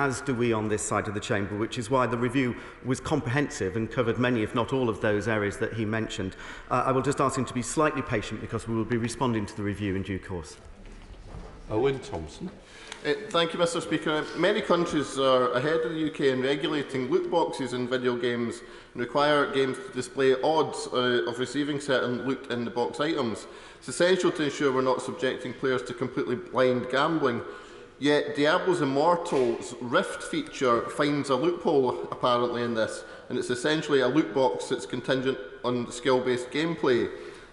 as do we on this side of the chamber, which is why the review was comprehensive and covered many, if not all, of those areas that he mentioned. I will just ask him to be slightly patient because we will be responding to the review in due course. Owen Thompson. Thank you, Mr. Speaker. Many countries are ahead of the UK in regulating loot boxes in video games and require games to display odds of receiving certain loot in the box items. It's essential to ensure we're not subjecting players to completely blind gambling. Yet Diablo's Immortal's Rift feature finds a loophole apparently in this, and it's essentially a loot box that's contingent on skill-based gameplay.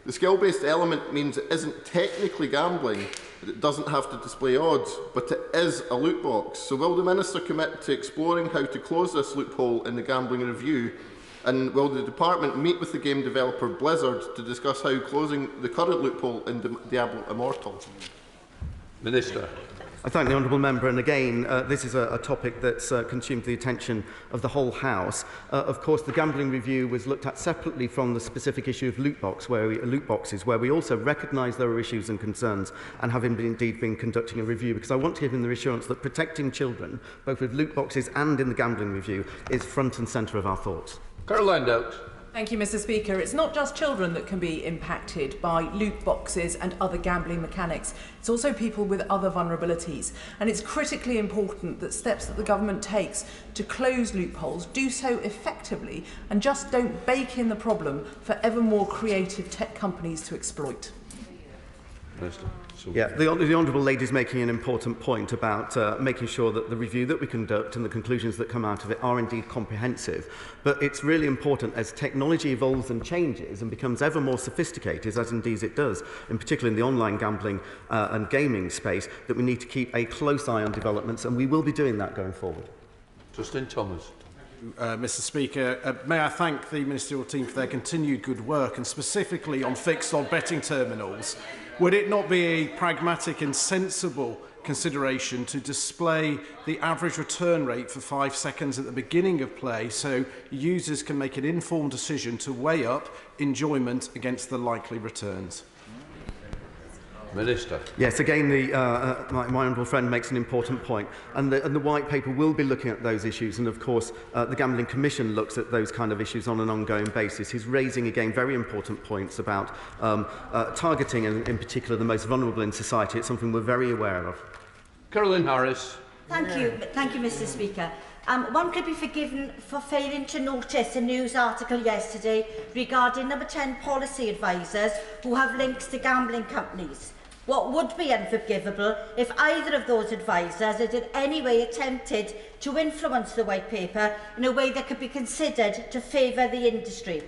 The skill-based element means it isn't technically gambling, but it doesn't have to display odds, but it is a loot box. So will the Minister commit to exploring how to close this loophole in the gambling review? And will the Department meet with the game developer Blizzard to discuss how closing the current loophole in Diablo Immortal? Minister. I thank the honourable member, and again, this is a topic that's consumed the attention of the whole House. Of course, the gambling review was looked at separately from the specific issue of loot boxes, where we also recognise there are issues and concerns, and have indeed been conducting a review, because I want to give him the assurance that protecting children, both with loot boxes and in the gambling review, is front and centre of our thoughts. Caroline Doakes. Thank you, Mr. Speaker. It's not just children that can be impacted by loot boxes and other gambling mechanics. It's also people with other vulnerabilities. And it's critically important that steps that the government takes to close loopholes do so effectively and just don't bake in the problem for ever more creative tech companies to exploit. Minister. Yeah, the Honourable Lady is making an important point about making sure that the review that we conduct and the conclusions that come out of it are indeed comprehensive. But it's really important as technology evolves and changes and becomes ever more sophisticated, as indeed it does, in particular in the online gambling and gaming space, that we need to keep a close eye on developments, and we will be doing that going forward. Justin Thomas. Mr. Speaker, may I thank the ministerial team for their continued good work, and specifically on fixed odd betting terminals. Would it not be a pragmatic and sensible consideration to display the average return rate for 5 seconds at the beginning of play so users can make an informed decision to weigh up enjoyment against the likely returns? Minister. Yes, again, my honourable friend makes an important point, and the White Paper will be looking at those issues, and of course the Gambling Commission looks at those kind of issues on an ongoing basis. He's raising again very important points about targeting, and in particular the most vulnerable in society. It's something we're very aware of. Caroline Harris. Thank you, Mr. Speaker. One could be forgiven for failing to notice a news article yesterday regarding number 10 policy advisors who have links to gambling companies. What would be unforgivable if either of those advisors had in any way attempted to influence the White Paper in a way that could be considered to favour the industry?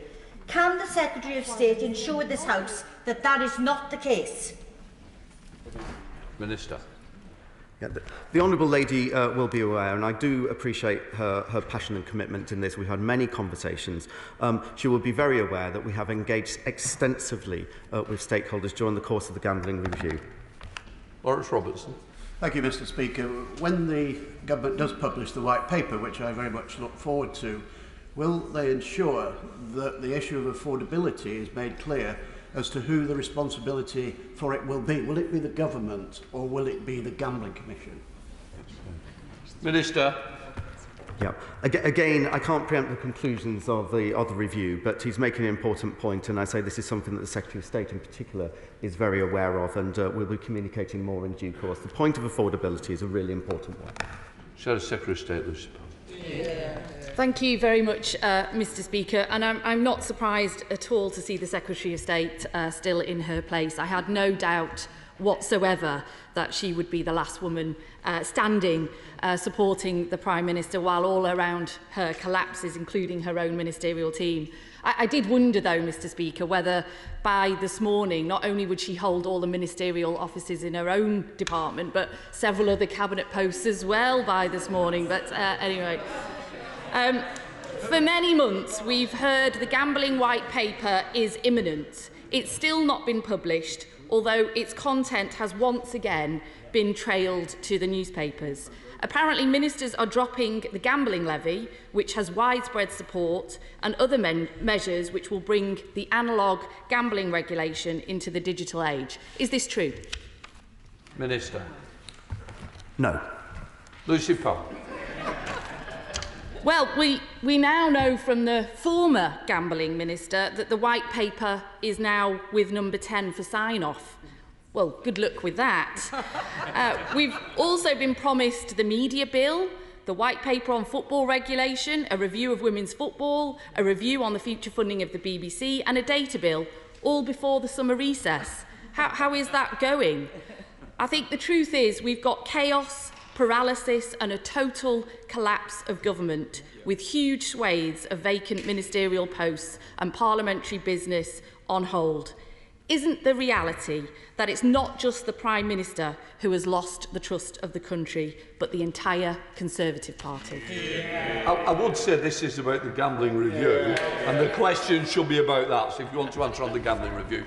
Can the Secretary of State ensure this House that that is not the case? Minister. Yeah, the Honourable Lady will be aware, and I do appreciate her passion and commitment in this. We've had many conversations. She will be very aware that we have engaged extensively with stakeholders during the course of the gambling review. Lawrence Robertson. Thank you, Mr. Speaker. When the government does publish the White Paper, which I very much look forward to, will they ensure that the issue of affordability is made clear as to who the responsibility for it will be? Will it be the government or will it be the Gambling Commission? Minister. Yeah. Again, I can't preempt the conclusions of the review, but he's making an important point, and I say this is something that the Secretary of State in particular is very aware of, and we'll be communicating more in due course. The point of affordability is a really important one. Shadow Secretary of State, Lucy. Thank you very much, Mr. Speaker, and I'm not surprised at all to see the Secretary of State still in her place. I had no doubt whatsoever that she would be the last woman standing supporting the Prime Minister while all around her collapses, including her own ministerial team. I did wonder, though, Mr. Speaker, whether by this morning not only would she hold all the ministerial offices in her own department, but several other cabinet posts as well by this morning. But anyway. For many months, we've heard the gambling white paper is imminent. It's still not been published, although its content has once again been trailed to the newspapers. Apparently, ministers are dropping the gambling levy, which has widespread support, and other measures which will bring the analogue gambling regulation into the digital age. Is this true? Minister. No. Lucy Powell. Well, we now know from the former gambling minister that the white paper is now with number 10 for sign-off. Well, good luck with that. We've also been promised the media bill, the white paper on football regulation, a review of women's football, a review on the future funding of the BBC and a data bill, all before the summer recess. How is that going? I think the truth is we've got chaos, paralysis and a total collapse of government, with huge swathes of vacant ministerial posts and parliamentary business on hold. Isn't the reality that it's not just the Prime Minister who has lost the trust of the country, but the entire Conservative Party? I would say this is about the gambling review, and the question should be about that. So if you want to answer on the gambling review.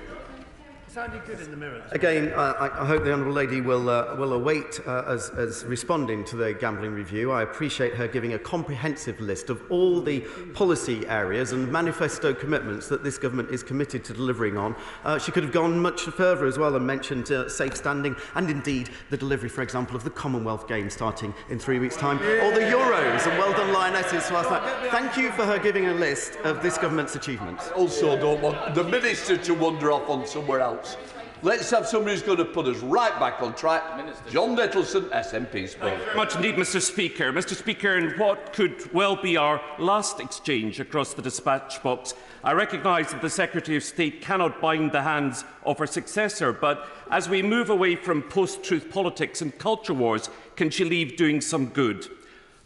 Sounded good in the mirror. Again, I hope the Honourable Lady will await as responding to the gambling review. I appreciate her giving a comprehensive list of all the policy areas and manifesto commitments that this government is committed to delivering on. She could have gone much further as well and mentioned safe standing and indeed the delivery, for example, of the Commonwealth Games starting in 3 weeks' time, or the Euros, and well done Lionesses last night. Thank you for her giving a list of this government's achievements. Also, don't want the Minister to wander off on somewhere else. Let's have somebody who's going to put us right back on track. John Nettleson, SNP Sport. Thank you very much indeed, Mr. Speaker. Mr. Speaker, in what could well be our last exchange across the dispatch box, I recognise that the Secretary of State cannot bind the hands of her successor, but as we move away from post-truth politics and culture wars, can she leave doing some good?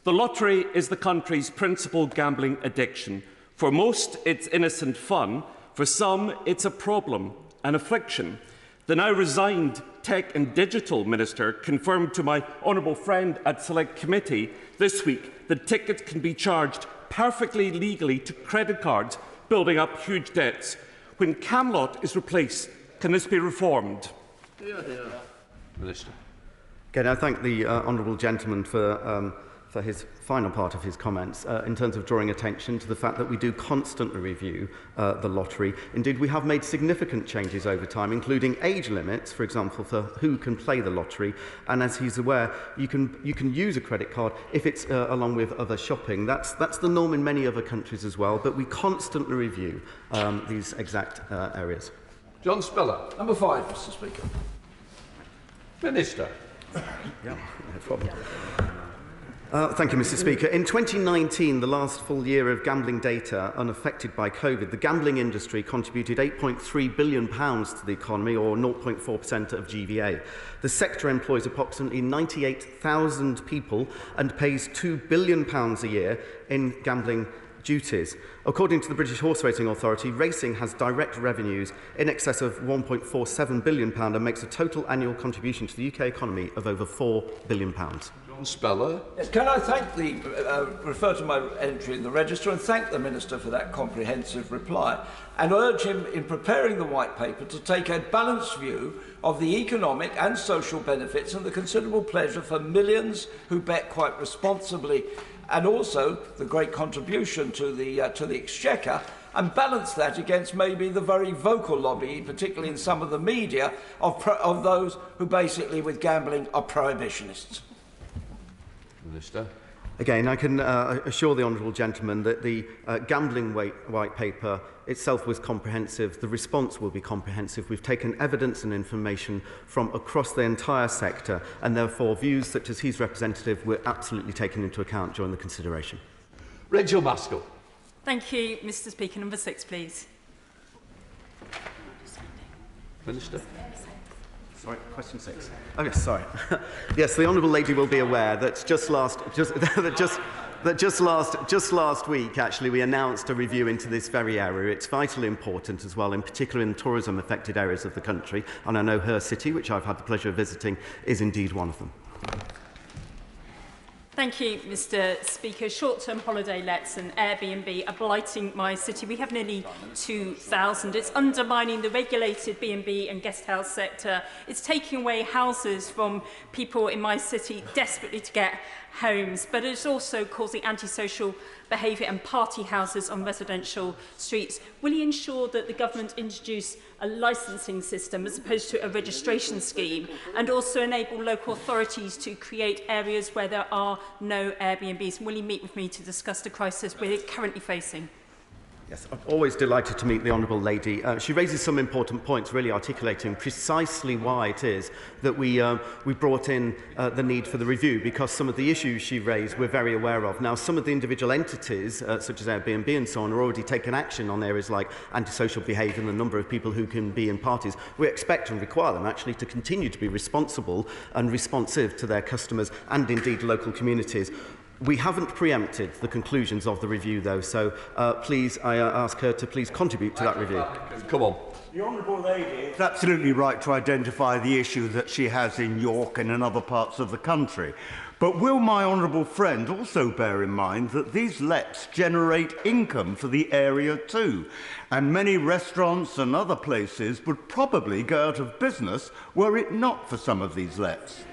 The lottery is the country's principal gambling addiction. For most, it's innocent fun. For some, it's a problem, an affliction. The now resigned Tech and Digital Minister confirmed to my honourable friend at Select Committee this week that tickets can be charged perfectly legally to credit cards, building up huge debts. When Camelot is replaced, can this be reformed? Minister. Again, I thank the honourable gentleman for his final part of his comments in terms of drawing attention to the fact that we do constantly review the lottery. Indeed, we have made significant changes over time, including age limits, for example, for who can play the lottery. And as he's aware, you can use a credit card if it's along with other shopping. That's the norm in many other countries as well, but we constantly review these exact areas. John Spiller. Number 5, Mr. Speaker. Minister. Yeah, no problem. Thank you, Mr. Speaker. In 2019, the last full year of gambling data unaffected by COVID, the gambling industry contributed £8.3 billion to the economy, or 0.4% of GVA. The sector employs approximately 98,000 people and pays £2 billion a year in gambling duties. According to the British Horse Racing Authority, racing has direct revenues in excess of £1.47 billion and makes a total annual contribution to the UK economy of over £4 billion. Speller. Yes, can I thank refer to my entry in the register and thank the Minister for that comprehensive reply, and urge him in preparing the white paper to take a balanced view of the economic and social benefits and the considerable pleasure for millions who bet quite responsibly, and also the great contribution to the exchequer, and balance that against maybe the very vocal lobby, particularly in some of the media, of those who basically with gambling are prohibitionists. Minister. Again, I can assure the honourable gentleman that the gambling white paper itself was comprehensive. The response will be comprehensive. We've taken evidence and information from across the entire sector, and therefore views such as his representative were absolutely taken into account during the consideration. Rachel Maskell. Thank you, Mr. Speaker. Number 6, please. Minister. Sorry, question 6. Oh yes, sorry. Yes, the honourable lady will be aware that just last week, actually, we announced a review into this very area. It's vitally important as well, in particular in tourism-affected areas of the country. And I know her city, which I've had the pleasure of visiting, is indeed one of them. Thank you, Mr. Speaker. Short-term holiday lets and Airbnb are blighting my city. We have nearly 2,000. It's undermining the regulated B&B and guest house sector. It's taking away houses from people in my city desperately to get homes, but it's also causing antisocial behaviour and party houses on residential streets. Will he ensure that the government introduce a licensing system as opposed to a registration scheme, and also enable local authorities to create areas where there are no Airbnbs. Will he meet with me to discuss the crisis we're currently facing? Yes, I'm always delighted to meet the Honourable Lady. She raises some important points, really articulating precisely why it is that we brought in the need for the review, because some of the issues she raised we're very aware of. Now, some of the individual entities, such as Airbnb and so on, are already taking action on areas like antisocial behaviour and the number of people who can be in parties. We expect and require them actually to continue to be responsible and responsive to their customers and indeed local communities. We haven't preempted the conclusions of the review, though, so please, I ask her to please contribute to that review. Come on. The Honourable Lady is absolutely right to identify the issue that she has in York and in other parts of the country. But will my honourable friend also bear in mind that these lets generate income for the area too? And many restaurants and other places would probably go out of business were it not for some of these lets.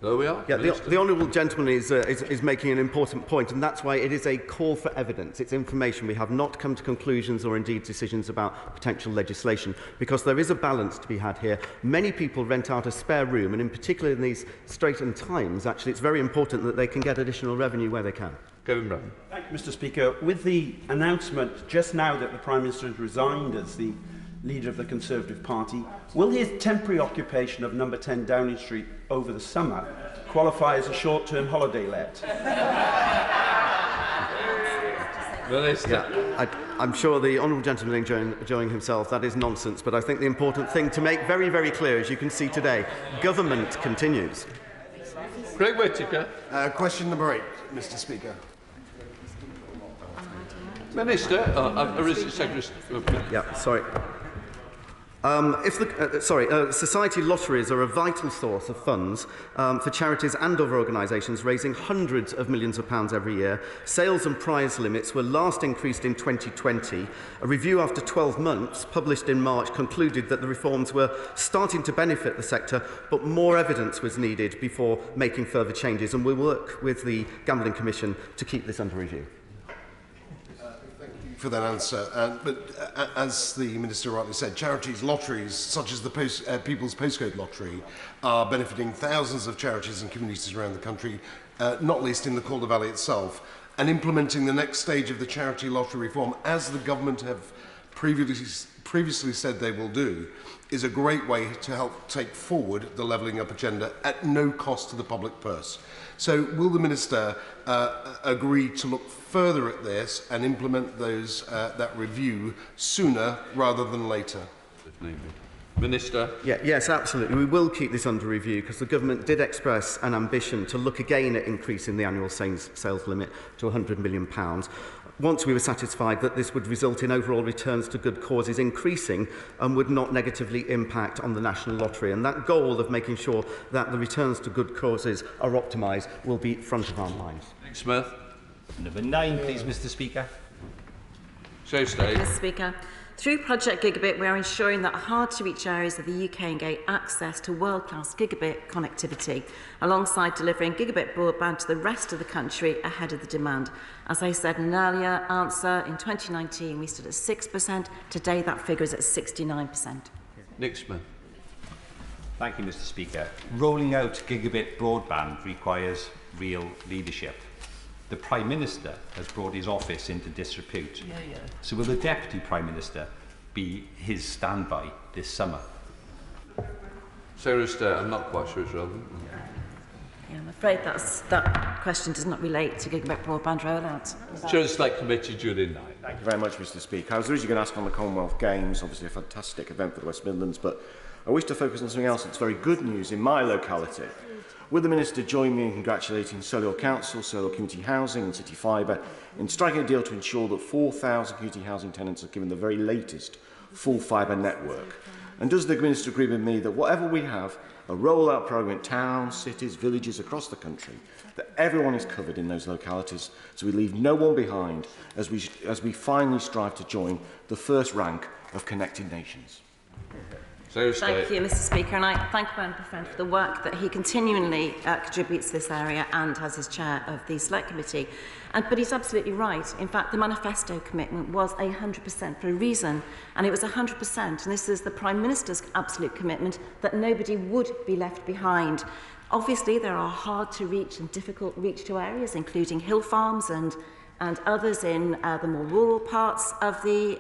There we are. Yeah, the honourable gentleman is making an important point, and that's why it is a call for evidence. It's information. We have not come to conclusions or indeed decisions about potential legislation, because there is a balance to be had here. Many people rent out a spare room, and in particular in these straitened times, actually, it's very important that they can get additional revenue where they can. Kevin Brown. Thank you, Mr. Speaker. With the announcement just now that the Prime Minister has resigned as the leader of the Conservative Party, will his temporary occupation of number 10 Downing Street over the summer qualify as a short-term holiday let? Yeah, I'm sure the honourable gentleman enjoying himself. That is nonsense, but I think the important thing to make very, very clear, as you can see today, government continues. Craig Whittaker. Question number 8, Mr. Speaker. Minister, or is it Secretary? Yeah, sorry. Society lotteries are a vital source of funds for charities and other organisations, raising hundreds of millions of pounds every year. Sales and prize limits were last increased in 2020. A review after 12 months, published in March, concluded that the reforms were starting to benefit the sector, but more evidence was needed before making further changes, and we'll work with the Gambling Commission to keep this under review. For that answer, but as the Minister rightly said, charities, lotteries such as the People's Postcode Lottery are benefiting thousands of charities and communities around the country, not least in the Calder Valley itself, and implementing the next stage of the charity lottery reform, as the government have previously said they will do, is a great way to help take forward the levelling up agenda at no cost to the public purse. So will the Minister agree to look further at this and implement that review sooner rather than later? Minister. Yes, absolutely. We will keep this under review, because the government did express an ambition to look again at increasing the annual sales limit to £100 million. Once we were satisfied that this would result in overall returns to good causes increasing and would not negatively impact on the National Lottery. And that goal of making sure that the returns to good causes are optimised will be front of our minds. Nick Smith. Number 9, please, Mr. Speaker. So stay. Mr. Speaker. Through Project Gigabit, we are ensuring that hard-to-reach areas of the UK can gain access to world-class gigabit connectivity, alongside delivering gigabit broadband to the rest of the country ahead of the demand. As I said in an earlier answer, in 2019 we stood at 6%. Today that figure is at 69%. Nick Smith. Thank you, Mr. Speaker. Rolling out gigabit broadband requires real leadership. The Prime Minister has brought his office into disrepute. So will the Deputy Prime Minister be his standby this summer? Sarah State, I'm not quite sure it's relevant. Yeah, I'm afraid that question does not relate to gigabit broadband rollout. Chair of the Select Committee, Judy Knight. Thank you very much, Mr. Speaker. I was originally going to ask on the Commonwealth Games, obviously a fantastic event for the West Midlands, but I wish to focus on something else that's very good news in my locality. Will the Minister join me in congratulating Solihull Council, Solihull Community Housing and City Fibre in striking a deal to ensure that 4,000 community housing tenants are given the very latest full fibre network? And does the Minister agree with me that whatever we have, a rollout programme in towns, cities, villages across the country, that everyone is covered in those localities, so we leave no one behind as we finally strive to join the first rank of connected nations? Thank you, Mr. Speaker, and I thank Brian Friend for the work that he continually contributes to this area and as his chair of the Select Committee. But he's absolutely right. In fact, the manifesto commitment was 100% for a reason, and it was 100%. And this is the Prime Minister's absolute commitment that nobody would be left behind Obviously, there are hard-to-reach and difficult-reach-to areas, including hill farms and others in the more rural parts of the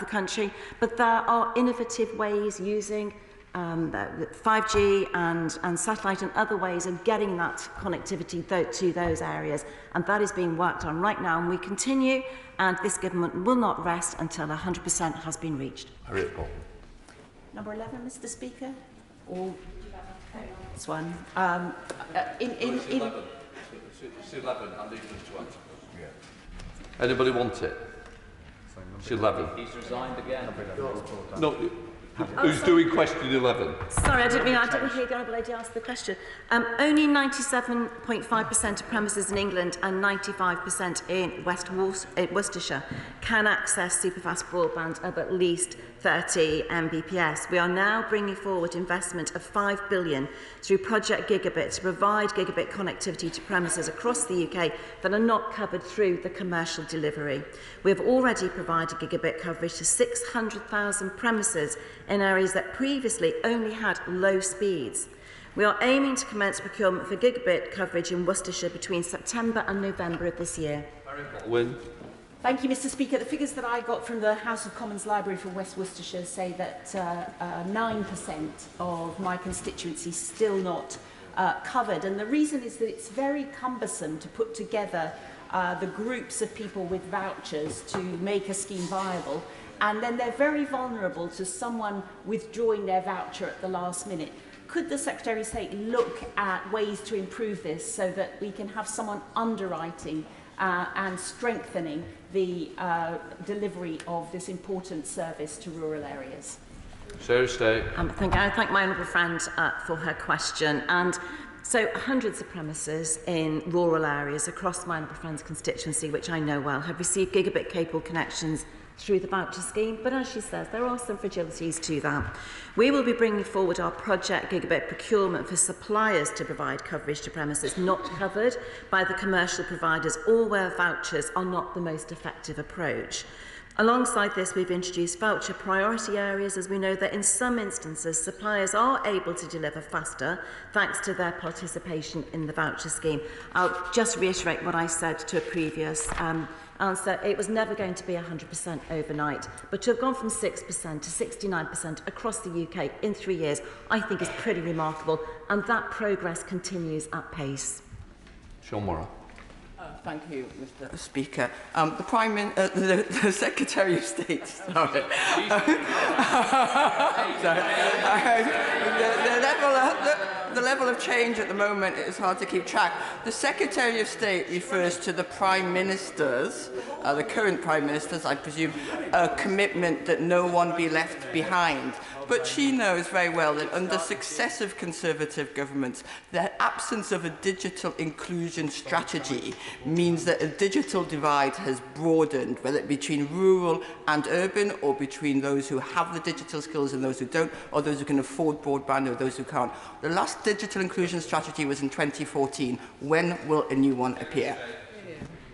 country, but there are innovative ways using 5G and satellite and other ways of getting that connectivity to those areas, and that is being worked on right now, and we continue, and this government will not rest until 100% has been reached. Number 11, Mr. Speaker. Or this one. It's 11. It's 11. I need them to answer. Anybody want it? It's 11. He's resigned again. No. Who's doing question 11? Sorry, I didn't hear the Honourable Lady ask the question. Only 97.5% of premises in England and 95% in Worcestershire can access superfast broadband of at least 30 Mbps. We are now bringing forward investment of £5 billion through Project Gigabit to provide gigabit connectivity to premises across the UK that are not covered through the commercial delivery. We have already provided gigabit coverage to 600,000 premises in areas that previously only had low speeds. We are aiming to commence procurement for gigabit coverage in Worcestershire between September and November of this year. Thank you, Mr. Speaker. The figures that I got from the House of Commons Library for West Worcestershire say that 9% of my constituency is still not covered. And the reason is that it's very cumbersome to put together the groups of people with vouchers to make a scheme viable. And then they're very vulnerable to someone withdrawing their voucher at the last minute. Could the Secretary of State look at ways to improve this so that we can have someone underwriting and strengthening the delivery of this important service to rural areas? Secretary of State. I thank my honourable friend for her question. And so hundreds of premises in rural areas across my honourable friend's constituency, which I know well, have received gigabit-capable connections through the voucher scheme, but as she says, there are some fragilities to that. We will be bringing forward our Project Gigabit procurement for suppliers to provide coverage to premises not covered by the commercial providers or where vouchers are not the most effective approach. Alongside this, we've introduced voucher priority areas, as we know that in some instances suppliers are able to deliver faster thanks to their participation in the voucher scheme. I'll just reiterate what I said to a previous answer. It was never going to be 100% overnight, but to have gone from 6% to 69% across the UK in 3 years, I think is pretty remarkable, and that progress continues at pace. Sean Morrow. Thank you, Mr. Speaker. The Secretary of State, sorry. The level of change at the moment is hard to keep track. The Secretary of State refers to the Prime Minister's, the current Prime Minister's, I presume, commitment that no one be left behind. But she knows very well that under successive Conservative governments, the absence of a digital inclusion strategy means that a digital divide has broadened, whether it be between rural and urban, or between those who have the digital skills and those who don't, or those who can afford broadband or those who can't. The last digital inclusion strategy was in 2014. When will a new one appear?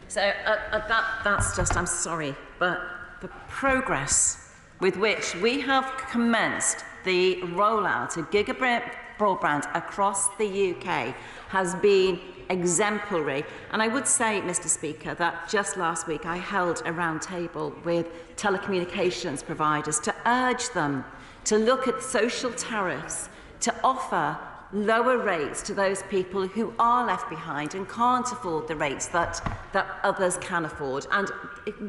So that's just, I'm sorry, but the progress with which we have commenced the rollout of gigabit broadband across the UK has been exemplary. And I would say, Mr. Speaker, that just last week I held a round table with telecommunications providers to urge them to look at social tariffs, to offer lower rates to those people who are left behind and can't afford the rates that others can afford. And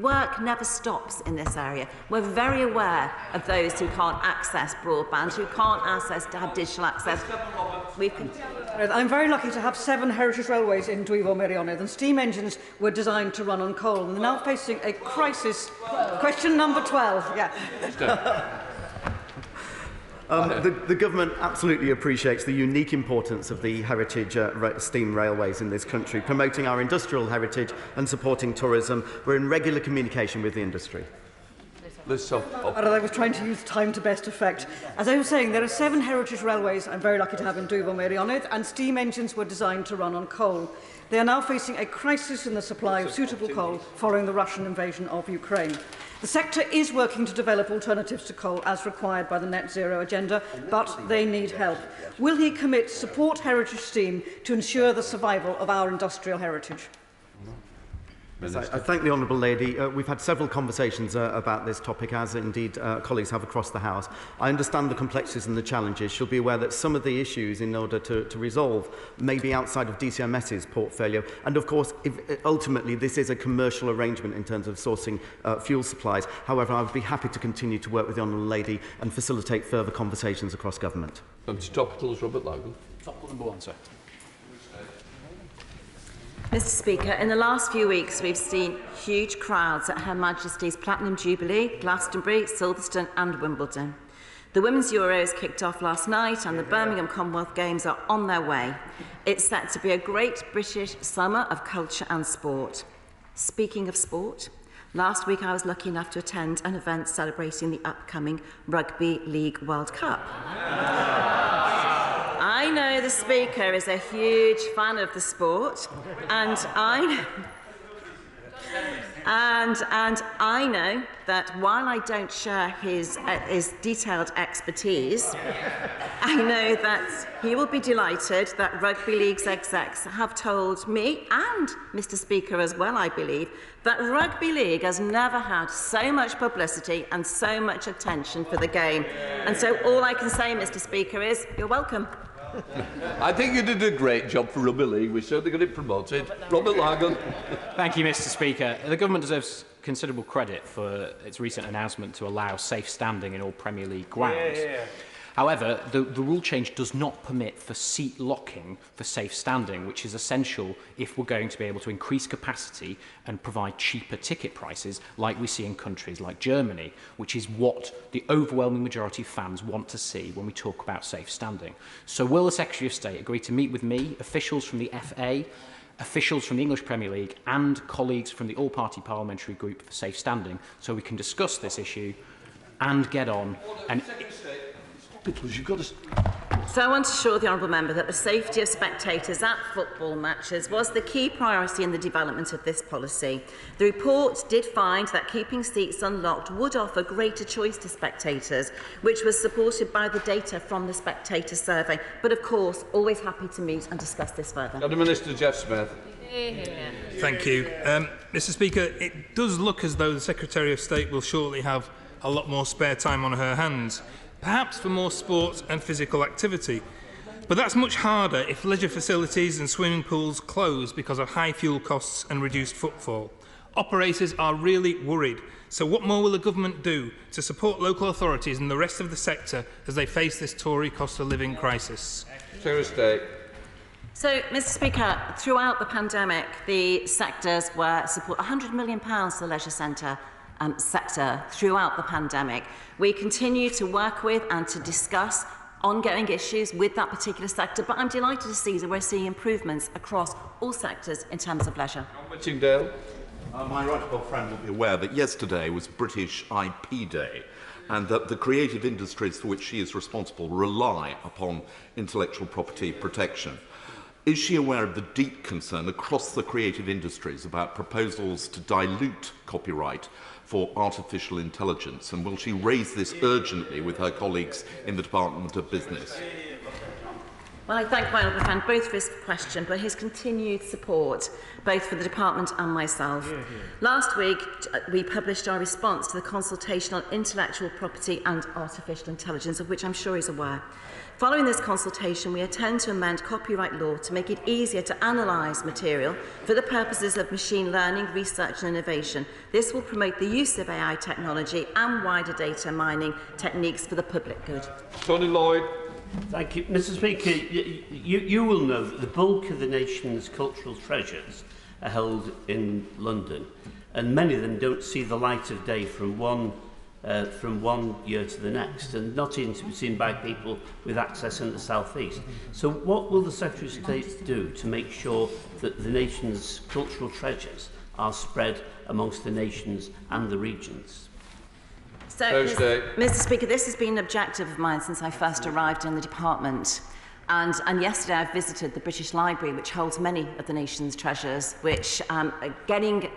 work never stops in this area. We're very aware of those who can't access broadband, who can't have digital access. I'm very lucky to have 7 heritage railways in Dwyfor Meirionydd, and steam engines were designed to run on coal, and they're now facing a crisis. Question number 12. Yeah. The government absolutely appreciates the unique importance of the heritage steam railways in this country, promoting our industrial heritage and supporting tourism. We're in regular communication with the industry. I was trying to use time to best effect. As I was saying, there are 7 heritage railways I'm very lucky to have in Dwyfor Meirionydd, and steam engines were designed to run on coal. They are now facing a crisis in the supply of suitable coal following the Russian invasion of Ukraine. The sector is working to develop alternatives to coal as required by the net zero agenda, but they need help. Will he commit to support heritage steam to ensure the survival of our industrial heritage? Yes, I thank the Honourable Lady. We've had several conversations about this topic, as indeed colleagues have across the House. I understand the complexities and the challenges. She'll be aware that some of the issues in order to resolve may be outside of DCMS's portfolio. And of course, ultimately, this is a commercial arrangement in terms of sourcing fuel supplies. However, I would be happy to continue to work with the Honourable Lady and facilitate further conversations across government. Topicals, Robert Logan. Topical number 1, sir. Mr Speaker, in the last few weeks we've seen huge crowds at Her Majesty's Platinum Jubilee, Glastonbury, Silverstone and Wimbledon. The Women's Euros kicked off last night and the Birmingham Commonwealth Games are on their way. It's set to be a great British summer of culture and sport. Speaking of sport, last week I was lucky enough to attend an event celebrating the upcoming Rugby League World Cup. I know the Speaker is a huge fan of the sport, and I know that while I don't share his detailed expertise, I know that he will be delighted that Rugby League's execs have told me, and Mr Speaker as well, I believe, that Rugby League has never had so much publicity and so much attention for the game. And so all I can say, Mr Speaker, is you're welcome. I think you did a great job for Rugby League. We certainly got it promoted. Robert Lagan. Thank you, Mr Speaker. The government deserves considerable credit for its recent announcement to allow safe standing in all Premier League grounds. However, the rule change does not permit for seat locking for safe standing, which is essential if we're going to be able to increase capacity and provide cheaper ticket prices like we see in countries like Germany, which is what the overwhelming majority of fans want to see when we talk about safe standing. So will the Secretary of State agree to meet with me, officials from the FA, officials from the English Premier League and colleagues from the all-party parliamentary group for safe standing so we can discuss this issue and get on and... So I want to assure the Honourable Member that the safety of spectators at football matches was the key priority in the development of this policy. The report did find that keeping seats unlocked would offer greater choice to spectators, which was supported by the data from the spectator survey. But of course, always happy to meet and discuss this further. Minister Jeff Smith. Thank you. Mr Speaker, it does look as though the Secretary of State will shortly have a lot more spare time on her hands, perhaps for more sport and physical activity. But that's much harder if leisure facilities and swimming pools close because of high fuel costs and reduced footfall. Operators are really worried. So what more will the government do to support local authorities and the rest of the sector as they face this Tory cost of living crisis? Secretary of State. So, Mr Speaker, throughout the pandemic, the sectors were support £100 million to the leisure sector throughout the pandemic. We continue to work with and to discuss ongoing issues with that particular sector, but I'm delighted to see that we're seeing improvements across all sectors in terms of leisure. Whittingdale. My right honourable friend will be aware that yesterday was British IP Day, and that the creative industries for which she is responsible rely upon intellectual property protection. Is she aware of the deep concern across the creative industries about proposals to dilute copyright for artificial intelligence, and will she raise this urgently with her colleagues in the Department of Business? Well, I thank my honourable friend both for his question, but his continued support, both for the department and myself. Last week, we published our response to the consultation on intellectual property and artificial intelligence, of which I'm sure he's aware. Following this consultation, we intend to amend copyright law to make it easier to analyse material for the purposes of machine learning, research and innovation. This will promote the use of AI technology and wider data mining techniques for the public good. Tony Lloyd. Thank you. Mr Speaker, you will know that the bulk of the nation's cultural treasures are held in London, and many of them don't see the light of day from one year to the next, and not even to be seen by people with access in the South East. So what will the Secretary of State do to make sure that the nation's cultural treasures are spread amongst the nations and the regions? So, Mr Speaker, this has been an objective of mine since I first arrived in the department. And yesterday I visited the British Library, which holds many of the nation's treasures, which getting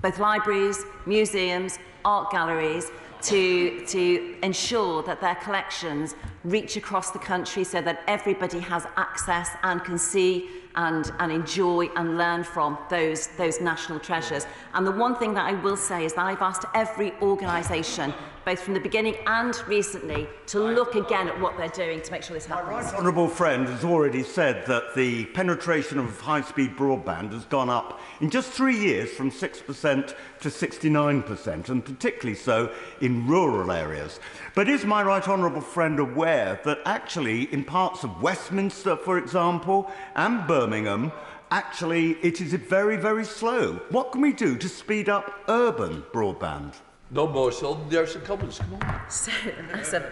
both libraries, museums, art galleries to ensure that their collections reach across the country so that everybody has access and can see and enjoy and learn from those national treasures. And the one thing that I will say is that I've asked every organisation, both from the beginning and recently, to look again at what they're doing to make sure this happens. My right honourable friend has already said that the penetration of high-speed broadband has gone up in just 3 years from 6% to 69%, and particularly so in rural areas. But is my right honourable friend aware that actually in parts of Westminster, for example, and Birmingham, actually it is very, very slow? What can we do to speed up urban broadband? No more so. There's some comments. Come on.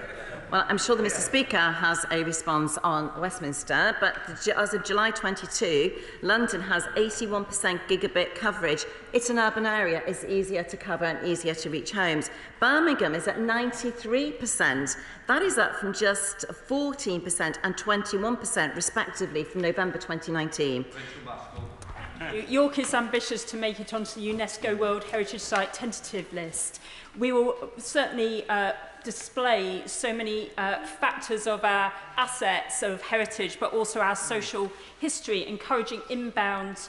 Well, I'm sure that Mr. Speaker has a response on Westminster, but as of July 22, London has 81% gigabit coverage. It's an urban area. It's easier to cover and easier to reach homes. Birmingham is at 93%. That is up from just 14% and 21%, respectively, from November 2019. York is ambitious to make it onto the UNESCO World Heritage Site tentative list. We will certainly display so many factors of our assets of heritage, but also our social history, encouraging inbound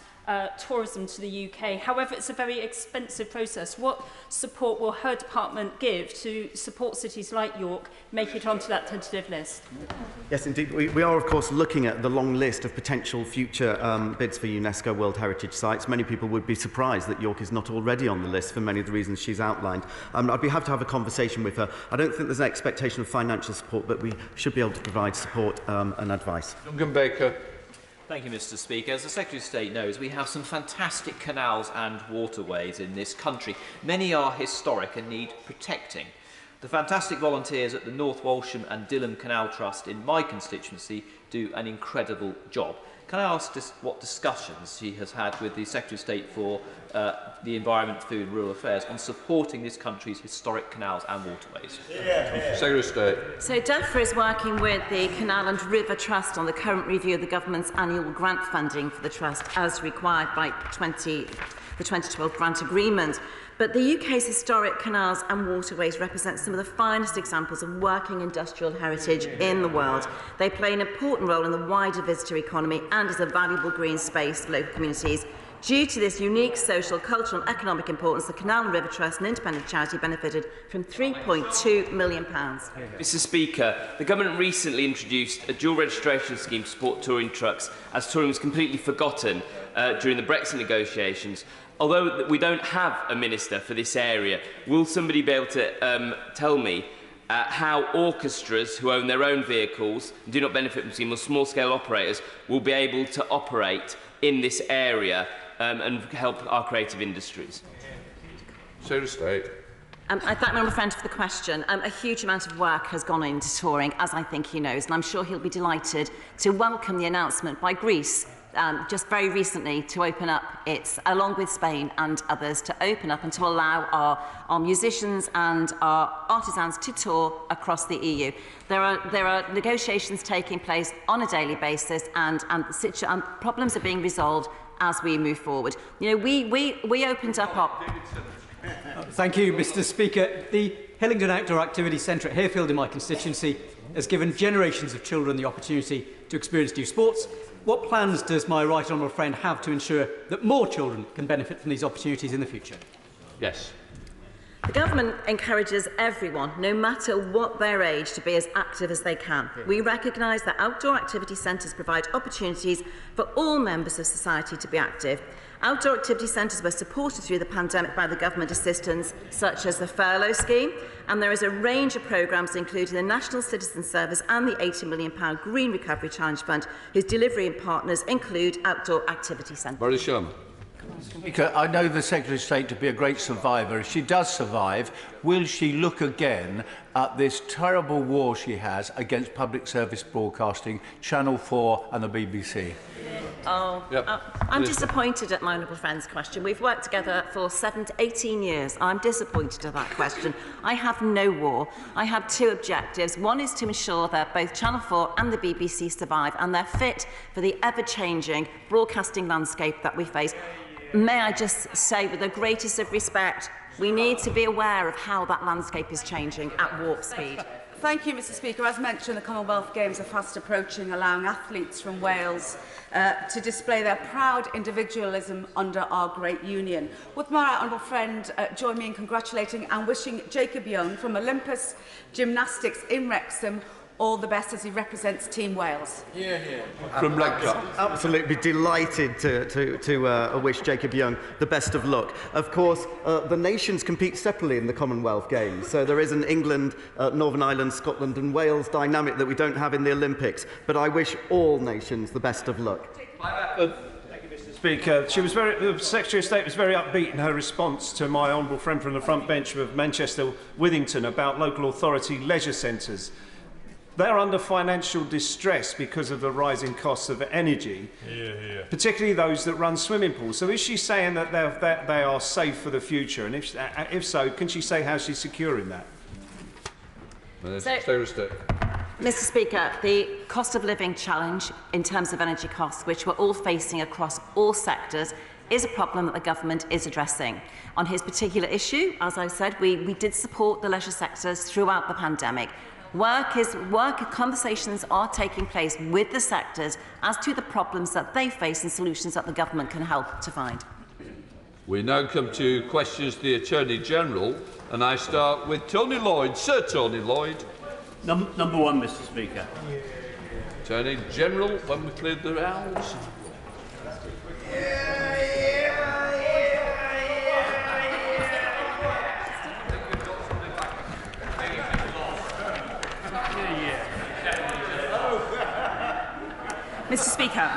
tourism to the UK. However, it's a very expensive process. What support will her department give to support cities like York make it onto that tentative list? Yes, indeed. We are, of course, looking at the long list of potential future bids for UNESCO World Heritage Sites. Many people would be surprised that York is not already on the list for many of the reasons she's outlined. I'd be happy to have a conversation with her. I don't think there's an expectation of financial support, but we should be able to provide support and advice. Duncan Baker. Thank you, Mr. Speaker. As the Secretary of State knows, we have some fantastic canals and waterways in this country. Many are historic and need protecting. The fantastic volunteers at the North Walsham and Dilham Canal Trust in my constituency do an incredible job. Can I ask what discussions she has had with the Secretary of State for the Environment, Food and Rural Affairs on supporting this country's historic canals and waterways? Secretary of State. So DEFRA is working with the Canal and River Trust on the current review of the government's annual grant funding for the Trust as required by the 2012 grant agreement. But the UK's historic canals and waterways represent some of the finest examples of working industrial heritage in the world. They play an important role in the wider visitor economy and as a valuable green space for local communities. Due to this unique social, cultural and economic importance, the Canal and River Trust, an independent charity, benefited from £3.2 million. Mr. Speaker, the government recently introduced a dual registration scheme to support touring trucks, as touring was completely forgotten during the Brexit negotiations. Although we don't have a minister for this area, will somebody be able to tell me how orchestras who own their own vehicles and do not benefit from scheme, or small-scale operators, will be able to operate in this area and help our creative industries? Secretary of State. I thank my friend for the question. A huge amount of work has gone into touring, as I think he knows, and I'm sure he'll be delighted to welcome the announcement by Greece just very recently to open up its, along with Spain and others, to open up and to allow our musicians and our artisans to tour across the EU. There are negotiations taking place on a daily basis, and problems are being resolved as we move forward. You know, we opened up our... Thank you, Mr. Speaker. The Hillingdon Outdoor Activity Centre at Hayfield in my constituency has given generations of children the opportunity to experience new sports. What plans does my right honourable friend have to ensure that more children can benefit from these opportunities in the future? Yes. The government encourages everyone, no matter what their age, to be as active as they can. We recognise that outdoor activity centres provide opportunities for all members of society to be active. Outdoor activity centres were supported through the pandemic by the government assistance, such as the furlough scheme, and there is a range of programmes, including the National Citizen Service and the £80 million Green Recovery Challenge Fund, whose delivery partners include outdoor activity centres. Boris Sherman. Speaker, I know the Secretary of State to be a great survivor. If she does survive, will she look again at this terrible war she has against public service broadcasting, Channel 4 and the BBC? I'm disappointed at my honourable friend's question. We've worked together for 7 to 18 years. I'm disappointed at that question. I have no war. I have two objectives. One is to ensure that both Channel 4 and the BBC survive and they're fit for the ever-changing broadcasting landscape that we face. May I just say, with the greatest of respect, we need to be aware of how that landscape is changing at warp speed. Thank you, Mr Speaker. As mentioned, the Commonwealth Games are fast approaching, allowing athletes from Wales to display their proud individualism under our great union. Would my honourable friend join me in congratulating and wishing Jacob Young from Olympus Gymnastics in Wrexham all the best as he represents Team Wales. From Redcar. Absolutely delighted to wish Jacob Young the best of luck. Of course, the nations compete separately in the Commonwealth Games, so there is an England, Northern Ireland, Scotland and Wales dynamic that we don't have in the Olympics, but I wish all nations the best of luck. Speaker, the Secretary of State was very upbeat in her response to my honourable friend from the front bench of Manchester Withington about local authority leisure centres. They're under financial distress because of the rising costs of energy, particularly those that run swimming pools. So is she saying that they are safe for the future? And if so, can she say how she's securing that? Mr Speaker, the cost of living challenge in terms of energy costs, which we're all facing across all sectors, is a problem that the government is addressing. On his particular issue, as I said, we did support the leisure sectors throughout the pandemic. Conversations are taking place with the sectors as to the problems that they face and solutions that the government can help to find. We now come to questions to the Attorney-General, and I start with Tony Lloyd. Sir Tony Lloyd. Number one, Mr Speaker. Attorney-General, when we cleared the rounds. Mr Speaker,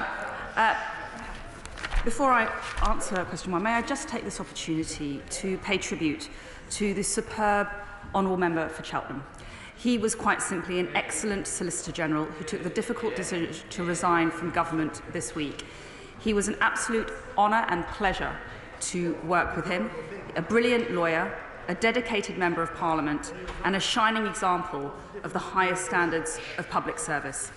before I answer question one, may I just take this opportunity to pay tribute to the superb honourable member for Cheltenham. He was quite simply an excellent Solicitor General who took the difficult decision to resign from government this week. He was an absolute honour and pleasure to work with him, a brilliant lawyer, a dedicated Member of Parliament and a shining example of the highest standards of public service.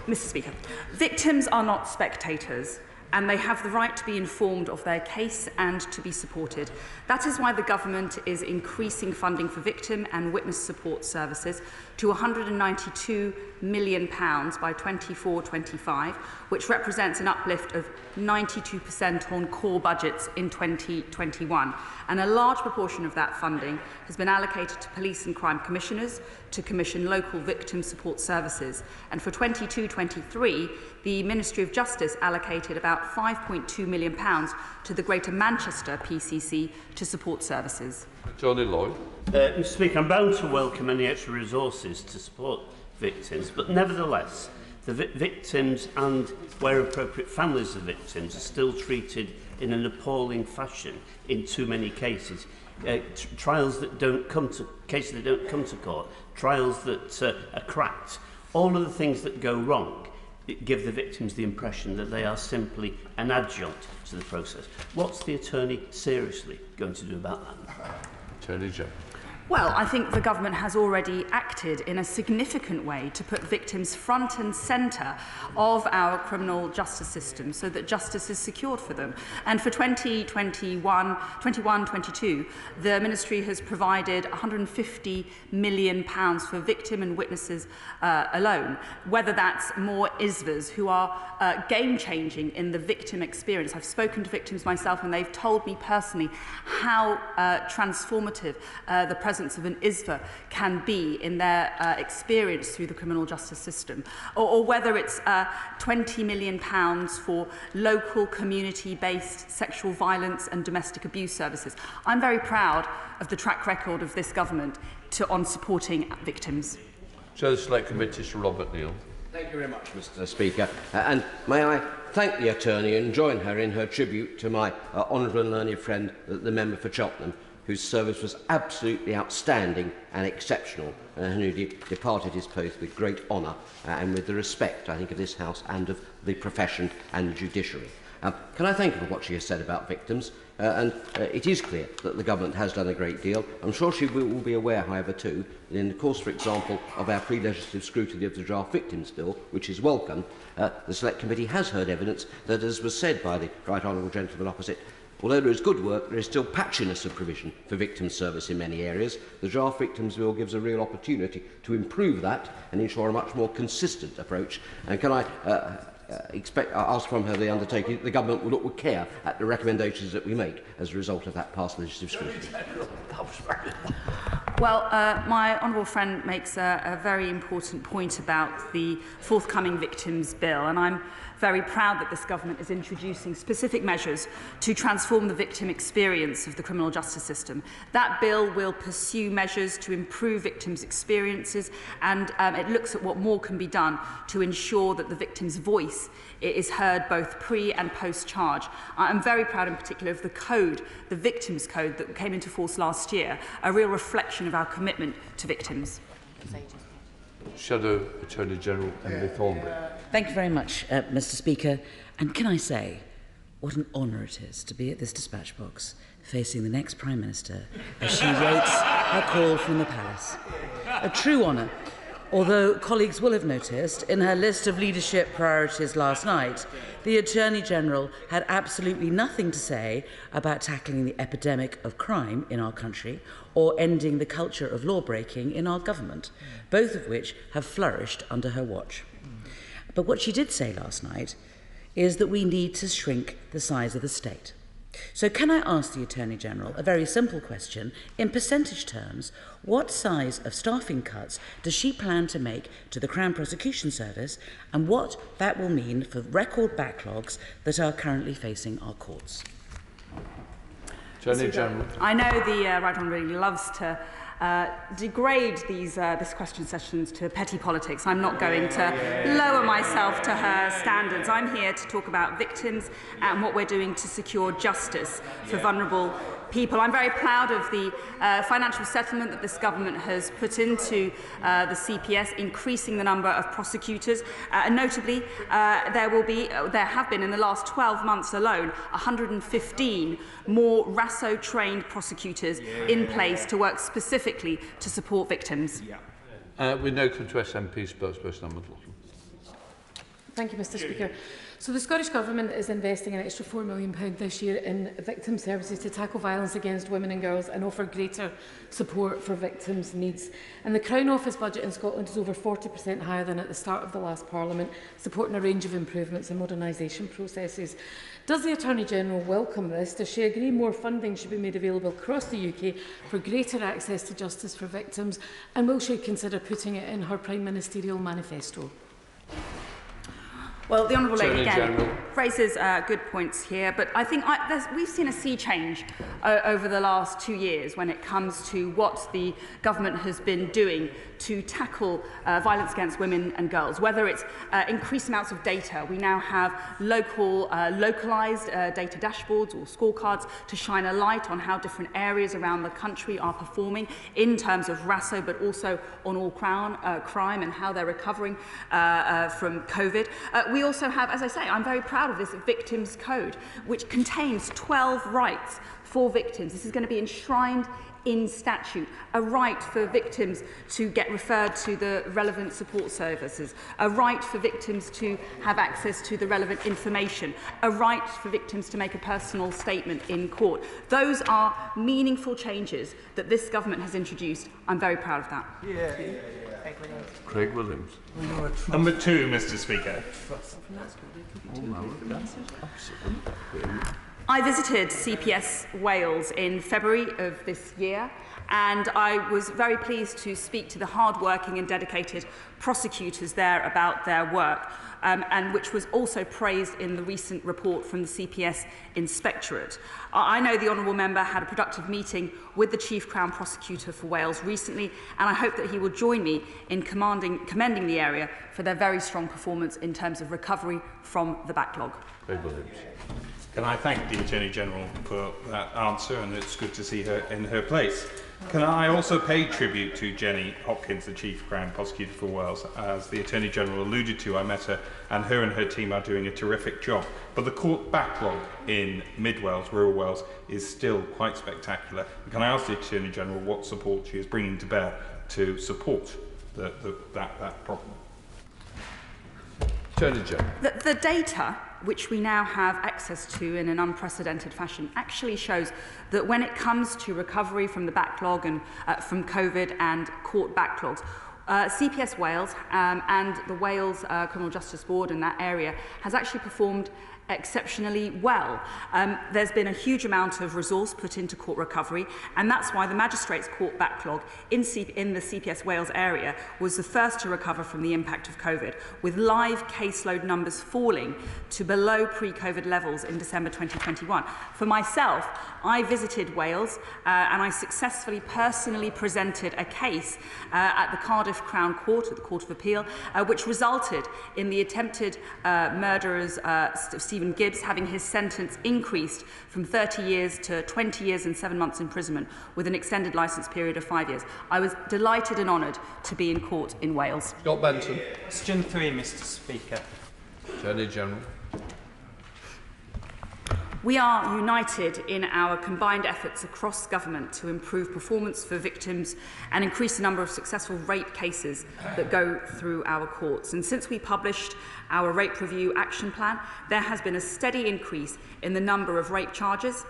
Mr Speaker, victims are not spectators and they have the right to be informed of their case and to be supported. That is why the government is increasing funding for victim and witness support services to £192 million by 24-25, which represents an uplift of 92% on core budgets in 2021. And a large proportion of that funding has been allocated to police and crime commissioners to commission local victim support services. And for 22-23, the Ministry of Justice allocated about £5.2 million to the Greater Manchester PCC to support services. Tony Lloyd. Mr Speaker, I'm bound to welcome any extra resources to support victims, but nevertheless, the victims and, where appropriate, families of victims are still treated in an appalling fashion in too many cases. Trials that don't come to cases that don't come to court, trials that are cracked, all of the things that go wrong give the victims the impression that they are simply an adjunct to the process. What's the attorney seriously going to do about that? Attorney General. Well, I think the government has already acted in a significant way to put victims front and centre of our criminal justice system so that justice is secured for them. And for 21-22, the Ministry has provided £150 million for victim and witnesses alone, whether that's more ISVAs who are game-changing in the victim experience. I've spoken to victims myself and they've told me personally how transformative the presence of an ISVA can be in their experience through the criminal justice system, or whether it's £20 million for local community-based sexual violence and domestic abuse services. I'm very proud of the track record of this government on supporting victims. Chair of the Select Committee, Sir Robert Neal. Thank you very much, Mr Speaker. And may I thank the attorney and join her in her tribute to my honourable and learned friend, the member for Cheltenham, whose service was absolutely outstanding and exceptional, and who departed his post with great honour and with the respect, I think, of this House and of the profession and the judiciary. Can I thank her for what she has said about victims? It is clear that the government has done a great deal. I'm sure she will be aware, however, too, that in the course, for example, of our pre-legislative scrutiny of the Draft Victims Bill, which is welcome, the Select Committee has heard evidence that, as was said by the Right Honourable Gentleman opposite, although there is good work, there is still patchiness of provision for victims' service in many areas. The Draft Victims Bill gives a real opportunity to improve that and ensure a much more consistent approach. And can I ask from her the undertaking that the government will look with care at the recommendations that we make as a result of that past legislative scrutiny? Well, my honourable friend makes a very important point about the forthcoming Victims Bill, and I'm very proud that this government is introducing specific measures to transform the victim experience of the criminal justice system. That bill will pursue measures to improve victims' experiences, and it looks at what more can be done to ensure that the victim's voice is heard both pre and post-charge. I'm very proud in particular of the code, the Victims Code, that came into force last year, a real reflection of our commitment to victims. Shadow Attorney General Emily Thornbury. Thank you very much, Mr. Speaker. And can I say, what an honour it is to be at this dispatch box, facing the next Prime Minister as she waits her call from the palace. A true honour, although colleagues will have noticed, in her list of leadership priorities last night, the Attorney-General had absolutely nothing to say about tackling the epidemic of crime in our country or ending the culture of law-breaking in our government, both of which have flourished under her watch. But what she did say last night is that we need to shrink the size of the state. So can I ask the Attorney-General a very simple question? In percentage terms, what size of staffing cuts does she plan to make to the Crown Prosecution Service, and what that will mean for record backlogs that are currently facing our courts? Attorney General. I know the Right Honourable really loves to degrade this question sessions to petty politics. I'm not going to lower myself to her standards. I'm here to talk about victims and what we're doing to secure justice for vulnerable people. I'm very proud of the financial settlement that this government has put into the CPS, increasing the number of prosecutors. And notably, there have been in the last 12 months alone 115 more RASO-trained prosecutors in place to work specifically to support victims. We now come to SNP spokesperson Emma Lawson. Thank you, Mr. Speaker. So the Scottish Government is investing an extra £4 million this year in victim services to tackle violence against women and girls and offer greater support for victims' needs. And the Crown Office budget in Scotland is over 40% higher than at the start of the last Parliament, supporting a range of improvements and modernisation processes. Does the Attorney-General welcome this? Does she agree more funding should be made available across the UK for greater access to justice for victims? And will she consider putting it in her Prime Ministerial manifesto? Well, the Honourable Lady again raises good points here, but I think we've seen a sea change over the last 2 years when it comes to what the government has been doing to tackle violence against women and girls, whether it's increased amounts of data. We now have localised data dashboards or scorecards to shine a light on how different areas around the country are performing in terms of RASO, but also on all crime and how they're recovering from COVID. We also have, as I say, I'm very proud of this Victims Code, which contains 12 rights for victims. This is going to be enshrined in statute, a right for victims to get referred to the relevant support services, a right for victims to have access to the relevant information, a right for victims to make a personal statement in court. Those are meaningful changes that this government has introduced. I'm very proud of that. Craig Williams. Number 2, Mr. Speaker. I visited CPS Wales in February of this year, and I was very pleased to speak to the hard-working and dedicated prosecutors there about their work, and which was also praised in the recent report from the CPS Inspectorate. I know the Honourable Member had a productive meeting with the Chief Crown Prosecutor for Wales recently, and I hope that he will join me in commending the area for their very strong performance in terms of recovery from the backlog. Can I thank the Attorney-General for that answer, and it's good to see her in her place. Can I also pay tribute to Jenny Hopkins, the Chief Crown Prosecutor for Wales? As the Attorney-General alluded to, I met her, and her team are doing a terrific job. But the court backlog in mid-Wales, rural Wales, is still quite spectacular. Can I ask the Attorney-General what support she is bringing to bear to support that problem? Attorney-General. The data which we now have access to in an unprecedented fashion actually shows that when it comes to recovery from the backlog and from COVID and court backlogs, CPS Wales and the Wales Criminal Justice Board in that area has actually performed exceptionally well. There's been a huge amount of resource put into court recovery, and that's why the Magistrates' Court backlog in the CPS Wales area was the first to recover from the impact of COVID, with live caseload numbers falling to below pre-COVID levels in December 2021. For myself, I visited Wales and I successfully personally presented a case at the Cardiff Crown Court, at the Court of Appeal, which resulted in the attempted murderers Stephen Gibbs having his sentence increased from 30 years to 20 years and 7 months imprisonment with an extended licence period of 5 years. I was delighted and honoured to be in court in Wales. Scott Benson. Question 3, Mr. Speaker. Attorney-General. We are united in our combined efforts across government to improve performance for victims and increase the number of successful rape cases that go through our courts. And since we published our Rape Review Action Plan, there has been a steady increase in the number of rape charges,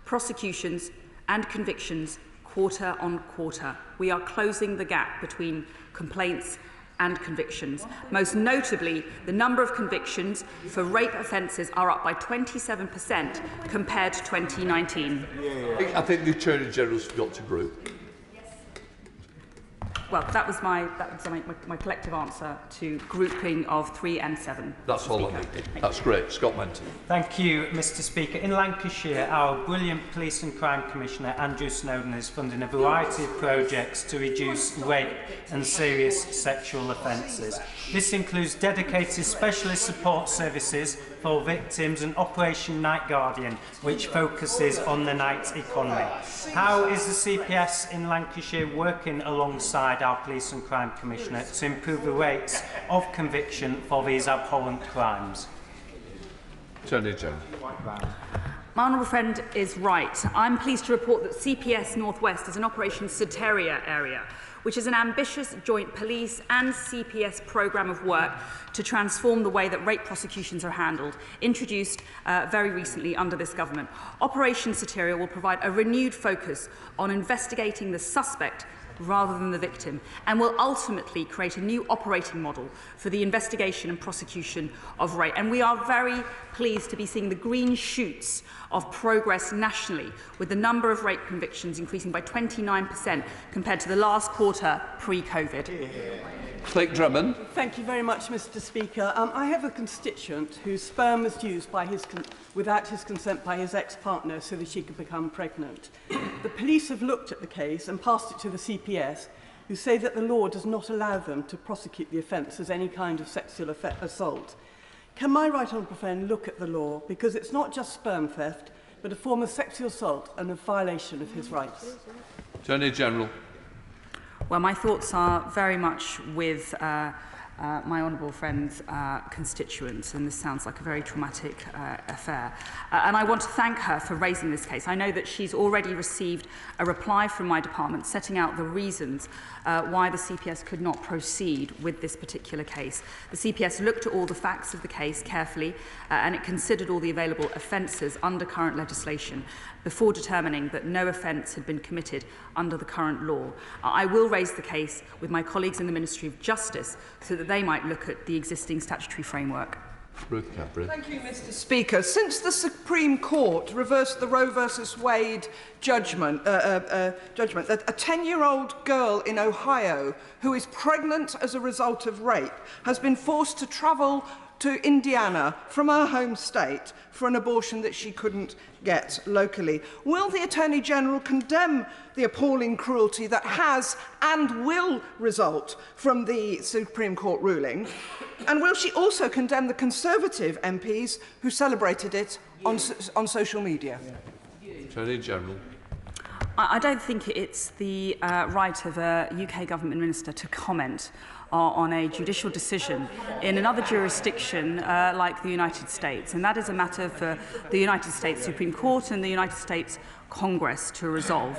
prosecutions and convictions quarter on quarter. We are closing the gap between complaints and convictions. Most notably, the number of convictions for rape offences are up by 27% compared to 2019. I think the Attorney-General's got to group. Well, that was my collective answer to grouping of 3 and 7. That's all I need. That's great. Scott Menton. Thank you, Mr. Speaker. In Lancashire, our brilliant Police and Crime Commissioner, Andrew Snowden, is funding a variety of projects to reduce rape and serious sexual offences. This includes dedicated specialist support services for victims and Operation Night Guardian, which focuses on the night economy. How is the CPS in Lancashire working alongside our Police and Crime Commissioner to improve the rates of conviction for these abhorrent crimes? Attorney-General. My honourable friend is right. I'm pleased to report that CPS North West is an Operation Soteria area, which is an ambitious joint police and CPS programme of work to transform the way that rape prosecutions are handled, introduced very recently under this government. Operation Soteria will provide a renewed focus on investigating the suspect rather than the victim, and will ultimately create a new operating model for the investigation and prosecution of rape. And we are very pleased to be seeing the green shoots of progress nationally, with the number of rape convictions increasing by 29% compared to the last quarter pre-COVID. Blake Drummond. Thank you very much, Mr. Speaker. I have a constituent whose sperm was used by without his consent by his ex-partner so that she could become pregnant. The police have looked at the case and passed it to the CPS, who say that the law does not allow them to prosecute the offence as any kind of sexual assault. Can my right honourable friend look at the law, because it's not just sperm theft, but a form of sexual assault and a violation of his rights? Attorney-General. Well, my thoughts are very much with my honourable friend's constituents, and this sounds like a very traumatic affair. And I want to thank her for raising this case. I know that she's already received a reply from my department setting out the reasons why the CPS could not proceed with this particular case. The CPS looked at all the facts of the case carefully, and it considered all the available offences under current legislation before determining that no offence had been committed under the current law. I will raise the case with my colleagues in the Ministry of Justice so that they might look at the existing statutory framework. Ruth Cadbury. Thank you, Mr. Speaker. Since the Supreme Court reversed the Roe versus Wade judgment, that a 10-year-old girl in Ohio who is pregnant as a result of rape has been forced to travel to Indiana from her home state for an abortion that she couldn't get locally. Will the Attorney General condemn the appalling cruelty that has and will result from the Supreme Court ruling? And will she also condemn the Conservative MPs who celebrated it on social media? Attorney General. I don't think it's the right of a UK government minister to comment on a judicial decision in another jurisdiction like the United States. And that is a matter for the United States Supreme Court and the United States Congress to resolve.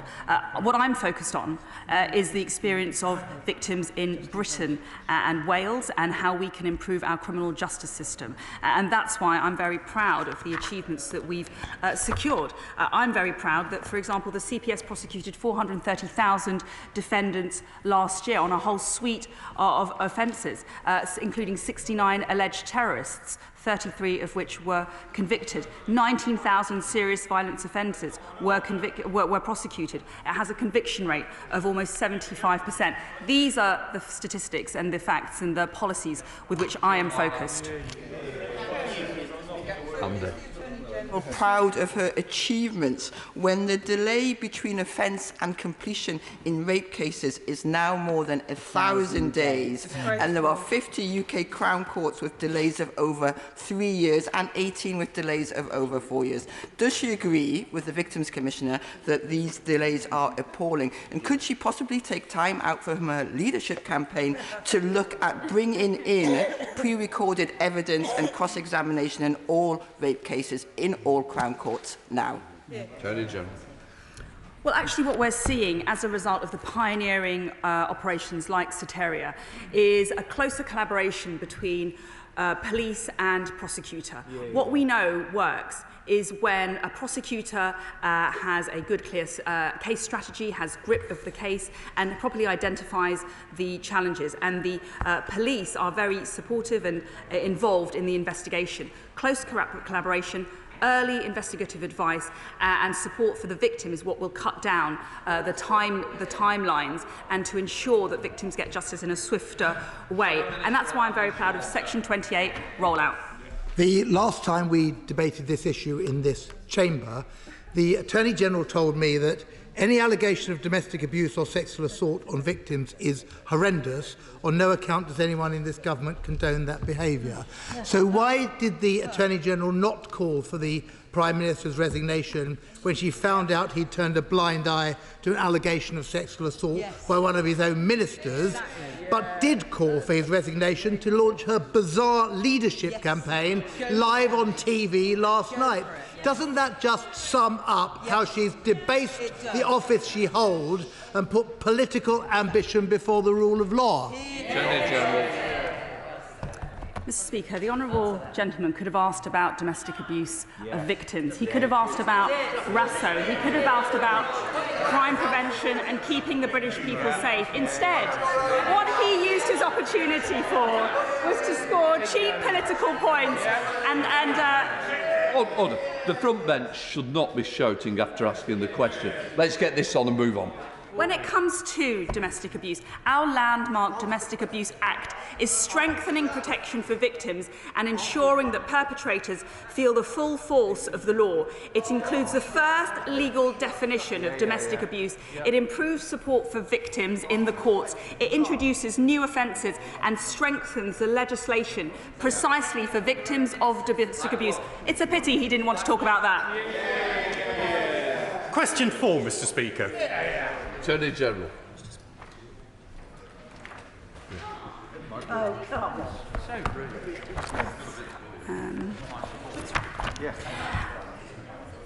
What I'm focused on is the experience of victims in Britain and Wales and how we can improve our criminal justice system. And that's why I'm very proud of the achievements that we've secured. I'm very proud that, for example, the CPS prosecuted 430,000 defendants last year on a whole suite of offences, including 69 alleged terrorists, 33 of which were convicted. 19,000 serious violence offences were prosecuted. It has a conviction rate of almost 75%. These are the statistics and the facts and the policies with which I am focused. Proud of her achievements when the delay between offence and completion in rape cases is now more than 1,000 days, and there are 50 UK Crown Courts with delays of over 3 years and 18 with delays of over 4 years. Does she agree with the Victims Commissioner that these delays are appalling? And could she possibly take time out from her leadership campaign to look at bringing in pre-recorded evidence and cross-examination in all rape cases in all Crown Courts now? Attorney General. Well, actually, what we're seeing as a result of the pioneering operations like Soteria is a closer collaboration between police and prosecutor. What we know works is when a prosecutor has a good, clear case strategy, has grip of the case, and properly identifies the challenges. And the police are very supportive and involved in the investigation. Close collaboration, early investigative advice and support for the victim is what will cut down the timelines and to ensure that victims get justice in a swifter way. And that's why I'm very proud of Section 28 rollout. The last time we debated this issue in this chamber, the Attorney General told me that any allegation of domestic abuse or sexual assault on victims is horrendous. On no account does anyone in this government condone that behaviour. So why did the Attorney General not call for the Prime Minister's resignation when she found out he'd turned a blind eye to an allegation of sexual assault by one of his own ministers, but did call for his resignation to launch her bizarre leadership campaign live on TV last night? Doesn't that just sum up how she's debased the office she holds and put political ambition before the rule of law? Attorney General. Mr. Speaker, the honourable gentleman could have asked about domestic abuse of victims. He could have asked about RASO. He could have asked about crime prevention and keeping the British people safe. Instead, what he used his opportunity for was to score cheap political points Order. The front bench should not be shouting after asking the question. Let's get this on and move on. When it comes to domestic abuse, our landmark Domestic Abuse Act is strengthening protection for victims and ensuring that perpetrators feel the full force of the law. It includes the first legal definition of domestic abuse. It improves support for victims in the courts. It introduces new offences and strengthens the legislation precisely for victims of domestic abuse. It's a pity he didn't want to talk about that. Question 4, Mr. Speaker. Attorney General. Oh, come on. So rude.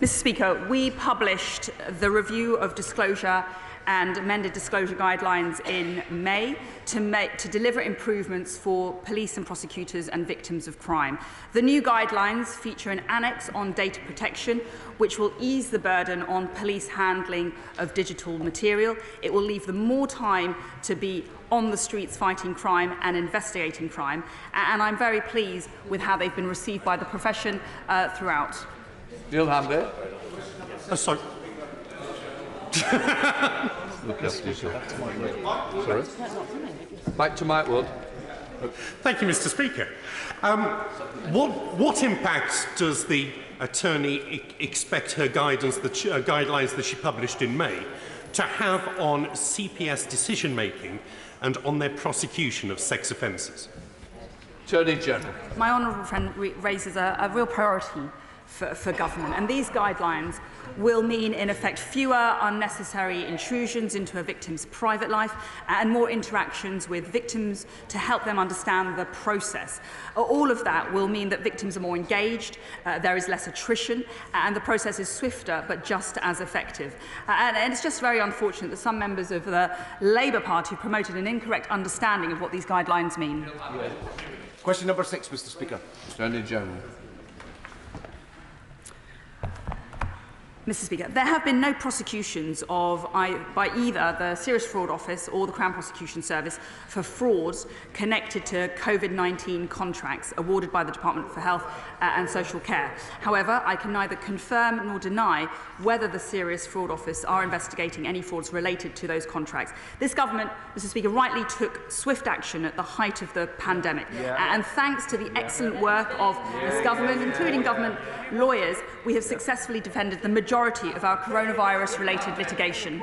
Mr. Speaker, we published the review of disclosure and amended disclosure guidelines in May to deliver improvements for police and prosecutors and victims of crime. The new guidelines feature an annex on data protection, which will ease the burden on police handling of digital material. It will leave them more time to be on the streets fighting crime and investigating crime, and I'm very pleased with how they've been received by the profession throughout. Neil Hamby. Sorry. Sorry. Back to Mike Wood. Thank you, Mr. Speaker. What impact does the attorney expect her guidelines that she published in May to have on CPS decision-making and on their prosecution of sex offences? Attorney General. My honourable friend raises a real priority for government, and these guidelines will mean, in effect, fewer unnecessary intrusions into a victim's private life and more interactions with victims to help them understand the process. All of that will mean that victims are more engaged, there is less attrition, and the process is swifter but just as effective. And it's just very unfortunate that some members of the Labour Party promoted an incorrect understanding of what these guidelines mean. Question number 6, Mr. Speaker. Attorney General. Mr. Speaker, there have been no prosecutions by either the Serious Fraud Office or the Crown Prosecution Service for frauds connected to COVID-19 contracts awarded by the Department for Health and Social Care. However, I can neither confirm nor deny whether the Serious Fraud Office are investigating any frauds related to those contracts. This government, Mr. Speaker, rightly took swift action at the height of the pandemic. And thanks to the excellent work of this government, including government lawyers, we have successfully defended the majority of our coronavirus-related litigation.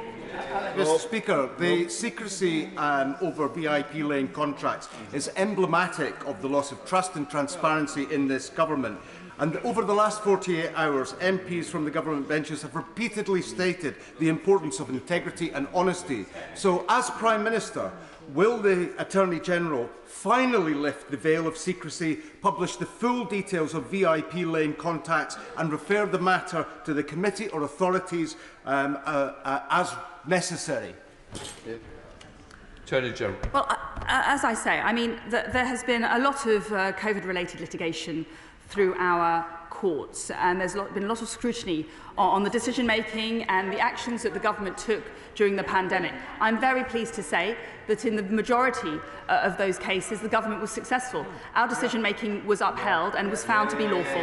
Mr. Speaker, the secrecy over VIP lane contracts is emblematic of the loss of trust and transparency in this government. And over the last 48 hours, MPs from the government benches have repeatedly stated the importance of integrity and honesty. So, as Prime Minister, will the Attorney-General finally lift the veil of secrecy, publish the full details of VIP lane contacts and refer the matter to the committee or authorities as necessary? Attorney General. Well, as I say, I mean, there has been a lot of COVID-related litigation through our courts, and there's been a lot of scrutiny on the decision-making and the actions that the government took during the pandemic. I'm very pleased to say that in the majority of those cases, the government was successful. Our decision-making was upheld and was found to be lawful.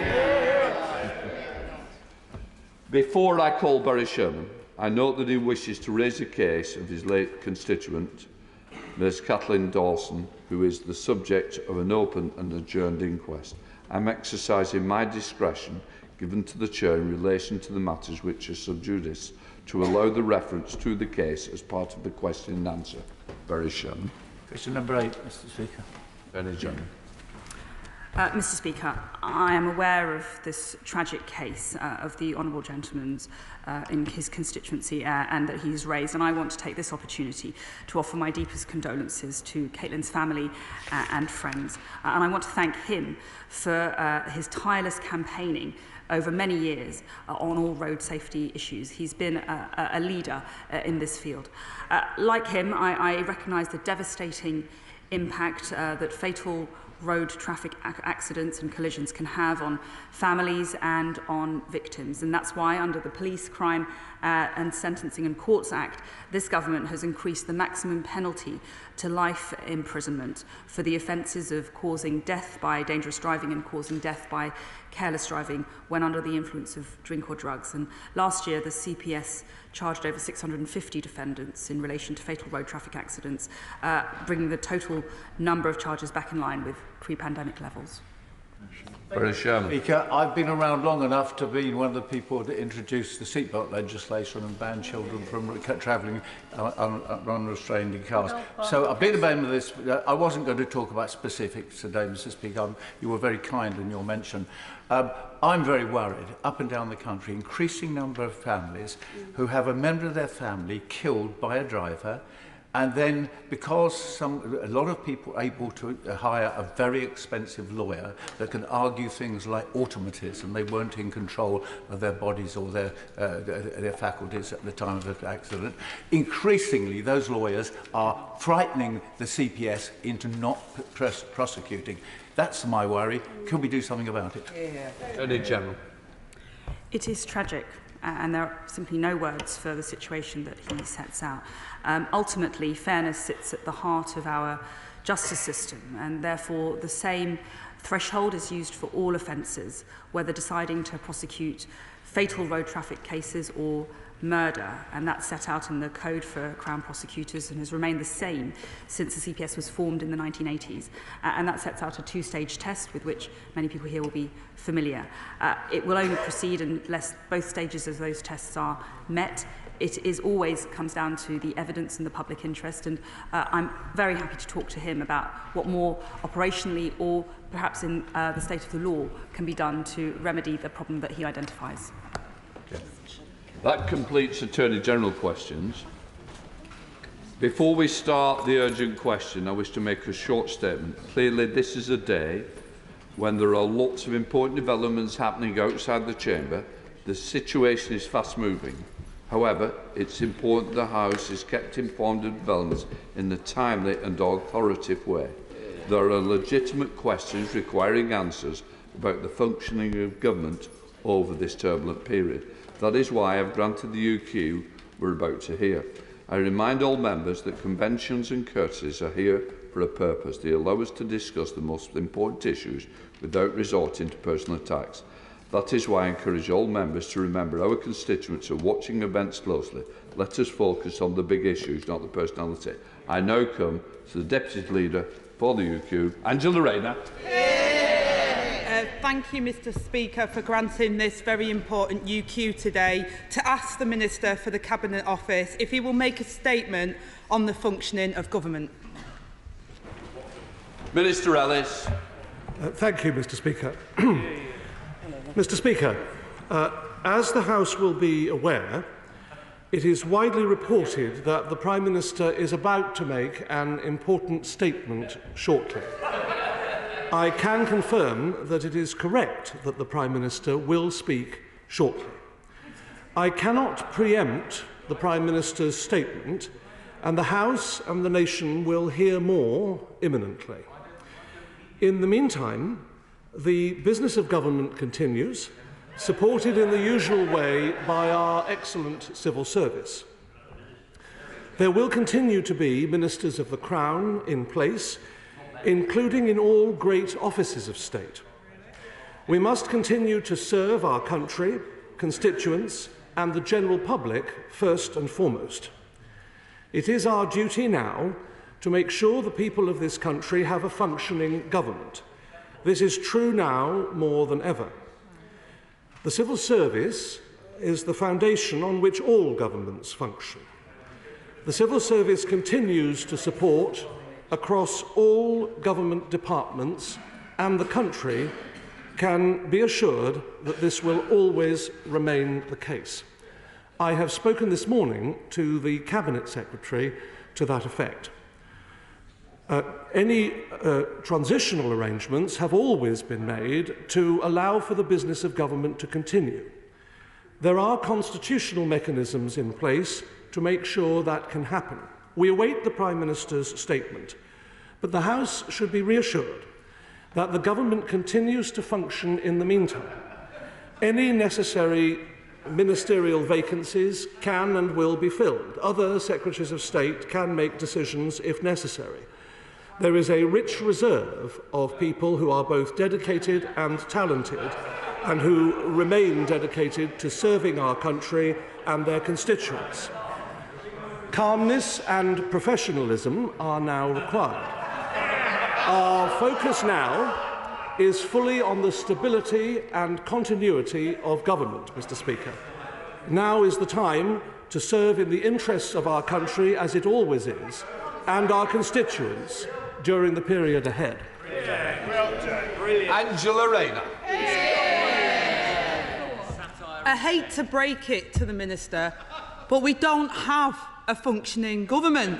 Before I call Barry Sherman, I note that he wishes to raise a case of his late constituent, Ms Kathleen Dawson, who is the subject of an open and adjourned inquest. I'm exercising my discretion given to the Chair in relation to the matters which are sub judice to allow the reference to the case as part of the question and answer. Barry Sherman. Question number 8, Mr. Speaker. Attorney General. Mr. Speaker, I am aware of this tragic case of the honourable gentleman's in his constituency and that he has raised, and I want to take this opportunity to offer my deepest condolences to Caitlin's family and friends. And I want to thank him for his tireless campaigning over many years on all road safety issues. He's been a leader in this field. Like him, I recognise the devastating impact that fatal road traffic accidents and collisions can have on families and on victims. And that's why, under the Police, Crime and Sentencing and Courts Act, this government has increased the maximum penalty to life imprisonment for the offences of causing death by dangerous driving and causing death by careless driving when under the influence of drink or drugs. And last year, the CPS charged over 650 defendants in relation to fatal road traffic accidents, bringing the total number of charges back in line with pre-pandemic levels. Speaker, I've been around long enough to be one of the people that introduced the seatbelt legislation and banned children from travelling unrestrained in cars. So I've been a member of this. I wasn't going to talk about specifics today, Mr. Speaker. You were very kind in your mention. I'm very worried, up and down the country, increasing number of families who have a member of their family killed by a driver And then, because a lot of people are able to hire a very expensive lawyer that can argue things like automatism, they weren't in control of their bodies or their faculties at the time of the accident, increasingly those lawyers are frightening the CPS into not prosecuting. That's my worry. Can we do something about it? Attorney General. It is tragic, and there are simply no words for the situation that he sets out. Ultimately, fairness sits at the heart of our justice system, and therefore the same threshold is used for all offences, whether deciding to prosecute fatal road traffic cases or murder, and that's set out in the Code for Crown Prosecutors and has remained the same since the CPS was formed in the 1980s. And that sets out a two-stage test with which many people here will be familiar. It will only proceed unless both stages of those tests are met. It is always comes down to the evidence and the public interest, and I'm very happy to talk to him about what more operationally or perhaps in the state of the law can be done to remedy the problem that he identifies. Okay. That completes Attorney General questions. Before we start the urgent question, I wish to make a short statement. Clearly, this is a day when there are lots of important developments happening outside the chamber. The situation is fast-moving. However, it's important the House is kept informed of developments in a timely and authoritative way. There are legitimate questions requiring answers about the functioning of government over this turbulent period. That is why I have granted the UQ we're about to hear. I remind all members that conventions and courtesies are here for a purpose. They allow us to discuss the most important issues without resorting to personal attacks. That is why I encourage all members to remember our constituents are watching events closely. Let us focus on the big issues, not the personality. I now come to the Deputy Leader for the UQ, Angela Rayner. Thank you, Mr Speaker, for granting this very important UQ today to ask the Minister for the Cabinet Office if he will make a statement on the functioning of government. Minister Ellis. Thank you, Mr Speaker. Mr Speaker, as the House will be aware, it is widely reported that the Prime Minister is about to make an important statement shortly. I can confirm that it is correct that the Prime Minister will speak shortly. I cannot preempt the Prime Minister's statement, and the House and the nation will hear more imminently. In the meantime, the business of government continues, supported in the usual way by our excellent civil service. There will continue to be ministers of the Crown in place, including in all great offices of state. We must continue to serve our country, constituents, and the general public first and foremost. It is our duty now to make sure the people of this country have a functioning government. This is true now more than ever. The civil service is the foundation on which all governments function. The civil service continues to support across all government departments, and the country can be assured that this will always remain the case. I have spoken this morning to the Cabinet Secretary to that effect. Any transitional arrangements have always been made to allow for the business of government to continue. There are constitutional mechanisms in place to make sure that can happen. We await the Prime Minister's statement, but the House should be reassured that the government continues to function in the meantime. Any necessary ministerial vacancies can and will be filled. Other Secretaries of State can make decisions if necessary. There is a rich reserve of people who are both dedicated and talented, and who remain dedicated to serving our country and their constituents. Calmness and professionalism are now required. Our focus now is fully on the stability and continuity of government, Mr Speaker. Now is the time to serve in the interests of our country, as it always is, and our constituents during the period ahead. Angela Rayner. I hate to break it to the Minister, but we don't have a functioning government.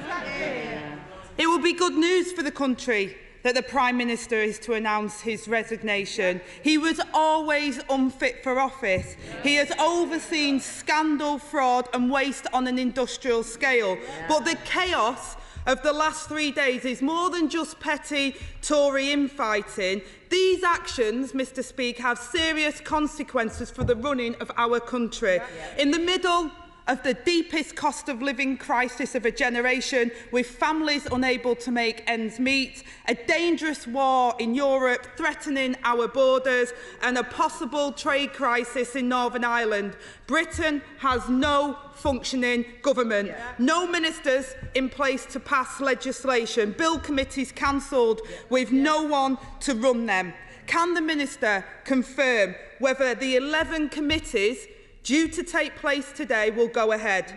It will be good news for the country that the Prime Minister is to announce his resignation. He was always unfit for office. He has overseen scandal, fraud and waste on an industrial scale. But the chaos of the last 3 days is more than just petty Tory infighting. These actions, Mr Speaker, have serious consequences for the running of our country. In the middle of the deepest cost of living crisis of a generation, with families unable to make ends meet, a dangerous war in Europe threatening our borders and a possible trade crisis in Northern Ireland, Britain has no functioning government, no ministers in place to pass legislation, bill committees cancelled with no one to run them. Can the Minister confirm whether the 11 committees due to take place today will go ahead?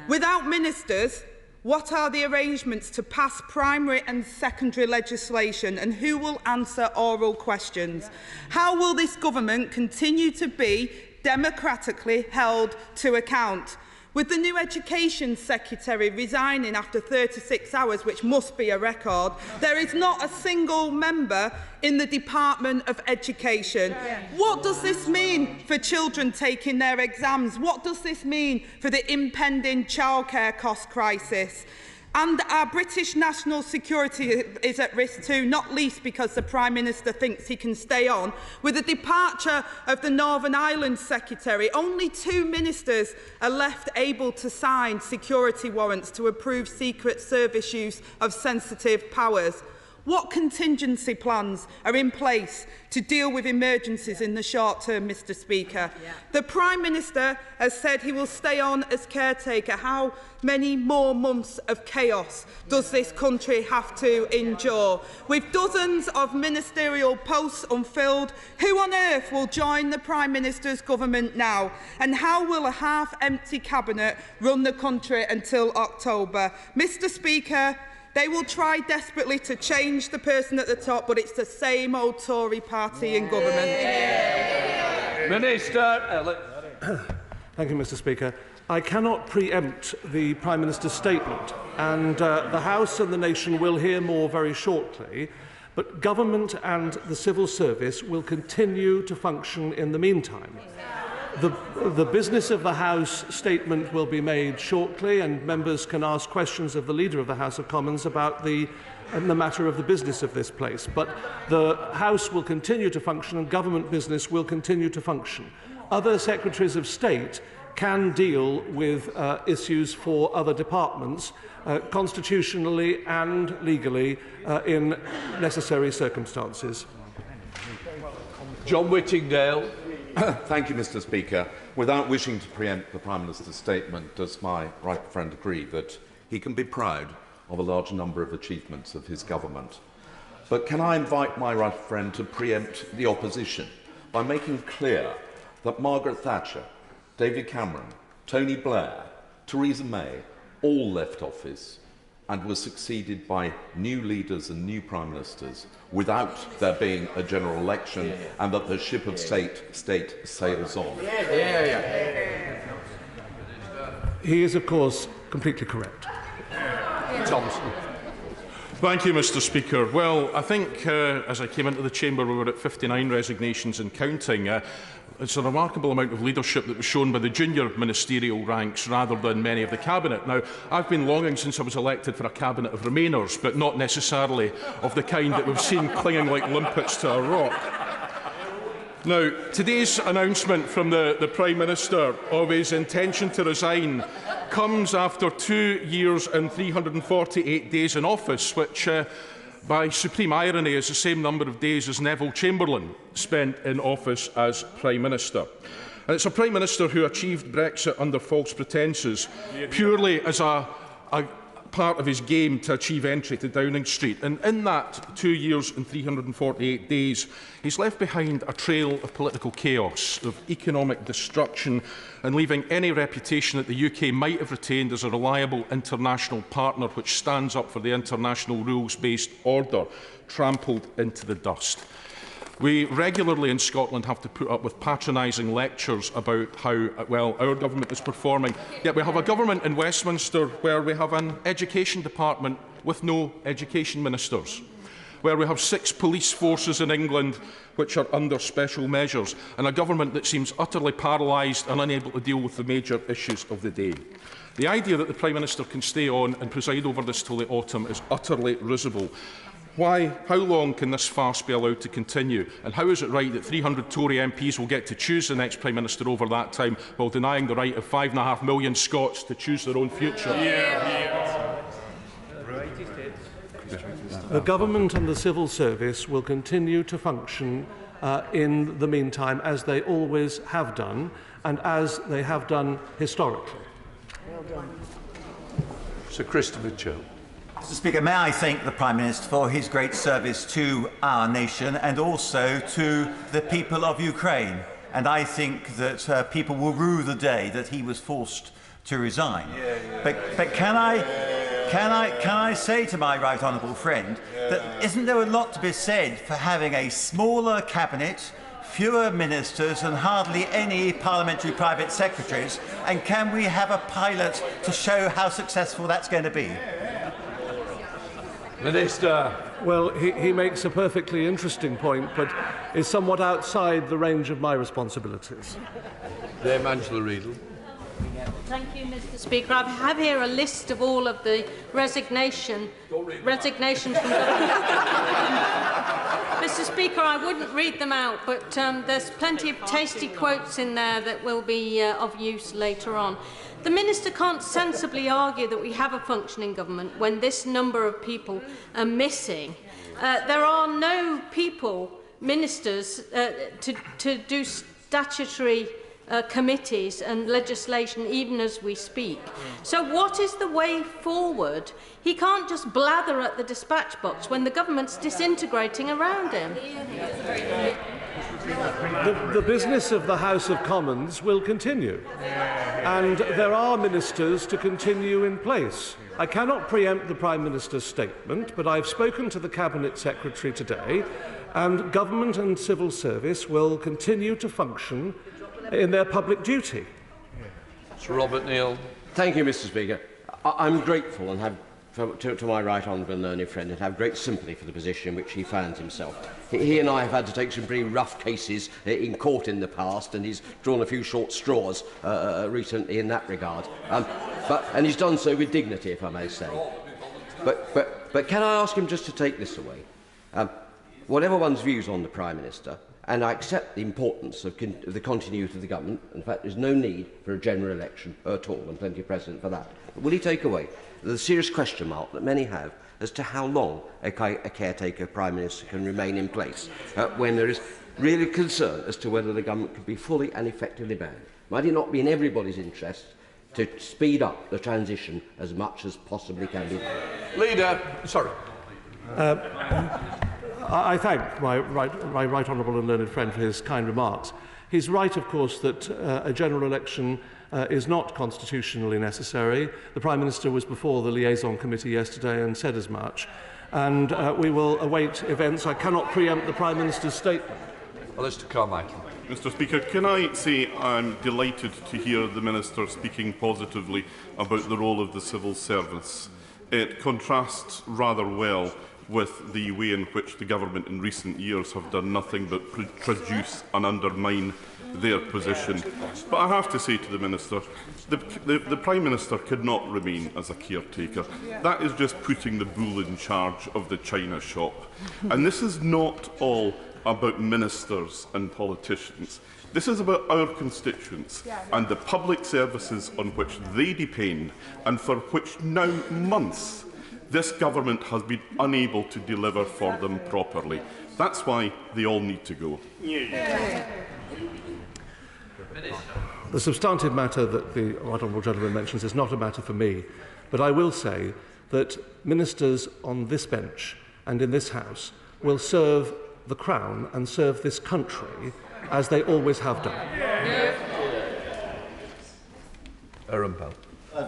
Without ministers, what are the arrangements to pass primary and secondary legislation, and who will answer oral questions? How will this government continue to be democratically held to account? With the new Education Secretary resigning after 36 hours, which must be a record, there is not a single member in the Department of Education. What does this mean for children taking their exams? What does this mean for the impending childcare cost crisis? And our British national security is at risk too, not least because the Prime Minister thinks he can stay on. With the departure of the Northern Ireland Secretary, only 2 ministers are left able to sign security warrants to approve Secret Service use of sensitive powers. What contingency plans are in place to deal with emergencies in the short term, Mr Speaker? The Prime Minister has said he will stay on as caretaker. How many more months of chaos does this country have to endure? With dozens of ministerial posts unfilled, who on earth will join the Prime Minister's government now? And how will a half-empty cabinet run the country until October? Mr Speaker, they will try desperately to change the person at the top, but it's the same old Tory party in government. Minister. Thank you, Mr Speaker. I cannot preempt the Prime Minister's statement, and the House and the nation will hear more very shortly, but government and the civil service will continue to function in the meantime. The business of the House statement will be made shortly, and members can ask questions of the Leader of the House of Commons about the matter of the business of this place. But the House will continue to function and government business will continue to function. Other Secretaries of State can deal with issues for other departments constitutionally and legally in necessary circumstances. John Whittingdale. Thank you, Mr Speaker. Without wishing to preempt the Prime Minister's statement, does my right friend agree that he can be proud of a large number of achievements of his government? But can I invite my right friend to preempt the opposition by making clear that Margaret Thatcher, David Cameron, Tony Blair, Theresa May all left office and were succeeded by new leaders and new Prime Ministers without there being a general election, and that the ship of state sails on? He is, of course, completely correct. Thompson. Thank you, Mr Speaker. Well, I think as I came into the chamber, we were at 59 resignations and counting. It's a remarkable amount of leadership that was shown by the junior ministerial ranks rather than many of the Cabinet. Now, I've been longing since I was elected for a Cabinet of Remainers, but not necessarily of the kind that we've seen clinging like limpets to a rock. Now, today's announcement from the Prime Minister of his intention to resign comes after 2 years and 348 days in office, which by supreme irony is the same number of days as Neville Chamberlain spent in office as Prime Minister. And it's a Prime Minister who achieved Brexit under false pretences, purely as a part of his game to achieve entry to Downing Street. And in that 2 years and 348 days, he's left behind a trail of political chaos, of economic destruction, and leaving any reputation that the UK might have retained as a reliable international partner which stands up for the international rules-based order trampled into the dust. We regularly in Scotland have to put up with patronising lectures about how well our government is performing. Yet we have a government in Westminster where we have an education department with no education ministers, where we have 6 police forces in England which are under special measures, and a government that seems utterly paralysed and unable to deal with the major issues of the day. The idea that the Prime Minister can stay on and preside over this till the autumn is utterly risible. How long can this farce be allowed to continue? And how is it right that 300 Tory MPs will get to choose the next Prime Minister over that time, while denying the right of 5.5 million Scots to choose their own future? The government and the civil service will continue to function in the meantime as they always have done and as they have done historically. Well done. Sir Christopher Cho. Mr. Speaker, may I thank the Prime Minister for his great service to our nation and also to the people of Ukraine. And I think that people will rue the day that he was forced to resign. But can I say to my right honourable friend that isn't there a lot to be said for having a smaller cabinet, fewer ministers and hardly any parliamentary private secretaries? And can we have a pilot to show how successful that's going to be? Minister. Well, he makes a perfectly interesting point, but is somewhat outside the range of my responsibilities. Dame Angela Riedel. Thank you, Mr. Speaker. I have here a list of all of the resignations from government. Mr. Speaker, I wouldn't read them out, but there's plenty of tasty quotes in there that will be of use later on. The Minister can't sensibly argue that we have a functioning government when this number of people are missing. There are no people, ministers, to do statutory committees and legislation even as we speak. So what is the way forward? He can't just blather at the dispatch box when the government's disintegrating around him. The business of the House of Commons will continue, and there are ministers to continue in place. I cannot preempt the Prime Minister's statement, but I've spoken to the Cabinet Secretary today, and government and civil service will continue to function in their public duty. Sir Robert Neal. Thank you, Mr. Speaker. I'm grateful and have to my right honourable and learned friend and have great sympathy for the position in which he finds himself. He and I have had to take some pretty rough cases in court in the past, and he's drawn a few short straws recently in that regard. And he's done so with dignity, if I may say. But can I ask him just to take this away? Whatever one's views on the Prime Minister, and I accept the importance of the continuity of the government. In fact, there's no need for a general election at all, and plenty of precedent for that. But will he take away the serious question mark that many have as to how long a caretaker Prime Minister can remain in place when there is really concern as to whether the government can be fully and effectively manned? Might it not be in everybody's interest to speed up the transition as much as possibly can be done? Leader, sorry. I thank my right honourable and learned friend for his kind remarks. He's right, of course, that a general election is not constitutionally necessary. The Prime Minister was before the liaison committee yesterday and said as much. And we will await events. I cannot preempt the Prime Minister's statement. Mr. Carmichael. Mr. Speaker, can I say I'm delighted to hear the Minister speaking positively about the role of the civil service. It contrasts rather well with the way in which the government in recent years have done nothing but traduce and undermine their position. But I have to say to the Minister, the Prime Minister could not remain as a caretaker. That is just putting the bull in charge of the china shop. And this is not all about ministers and politicians. This is about our constituents and the public services on which they depend and for which now months this government has been unable to deliver for them properly. That's why they all need to go. The substantive matter that the right honourable gentleman mentions is not a matter for me, but I will say that ministers on this bench and in this House will serve the Crown and serve this country as they always have done.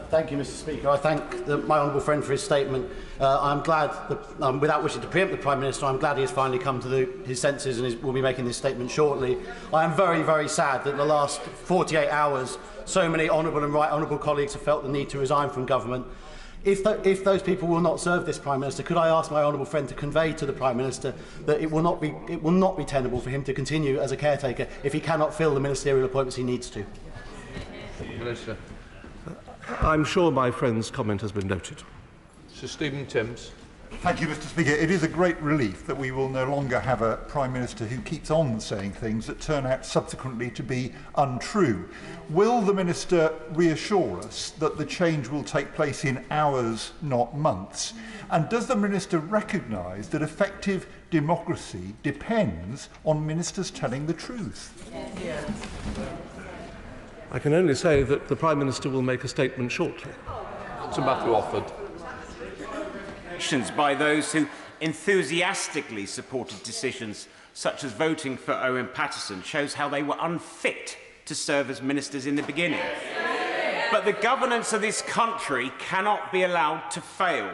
Thank you, Mr. Speaker. I thank my honourable friend for his statement. I'm glad, that, without wishing to preempt the Prime Minister, I'm glad he has finally come to his senses and will be making this statement shortly. I am very, very sad that in the last 48 hours, so many honourable and right honourable colleagues have felt the need to resign from government. If those people will not serve this Prime Minister, could I ask my honourable friend to convey to the Prime Minister that it will not be tenable for him to continue as a caretaker if he cannot fill the ministerial appointments he needs to? Minister. I'm sure my friend's comment has been noted. Sir Stephen Timms. Thank you, Mr. Speaker. It is a great relief that we will no longer have a Prime Minister who keeps on saying things that turn out subsequently to be untrue. Will the Minister reassure us that the change will take place in hours, not months? And does the Minister recognise that effective democracy depends on ministers telling the truth? Yes. I can only say that the Prime Minister will make a statement shortly. Sir Matthew Offord. By those who enthusiastically supported decisions such as voting for Owen Paterson shows how they were unfit to serve as ministers in the beginning. But the governance of this country cannot be allowed to fail.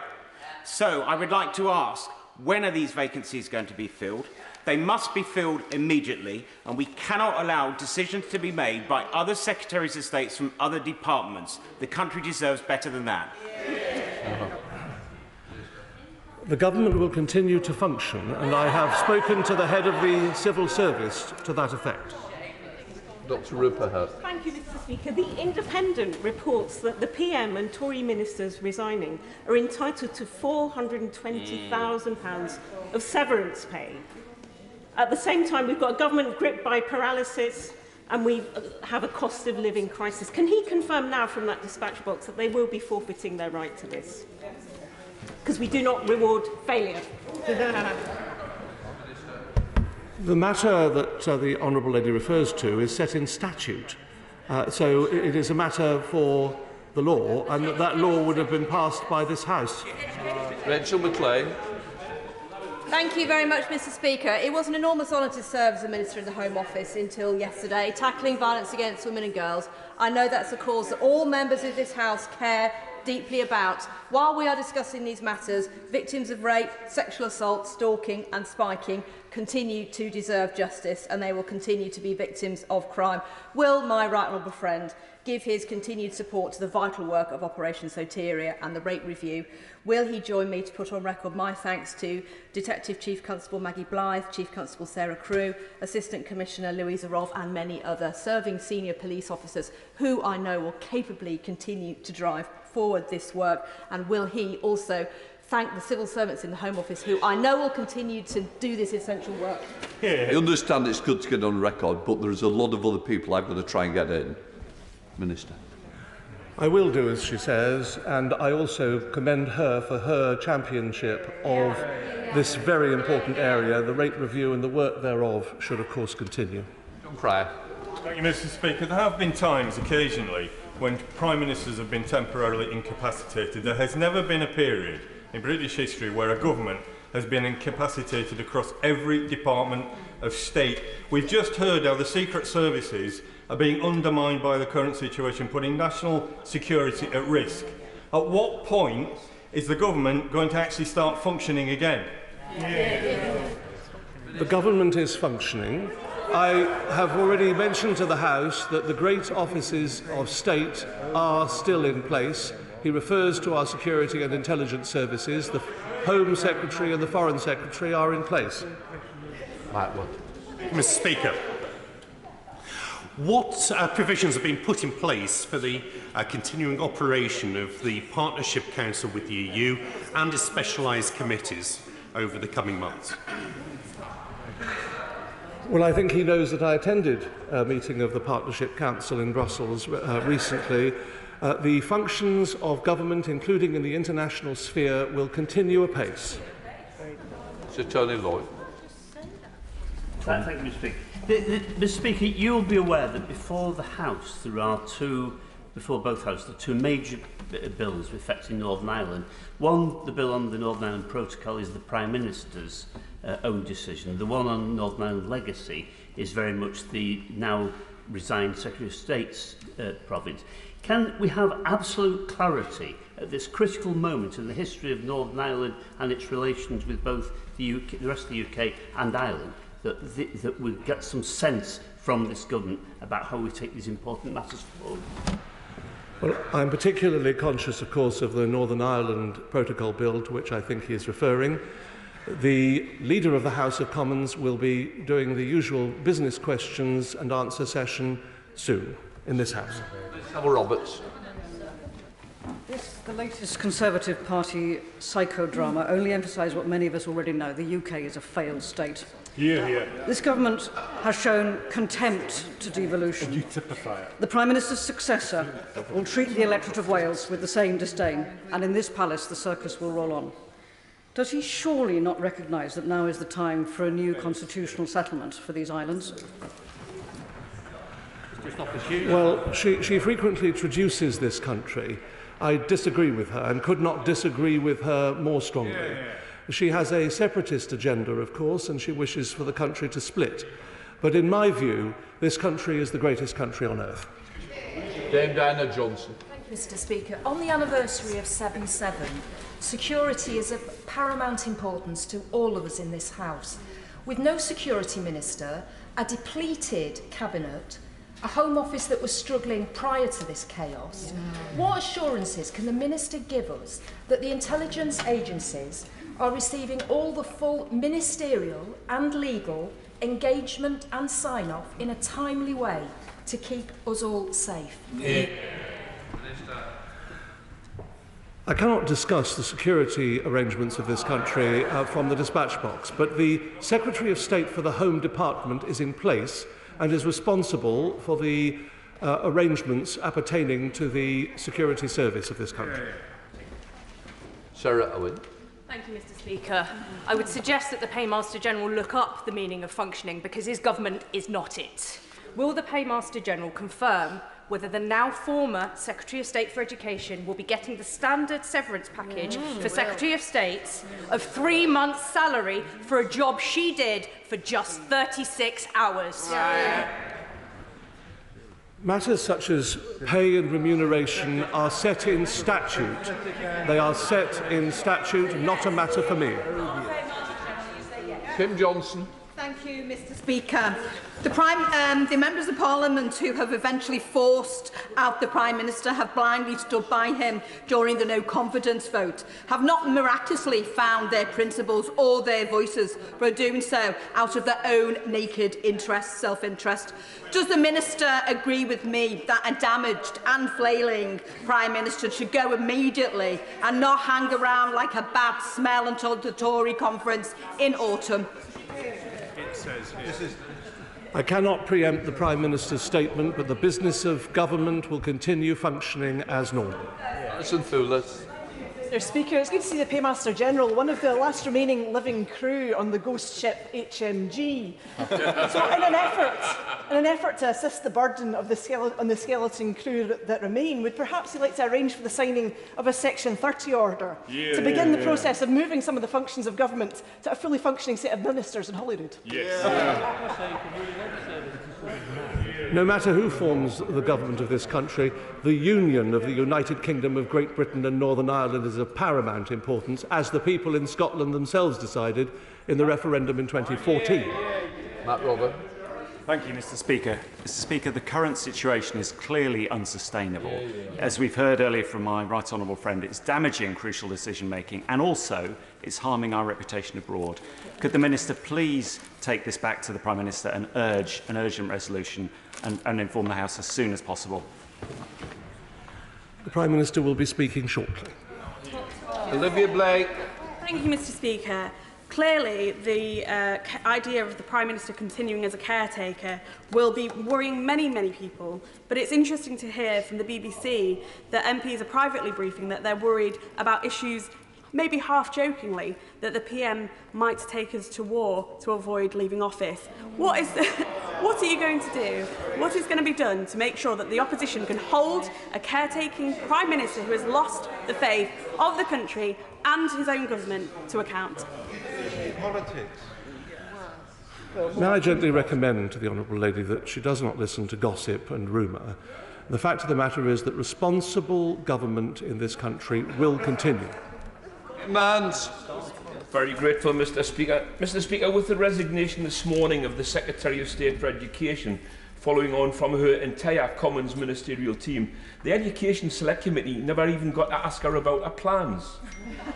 So I would like to ask, when are these vacancies going to be filled? They must be filled immediately, and we cannot allow decisions to be made by other Secretaries of State from other departments. The country deserves better than that. The government will continue to function, and I have spoken to the head of the civil service to that effect. Dr. Ruperhart. Thank you, Mr. Speaker. The Independent reports that the PM and Tory ministers resigning are entitled to £420,000 of severance pay. At the same time, we've got a government gripped by paralysis and we have a cost of living crisis. Can he confirm now from that dispatch box that they will be forfeiting their right to this? Because we do not reward failure. The matter that the Honourable Lady refers to is set in statute. So it is a matter for the law, and that law would have been passed by this House. Rachel McLean. Thank you very much, Mr. Speaker. It was an enormous honour to serve as a Minister in the Home Office until yesterday, tackling violence against women and girls. I know that's a cause that all members of this House care deeply about. While we are discussing these matters, victims of rape, sexual assault, stalking and spiking continue to deserve justice, and they will continue to be victims of crime. Will my right honourable friend give his continued support to the vital work of Operation Soteria and the rape review? Will he join me to put on record my thanks to Detective Chief Constable Maggie Blythe, Chief Constable Sarah Crew, Assistant Commissioner Louisa Rolfe and many other serving senior police officers who I know will capably continue to drive forward this work? And will he also thank the civil servants in the Home Office who I know will continue to do this essential work? I understand it's good to get on record, but there's a lot of other people I've got to try and get in. Minister. I will do as she says, and I also commend her for her championship of this very important area. The rape review and the work thereof should, of course, continue. John Cryer. Thank you, Mr. Speaker. There have been times, occasionally, when Prime Ministers have been temporarily incapacitated. There has never been a period in British history where a government has been incapacitated across every department of state. We've just heard how the secret services are being undermined by the current situation, putting national security at risk. At what point is the government going to actually start functioning again? The government is functioning. I have already mentioned to the House that the great offices of state are still in place. He refers to our security and intelligence services. The Home Secretary and the Foreign Secretary are in place. Mr. Speaker, what provisions have been put in place for the continuing operation of the Partnership Council with the EU and its specialised committees over the coming months? Well, I think he knows that I attended a meeting of the Partnership Council in Brussels recently. The functions of government, including in the international sphere, will continue apace. Sir Tony Lloyd. Thank you, Mr. Speaker. Mr. Speaker, you'll be aware that before the House there are before both houses, the two major bills affecting Northern Ireland. One, the bill on the Northern Ireland Protocol, is the Prime Minister's own decision. The one on Northern Ireland legacy is very much the now resigned Secretary of State's province. Can we have absolute clarity at this critical moment in the history of Northern Ireland and its relations with both the rest of the UK and Ireland, that we'll get some sense from this government about how we take these important matters forward? Well, I'm particularly conscious, of course, of the Northern Ireland Protocol Bill, to which I think he is referring. The Leader of the House of Commons will be doing the usual business questions and answer session soon in this House. Roberts. The latest Conservative Party psychodrama only emphasises what many of us already know. The UK is a failed state. This government has shown contempt to devolution. You typify it. The Prime Minister's successor will treat the electorate of Wales with the same disdain, and in this palace the circus will roll on. Does he surely not recognise that now is the time for a new constitutional settlement for these islands? Well, she frequently traduces this country. I disagree with her and could not disagree with her more strongly. She has a separatist agenda, of course, and she wishes for the country to split. But in my view, this country is the greatest country on earth. Dame Diana Johnson. Thank you, Mr. Speaker. On the anniversary of 7/7, security is of paramount importance to all of us in this House. With no security minister, a depleted cabinet, a Home Office that was struggling prior to this chaos, what assurances can the Minister give us that the intelligence agencies are receiving all the full ministerial and legal engagement and sign-off in a timely way to keep us all safe? I cannot discuss the security arrangements of this country from the dispatch box, but the Secretary of State for the Home Department is in place and is responsible for the arrangements appertaining to the security service of this country. Sarah Owen. Thank you, Mr. Speaker. I would suggest that the Paymaster General look up the meaning of functioning, because his government is not it. Will the Paymaster General confirm whether the now former Secretary of State for Education will be getting the standard severance package for Secretary of State of 3 months' salary for a job she did for just 36 hours? Matters such as pay and remuneration are set in statute. They are set in statute, not a matter for me. Kim Johnson. Thank you, Mr. Speaker. The members of Parliament who have eventually forced out the Prime Minister have blindly stood by him during the no-confidence vote, have not miraculously found their principles or their voices, but doing so out of their own naked interest, self-interest. Does the Minister agree with me that a damaged and flailing Prime Minister should go immediately and not hang around like a bad smell until the Tory conference in autumn? It says here. I cannot preempt the Prime Minister's statement, but the business of government will continue functioning as normal. Mr. Speaker, it's good to see the Paymaster General, one of the last remaining living crew on the ghost ship HMG. So in an effort to assist the burden of the skeleton crew that remain, would perhaps he like to arrange for the signing of a Section 30 order to begin the process of moving some of the functions of government to a fully functioning set of ministers in Holyrood? No matter who forms the government of this country, the union of the United Kingdom of Great Britain and Northern Ireland is of paramount importance, as the people in Scotland themselves decided in the referendum in 2014. Matt Robert. Thank you, Mr. Speaker. Mr. Speaker, the current situation is clearly unsustainable. As we've heard earlier from my right honourable friend, it's damaging crucial decision-making and also it's harming our reputation abroad. Could the Minister please take this back to the Prime Minister and urge an urgent resolution and inform the House as soon as possible? The Prime Minister will be speaking shortly. Olivia Blake. Thank you, Mr. Speaker. Clearly, the idea of the Prime Minister continuing as a caretaker will be worrying many, many people. But it's interesting to hear from the BBC that MPs are privately briefing that they're worried about issues, maybe half-jokingly, that the PM might take us to war to avoid leaving office. What are you going to do? What is going to be done to make sure that the opposition can hold a caretaking Prime Minister who has lost the faith of the country and his own government to account? Politics. May I gently recommend to the Honourable Lady that she does not listen to gossip and rumour. The fact of the matter is that responsible government in this country will continue. Mans. Very grateful, Mr. Speaker. Mr. Speaker, with the resignation this morning of the Secretary of State for Education, following on from her entire Commons ministerial team, the Education Select Committee never even got to ask her about her plans.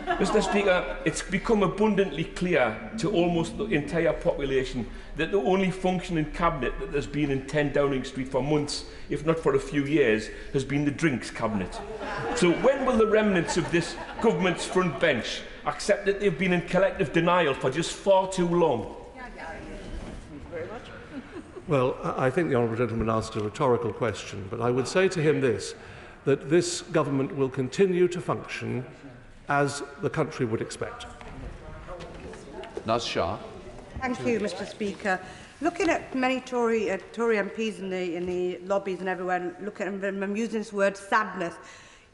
Mr. Speaker, it's become abundantly clear to almost the entire population that the only functioning cabinet that there's been in 10 Downing Street for months, if not for a few years, has been the drinks cabinet. So when will the remnants of this government's front bench accept that they've been in collective denial for just far too long? Well, I think the Honourable Gentleman asked a rhetorical question, but I would say to him this, that this government will continue to function as the country would expect. Naz Shah. Thank you, Mr. Speaker. Looking at many Tory MPs in the lobbies and everywhere, looking at them, I'm using this word sadness.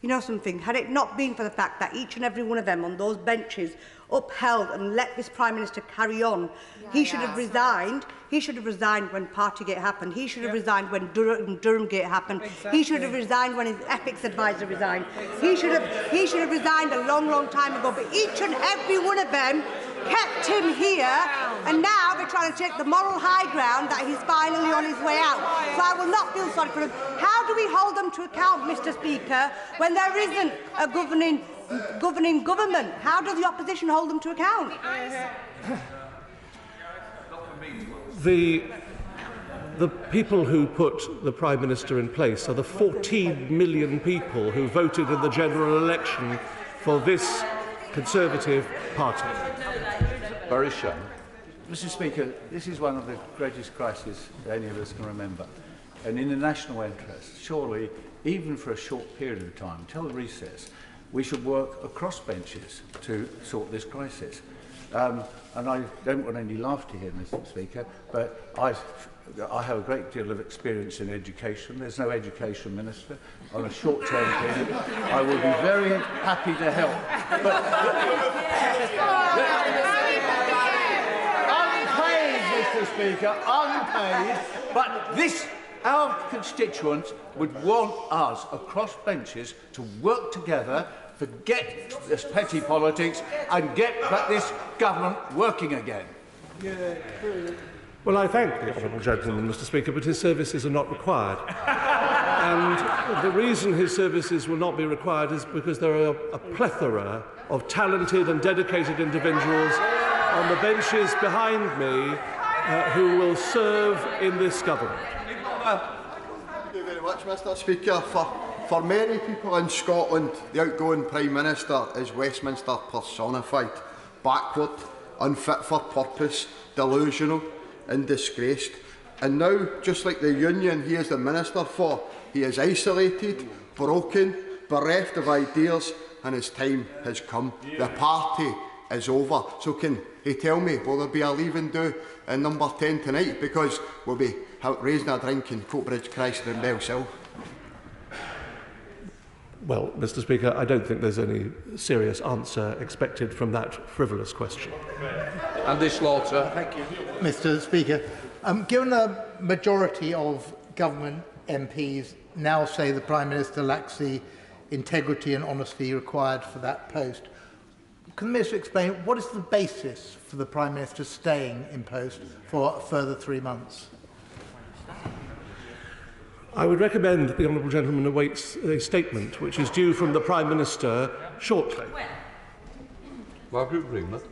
You know something, had it not been for the fact that each and every one of them on those benches upheld and let this Prime Minister carry on, he should have resigned. He should have resigned when Partygate happened. He should have resigned when Durhamgate happened. Exactly. He should have resigned when his ethics advisor resigned. He should have resigned a long, long time ago. But each and every one of them kept him here, and now they're trying to take the moral high ground that he's finally on his way out. So I will not feel sorry for him. How do we hold them to account, Mr. Speaker, when there isn't a governing government? How does the opposition hold them to account? The people who put the Prime Minister in place are the 14 million people who voted in the general election for this Conservative Party. Barishan. Mr. Speaker, this is one of the greatest crises any of us can remember. And in the national interest, surely, even for a short period of time, until the recess, we should work across benches to sort this crisis. And I don't want any laughter here, Mr. Speaker, but I have a great deal of experience in education. There's no education minister on a short-term period. I will be very happy to help. But unpaid, Mr. Speaker, unpaid. But this, our constituents would want us across benches to work together, forget this petty politics, and get this government working again. Well, I thank the Honourable Gentleman, Mr. Speaker, but his services are not required. And the reason his services will not be required is because there are a plethora of talented and dedicated individuals on the benches behind me who will serve in this government. Thank you very much, Mr. Speaker. For many people in Scotland, the outgoing Prime Minister is Westminster personified. Backward, unfit for purpose, delusional and disgraced. And now, just like the union he is the Minister for, he is isolated, broken, bereft of ideas, and his time has come. The party is over. So can he tell me, will there be a leaving do in number 10 tonight? Because we'll be raising a drink in Coatbridge, Christ and Bellsill. Well, Mr. Speaker, I don't think there's any serious answer expected from that frivolous question. Andy Slaughter. Thank you, Mr. Speaker. Given a majority of government MPs now say the Prime Minister lacks the integrity and honesty required for that post, can the Minister explain what is the basis for the Prime Minister staying in post for a further 3 months? I would recommend that the Honourable Gentleman awaits a statement which is due from the Prime Minister shortly. Margaret Greenland.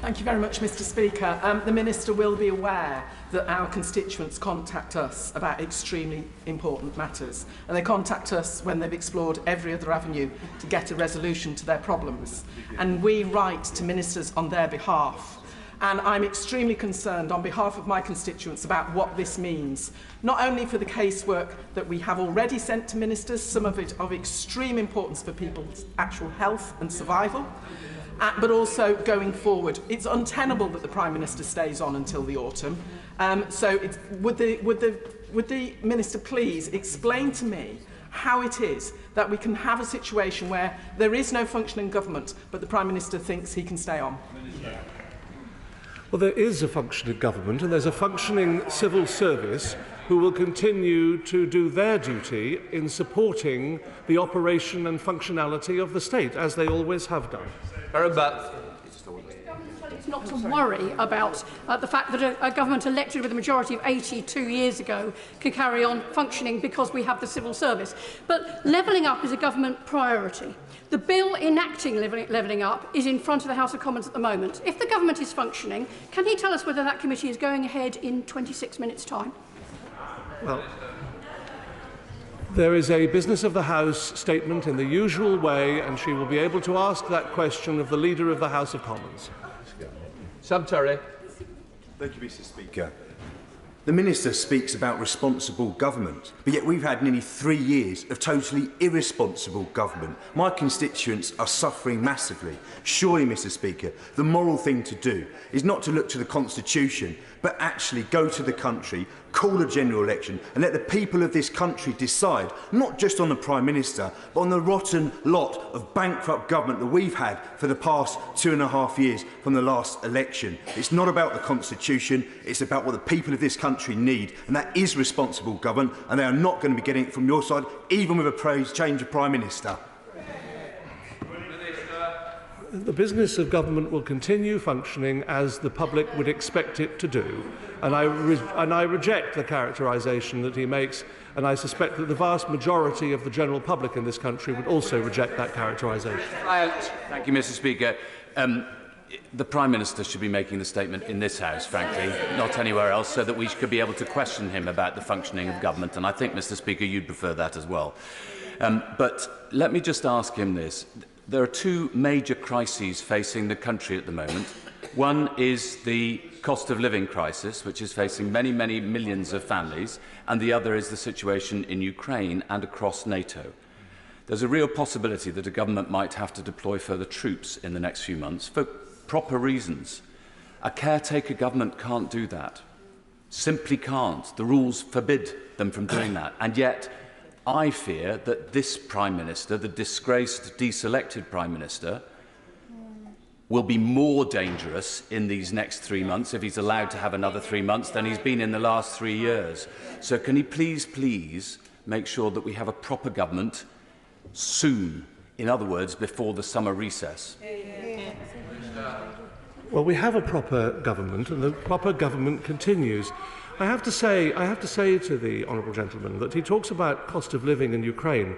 Thank you very much, Mr. Speaker. The Minister will be aware that our constituents contact us about extremely important matters, and they contact us when they've explored every other avenue to get a resolution to their problems. And we write to ministers on their behalf. And I'm extremely concerned on behalf of my constituents about what this means, not only for the casework that we have already sent to ministers, some of it of extreme importance for people's actual health and survival, but also going forward. It's untenable that the Prime Minister stays on until the autumn. Would the Minister please explain to me how it is that we can have a situation where there is no functioning government, but the Prime Minister thinks he can stay on? Well, there is a functioning government and there's a functioning civil service who will continue to do their duty in supporting the operation and functionality of the state, as they always have done. It's not to worry about the fact that a government elected with a majority of 82 years ago can carry on functioning because we have the civil service. But levelling up is a government priority. The bill enacting levelling up is in front of the House of Commons at the moment. If the government is functioning, can he tell us whether that committee is going ahead in 26 minutes' time? Well, there is a Business of the House statement in the usual way, and she will be able to ask that question of the Leader of the House of Commons. Terry. Thank you, Mr. Speaker. The Minister speaks about responsible government, but yet we've had nearly 3 years of totally irresponsible government. My constituents are suffering massively. Surely, Mr. Speaker, the moral thing to do is not to look to the Constitution, but actually go to the country, call a general election and let the people of this country decide, not just on the Prime Minister, but on the rotten lot of bankrupt government that we've had for the past 2.5 years from the last election. It's not about the Constitution, it's about what the people of this country need, and that is responsible government, and they are not going to be getting it from your side, even with a change of Prime Minister. The business of government will continue functioning as the public would expect it to do, and I reject the characterisation that he makes, and I suspect that the vast majority of the general public in this country would also reject that characterisation. Thank you, Mr. Speaker. The Prime Minister should be making the statement in this House, frankly, not anywhere else, so that we could be able to question him about the functioning of government, and I think, Mr. Speaker, you'd prefer that as well. But let me just ask him this. There are two major crises facing the country at the moment. One is the cost of living crisis, which is facing many, many millions of families, and the other is the situation in Ukraine and across NATO. There's a real possibility that a government might have to deploy further troops in the next few months for proper reasons. A caretaker government can't do that. Simply can't. The rules forbid them from doing that. And yet, I fear that this Prime Minister, the disgraced, deselected Prime Minister, will be more dangerous in these next 3 months, if he's allowed to have another 3 months, than he's been in the last 3 years. So can he please make sure that we have a proper government soon, in other words, before the summer recess? Well, we have a proper government, and the proper government continues. I have to say to the honourable gentleman that he talks about cost of living in Ukraine,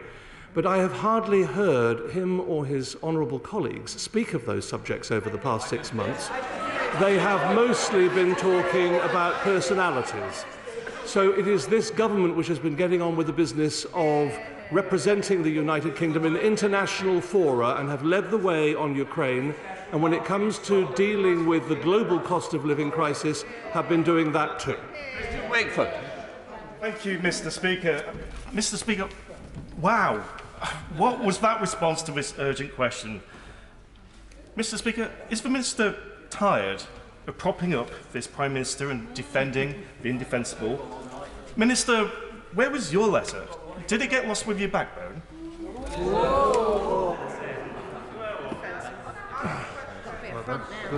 but I have hardly heard him or his honourable colleagues speak of those subjects over the past 6 months. They have mostly been talking about personalities. So it is this government which has been getting on with the business of representing the United Kingdom in international fora and have led the way on Ukraine, and when it comes to dealing with the global cost of living crisis, have been doing that too. Mr. Wakeford. Thank you, Mr. Speaker. Mr. Speaker, wow, what was that response to this urgent question? Mr. Speaker, is the Minister tired of propping up this Prime Minister and defending the indefensible? Minister, where was your letter? Did it get lost with your backbone?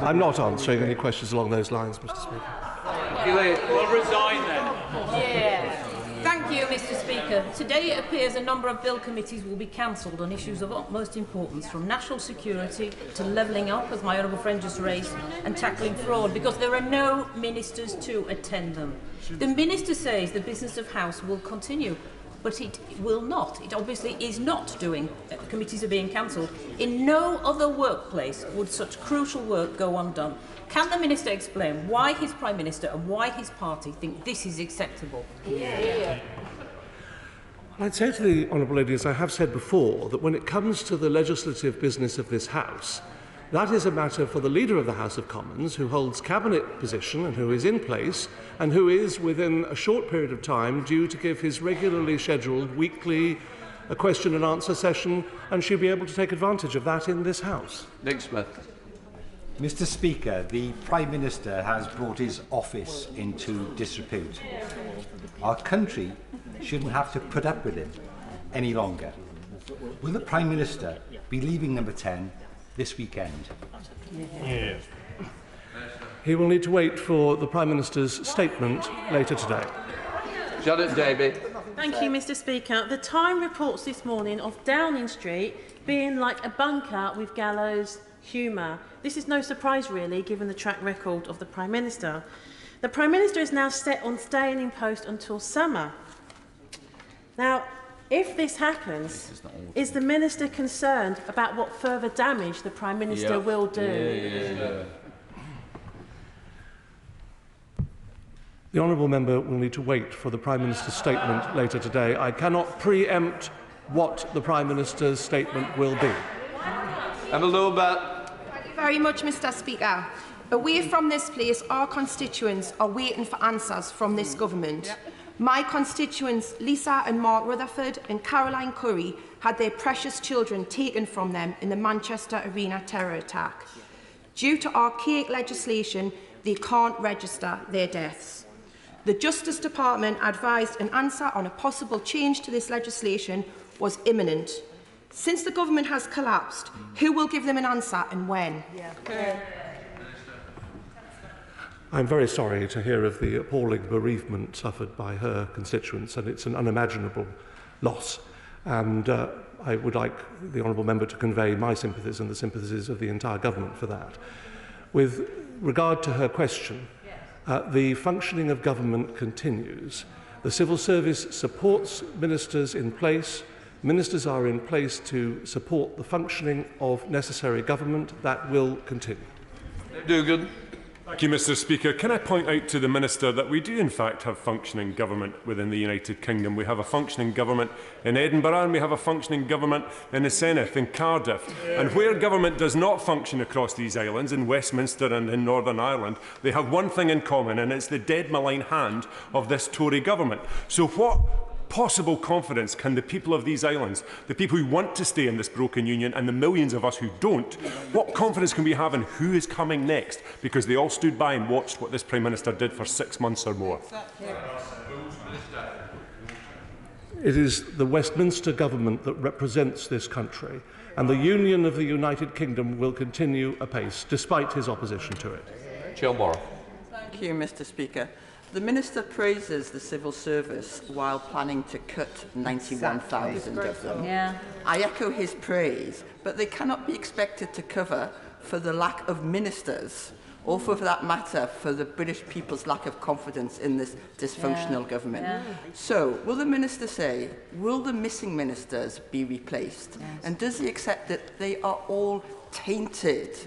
I'm not answering any questions along those lines, Mr. Speaker. We'll resign then. Yeah. Thank you, Mr. Speaker. Today it appears a number of bill committees will be cancelled on issues of utmost importance, from national security to levelling up, as my honourable friend just raised, and tackling fraud, because there are no ministers to attend them. The Minister says the business of House will continue, but it will not. It obviously is not doing. Committees are being cancelled. In no other workplace would such crucial work go undone. Can the Minister explain why his Prime Minister and why his party think this is acceptable? I'd say to the honourable lady, as I have said before, that when it comes to the legislative business of this House, that is a matter for the Leader of the House of Commons, who holds cabinet position and who is in place, and who is, within a short period of time, due to give his regularly scheduled weekly question and answer session, and she'll be able to take advantage of that in this House. Nick Smith. Mr. Speaker, the Prime Minister has brought his office into disrepute. Our country shouldn't have to put up with him any longer. Will the Prime Minister be leaving Number 10 this weekend? Yeah. He will need to wait for the Prime Minister's statement later today. Janet Davey. Thank you, Mr. Speaker. The Time reports this morning of Downing Street being like a bunker with gallows humour. This is no surprise, really, given the track record of the Prime Minister. The Prime Minister is now set on staying in post until summer. Now, if this happens, is the Minister concerned about what further damage the Prime Minister will do? The honourable member will need to wait for the Prime Minister's statement later today. I cannot preempt what the Prime Minister's statement will be. Emma Lowbat. Thank you very much, Mr. Speaker. Away from this place, our constituents are waiting for answers from this government. My constituents, Lisa and Mark Rutherford and Caroline Curry, had their precious children taken from them in the Manchester Arena terror attack. Due to archaic legislation, they can't register their deaths. The Justice Department advised an answer on a possible change to this legislation was imminent. Since the government has collapsed, who will give them an answer and when? I'm very sorry to hear of the appalling bereavement suffered by her constituents, and it's an unimaginable loss. And I would like the honourable member to convey my sympathies and the sympathies of the entire government for that. With regard to her question, the functioning of government continues. The civil service supports ministers in place. Ministers are in place to support the functioning of necessary government. That will continue. Dugan. Thank you, Mr. Speaker. Can I point out to the Minister that we do in fact have functioning government within the United Kingdom. We have a functioning government in Edinburgh and we have a functioning government in the Senedd, in Cardiff. And where government does not function across these islands, in Westminster and in Northern Ireland, they have one thing in common, and it's the dead malign hand of this Tory government. So what possible confidence can the people of these islands, the people who want to stay in this broken union and the millions of us who don't, what confidence can we have in who is coming next? Because they all stood by and watched what this Prime Minister did for 6 months or more. It is the Westminster government that represents this country, and the union of the United Kingdom will continue apace, despite his opposition to it. Jill Morrow. Thank you, Mr. Speaker. The Minister praises the civil service while planning to cut 91,000 of them. I echo his praise, but they cannot be expected to cover for the lack of ministers, or for that matter, for the British people's lack of confidence in this dysfunctional government. So, will the Minister say, will the missing ministers be replaced? And does he accept that they are all tainted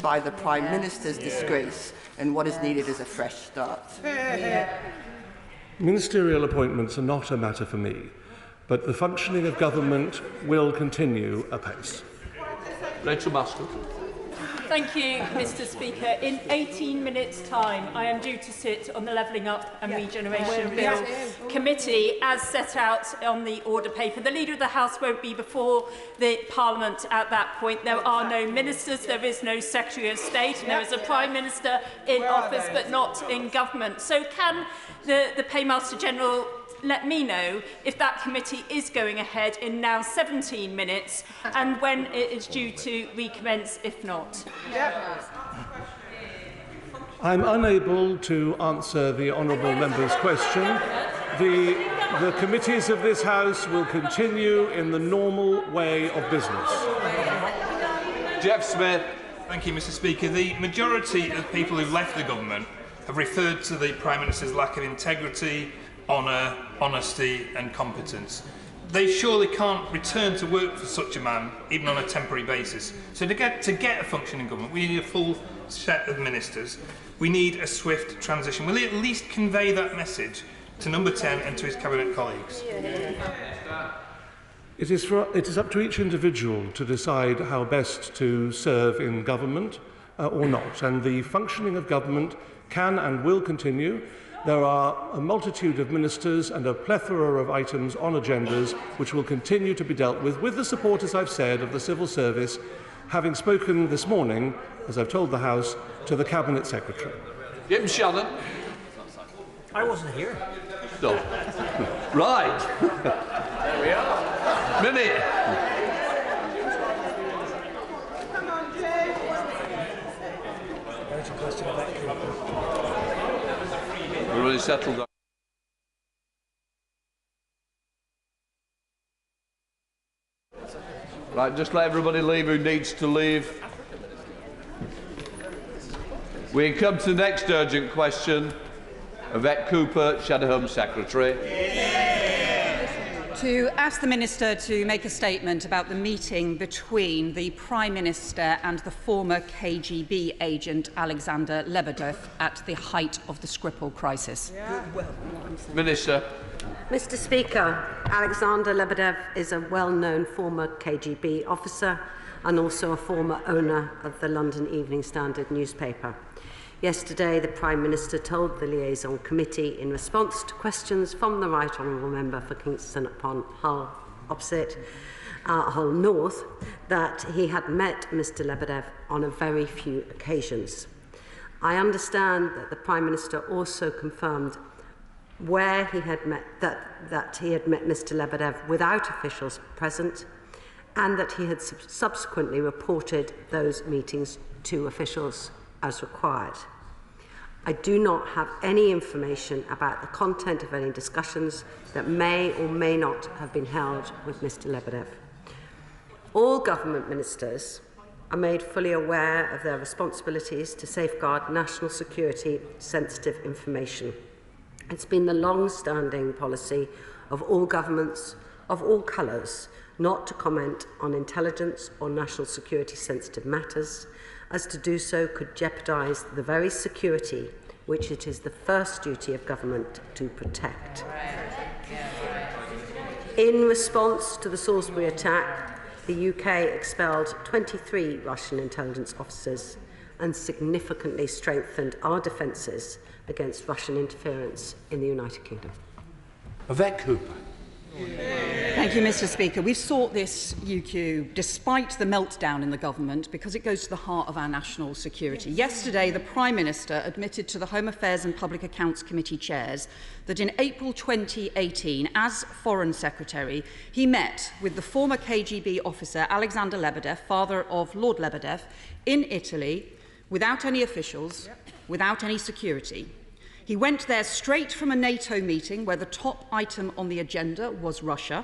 by the Prime Minister's disgrace, and what is needed is a fresh start? Ministerial appointments are not a matter for me, but the functioning of government will continue apace. Rachel Maskell. Thank you, Mr. Speaker. In 18 minutes' time, I am due to sit on the Levelling Up and Regeneration Bill Committee, as set out on the order paper. The Leader of the House won't be before the Parliament at that point. There are no ministers, there is no Secretary of State, and there is a Prime Minister in office but not in government. So can the Paymaster General let me know if that committee is going ahead in now 17 minutes and when it is due to recommence if not? I'm unable to answer the honourable member's question. The committees of this House will continue in the normal way of business. Jeff Smith. Thank you, Mr. Speaker. The majority of people who left the government have referred to the Prime Minister's lack of integrity, honour, honesty and competence. They surely can't return to work for such a man, even on a temporary basis. So to get a functioning government, we need a full set of ministers. We need a swift transition. Will he at least convey that message to Number 10 and to his Cabinet colleagues? It is up to each individual to decide how best to serve in government or not, and the functioning of government can and will continue. There are a multitude of ministers and a plethora of items on agendas which will continue to be dealt with the support, as I've said, of the civil service, having spoken this morning, as I've told the House, to the Cabinet Secretary. Jim Shannon. I wasn't here. No. Right. There we are. Minnie. Question about everybody settle down. Right, just let everybody leave who needs to leave. We come to the next urgent question. Yvette Cooper, Shadow Home Secretary. To ask the Minister to make a statement about the meeting between the Prime Minister and the former KGB agent Alexander Lebedev at the height of the Skripal crisis. Minister. Mr. Speaker, Alexander Lebedev is a well-known former KGB officer and also a former owner of the London Evening Standard newspaper. Yesterday, the Prime Minister told the Liaison Committee, in response to questions from the Right Honourable Member for Kingston upon Hull, opposite Hull North, that he had met Mr Lebedev on a very few occasions. I understand that the Prime Minister also confirmed where he had met that he had met Mr Lebedev without officials present, and that he had subsequently reported those meetings to officials as required. I do not have any information about the content of any discussions that may or may not have been held with Mr Lebedev. All government ministers are made fully aware of their responsibilities to safeguard national security sensitive information. It's been the long-standing policy of all governments of all colours not to comment on intelligence or national security sensitive matters, as to do so could jeopardise the very security which it is the first duty of government to protect. In response to the Salisbury attack, the UK expelled 23 Russian intelligence officers and significantly strengthened our defences against Russian interference in the United Kingdom. Yvette Cooper. Thank you, Mr Speaker. We've sought this UQ despite the meltdown in the government because it goes to the heart of our national security. Yesterday, the Prime Minister admitted to the Home Affairs and Public Accounts Committee chairs that in April 2018, as Foreign Secretary, he met with the former KGB officer Alexander Lebedev, father of Lord Lebedev, in Italy, without any officials, without any security. He went there straight from a NATO meeting where the top item on the agenda was Russia,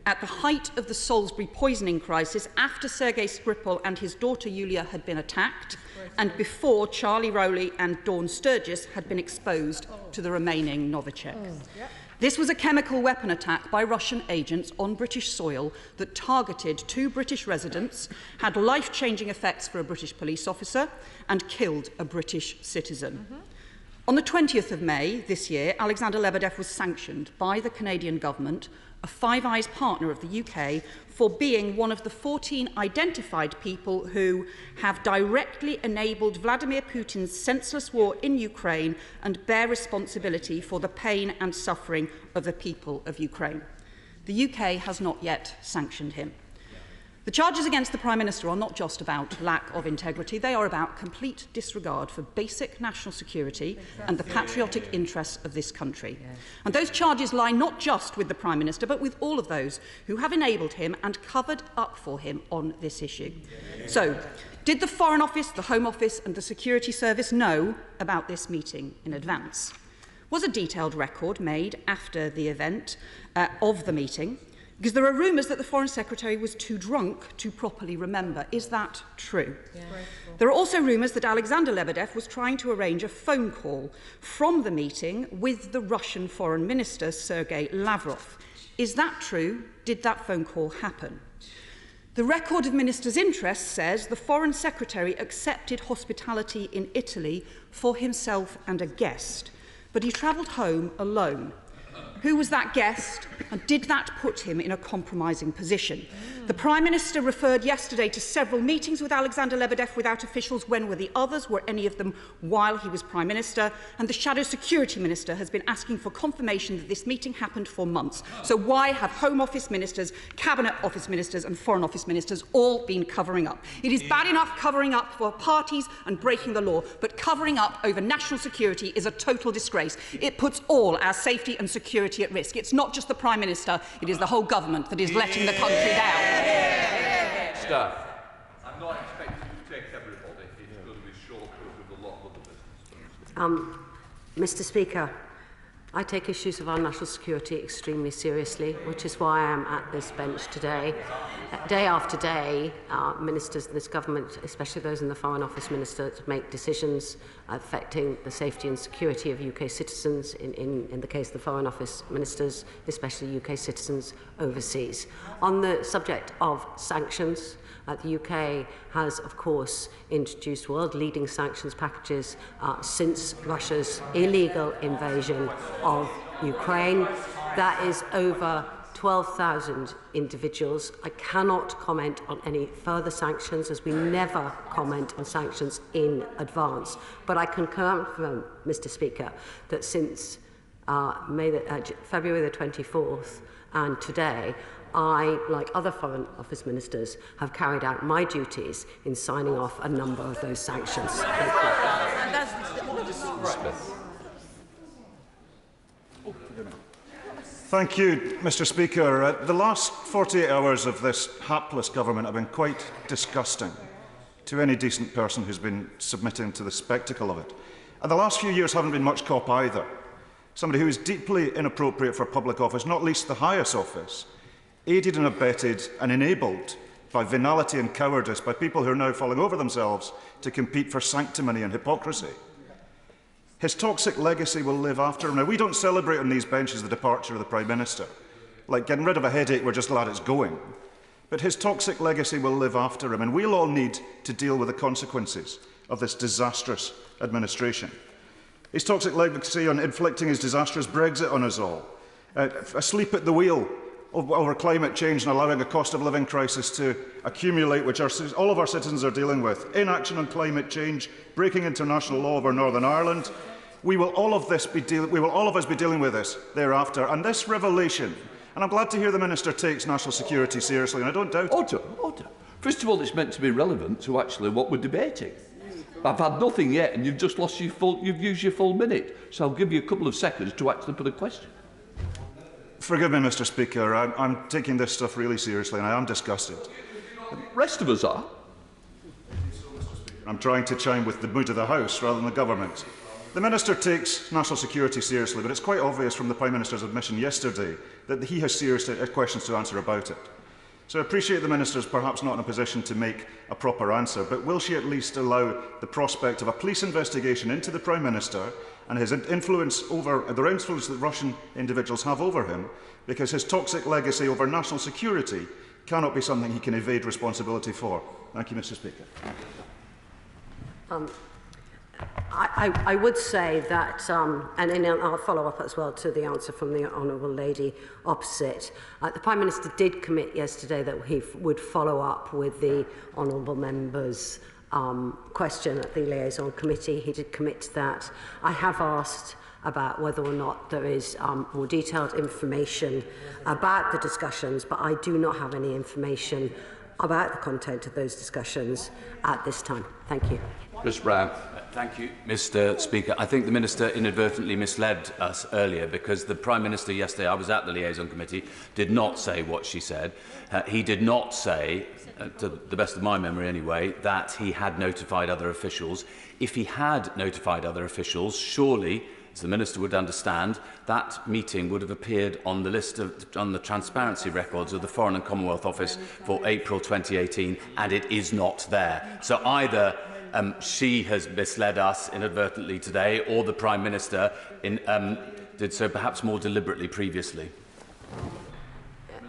at the height of the Salisbury poisoning crisis, after Sergei Skripal and his daughter Yulia had been attacked, and before Charlie Rowley and Dawn Sturgis had been exposed to the remaining Novichok. This was a chemical weapon attack by Russian agents on British soil that targeted 2 British residents, had life-changing effects for a British police officer, and killed a British citizen. On the 20th of May this year, Alexander Lebedev was sanctioned by the Canadian government, a Five Eyes partner of the UK, for being one of the 14 identified people who have directly enabled Vladimir Putin's senseless war in Ukraine and bear responsibility for the pain and suffering of the people of Ukraine. The UK has not yet sanctioned him. The charges against the Prime Minister are not just about lack of integrity, they are about complete disregard for basic national security and the patriotic interests of this country. And those charges lie not just with the Prime Minister, but with all of those who have enabled him and covered up for him on this issue. So, did the Foreign Office, the Home Office and the Security Service know about this meeting in advance? Was a detailed record made after the event of the meeting? Because there are rumours that the Foreign Secretary was too drunk to properly remember. Is that true? Yeah. There are also rumours that Alexander Lebedev was trying to arrange a phone call from the meeting with the Russian Foreign Minister, Sergei Lavrov. Is that true? Did that phone call happen? The record of Minister's interest says the Foreign Secretary accepted hospitality in Italy for himself and a guest, but he travelled home alone. Who was that guest, and did that put him in a compromising position? The Prime Minister referred yesterday to several meetings with Alexander Lebedev without officials. When were the others? Were any of them while he was Prime Minister? And the Shadow Security Minister has been asking for confirmation that this meeting happened for months. So why have Home Office Ministers, Cabinet Office Ministers and Foreign Office Ministers all been covering up? It is bad enough covering up for parties and breaking the law, but covering up over national security is a total disgrace. It puts all our safety and security at risk. It's not just the Prime Minister, it is the whole government that is letting the country down. Staff. I'm not expecting to take everybody. It's going to be short with a lot of other business. Mr. Speaker, I take issues of our national security extremely seriously, which is why I am at this bench today. Day after day, ministers in this government, especially those in the Foreign Office Ministers, make decisions affecting the safety and security of UK citizens, in the case of the Foreign Office Ministers, especially UK citizens overseas. On the subject of sanctions, the UK has, of course, introduced world-leading sanctions packages since Russia's illegal invasion of Ukraine. That is over 12,000 individuals. I cannot comment on any further sanctions, as we never comment on sanctions in advance. But I can confirm, Mr. Speaker, that since February the 24th and today, I, like other Foreign Office Ministers, have carried out my duties in signing off a number of those sanctions. Thank you, Mr. Speaker. The last 48 hours of this hapless government have been quite disgusting to any decent person who's been submitting to the spectacle of it. And the last few years haven't been much cop either. Somebody who is deeply inappropriate for public office, not least the highest office, aided and abetted and enabled by venality and cowardice by people who are now falling over themselves to compete for sanctimony and hypocrisy. His toxic legacy will live after him. Now, we don't celebrate on these benches the departure of the Prime Minister. Like getting rid of a headache, we're just glad it's going. But his toxic legacy will live after him, and we'll all need to deal with the consequences of this disastrous administration. His toxic legacy on inflicting his disastrous Brexit on us all, asleep at the wheel over climate change and allowing a cost of living crisis to accumulate, which all of our citizens are dealing with, inaction on climate change, breaking international law over Northern Ireland. We will all of us be dealing with this thereafter. And this revelation, and I'm glad to hear the Minister takes national security seriously, and I don't doubt it. Order. First of all, it's meant to be relevant to actually what we're debating. I've had nothing yet, and you've just lost you've used your full minute. So I'll give you a couple of seconds to actually put a question. Forgive me, Mr. Speaker. I'm taking this stuff really seriously, and I am disgusted. The rest of us are. I'm trying to chime with the mood of the House rather than the government. The Minister takes national security seriously, but it's quite obvious from the Prime Minister's admission yesterday that he has serious questions to answer about it. So I appreciate the Minister is perhaps not in a position to make a proper answer, but will she at least allow the prospect of a police investigation into the Prime Minister and his influence over the influence that Russian individuals have over him, because his toxic legacy over national security cannot be something he can evade responsibility for? Thank you, Mr. Speaker. I would say that, and then I'll follow up as well to the answer from the Honourable Lady opposite. The Prime Minister did commit yesterday that he would follow up with the Honourable Member's question at the Liaison Committee. He did commit to that. I have asked about whether or not there is more detailed information about the discussions, but I do not have any information about the content of those discussions at this time. Thank you. Chris Brown. Thank you, Mr. Speaker. I think the Minister inadvertently misled us earlier, because the Prime Minister yesterday, I was at the Liaison Committee, did not say what she said. He did not say, to the best of my memory anyway, that he had notified other officials. If he had notified other officials, surely, as the Minister would understand, that meeting would have appeared on the list on the transparency records of the Foreign and Commonwealth Office for April 2018, and it is not there. So either she has misled us inadvertently today, or the Prime Minister did so perhaps more deliberately previously.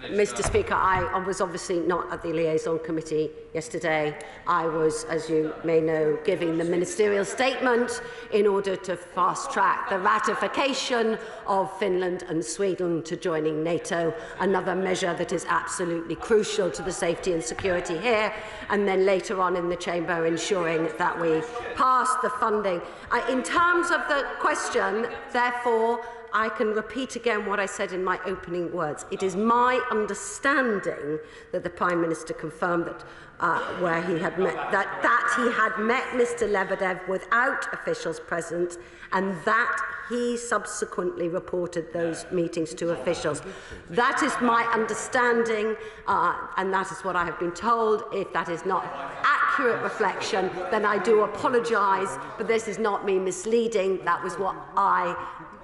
Mr. Speaker, I was obviously not at the Liaison Committee yesterday. I was, as you may know, giving the ministerial statement in order to fast-track the ratification of Finland and Sweden to joining NATO, another measure that is absolutely crucial to the safety and security here, and then later on in the Chamber ensuring that we pass the funding. In terms of the question, therefore, I can repeat again what I said in my opening words. It is my understanding that the Prime Minister confirmed that where he had met that he had met Mr. Lebedev without officials present, and that he subsequently reported those meetings to officials. That is my understanding, and that is what I have been told. If that is not accurate reflection, then I do apologise, but this is not me misleading. That was what I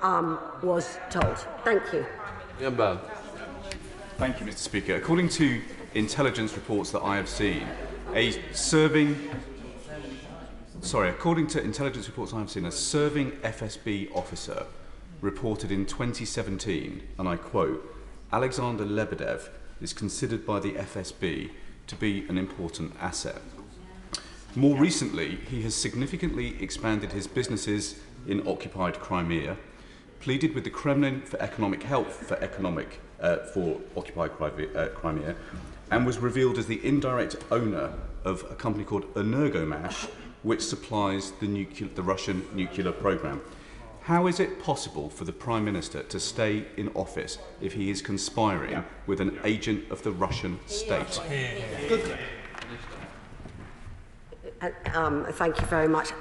was told. Thank you. Thank you, Mr. Speaker. According to intelligence reports that I have seen, a serving FSB officer reported in 2017, and I quote, Alexander Lebedev is considered by the FSB to be an important asset. More recently, he has significantly expanded his businesses in occupied Crimea, pleaded with the Kremlin for economic help for occupied Crimea, and was revealed as the indirect owner of a company called Energomash, which supplies the Russian nuclear program. How is it possible for the Prime Minister to stay in office if he is conspiring with an agent of the Russian state? Thank you very much.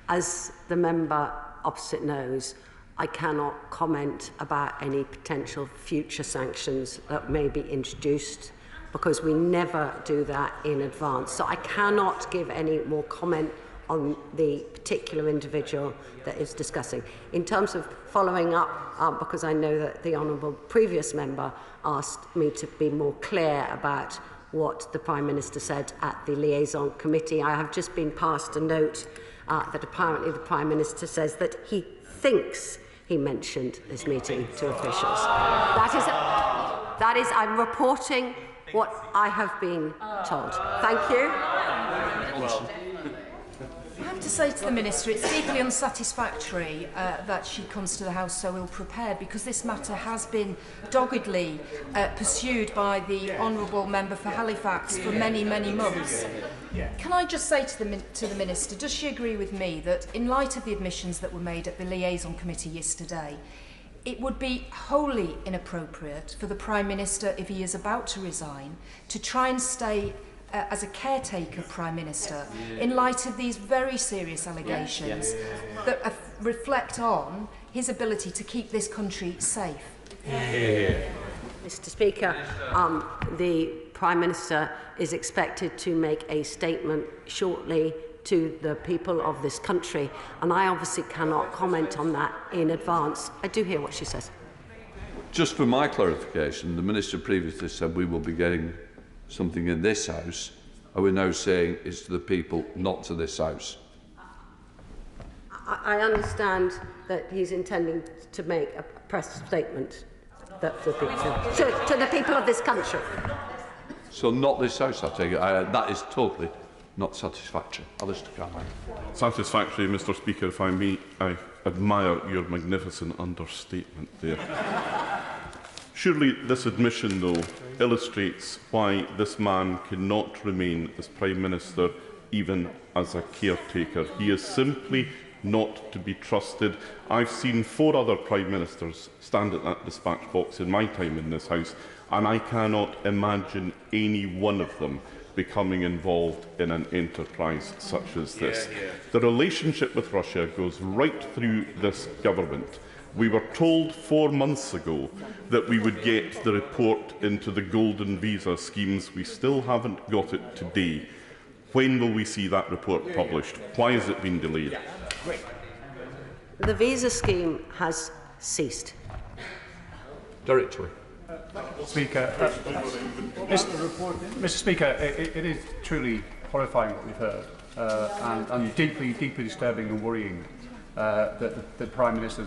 As the member opposite knows, I cannot comment about any potential future sanctions that may be introduced, because we never do that in advance. So I cannot give any more comment on the particular individual that is discussing. In terms of following up, because I know that the honourable previous member asked me to be more clear about what the Prime Minister said at the liaison committee, I have just been passed a note that apparently the Prime Minister says that he thinks he mentioned this meeting to officials. That is, I'm reporting what I have been told. Thank you. I have to say to the Minister, it's deeply unsatisfactory that she comes to the House so ill-prepared, because this matter has been doggedly pursued by the Honourable Member for Halifax for many, many months. Can I just say to the Minister, does she agree with me that in light of the admissions that were made at the liaison committee yesterday, it would be wholly inappropriate for the Prime Minister, if he is about to resign, to try and stay as a caretaker Prime Minister in light of these very serious allegations that reflect on his ability to keep this country safe? Mr. Speaker, the Prime Minister is expected to make a statement shortly to the people of this country, and I obviously cannot comment on that in advance. I do hear what she says. Just for my clarification, the Minister previously said we will be getting something in this House. Are we now saying it's to the people, not to this House? I understand that he's intending to make a press statement that to the people of this country. So not this House, I take it. That is totally not satisfactory. Alistair Carmine. Satisfactory, Mr. Speaker, if I may. I admire your magnificent understatement there. Surely this admission, though, illustrates why this man cannot remain as Prime Minister, even as a caretaker. He is simply not to be trusted. I've seen 4 other Prime Ministers stand at that dispatch box in my time in this House, and I cannot imagine any one of them becoming involved in an enterprise such as this. The relationship with Russia goes right through this government. We were told 4 months ago that we would get the report into the golden visa schemes. We still haven't got it today. When will we see that report published? Why has it been delayed? The visa scheme has ceased. Directly. Speaker, Mr. Speaker, it is truly horrifying what we've heard, and deeply, deeply disturbing and worrying that the Prime Minister,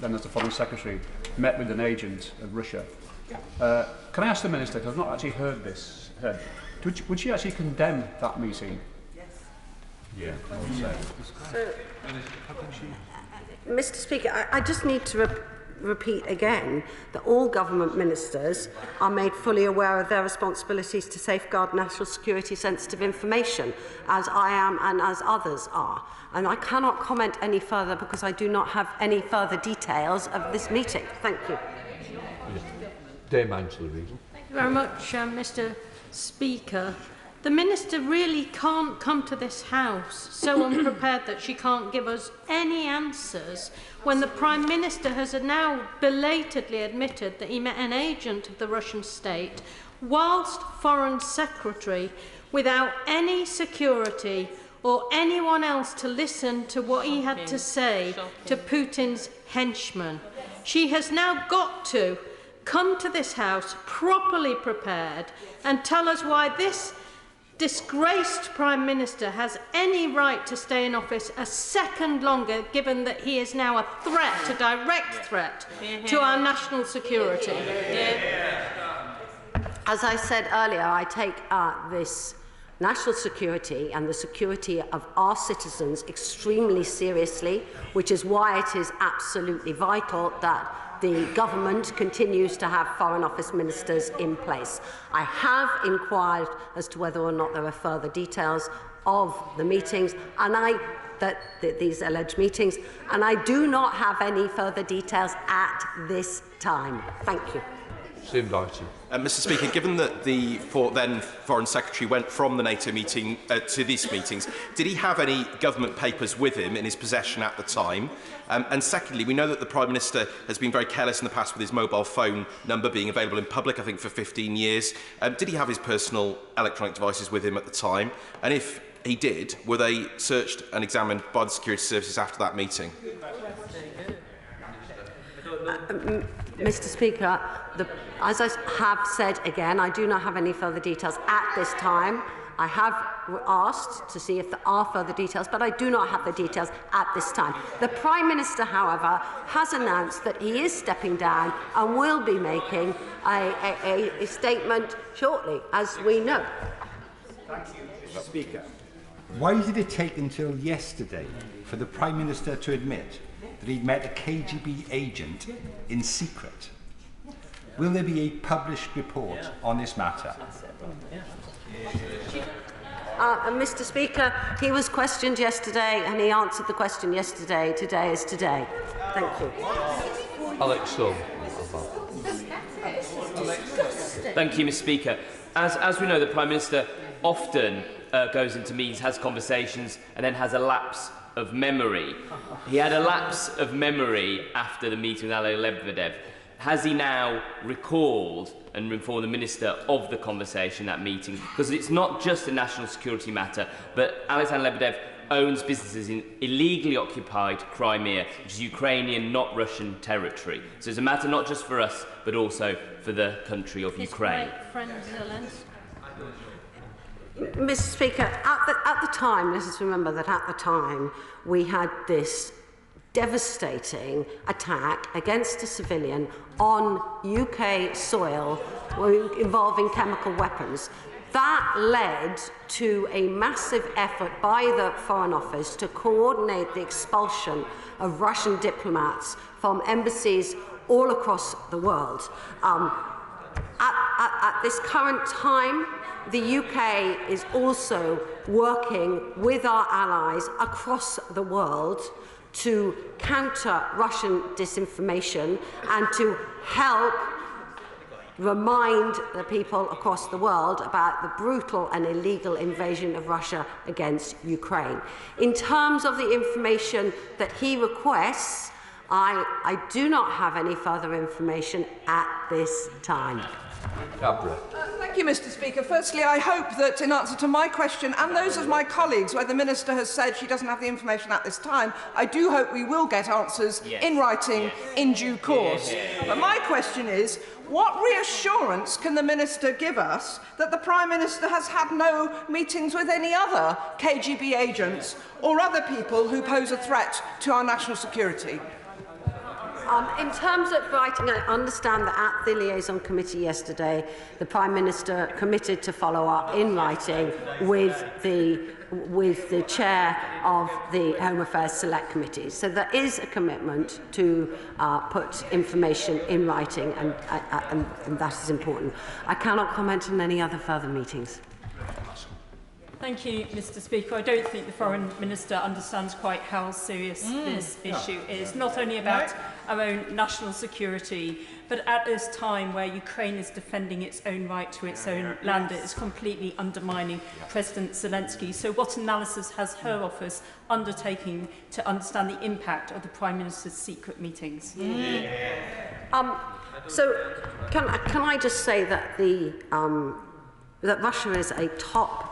then as the Foreign Secretary, met with an agent of Russia. Can I ask the Minister, because I've not actually heard this, would she actually condemn that meeting? Yeah. Mr. Speaker, I just need to repeat again that all government ministers are made fully aware of their responsibilities to safeguard national security sensitive information, as I am and as others are. And I cannot comment any further because I do not have any further details of this meeting. Thank you. Dame Angela Reid. Thank you very much, Mr. Speaker. The Minister really can't come to this House so unprepared that she can't give us any answers when the Prime Minister has now belatedly admitted that he met an agent of the Russian state whilst Foreign Secretary without any security or anyone else to listen to what he had to say to Putin's henchmen. She has now got to come to this House properly prepared and tell us why this disgraced Prime Minister has any right to stay in office a second longer, given that he is now a threat, a direct threat to our national security. As I said earlier, I take this national security and the security of our citizens extremely seriously, which is why it is absolutely vital that the government continues to have Foreign Office ministers in place. I have inquired as to whether or not there are further details of the meetings, and these alleged meetings, and I do not have any further details at this time. Thank you. Mr. Speaker, given that the then Foreign Secretary went from the NATO meeting to these meetings, did he have any government papers with him in his possession at the time? And secondly, we know that the Prime Minister has been very careless in the past with his mobile phone number being available in public, I think, for 15 years. Did he have his personal electronic devices with him at the time? And if he did, were they searched and examined by the security services after that meeting? Mr. Speaker, as I have said again, I do not have any further details at this time. I have asked to see if there are further details, but I do not have the details at this time. The Prime Minister, however, has announced that he is stepping down and will be making a statement shortly, as we know. Thank you, Mr. Speaker. Why did it take until yesterday for the Prime Minister to admit that he'd met a KGB agent in secret? Will there be a published report on this matter? Mr. Speaker, he was questioned yesterday and he answered the question yesterday. Today is today. Thank you. Thank you, Mr. Speaker. As we know, the Prime Minister often goes into meetings, has conversations, and then has a lapse of memory. He had a lapse of memory after the meeting with Alexander Lebedev. Has he now recalled and informed the Minister of the conversation, that meeting? Because it's not just a national security matter, but Alexander Lebedev owns businesses in illegally occupied Crimea, which is Ukrainian, not Russian territory. So it's a matter not just for us, but also for the country of Ukraine. Mr. Speaker, at the time, let us remember that at the time we had this devastating attack against a civilian on UK soil involving chemical weapons. That led to a massive effort by the Foreign Office to coordinate the expulsion of Russian diplomats from embassies all across the world. At this current time, the UK is also working with our allies across the world to counter Russian disinformation and to help remind the people across the world about the brutal and illegal invasion of Russia against Ukraine. In terms of the information that he requests, I do not have any further information at this time. Thank you, Mr. Speaker. Firstly, I hope that in answer to my question and those of my colleagues, where the Minister has said she doesn't have the information at this time, I do hope we will get answers in writing in due course. But my question is, what reassurance can the Minister give us that the Prime Minister has had no meetings with any other KGB agents or other people who pose a threat to our national security? In terms of writing, I understand that at the Liaison Committee yesterday, the Prime Minister committed to follow up in writing with the chair of the Home Affairs Select Committee. So there is a commitment to put information in writing, and that is important. I cannot comment on any other further meetings. Thank you, Mr. Speaker. I don't think the Foreign Minister understands quite how serious this issue is, not only about our own national security, but at this time where Ukraine is defending its own right to its own land, it is completely undermining President Zelensky. So what analysis has her office undertaken to understand the impact of the Prime Minister's secret meetings? So can I just say that that Russia is a top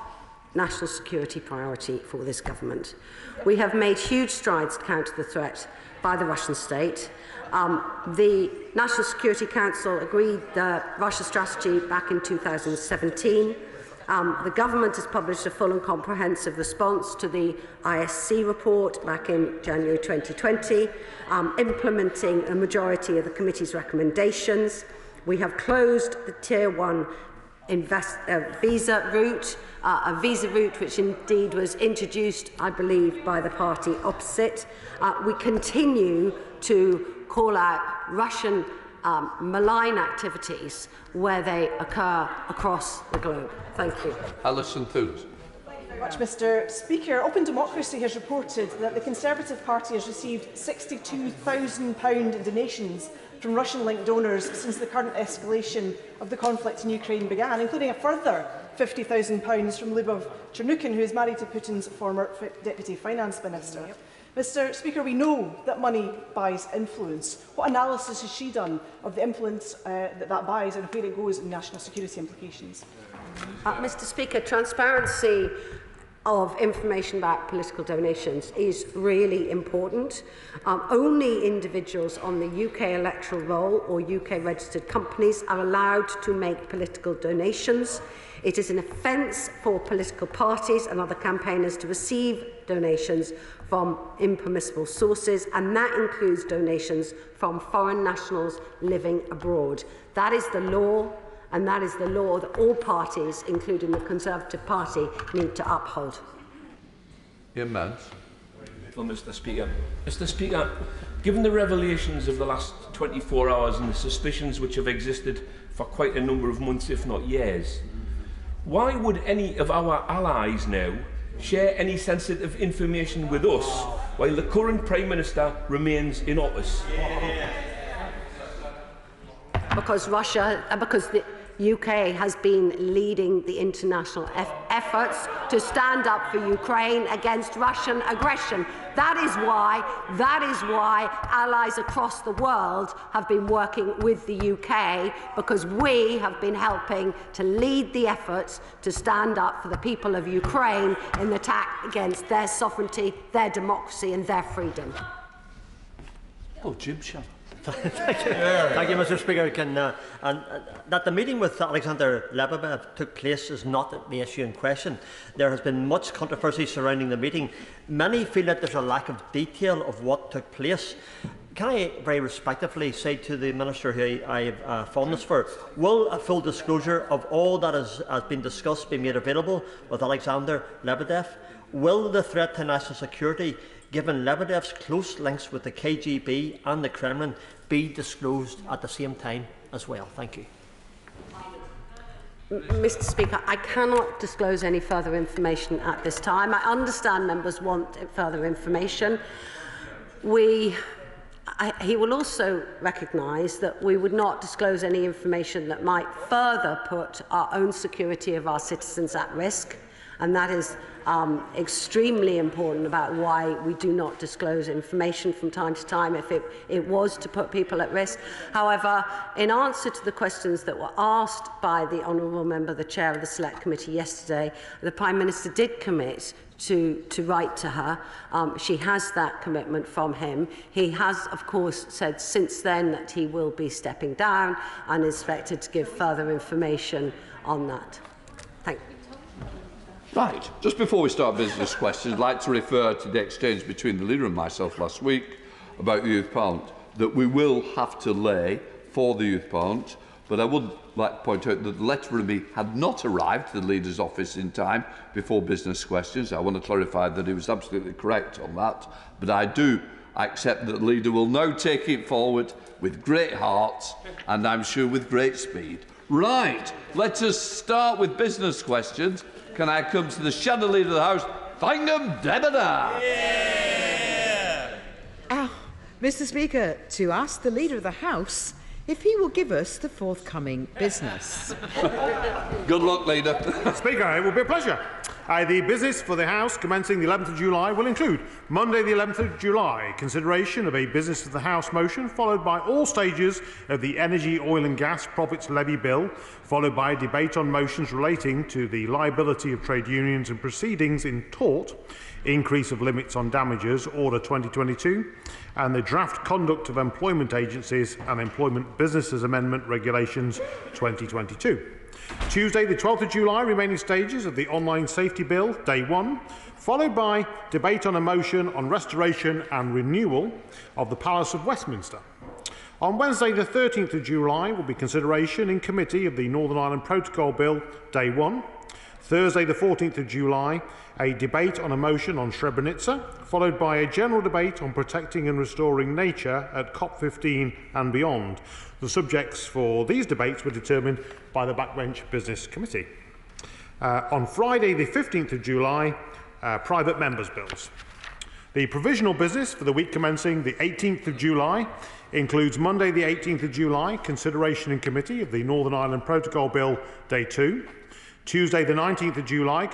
national security priority for this government. We have made huge strides to counter the threat by the Russian state. The National Security Council agreed the Russia strategy back in 2017. The government has published a full and comprehensive response to the ISC report back in January 2020, implementing a majority of the committee's recommendations. We have closed the Tier 1 visa route, a visa route which indeed was introduced, I believe, by the party opposite. We continue to call out Russian malign activities where they occur across the globe. Thank you. Alison Toombs. Thank you very much, Mr. Speaker. Open Democracy has reported that the Conservative Party has received £62,000 in donations from Russian-linked donors since the current escalation of the conflict in Ukraine began, including a further £50,000 from Lyubov Chernukin, who is married to Putin's former Deputy Finance Minister. Mr. Speaker, we know that money buys influence. What analysis has she done of the influence that buys and where it goes in national security implications? Mr. Speaker, transparency of information about political donations is really important. Only individuals on the UK electoral roll or UK registered companies are allowed to make political donations. It is an offence for political parties and other campaigners to receive donations from impermissible sources, and that includes donations from foreign nationals living abroad. That is the law, and that is the law that all parties, including the Conservative Party, need to uphold. Ian Mance. Mr. Speaker. Mr. Speaker, given the revelations of the last 24 hours and the suspicions which have existed for quite a number of months, if not years, why would any of our allies now share any sensitive information with us while the current Prime Minister remains in office? Because the UK has been leading the international efforts to stand up for Ukraine against Russian aggression. That is why allies across the world have been working with the UK, because we have been helping to lead the efforts to stand up for the people of Ukraine in the attack against their sovereignty, their democracy and their freedom. Oh, Jim Shell. Thank you, Mr. Speaker. That the meeting with Alexander Lebedev took place is not the issue in question. There has been much controversy surrounding the meeting. Many feel that there's a lack of detail of what took place. Can I very respectfully say to the Minister who I have fondness for, will a full disclosure of all that has been discussed be made available with Alexander Lebedev? Will the threat to national security, given Lebedev's close links with the KGB and the Kremlin, be disclosed at the same time as well? Thank you. Mr. Speaker, I cannot disclose any further information at this time. I understand members want further information. He will also recognise that we would not disclose any information that might further put our own security of our citizens at risk, and that is extremely important about why we do not disclose information from time to time if it was to put people at risk. However, in answer to the questions that were asked by the Honourable Member, the Chair of the Select Committee yesterday, the Prime Minister did commit to write to her. She has that commitment from him. He has, of course, said since then that he will be stepping down and is expected to give further information on that. Thank you. Right. Just before we start business questions, I'd like to refer to the exchange between the Leader and myself last week about the Youth Parliament, that we will have to lay for the Youth Parliament, but I would like to point out that the letter from me had not arrived to the Leader's office in time before business questions. I want to clarify that he was absolutely correct on that, but I do accept that the Leader will now take it forward with great heart and I'm sure with great speed. Right, let us start with business questions. Can I come to the Shadow Leader of the House, Thangham Debada? Mr. Speaker, to ask the Leader of the House if he will give us the forthcoming business. Good luck, Leader. Speaker, it will be a pleasure. The business for the House commencing the 11th of July will include Monday the 11th of July, consideration of a business of the House motion, followed by all stages of the Energy, Oil and Gas Profits Levy Bill, followed by a debate on motions relating to the liability of trade unions and proceedings in tort, increase of limits on damages, Order 2022, and the Draft Conduct of Employment Agencies and Employment Businesses Amendment Regulations 2022. Tuesday, the 12th of July, remaining stages of the Online Safety Bill, Day 1, followed by debate on a motion on restoration and renewal of the Palace of Westminster. On Wednesday, the 13th of July, will be consideration in committee of the Northern Ireland Protocol Bill, Day 1. Thursday, the 14th of July, a debate on a motion on Srebrenica, followed by a general debate on protecting and restoring nature at COP15 and beyond. The subjects for these debates were determined by the Backbench Business Committee. On Friday, the 15th of July, private members' bills. The provisional business for the week commencing the 18th of July includes Monday, the 18th of July, consideration in committee of the Northern Ireland Protocol Bill, Day 2. Tuesday, the 19th of July,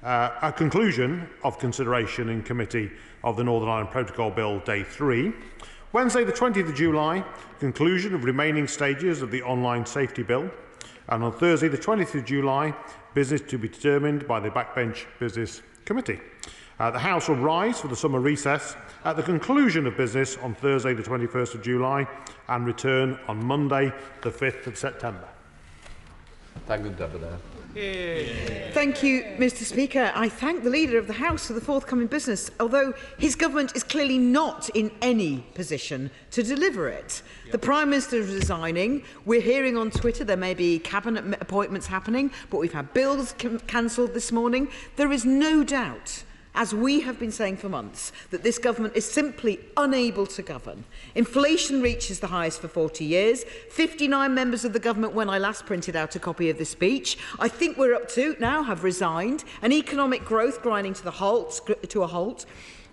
a conclusion of consideration in committee of the Northern Ireland Protocol Bill, Day 3. Wednesday, the 20th of July, conclusion of remaining stages of the Online Safety Bill. And on Thursday, the 20th of July, business to be determined by the Backbench Business Committee. The House will rise for the summer recess at the conclusion of business on Thursday, the 21st of July, and return on Monday, the 5th of September. Thank you, Deputy. Thank you, Mr. Speaker. I thank the Leader of the House for the forthcoming business, although his government is clearly not in any position to deliver it. The Prime Minister is resigning. We're hearing on Twitter there may be cabinet appointments happening, but we've had bills cancelled this morning. There is no doubt, as we have been saying for months, that this government is simply unable to govern. Inflation reaches the highest for 40 years. 59 members of the government, when I last printed out a copy of this speech, I think we're up to now, have resigned. An economic growth grinding to a halt.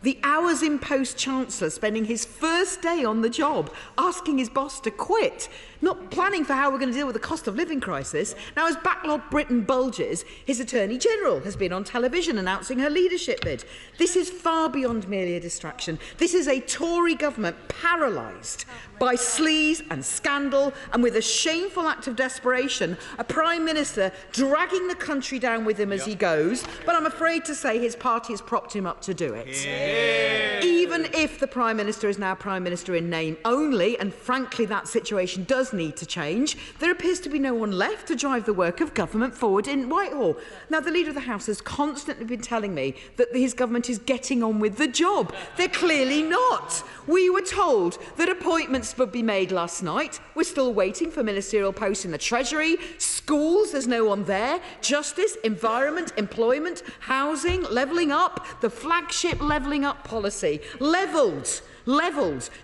The Hours in Post Chancellor spending his first day on the job asking his boss to quit, not planning for how we're going to deal with the cost of living crisis. Now, as backlog Britain bulges, his Attorney General has been on television announcing her leadership bid. This is far beyond merely a distraction. This is a Tory government paralysed by sleaze and scandal, and with a shameful act of desperation, a Prime Minister dragging the country down with him as he goes, but I'm afraid to say his party has propped him up to do it. Yeah. Even if the Prime Minister is now Prime Minister in name only, and frankly that situation does need to change, there appears to be no one left to drive the work of government forward in Whitehall. Now, the Leader of the House has constantly been telling me that his government is getting on with the job. They're clearly not. We were told that appointments would be made last night. We're still waiting for ministerial posts in the Treasury. Schools, there's no one there. Justice, environment, employment, housing, levelling up, the flagship levelling up policy. Levelled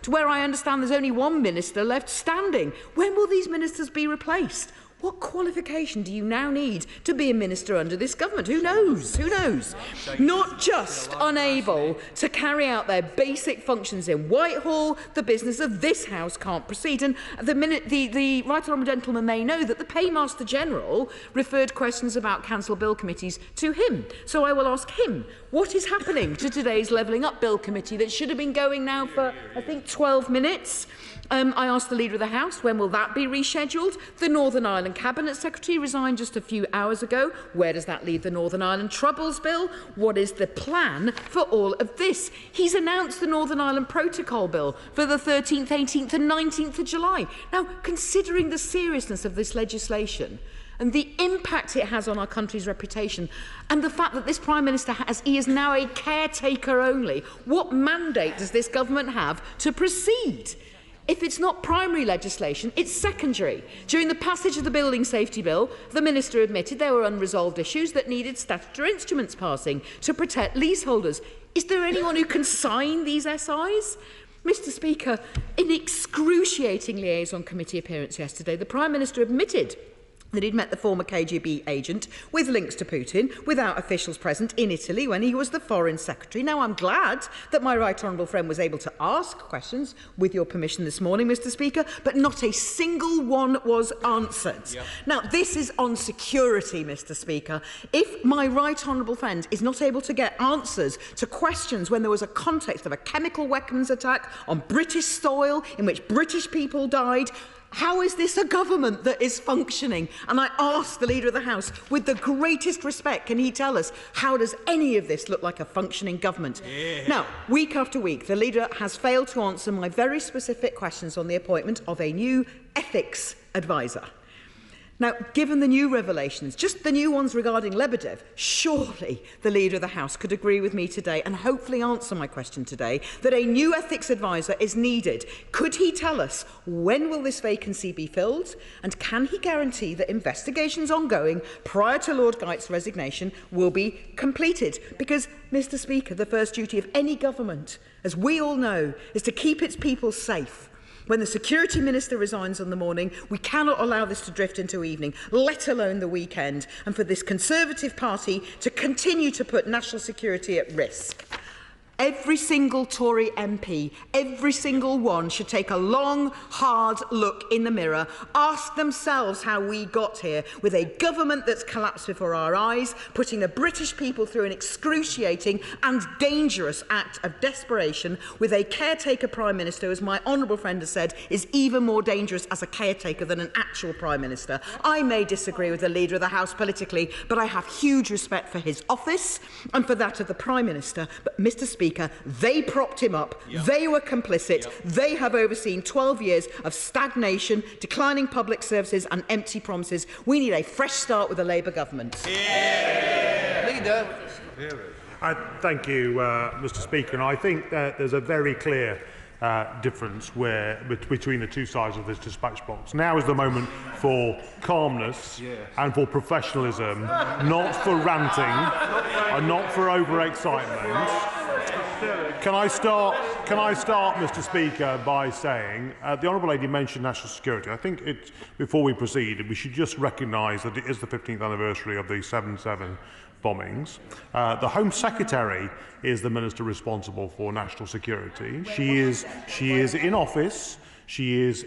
to where I understand there's only one minister left standing. When will these ministers be replaced? What qualification do you now need to be a minister under this government? Who knows? Who knows? Not just unable to carry out their basic functions in Whitehall, the business of this House can't proceed. And the Right Honourable Gentleman may know that the Paymaster General referred questions about cancelled bill committees to him. So I will ask him, what is happening to today's Levelling Up Bill Committee that should have been going now for, I think, 12 minutes? I asked the Leader of the House, when will that be rescheduled? The Northern Ireland Cabinet Secretary resigned just a few hours ago. Where does that leave the Northern Ireland Troubles Bill? What is the plan for all of this? He's announced the Northern Ireland Protocol Bill for the 13th, 18th and 19th of July. Now, considering the seriousness of this legislation and the impact it has on our country's reputation, and the fact that this Prime Minister he is now a caretaker only, what mandate does this government have to proceed? If it's not primary legislation, it's secondary. During the passage of the Building Safety Bill, the Minister admitted there were unresolved issues that needed statutory instruments passing to protect leaseholders. Is there anyone who can sign these SIs? Mr. Speaker, in excruciating liaison committee appearance yesterday, the Prime Minister admitted that he'd met the former KGB agent with links to Putin without officials present in Italy when he was the Foreign Secretary. Now, I'm glad that my right honourable friend was able to ask questions, with your permission this morning, Mr Speaker, but not a single one was answered. Yep. Now, this is on security, Mr Speaker. If my right honourable friend is not able to get answers to questions when there was a context of a chemical weapons attack on British soil in which British people died, how is this a government that is functioning? And I ask the Leader of the House, with the greatest respect, can he tell us how does any of this look like a functioning government? Yeah. Now, week after week, the Leader has failed to answer my very specific questions on the appointment of a new ethics advisor. Now, given the new revelations, just the new ones regarding Lebedev, surely the Leader of the House could agree with me today and hopefully answer my question today that a new ethics advisor is needed. Could he tell us when will this vacancy be filled, and can he guarantee that investigations ongoing prior to Lord Geit's resignation will be completed? Because, Mr Speaker, the first duty of any government, as we all know, is to keep its people safe. When the Security Minister resigns on the morning, we cannot allow this to drift into evening, let alone the weekend, and for this Conservative Party to continue to put national security at risk. Every single Tory MP, every single one, should take a long, hard look in the mirror, ask themselves how we got here with a government that's collapsed before our eyes, putting the British people through an excruciating and dangerous act of desperation, with a caretaker Prime Minister, as my honourable friend has said, is even more dangerous as a caretaker than an actual Prime Minister. I may disagree with the Leader of the House politically, but I have huge respect for his office and for that of the Prime Minister. But, Mr Speaker, they propped him up, they were complicit, they have overseen 12 years of stagnation, declining public services and empty promises. We need a fresh start with the Labour government. Leader. Thank you, Mr Speaker, and I think that there's a very clear difference between the two sides of this dispatch box. Now is the moment for calmness and for professionalism, not for ranting and not for overexcitement. Can I start, Mr Speaker, by saying the Honourable Lady mentioned national security. I think before we proceed, we should just recognise that it is the 15th anniversary of the 7/7 bombings. The Home Secretary is the Minister responsible for national security. She is in office. She is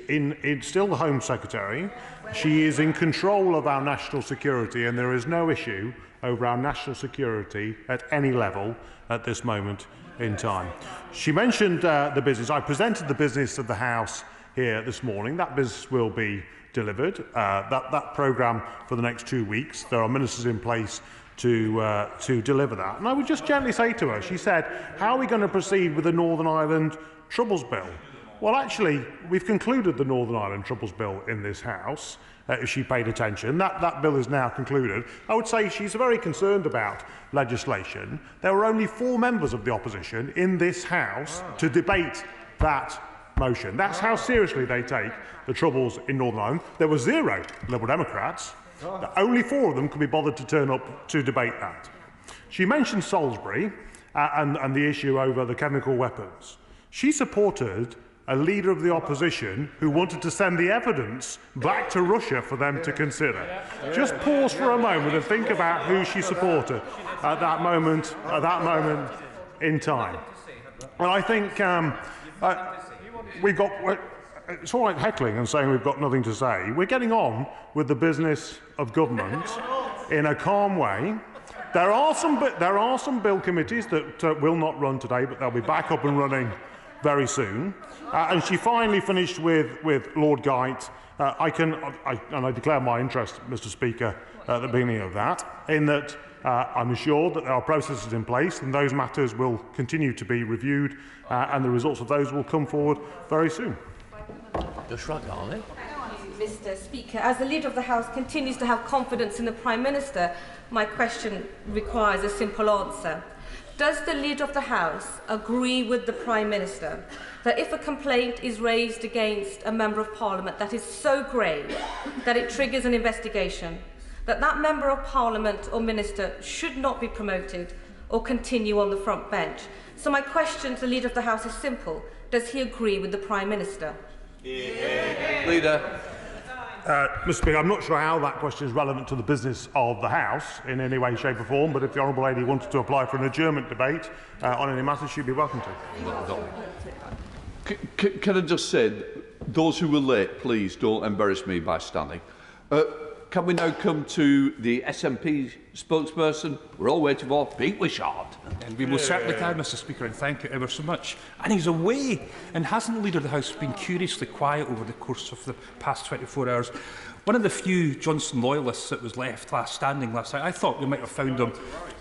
still the Home Secretary. She is in control of our national security, and there is no issue over our national security at any level at this moment in time. She mentioned the business. I presented the business of the House here this morning. That business will be delivered. That programme for the next 2 weeks. There are ministers in place to deliver that. And I would just gently say to her, she said, how are we going to proceed with the Northern Ireland Troubles Bill? Well, actually, we've concluded the Northern Ireland Troubles Bill in this House. If she paid attention, that bill is now concluded. I would say she's very concerned about legislation. There were only 4 members of the opposition in this House to debate that motion. That's how seriously they take the troubles in Northern Ireland. There were 0 Liberal Democrats. Only 4 of them could be bothered to turn up to debate that. She mentioned Salisbury and the issue over the chemical weapons. She supported a leader of the opposition who wanted to send the evidence back to Russia for them to consider. Just pause for a moment and think about who she supported at that moment in time. And I think we've got. It's all right heckling and saying we've got nothing to say. We're getting on with the business of government in a calm way. There are some bill committees that will not run today, but they'll be back up and running very soon. And she finally finished with Lord Geit. I declare my interest, Mr Speaker, at the beginning of that, in that I'm assured that there are processes in place and those matters will continue to be reviewed and the results of those will come forward very soon. Mr Speaker, as the Leader of the House continues to have confidence in the Prime Minister, my question requires a simple answer. Does the Leader of the House agree with the Prime Minister that if a complaint is raised against a Member of Parliament that is so grave that it triggers an investigation, that that Member of Parliament or Minister should not be promoted or continue on the front bench? So my question to the Leader of the House is simple. Does he agree with the Prime Minister? Leader. Mr. Speaker, I'm not sure how that question is relevant to the business of the House in any way, shape or form, but if the Honourable Lady wanted to apply for an adjournment debate on any matter, she'd be welcome to. Can I just say, those who were late, please don't embarrass me by standing. Can we now come to the SNP spokesperson? We're all waiting for Pete Wishart. And we will certainly can, Mr. Speaker, and thank you ever so much. And he's away, and hasn't the Leader of the House been curiously quiet over the course of the past 24 hours? One of the few Johnson loyalists that was left standing last night, I thought we might have found him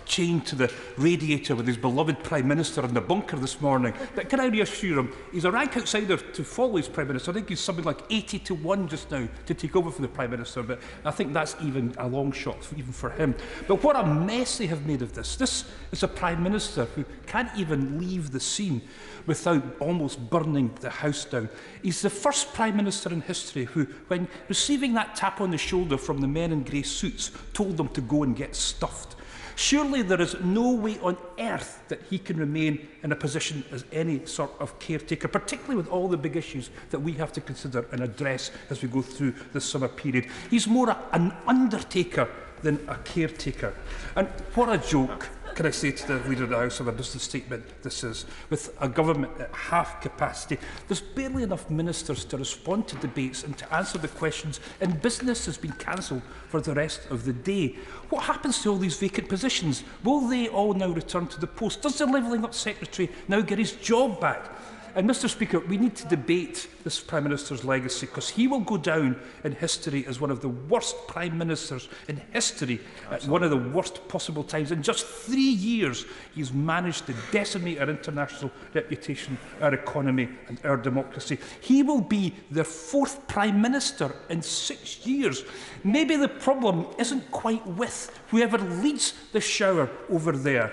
chained to the radiator with his beloved Prime Minister in the bunker this morning. But can I reassure him, he's a rank outsider to follow his Prime Minister. I think he's something like 80 to 1 just now to take over for the Prime Minister, but I think that's even a long shot even for him. But what a mess they have made of this. This is a Prime Minister who can't even leave the scene without almost burning the house down. He's the first Prime Minister in history who, when receiving that tap on the shoulder from the men in grey suits, told them to go and get stuffed. Surely there is no way on earth that he can remain in a position as any sort of caretaker, particularly with all the big issues that we have to consider and address as we go through the summer period. He's more an undertaker than a caretaker. And what a joke, can I say to the Leader of the House, of a business statement this is, with a government at half capacity. There's barely enough ministers to respond to debates and to answer the questions, and business has been cancelled for the rest of the day. What happens to all these vacant positions? Will they all now return to the post? Does the Levelling Up Secretary now get his job back? And, Mr. Speaker, we need to debate this Prime Minister's legacy, because he will go down in history as one of the worst Prime Ministers in history at one of the worst possible times. In just 3 years, he's managed to decimate our international reputation, our economy and our democracy. He will be the 4th Prime Minister in 6 years. Maybe the problem isn't quite with whoever leads the shower over there.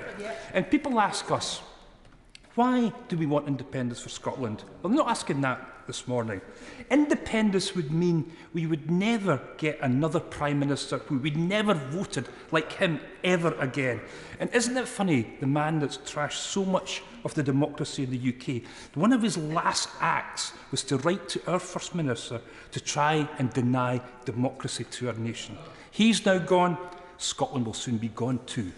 And people ask us, why do we want independence for Scotland? Well, I'm not asking that this morning. Independence would mean we would never get another Prime Minister who we'd never voted like him ever again. And isn't it funny, the man that's trashed so much of the democracy in the UK, one of his last acts was to write to our First Minister to try and deny democracy to our nation. He's now gone, Scotland will soon be gone too.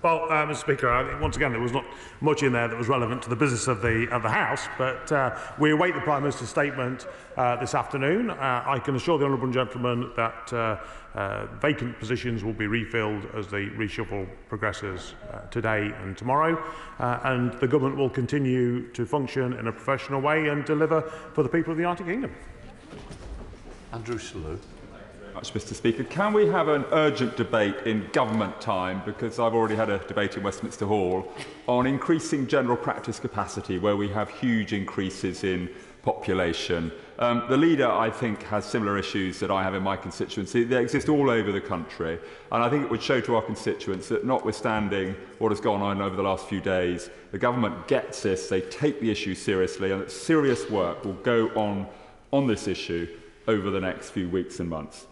Well, Mr. Speaker, I think once again there was not much in there that was relevant to the business of the House, but we await the Prime Minister's statement this afternoon. I can assure the honourable gentleman that vacant positions will be refilled as the reshuffle progresses today and tomorrow, and the government will continue to function in a professional way and deliver for the people of the United Kingdom. Andrew Selous. Mr. Speaker, can we have an urgent debate in government time, because I've already had a debate in Westminster Hall, on increasing general practice capacity where we have huge increases in population. The Leader, I think, has similar issues that I have in my constituency. They exist all over the country, and I think it would show to our constituents that, notwithstanding what has gone on over the last few days, the government gets this, they take the issue seriously, and that serious work will go on this issue over the next few weeks and months.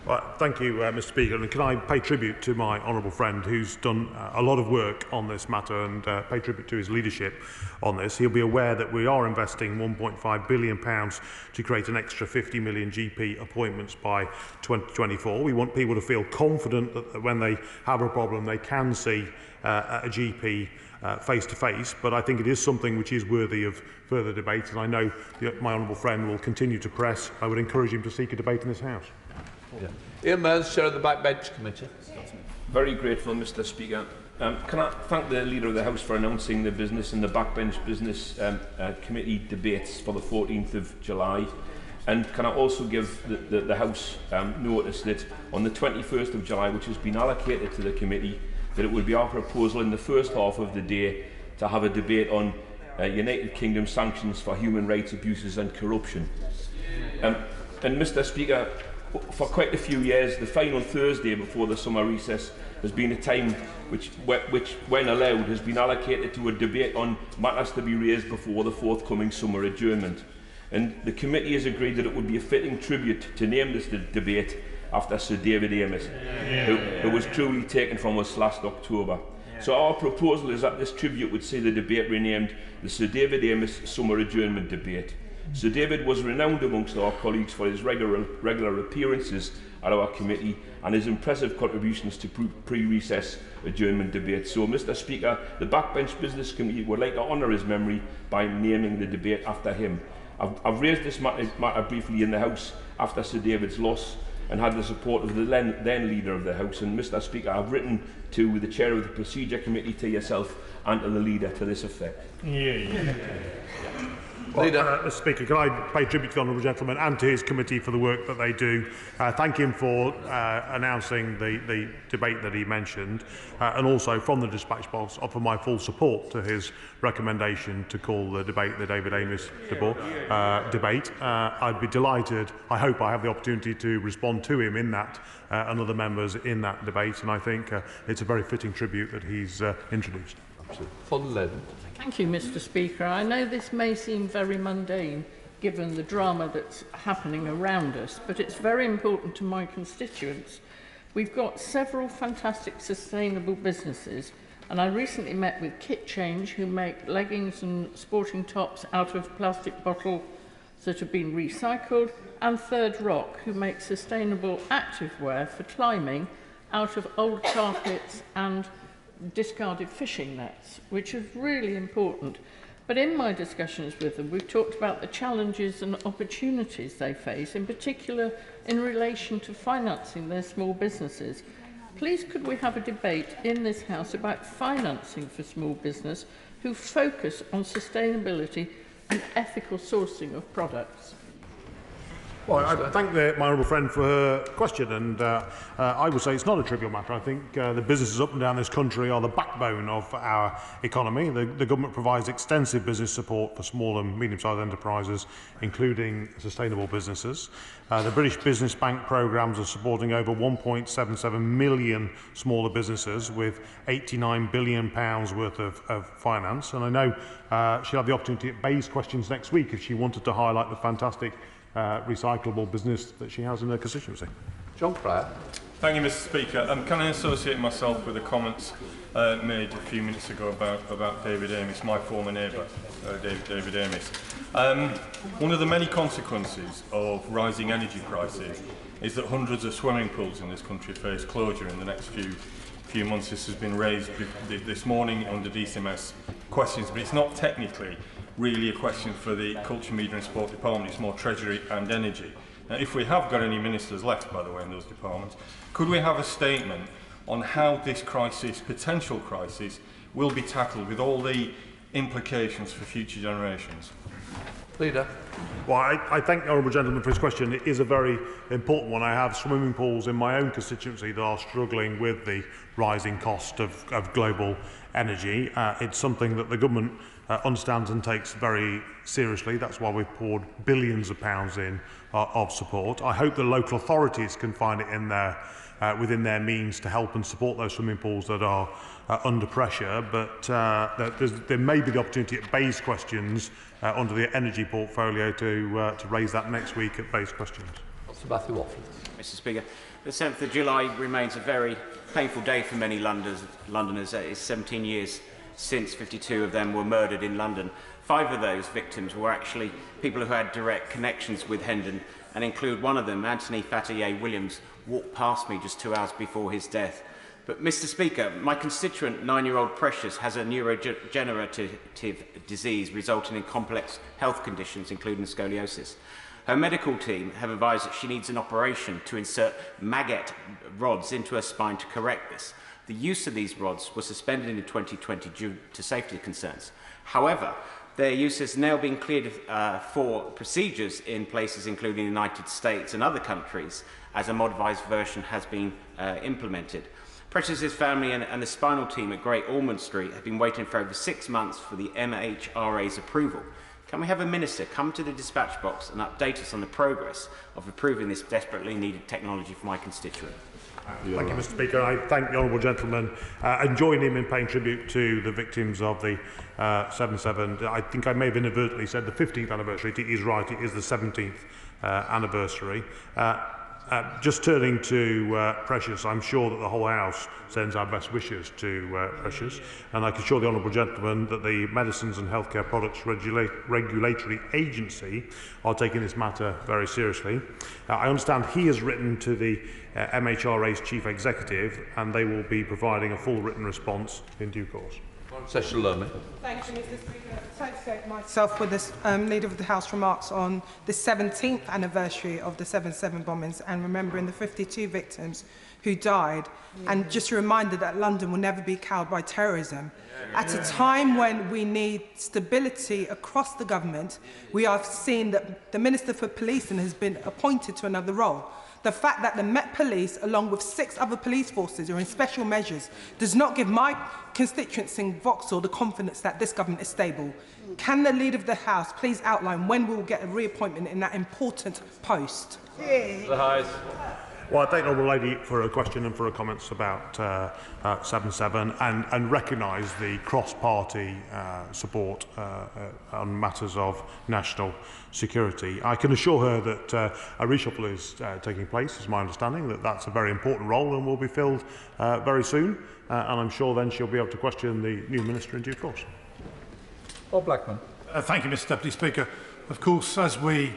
Well, thank you, Mr. Speaker. And can I pay tribute to my honourable friend who's done a lot of work on this matter, and pay tribute to his leadership on this. He'll be aware that we are investing £1.5 billion to create an extra 50 million GP appointments by 2024. We want people to feel confident that when they have a problem, they can see a GP face to face, but I think it is something which is worthy of further debate, and I know my honourable friend will continue to press. I would encourage him to seek a debate in this House. Ian Mearns, Chair of the Backbench Committee. Very grateful, Mr. Speaker. Can I thank the Leader of the House for announcing the business and the Backbench Business Committee debates for the 14th of July. And can I also give the House notice that on the 21st of July, which has been allocated to the committee, that it would be our proposal in the first half of the day to have a debate on United Kingdom sanctions for human rights abuses and corruption. And Mr. Speaker, for quite a few years, the final Thursday before the summer recess has been a time which, when allowed, has been allocated to a debate on matters to be raised before the forthcoming summer adjournment. And the committee has agreed that it would be a fitting tribute to name this debate after Sir David Amess, who was truly taken from us last October. So our proposal is that this tribute would see the debate renamed the Sir David Amess Summer Adjournment Debate. Sir David was renowned amongst our colleagues for his regular appearances at our committee and his impressive contributions to pre-recess adjournment debates. So, Mr Speaker, the Backbench Business Committee would like to honour his memory by naming the debate after him. I've raised this matter briefly in the House after Sir David's loss and had the support of the then Leader of the House. And, Mr Speaker, I've written to the Chair of the Procedure Committee, to yourself and to the Leader to this effect. Well, Mr Speaker, can I pay tribute to the honourable gentleman and to his committee for the work that they do. Thank him for announcing the debate that he mentioned, and also from the dispatch box offer my full support to his recommendation to call the debate the David Amess debate. I'd be delighted. I hope I have the opportunity to respond to him in that and other members in that debate, and I think it's a very fitting tribute that he's introduced. Thank you, Mr Speaker. I know this may seem very mundane given the drama that's happening around us, but it's very important to my constituents. We've got several fantastic sustainable businesses, and I recently met with Kit Change, who make leggings and sporting tops out of plastic bottles that have been recycled, and Third Rock, who make sustainable activewear for climbing out of old carpets and discarded fishing nets, which is really important. But in my discussions with them, we've talked about the challenges and opportunities they face, in particular in relation to financing their small businesses. Please could we have a debate in this House about financing for small business who focus on sustainability and ethical sourcing of products? Well, I thank my honourable friend for her question, and I would say it's not a trivial matter. I think the businesses up and down this country are the backbone of our economy. The government provides extensive business support for small and medium-sized enterprises, including sustainable businesses. The British Business Bank programmes are supporting over 1.77 million smaller businesses with £89 billion worth of finance. And I know she'll have the opportunity at Bay's questions next week if she wanted to highlight the fantastic recyclable business that she has in her constituency. John Pryor. Thank you, Mr Speaker. Can I associate myself with the comments made a few minutes ago about David Amess, my former neighbour, David Amess. One of the many consequences of rising energy prices is that hundreds of swimming pools in this country face closure in the next few months. This has been raised this morning under DCMS questions, but it's not technically really a question for the Culture, Media and Sport Department. It's more Treasury and Energy. Now, if we have got any ministers left, by the way, in those departments, could we have a statement on how this crisis, potential crisis, will be tackled with all the implications for future generations? Leader. Well, I thank the honourable gentleman for his question. It is a very important one. I have swimming pools in my own constituency that are struggling with the rising cost of global energy. It's something that the government understands and takes very seriously. That's why we've poured billions of pounds in of support. I hope the local authorities can find it in within their means to help and support those swimming pools that are under pressure, but there may be the opportunity at Bay's questions under the energy portfolio to raise that next week at Bay's questions. Mr Speaker, the 7th of July remains a very painful day for many Londoners. It's 17 years since 52 of them were murdered in London. 5 of those victims were actually people who had direct connections with Hendon, and include one of them, Anthony Fatayé Williams, walked past me just 2 hours before his death. But, Mr Speaker, my constituent, 9-year-old Precious, has a neurodegenerative disease resulting in complex health conditions, including scoliosis. Her medical team have advised that she needs an operation to insert maggot rods into her spine to correct this. The use of these rods was suspended in 2020 due to safety concerns. However, their use has now been cleared for procedures in places including the United States and other countries, as a modified version has been implemented. Precious's family and the spinal team at Great Ormond Street have been waiting for over 6 months for the MHRA's approval. Can we have a minister come to the dispatch box and update us on the progress of approving this desperately needed technology for my constituent? Thank you, Mr Speaker. I thank the honourable gentleman and join him in paying tribute to the victims of the 7/7. I think I may have inadvertently said the 15th anniversary. It is right, it is the 17th anniversary. Just turning to Precious, I'm sure that the whole House sends our best wishes to Precious, and I can assure the honourable gentleman that the Medicines and Healthcare Products Regulatory Agency are taking this matter very seriously. I understand he has written to the MHRA's Chief Executive, and they will be providing a full written response in due course. Thank you, Mr. Speaker. I associate myself with the Leader of the House remarks on the 17th anniversary of the 7/7 bombings and remembering the 52 victims who died, and just a reminder that London will never be cowed by terrorism. At a time when we need stability across the government, we are seeing that the Minister for Policing has been appointed to another role. The fact that the Met Police, along with 6 other police forces, are in special measures does not give my constituents in Vauxhall the confidence that this government is stable. Can the Leader of the House please outline when we will get a reappointment in that important post? Well, I thank the Honourable Lady for her question and for her comments about 7/7 and recognise the cross-party support on matters of national security. I can assure her that a reshuffle is taking place, is my understanding, that that's a very important role and will be filled very soon, and I'm sure then she'll be able to question the new Minister in due course. Bob Blackman. Thank you, Mr Deputy Speaker. Of course, as we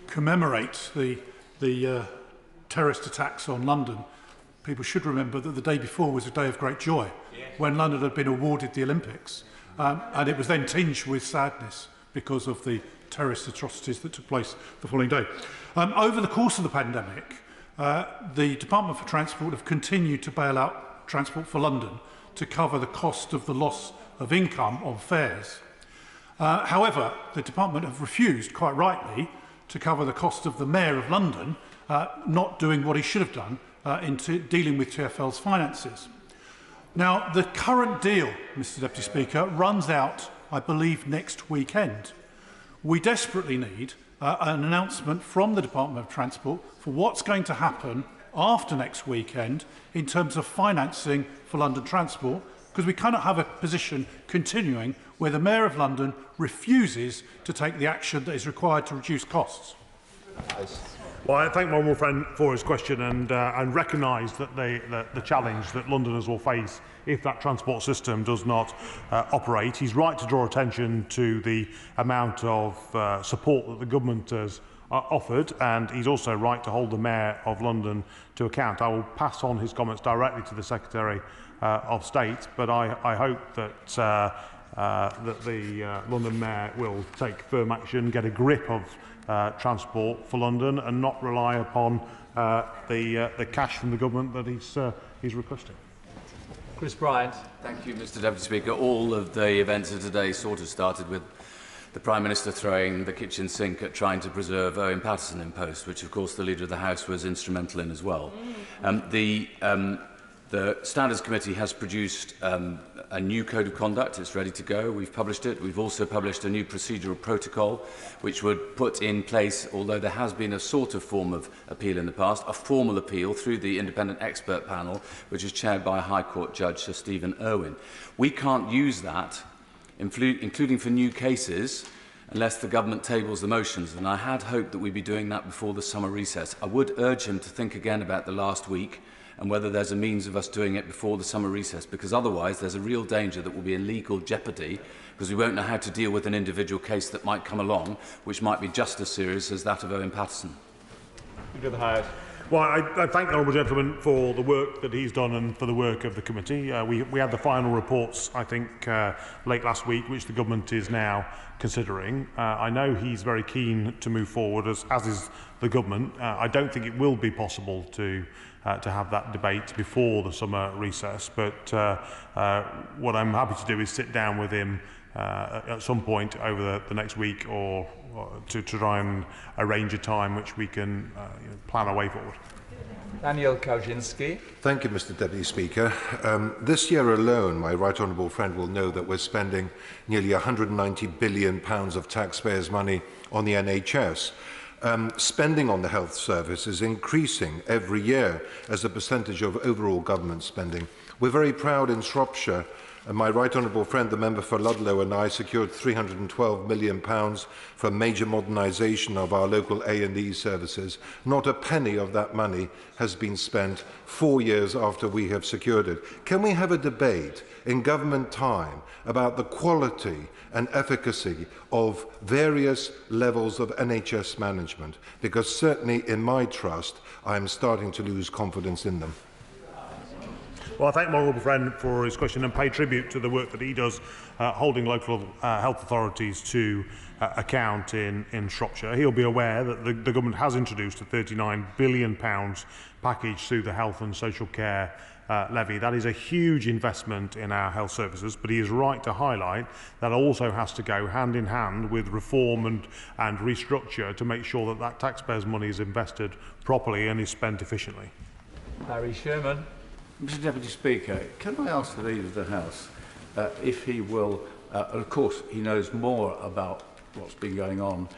commemorate the terrorist attacks on London, people should remember that the day before was a day of great joy, when London had been awarded the Olympics, and it was then tinged with sadness because of the terrorist atrocities that took place the following day. Over the course of the pandemic, the Department for Transport have continued to bail out Transport for London to cover the cost of the loss of income on fares. However, the Department have refused, quite rightly, to cover the cost of the Mayor of London not doing what he should have done in dealing with TfL's finances. Now, the current deal, Mr Deputy Speaker, runs out, I believe, next weekend. We desperately need an announcement from the Department of Transport for what's going to happen after next weekend in terms of financing for London Transport, because we cannot have a position continuing where the Mayor of London refuses to take the action that is required to reduce costs. Well, I thank my honourable friend for his question and recognise that the challenge that Londoners will face if that transport system does not operate. He's right to draw attention to the amount of support that the government has offered, and he's also right to hold the Mayor of London to account. I will pass on his comments directly to the Secretary of State, but I hope that the London Mayor will take firm action, get a grip of transport for London and not rely upon the cash from the government that he's requesting. Chris Bryant. Thank you, Mr Deputy Speaker. All of the events of today sort of started with the Prime Minister throwing the kitchen sink at trying to preserve Owen Paterson in post, which of course the Leader of the House was instrumental in as well. The Standards Committee has produced a new code of conduct. It's ready to go. We've published it. We've also published a new procedural protocol, which would put in place, although there has been a sort of form of appeal in the past, a formal appeal through the independent expert panel, which is chaired by High Court Judge Sir Stephen Irwin. We can't use that, including for new cases, unless the government tables the motions, and I had hoped that we'd be doing that before the summer recess. I would urge him to think again about the last week and whether there's a means of us doing it before the summer recess, because otherwise there's a real danger that we'll be in legal jeopardy because we won't know how to deal with an individual case that might come along, which might be just as serious as that of Owen Paterson. Well, I thank the honourable gentleman for the work that he's done and for the work of the committee. We had the final reports, I think, late last week, which the government is now considering. I know he's very keen to move forward, as is the government. I don't think it will be possible to have that debate before the summer recess, but what I'm happy to do is sit down with him at some point over the next week or to try and arrange a time which we can plan our way forward. Daniel Kaczynski. Thank you, Mr Deputy Speaker. This year alone, my right honourable friend will know that we're spending nearly £190 billion of taxpayers' money on the NHS. Spending on the health service is increasing every year as a percentage of overall government spending. We're very proud in Shropshire And my right honourable friend, the member for Ludlow, and I secured £312 million for major modernisation of our local A&E services. Not a penny of that money has been spent 4 years after we have secured it. Can we have a debate in government time about the quality and efficacy of various levels of NHS management? Because certainly in my trust, I am starting to lose confidence in them. Well, I thank my honourable friend for his question and pay tribute to the work that he does holding local health authorities to account in Shropshire. He'll be aware that the government has introduced a £39 billion package through the health and social care levy. That is a huge investment in our health services, but he is right to highlight that also has to go hand in hand with reform and restructure to make sure that that taxpayers' money is invested properly and is spent efficiently. Harry Sherman. Mr Deputy Speaker, can I ask the Leader of the House if he will, of course he knows more about what's been going on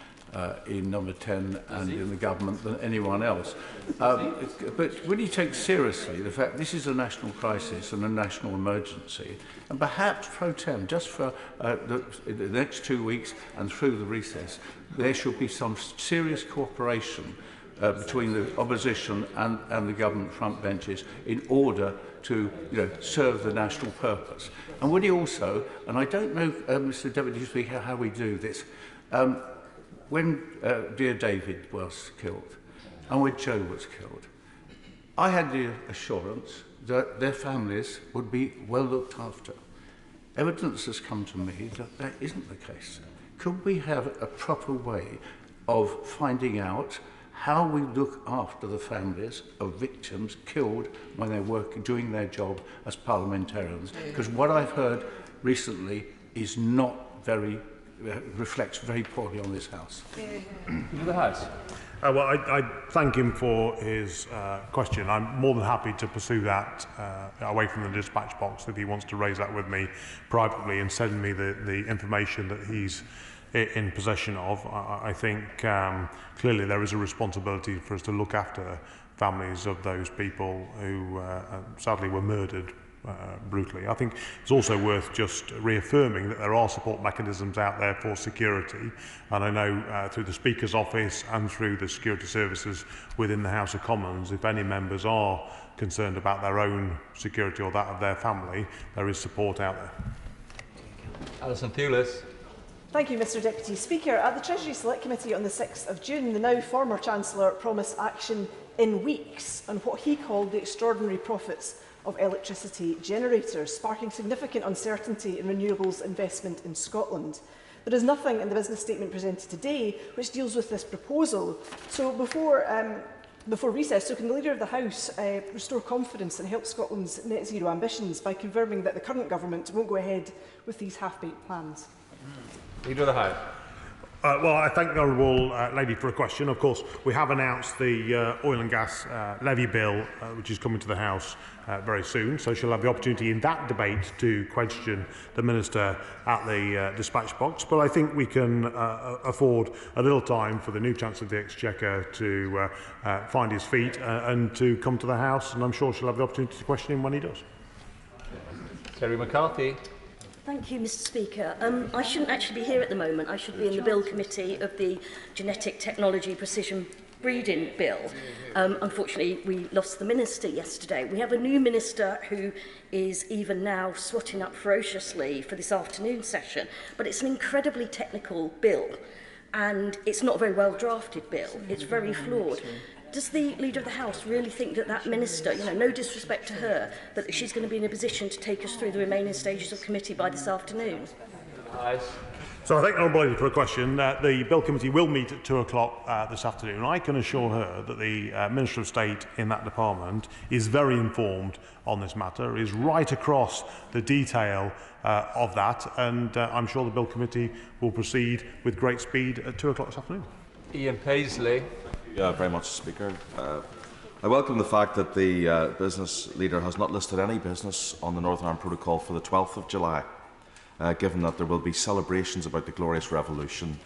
in Number 10 and in the government than anyone else, but will he take seriously the fact this is a national crisis and a national emergency, and perhaps pro tem, just for the next 2 weeks and through the recess, there should be some serious cooperation between the opposition and the government front benches in order to serve the national purpose. And would he also, and I don't know, Mr Deputy Speaker, how we do this, when dear David was killed and when Joe was killed, I had the assurance that their families would be well looked after. Evidence has come to me that that isn't the case. Could we have a proper way of finding out how we look after the families of victims killed when they're doing their job as parliamentarians? Because what I've heard recently is not very, reflects very poorly on this House. To the House. Well, I thank him for his question. I'm more than happy to pursue that away from the dispatch box if he wants to raise that with me privately and send me the information that he's in possession of. I think clearly there is a responsibility for us to look after families of those people who sadly were murdered brutally. I think it's also worth just reaffirming that there are support mechanisms out there for security, and I know through the Speaker's office and through the security services within the House of Commons, if any members are concerned about their own security or that of their family, there is support out there. Alison Thewlis. Thank you, Mr Deputy Speaker. At the Treasury Select Committee on the 6th of June, the now former Chancellor promised action in weeks on what he called the extraordinary profits of electricity generators, sparking significant uncertainty in renewables investment in Scotland. There is nothing in the business statement presented today which deals with this proposal. So before recess, can the Leader of the House restore confidence and help Scotland's net zero ambitions by confirming that the current government won't go ahead with these half-baked plans? Leader of the House. Well, I thank the honourable lady for a question. Of course, we have announced the oil and gas levy bill, which is coming to the House very soon. So she'll have the opportunity in that debate to question the Minister at the dispatch box. But I think we can afford a little time for the new Chancellor of the Exchequer to find his feet and to come to the House. And I'm sure she'll have the opportunity to question him when he does. Terry McCarthy. Thank you, Mr Speaker. I shouldn't actually be here at the moment. I should be in the Bill Committee of the Genetic Technology Precision Breeding Bill. Unfortunately, we lost the Minister yesterday. We have a new Minister who is even now swatting up ferociously for this afternoon session, but it's an incredibly technical bill, and it's not a very well drafted bill. It's very flawed. Does the Leader of the House really think that that Minister, no disrespect to her, but that she's going to be in a position to take us through the remaining stages of committee by this afternoon? So I thank the honourable lady for a question. The Bill Committee will meet at 2 o'clock this afternoon. I can assure her that the Minister of State in that department is very informed on this matter, is right across the detail of that, and I'm sure the Bill Committee will proceed with great speed at 2 o'clock this afternoon. Ian Paisley. Very much, Speaker. I welcome the fact that the business leader has not listed any business on the Northern Ireland Protocol for the 12th of July, given that there will be celebrations about the Glorious Revolution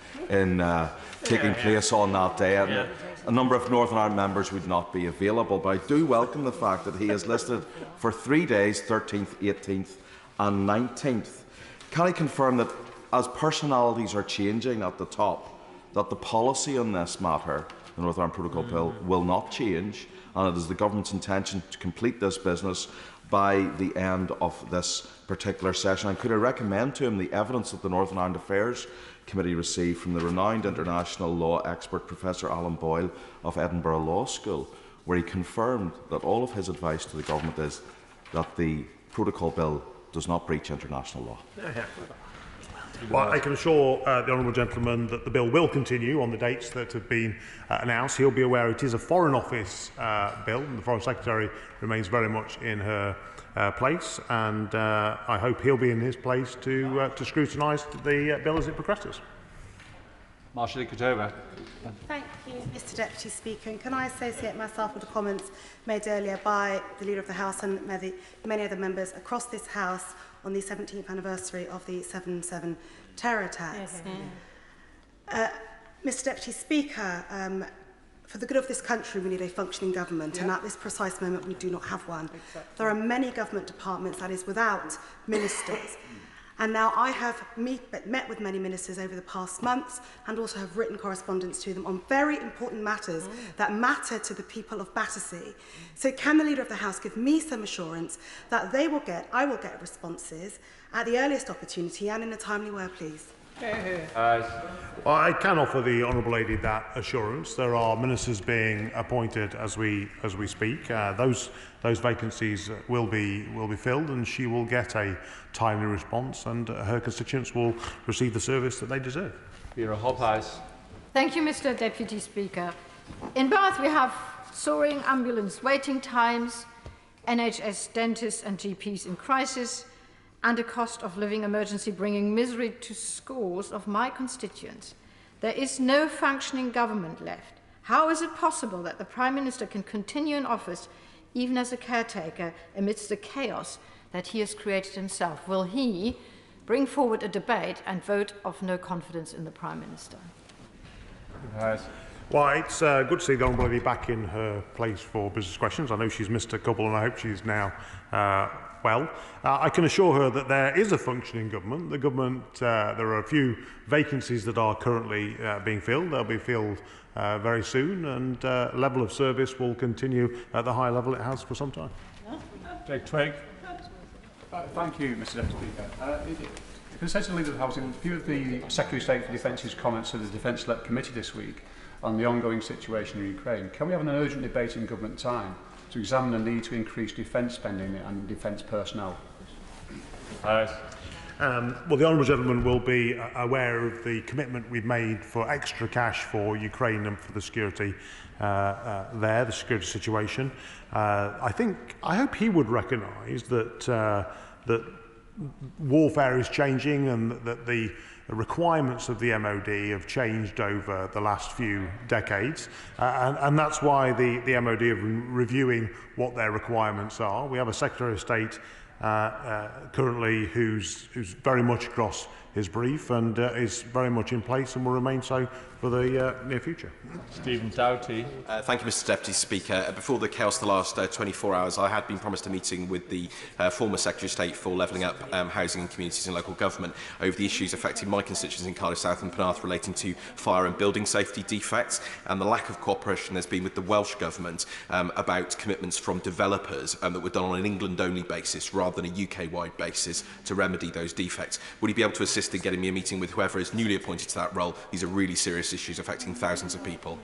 taking place on that day. And a number of Northern Ireland members would not be available, but I do welcome the fact that he has listed for 3 days, 13th, 18th and 19th. Can I confirm that as personalities are changing at the top, that the policy on this matter, the Northern Ireland Protocol Bill, will not change, and it is the government's intention to complete this business by the end of this particular session? And could I recommend to him the evidence that the Northern Ireland Affairs Committee received from the renowned international law expert Professor Alan Boyle of Edinburgh Law School, where he confirmed that all of his advice to the government is that the Protocol Bill does not breach international law? Well, I can assure the honourable gentleman that the bill will continue on the dates that have been announced. He'll be aware it is a Foreign Office bill, and the Foreign Secretary remains very much in her place, and I hope he'll be in his place to scrutinise the bill as it progresses. Marshall Kutova. Thank you, Mr Deputy Speaker. And can I associate myself with the comments made earlier by the Leader of the House and many other members across this House on the 17th anniversary of the 7/7 terror attacks? Mr Deputy Speaker, for the good of this country, we need a functioning government, and at this precise moment, we do not have one. There are many government departments that is without ministers. And now I have met with many ministers over the past months and also have written correspondence to them on very important matters that matter to the people of Battersea. So can the Leader of the House give me some assurance that I will get responses at the earliest opportunity and in a timely way, please? Well, I can offer the honourable lady that assurance. There are ministers being appointed as we speak. Those vacancies will be filled, and she will get a timely response, and her constituents will receive the service that they deserve. Thank you, Mr Deputy Speaker. In Bath, we have soaring ambulance waiting times, NHS dentists and GPs in crisis, and a cost of living emergency bringing misery to scores of my constituents. There is no functioning government left. How is it possible that the Prime Minister can continue in office even as a caretaker amidst the chaos that he has created himself? Will he bring forward a debate and vote of no confidence in the Prime Minister? Well, it's good to see the honourable lady back in her place for business questions. I know she's missed a couple, and I hope she's now well. I can assure her that there is a functioning government. The government, there are a few vacancies that are currently being filled. They'll be filled very soon, and level of service will continue at the high level it has for some time. Jake Twigg. Thank you, Mr Deputy Speaker. Can I say to the Leader of the House, in view of the Secretary of State for Defence's comments to the Defence Select Committee this week on the ongoing situation in Ukraine, can we have an urgent debate in government time to examine the need to increase defence spending and defence personnel? Well, the honourable gentleman will be aware of the commitment we've made for extra cash for Ukraine and for the security the security situation. I hope he would recognise that that warfare is changing, and that the requirements of the MOD have changed over the last few decades, and that's why the MOD are reviewing what their requirements are. We have a Secretary of State currently who's very much across his brief and is very much in place and will remain so for the near future. Stephen Doughty. Thank you, Mr Deputy Speaker. Before the chaos the last 24 hours, I had been promised a meeting with the former Secretary of State for Levelling Up Housing and Communities and Local Government over the issues affecting my constituents in Cardiff South and Penarth relating to fire and building safety defects, and the lack of cooperation there's been with the Welsh Government about commitments from developers that were done on an England-only basis rather than a UK-wide basis to remedy those defects. Would he be able to assist in getting me a meeting with whoever is newly appointed to that role? These are really serious issues affecting thousands of people.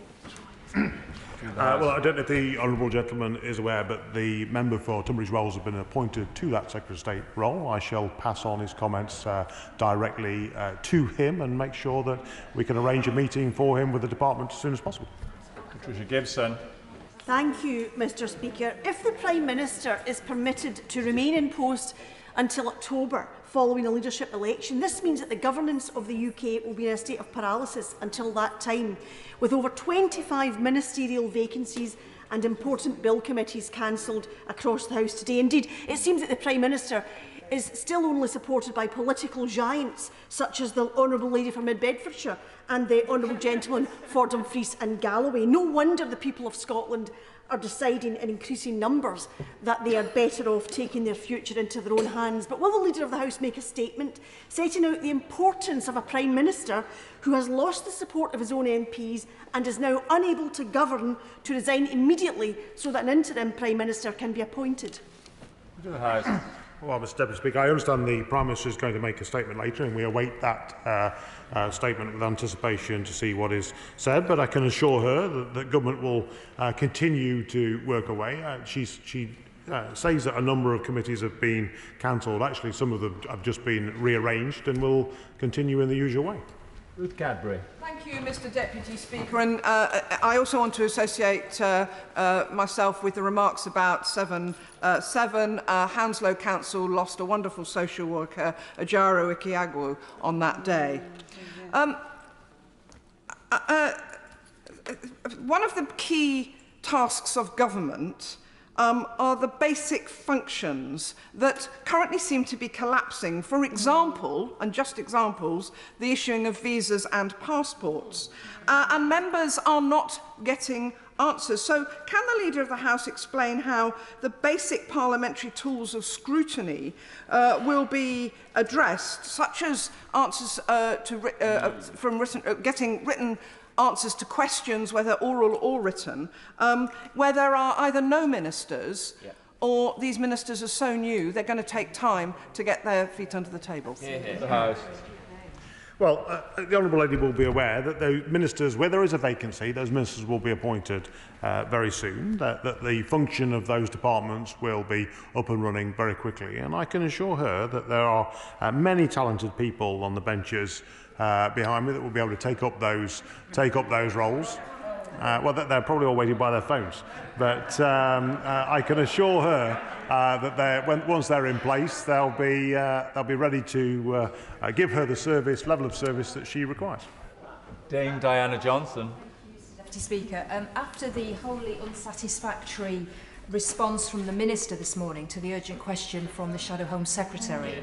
Well, I don't know if the honourable gentleman is aware, but the member for Tunbridge Wells has been appointed to that Secretary of State role. I shall pass on his comments directly to him and make sure that we can arrange a meeting for him with the department as soon as possible. Patricia Gibson. Thank you, Mr Speaker. If the Prime Minister is permitted to remain in post until October following a leadership election, this means that the governance of the UK will be in a state of paralysis until that time, with over 25 ministerial vacancies and important bill committees cancelled across the House today. Indeed, it seems that the Prime Minister is still only supported by political giants such as the Honourable Lady from Mid-Bedfordshire and the Honourable Gentleman for Dumfries and Galloway. No wonder the people of Scotland are deciding in increasing numbers that they are better off taking their future into their own hands. But will the Leader of the House make a statement setting out the importance of a Prime Minister who has lost the support of his own MPs and is now unable to govern to resign immediately so that an interim Prime Minister can be appointed? Well, Mr Deputy Speaker, I understand the Prime Minister is going to make a statement later, and we await that statement with anticipation to see what is said. But I can assure her that Government will continue to work away. She says that a number of committees have been cancelled. Actually, some of them have just been rearranged and will continue in the usual way. Ruth Cadbury. Thank you, Mr Deputy Speaker. And I also want to associate myself with the remarks about Hounslow Council lost a wonderful social worker, Ajaro Ikiagwu, on that day. One of the key tasks of government are the basic functions that currently seem to be collapsing. For example, and just examples, the issuing of visas and passports. And members are not getting answers. So can the Leader of the House explain how the basic parliamentary tools of scrutiny will be addressed, such as answers getting written answers to questions, whether oral or written, where there are either no ministers or these ministers are so new they're going to take time to get their feet under the table? Well, the Honourable Lady will be aware that those ministers, where there is a vacancy, those ministers will be appointed very soon, that the function of those departments will be up and running very quickly. And I can assure her that there are many talented people on the benches behind me that will be able to take up those roles. Well, they're probably all waiting by their phones, but I can assure her that once they're in place, they'll be ready to give her the level of service that she requires. Dame Diana Johnson. Deputy Speaker, after the wholly unsatisfactory response from the Minister this morning to the urgent question from the Shadow Home Secretary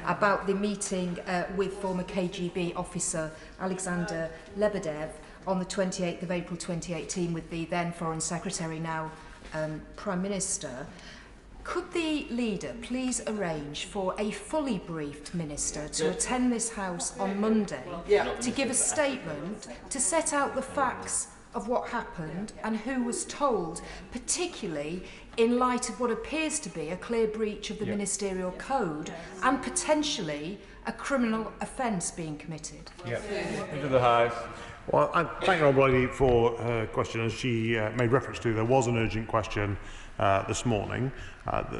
about the meeting with former KGB officer Alexander Lebedev on the 28th of April 2018 with the then Foreign Secretary, now Prime Minister, could the Leader please arrange for a fully briefed Minister to attend this House on Monday to give a statement to set out the facts of what happened and who was told, particularly in light of what appears to be a clear breach of the ministerial code and potentially a criminal offence being committed? Into the House. Well, I thank the Honourable Lady for her question. As she made reference to, there was an urgent question this morning.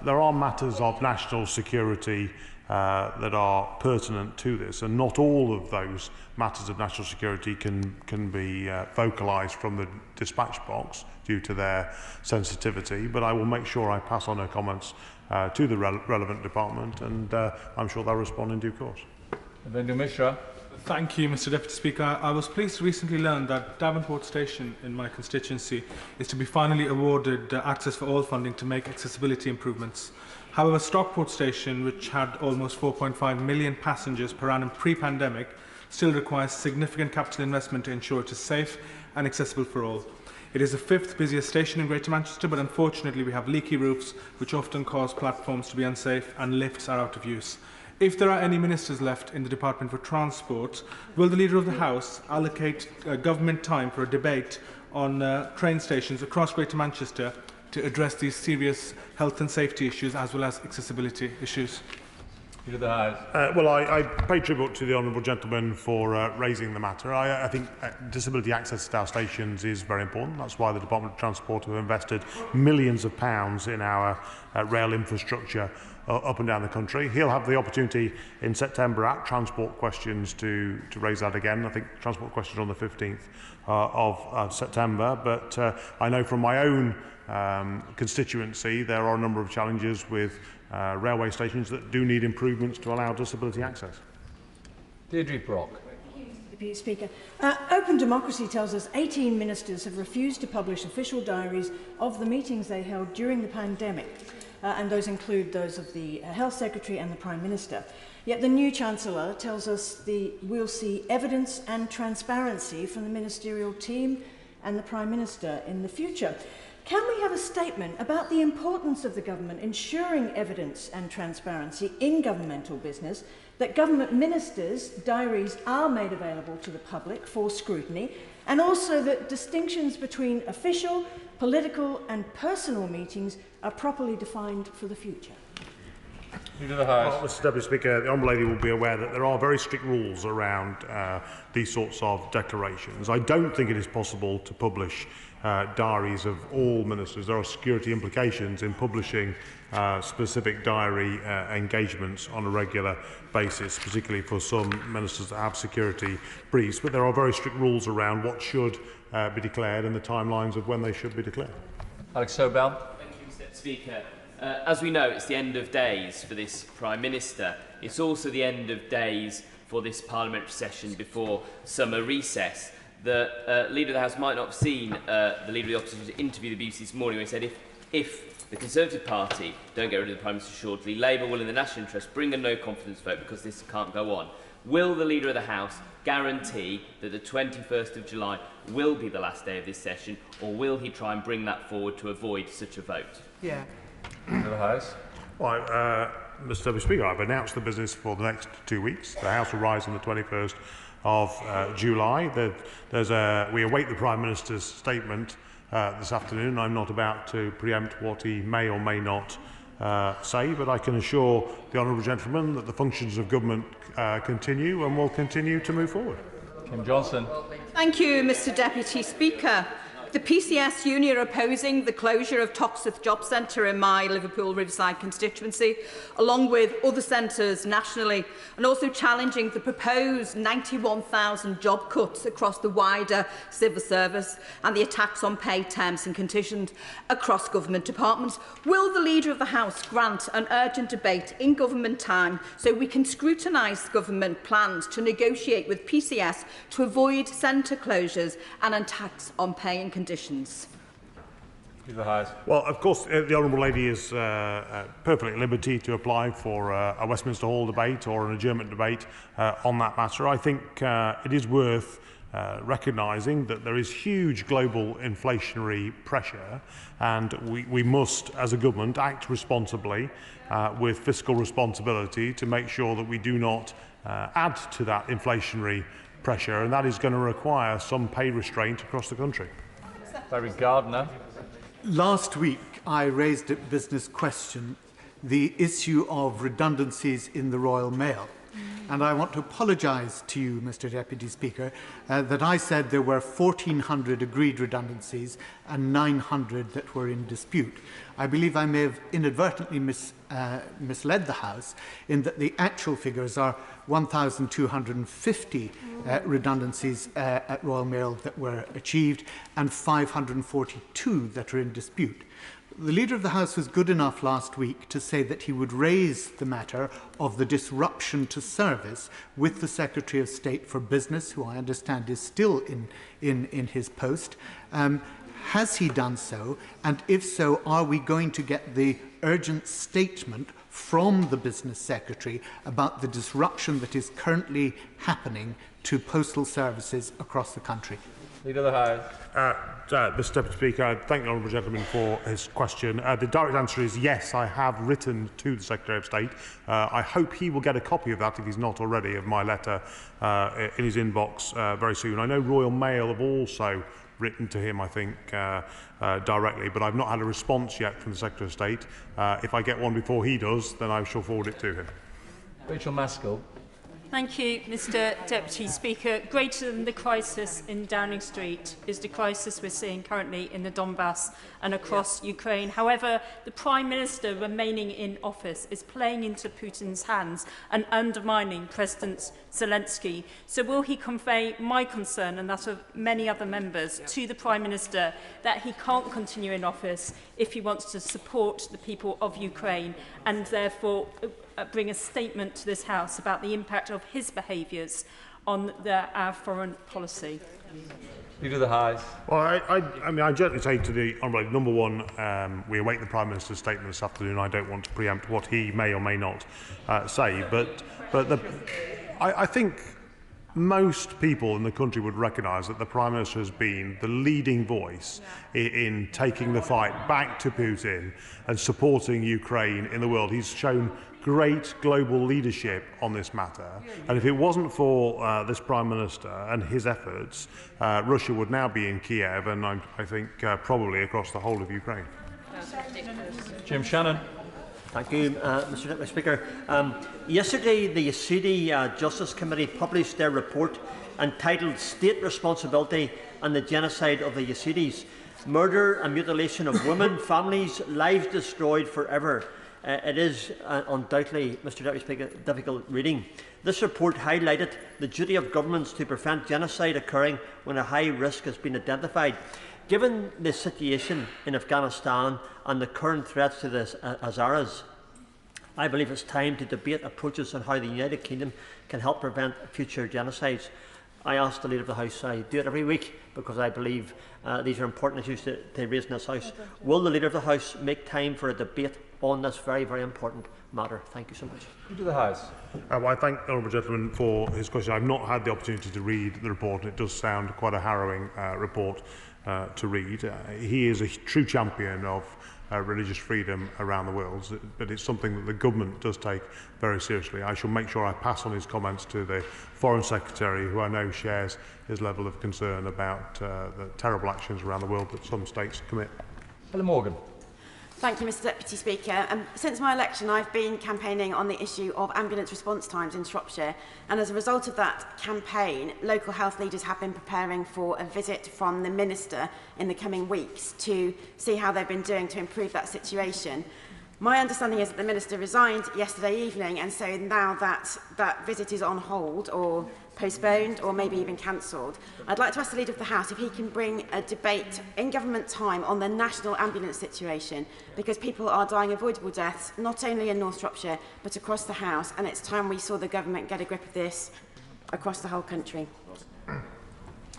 There are matters of national security that are pertinent to this, and not all of those matters of national security can be vocalised from the dispatch box due to their sensitivity, but I will make sure I pass on her comments to the relevant department, and I'm sure they'll respond in due course. Vendor Mishra. Thank you, Mr Deputy Speaker. I was pleased to recently learn that Davenport Station in my constituency is to be finally awarded access for all funding to make accessibility improvements. However, Stockport Station, which had almost 4.5 million passengers per annum pre-pandemic, still requires significant capital investment to ensure it is safe and accessible for all. It is the 5th busiest station in Greater Manchester, but unfortunately we have leaky roofs, which often cause platforms to be unsafe, and lifts are out of use. If there are any ministers left in the Department for Transport, will the Leader of the House allocate government time for a debate on train stations across Greater Manchester to address these serious health and safety issues as well as accessibility issues? Well, I pay tribute to the honourable gentleman for raising the matter. I think disability access to our stations is very important. That's why the Department of Transport have invested millions of pounds in our rail infrastructure up and down the country. He'll have the opportunity in September at Transport Questions to raise that again. I think Transport Questions on the 15th of September. But I know from my own constituency there are a number of challenges with railway stations that do need improvements to allow disability access. Deirdre Brock. Deputy Speaker. Open Democracy tells us 18 ministers have refused to publish official diaries of the meetings they held during the pandemic. and those include those of the Health Secretary and the Prime Minister. Yet the new Chancellor tells us we'll see evidence and transparency from the ministerial team and the Prime Minister in the future. Can we have a statement about the importance of the government ensuring evidence and transparency in governmental business, that government ministers' diaries are made available to the public for scrutiny, and also that distinctions between official, political and personal meetings are properly defined for the future? Well, Mr Deputy Speaker, the Honourable Lady will be aware that there are very strict rules around these sorts of declarations. I don't think it is possible to publish diaries of all ministers. There are security implications in publishing specific diary engagements on a regular basis, particularly for some ministers that have security briefs. But there are very strict rules around what should be declared and the timelines of when they should be declared. Alex Sobel. Thank you, Mr Speaker. As we know, it's the end of days for this Prime Minister. It's also the end of days for this parliamentary session before summer recess. The Leader of the House might not have seen the Leader of the Opposition interview the BBC this morning where he said if the Conservative Party don't get rid of the Prime Minister shortly, Labour will, in the national interest, bring a no-confidence vote because this can't go on. Will the Leader of the House guarantee that the 21st of July will be the last day of this session, or will he try and bring that forward to avoid such a vote? Yeah. The House. Well, Mr Deputy Speaker, I've announced the business for the next 2 weeks. The House will rise on the 21st of July. We await the Prime Minister's statement this afternoon. I'm not about to preempt what he may or may not say, but I can assure the honourable gentleman that the functions of government continue and will continue to move forward. Kim Johnson. Thank you, Mr Deputy Speaker. The PCS Union are opposing the closure of Toxteth Job Centre in my Liverpool Riverside constituency, along with other centres nationally, and also challenging the proposed 91,000 job cuts across the wider civil service and the attacks on pay terms and conditions across government departments. Will the Leader of the House grant an urgent debate in government time so we can scrutinise government plans to negotiate with PCS to avoid centre closures and attacks on pay and conditions? Well, of course, the Honourable Lady is perfectly at liberty to apply for a Westminster Hall debate or an adjournment debate on that matter. I think it is worth recognising that there is huge global inflationary pressure, and we must, as a government, act responsibly with fiscal responsibility to make sure that we do not add to that inflationary pressure, and that is going to require some pay restraint across the country. Barry Gardner. Last week, I raised at Business Question the issue of redundancies in the Royal Mail. And I want to apologise to you, Mr Deputy Speaker, that I said there were 1,400 agreed redundancies and 900 that were in dispute. I believe I may have inadvertently misled the House in that the actual figures are 1,250 redundancies at Royal Mail that were achieved and 542 that are in dispute. The Leader of the House was good enough last week to say that he would raise the matter of the disruption to service with the Secretary of State for Business, who I understand is still in his post. Has he done so? And if so, are we going to get the urgent statement from the Business Secretary about the disruption that is currently happening to postal services across the country? Leader of the House. Mr Deputy Speaker, I thank the honourable gentleman for his question. The direct answer is yes, I have written to the Secretary of State. I hope he will get a copy of that, if he's not already, of my letter in his inbox very soon. I know Royal Mail have also written to him, I think, directly, but I've not had a response yet from the Secretary of State. If I get one before he does, then I shall forward it to him. Rachel Maskell. Thank you, Mr Deputy Speaker. Greater than the crisis in Downing Street is the crisis we're seeing currently in the Donbass and across Ukraine. However, the Prime Minister remaining in office is playing into Putin's hands and undermining President Zelensky. So will he convey my concern and that of many other members to the Prime Minister that he can't continue in office if he wants to support the people of Ukraine, and therefore bring a statement to this House about the impact of his behaviours on our foreign policy? Leader of the House. Well, I mean, I gently say to the Honourable, number one, we await the Prime Minister's statement this afternoon. I don't want to preempt what he may or may not say, but I think most people in the country would recognise that the Prime Minister has been the leading voice in taking the fight back to Putin and supporting Ukraine in the world. He's shown great global leadership on this matter, and if it wasn't for this Prime Minister and his efforts, Russia would now be in Kiev and I think probably across the whole of Ukraine. Jim Shannon. Thank you, Mr Deputy Speaker. Yesterday, the Yazidi Justice Committee published their report entitled State Responsibility and the Genocide of the Yazidis. Murder and mutilation of women, families, lives destroyed forever. It is undoubtedly, Mr Deputy Speaker, difficult reading. This report highlighted the duty of governments to prevent genocide occurring when a high risk has been identified. Given the situation in Afghanistan and the current threats to the Hazaras, I believe it's time to debate approaches on how the United Kingdom can help prevent future genocides. I ask the Leader of the House, I do it every week because I believe these are important issues to raise in this House. Will the Leader of the House make time for a debate on this very, very important matter? Thank you so much. Leader of the House. Well, I thank the Honourable Gentleman for his question. I've not had the opportunity to read the report, and it does sound quite a harrowing report to read. He is a true champion of religious freedom around the world, but it's something that the government does take very seriously. I shall make sure I pass on his comments to the Foreign Secretary, who I know shares his level of concern about the terrible actions around the world that some states commit. Helen Morgan. Thank you, Mr Deputy Speaker. Since my election, I've been campaigning on the issue of ambulance response times in Shropshire, and as a result of that campaign, local health leaders have been preparing for a visit from the Minister in the coming weeks to see how they've been doing to improve that situation. My understanding is that the Minister resigned yesterday evening, and so now that visit is on hold or postponed or maybe even cancelled. I'd like to ask the Leader of the House if he can bring a debate in government time on the national ambulance situation, because people are dying avoidable deaths, not only in North Shropshire, but across the House, and it's time we saw the government get a grip of this across the whole country.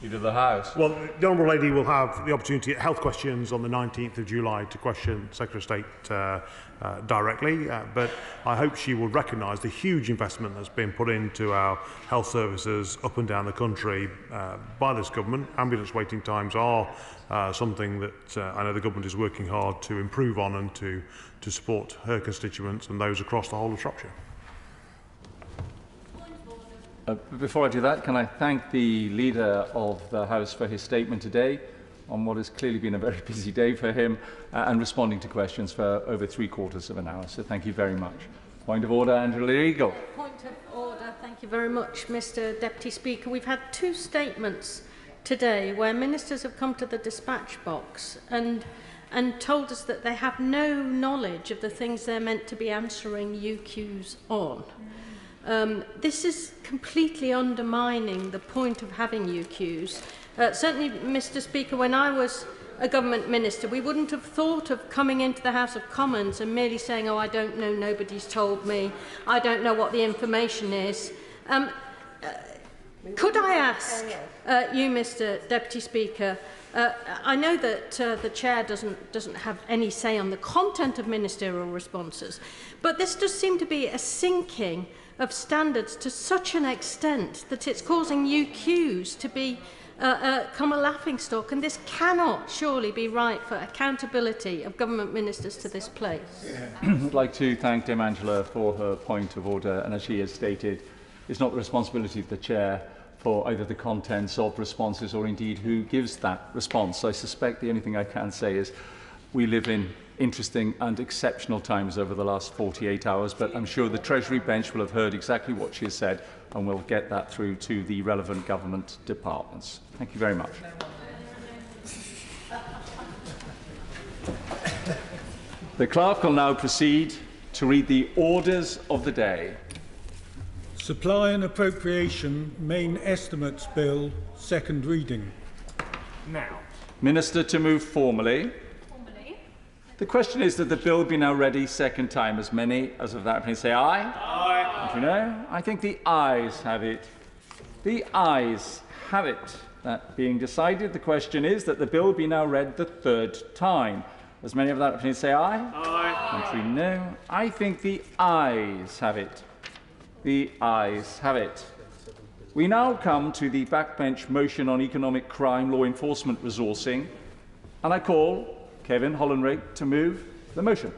Leader of the House. Well, the Honourable Lady will have the opportunity at Health Questions on the 19th of July to question Secretary of State directly, but I hope she will recognise the huge investment that's been put into our health services up and down the country by this government. Ambulance waiting times are something that I know the government is working hard to improve on and to support her constituents and those across the whole of Shropshire. Before I do that, can I thank the Leader of the House for his statement today on what has clearly been a very busy day for him and responding to questions for over 3/4 of an hour. So thank you very much. Point of order, Angela Eagle. Point of order. Thank you very much, Mr Deputy Speaker. We've had two statements today where ministers have come to the dispatch box and told us that they have no knowledge of the things they're meant to be answering UQs on. This is completely undermining the point of having UQs. Certainly, Mr Speaker, when I was a government minister, we wouldn't have thought of coming into the House of Commons and merely saying, oh, I don't know, nobody's told me, I don't know what the information is. Could I ask you, Mr Deputy Speaker, I know that the Chair doesn't have any say on the content of ministerial responses, but this does seem to be a sinking of standards to such an extent that it's causing UQs to become a laughingstock, and this cannot surely be right for accountability of government ministers to this place. I'd like to thank Dame Angela for her point of order, and as she has stated, it's not the responsibility of the Chair for either the contents of responses or indeed who gives that response. I suspect the only thing I can say is we live in interesting and exceptional times over the last 48 hours, but I'm sure the Treasury bench will have heard exactly what she has said and will get that through to the relevant government departments. Thank you very much. The clerk will now proceed to read the orders of the day. Supply and Appropriation Main Estimates Bill, second reading. Now. Minister to move formally. The question is that the bill be now ready second time. As many as of that opinion say aye. Aye. And you know, I think the ayes have it. The ayes have it. That being decided, the question is that the bill be now read the third time. As many of that opinion say aye? Aye. Contrary, no. I think the ayes have it. The ayes have it. We now come to the backbench motion on economic crime law enforcement resourcing, and I call Kevin Hollenrig to move the motion.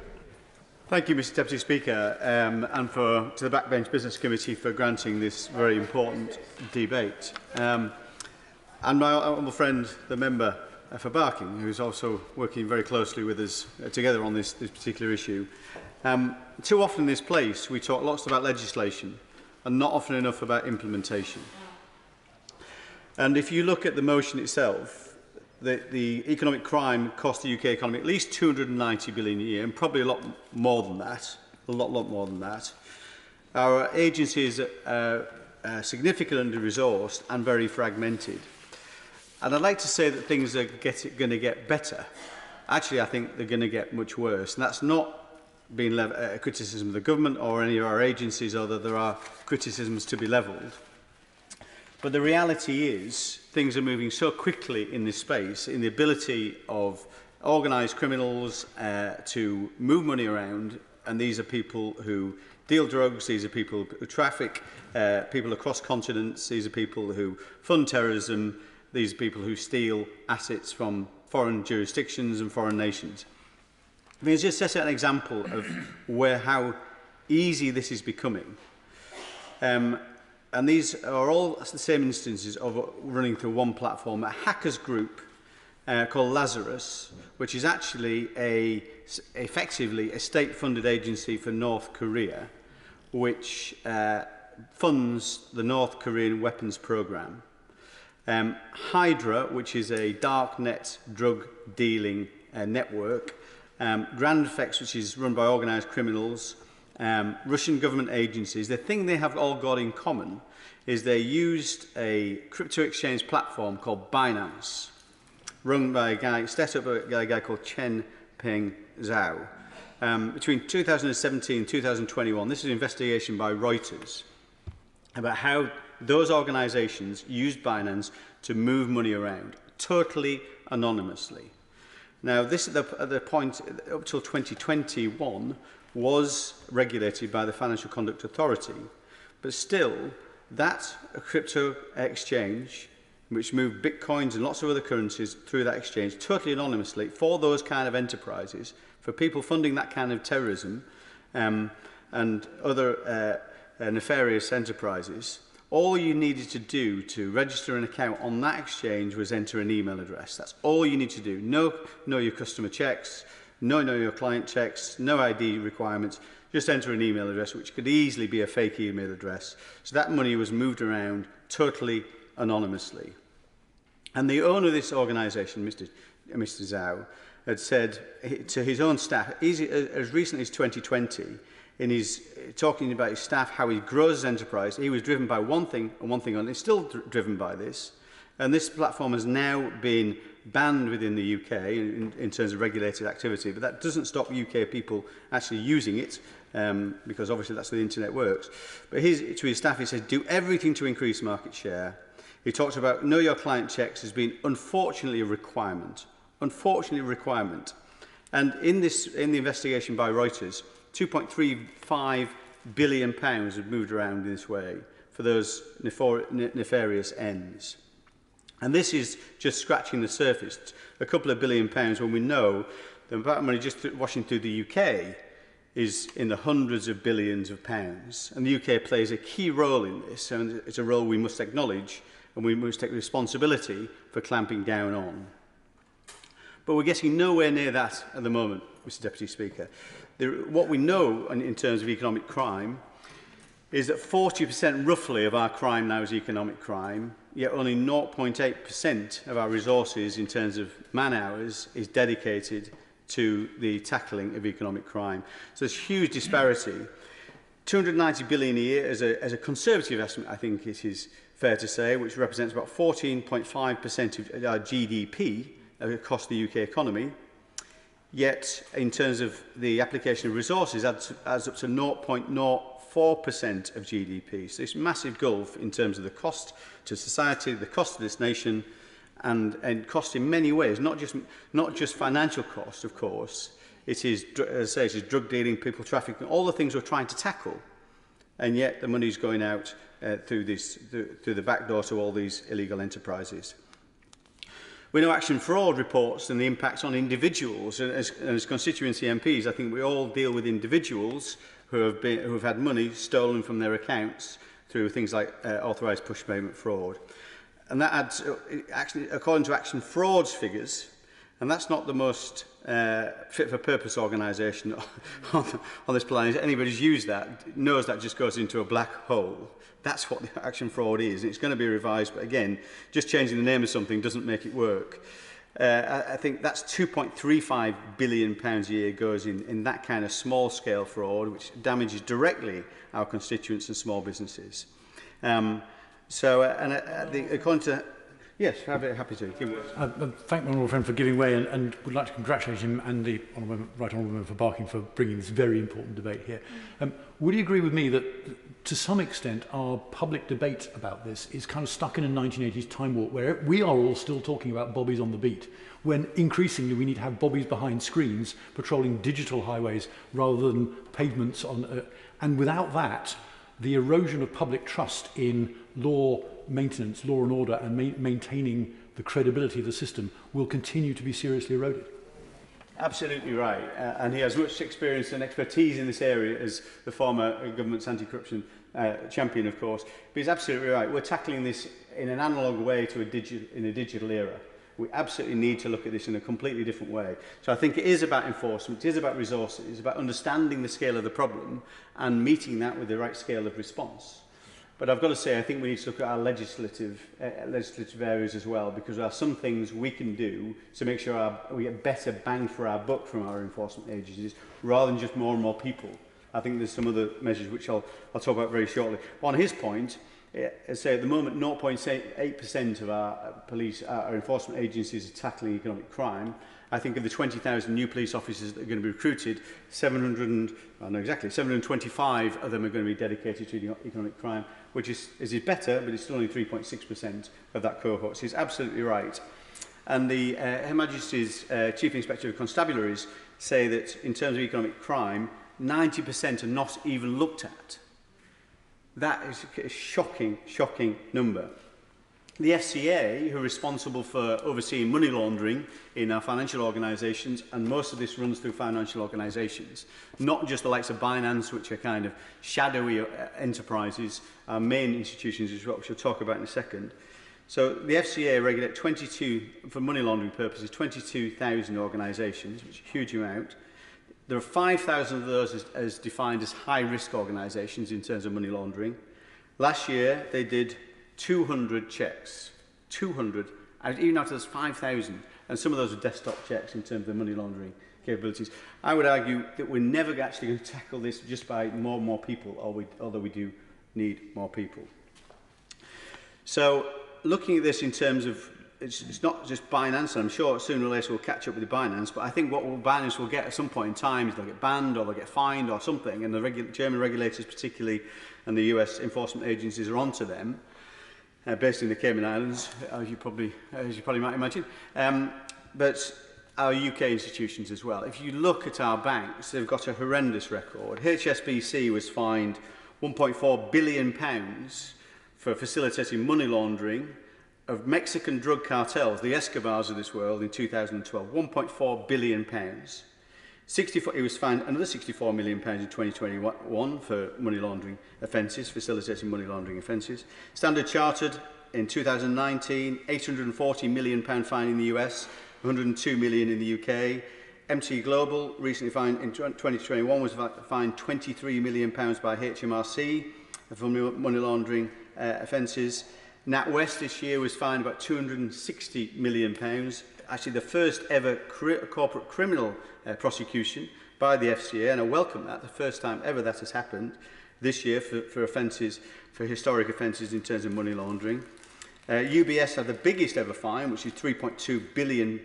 Thank you, Mr Deputy Speaker, and to the Backbench Business Committee for granting this very important debate. And my honourable friend, the member for Barking, who is also working very closely with us together on this particular issue. Too often in this place we talk lots about legislation and not often enough about implementation. And if you look at the motion itself, the economic crime cost the UK economy at least 290 billion a year, and probably a lot more than that, a lot more than that. Our agencies are significantly under-resourced and very fragmented. And I'd like to say that things are going to get better. Actually, I think they're going to get much worse. And that's not being a criticism of the government or any of our agencies, although there are criticisms to be levelled. But the reality is things are moving so quickly in this space, in the ability of organised criminals to move money around, and these are people who deal drugs, these are people who traffic people across continents, these are people who fund terrorism, these are people who steal assets from foreign jurisdictions and foreign nations. I mean, it's just set out an example of how easy this is becoming. And these are all the same instances of running through one platform, a hackers group called Lazarus, which is actually effectively a state-funded agency for North Korea, which funds the North Korean weapons program. Hydra, which is a darknet drug dealing network, Grand Effects, which is run by organised criminals, Russian government agencies. The thing they have all got in common is they used a crypto exchange platform called Binance, run by a guy, set up by a guy called Chen Peng Zhao. Between 2017 and 2021, this is an investigation by Reuters about how those organisations used Binance to move money around, totally anonymously. Now, this at the point up till 2021 was regulated by the Financial Conduct Authority, but still, that crypto exchange, which moved bitcoins and lots of other currencies through that exchange, totally anonymously for those kind of enterprises, for people funding that kind of terrorism and other nefarious enterprises, all you needed to do to register an account on that exchange was enter an email address. That's all you need to do. No know your customer checks, no know your client checks, no ID requirements. Just enter an email address, which could easily be a fake email address. So that money was moved around totally anonymously. And the owner of this organisation, Mr. Zhao, had said to his own staff, as recently as 2020, in his talking about his staff, how he grows his enterprise, he was driven by one thing and one thing only. He's still driven by this. And this platform has now been banned within the UK in terms of regulated activity, but that doesn't stop UK people actually using it, because obviously that's the internet works. But to his staff, he said, do everything to increase market share. He talked about know your client checks as being unfortunately a requirement. Unfortunately a requirement. And in the investigation by Reuters, £2.35 billion have moved around in this way for those nefarious ends. And this is just scratching the surface. A couple of £1 billion when we know the amount of money just washing through the UK is in the hundreds of billions of pounds. And the UK plays a key role in this, and it's a role we must acknowledge and we must take responsibility for clamping down on. But we're getting nowhere near that at the moment, Mr Deputy Speaker. What we know in terms of economic crime is that 40% roughly of our crime now is economic crime, yet only 0.8% of our resources in terms of man-hours is dedicated to the tackling of economic crime. So there's huge disparity. 290 billion a year as a conservative estimate, I think it is fair to say, which represents about 14.5% of our GDP across the UK economy. Yet, in terms of the application of resources, adds up to 0.04% of GDP. So this massive gulf in terms of the cost to society, the cost of this nation, and cost in many ways, not just financial cost, of course. It is, as I say, it is drug dealing, people trafficking, all the things we're trying to tackle, and yet the money's going out through the back door to all these illegal enterprises. We know Action Fraud reports and the impacts on individuals, and as constituency MPs, I think we all deal with individuals who have had money stolen from their accounts through things like authorised push payment fraud. And that adds, actually, according to Action Fraud's figures, and that's not the most fit-for-purpose organisation on this planet. Anybody who's used that knows that just goes into a black hole. That's what the Action Fraud is. It's going to be revised, but again, just changing the name of something doesn't make it work. I think that's £2.35 billion a year goes in that kind of small-scale fraud, which damages directly our constituents and small businesses. According to... Yes, happy to. Thank my honourable friend for giving way and would like to congratulate him and the right honourable member for Barking for bringing this very important debate here. Would you agree with me that to some extent our public debate about this is kind of stuck in a 1980s time warp where we are all still talking about bobbies on the beat, when increasingly we need to have bobbies behind screens patrolling digital highways rather than pavements on... and without that, the erosion of public trust in law maintenance, law and order, and maintaining the credibility of the system will continue to be seriously eroded. Absolutely right. And he has much experience and expertise in this area as the former government's anti-corruption champion, of course. But he's absolutely right. We're tackling this in an analogue way to in a digital era. We absolutely need to look at this in a completely different way. So I think it is about enforcement, it is about resources, it's about understanding the scale of the problem and meeting that with the right scale of response. But I've got to say, I think we need to look at our legislative areas as well, because there are some things we can do to make sure we get better bang for our buck from our enforcement agencies, rather than just more and more people. I think there's some other measures which I'll talk about very shortly. On his point, say at the moment 0.8% of our enforcement agencies are tackling economic crime. I think of the 20,000 new police officers that are going to be recruited, 725 of them are going to be dedicated to economic crime, which is better, but it's still only 3.6% of that cohort. So he's absolutely right. And the Her Majesty's Chief Inspector of Constabularies say that in terms of economic crime, 90% are not even looked at. That is a shocking, shocking number. The FCA, who are responsible for overseeing money laundering in our financial organisations, and most of this runs through financial organisations, not just the likes of Binance, which are kind of shadowy enterprises, our main institutions, which we'll talk about in a second. So the FCA regulate 22, for money laundering purposes, 22,000 organisations, which is a huge amount. There are 5,000 of those as defined as high-risk organisations in terms of money laundering. Last year, they did 200 checks. 200, even out of those 5,000. And some of those are desktop checks in terms of money laundering capabilities. I would argue that we're never actually going to tackle this just by more and more people, although we do need more people. So, looking at this in terms of, it's not just Binance, and I'm sure sooner or later we'll catch up with the Binance, but I think what Binance will get at some point in time is they'll get banned or they'll get fined or something, and the German regulators particularly and the US enforcement agencies are onto them, based in the Cayman Islands, as you probably might imagine, but our UK institutions as well. If you look at our banks, they've got a horrendous record. HSBC was fined £1.4 billion for facilitating money laundering of Mexican drug cartels, the Escobars of this world, in 2012. £1.4 billion. It was fined another £64 million in 2021 for money laundering offences, facilitating money laundering offences. Standard Chartered in 2019, £840 million fine in the US, £102 million in the UK. MT Global recently fined in 2021 was fined £23 million by HMRC for money laundering offences. NatWest this year was fined about £260 million. Actually, the first ever corporate criminal prosecution by the FCA, and I welcome that, the first time ever that has happened this year for offences, for historic offences in terms of money laundering. UBS had the biggest ever fine, which is £3.2 billion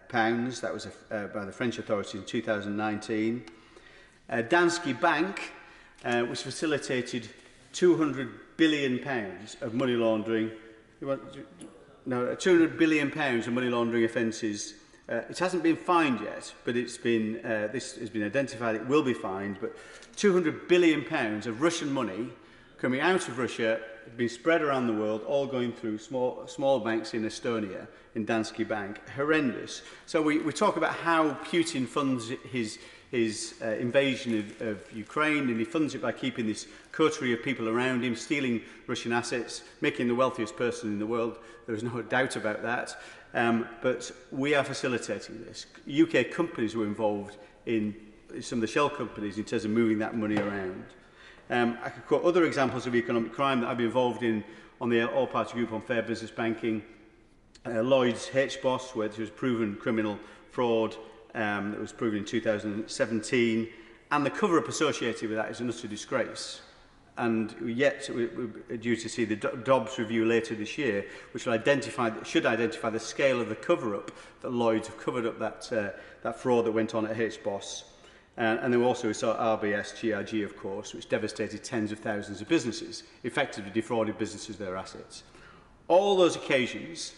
pounds. That was by the French authorities in 2019. Danske Bank, which facilitated £200 billion of money laundering. No, £200 billion of money laundering offences. It hasn't been fined yet, but it's been this has been identified. It will be fined. But £200 billion of Russian money coming out of Russia, being spread around the world, all going through small banks in Estonia, in Danske Bank. Horrendous. So we talk about how Putin funds his invasion of Ukraine, and he funds it by keeping this coterie of people around him, stealing Russian assets, making the wealthiest person in the world. There is no doubt about that. But we are facilitating this. UK companies were involved in some of the shell companies in terms of moving that money around. I could quote other examples of economic crime that I've been involved in on the all-party group on fair business banking. Lloyd's HBOS, where there was proven criminal fraud that was proven in 2017, and the cover-up associated with that is an utter disgrace. And yet we're due to see the Dobbs review later this year, which will should identify the scale of the cover-up that Lloyd's have covered up that fraud that went on at HBOS. And then also we saw RBS, GRG, of course, which devastated tens of thousands of businesses, effectively defrauded businesses their assets. All those occasions,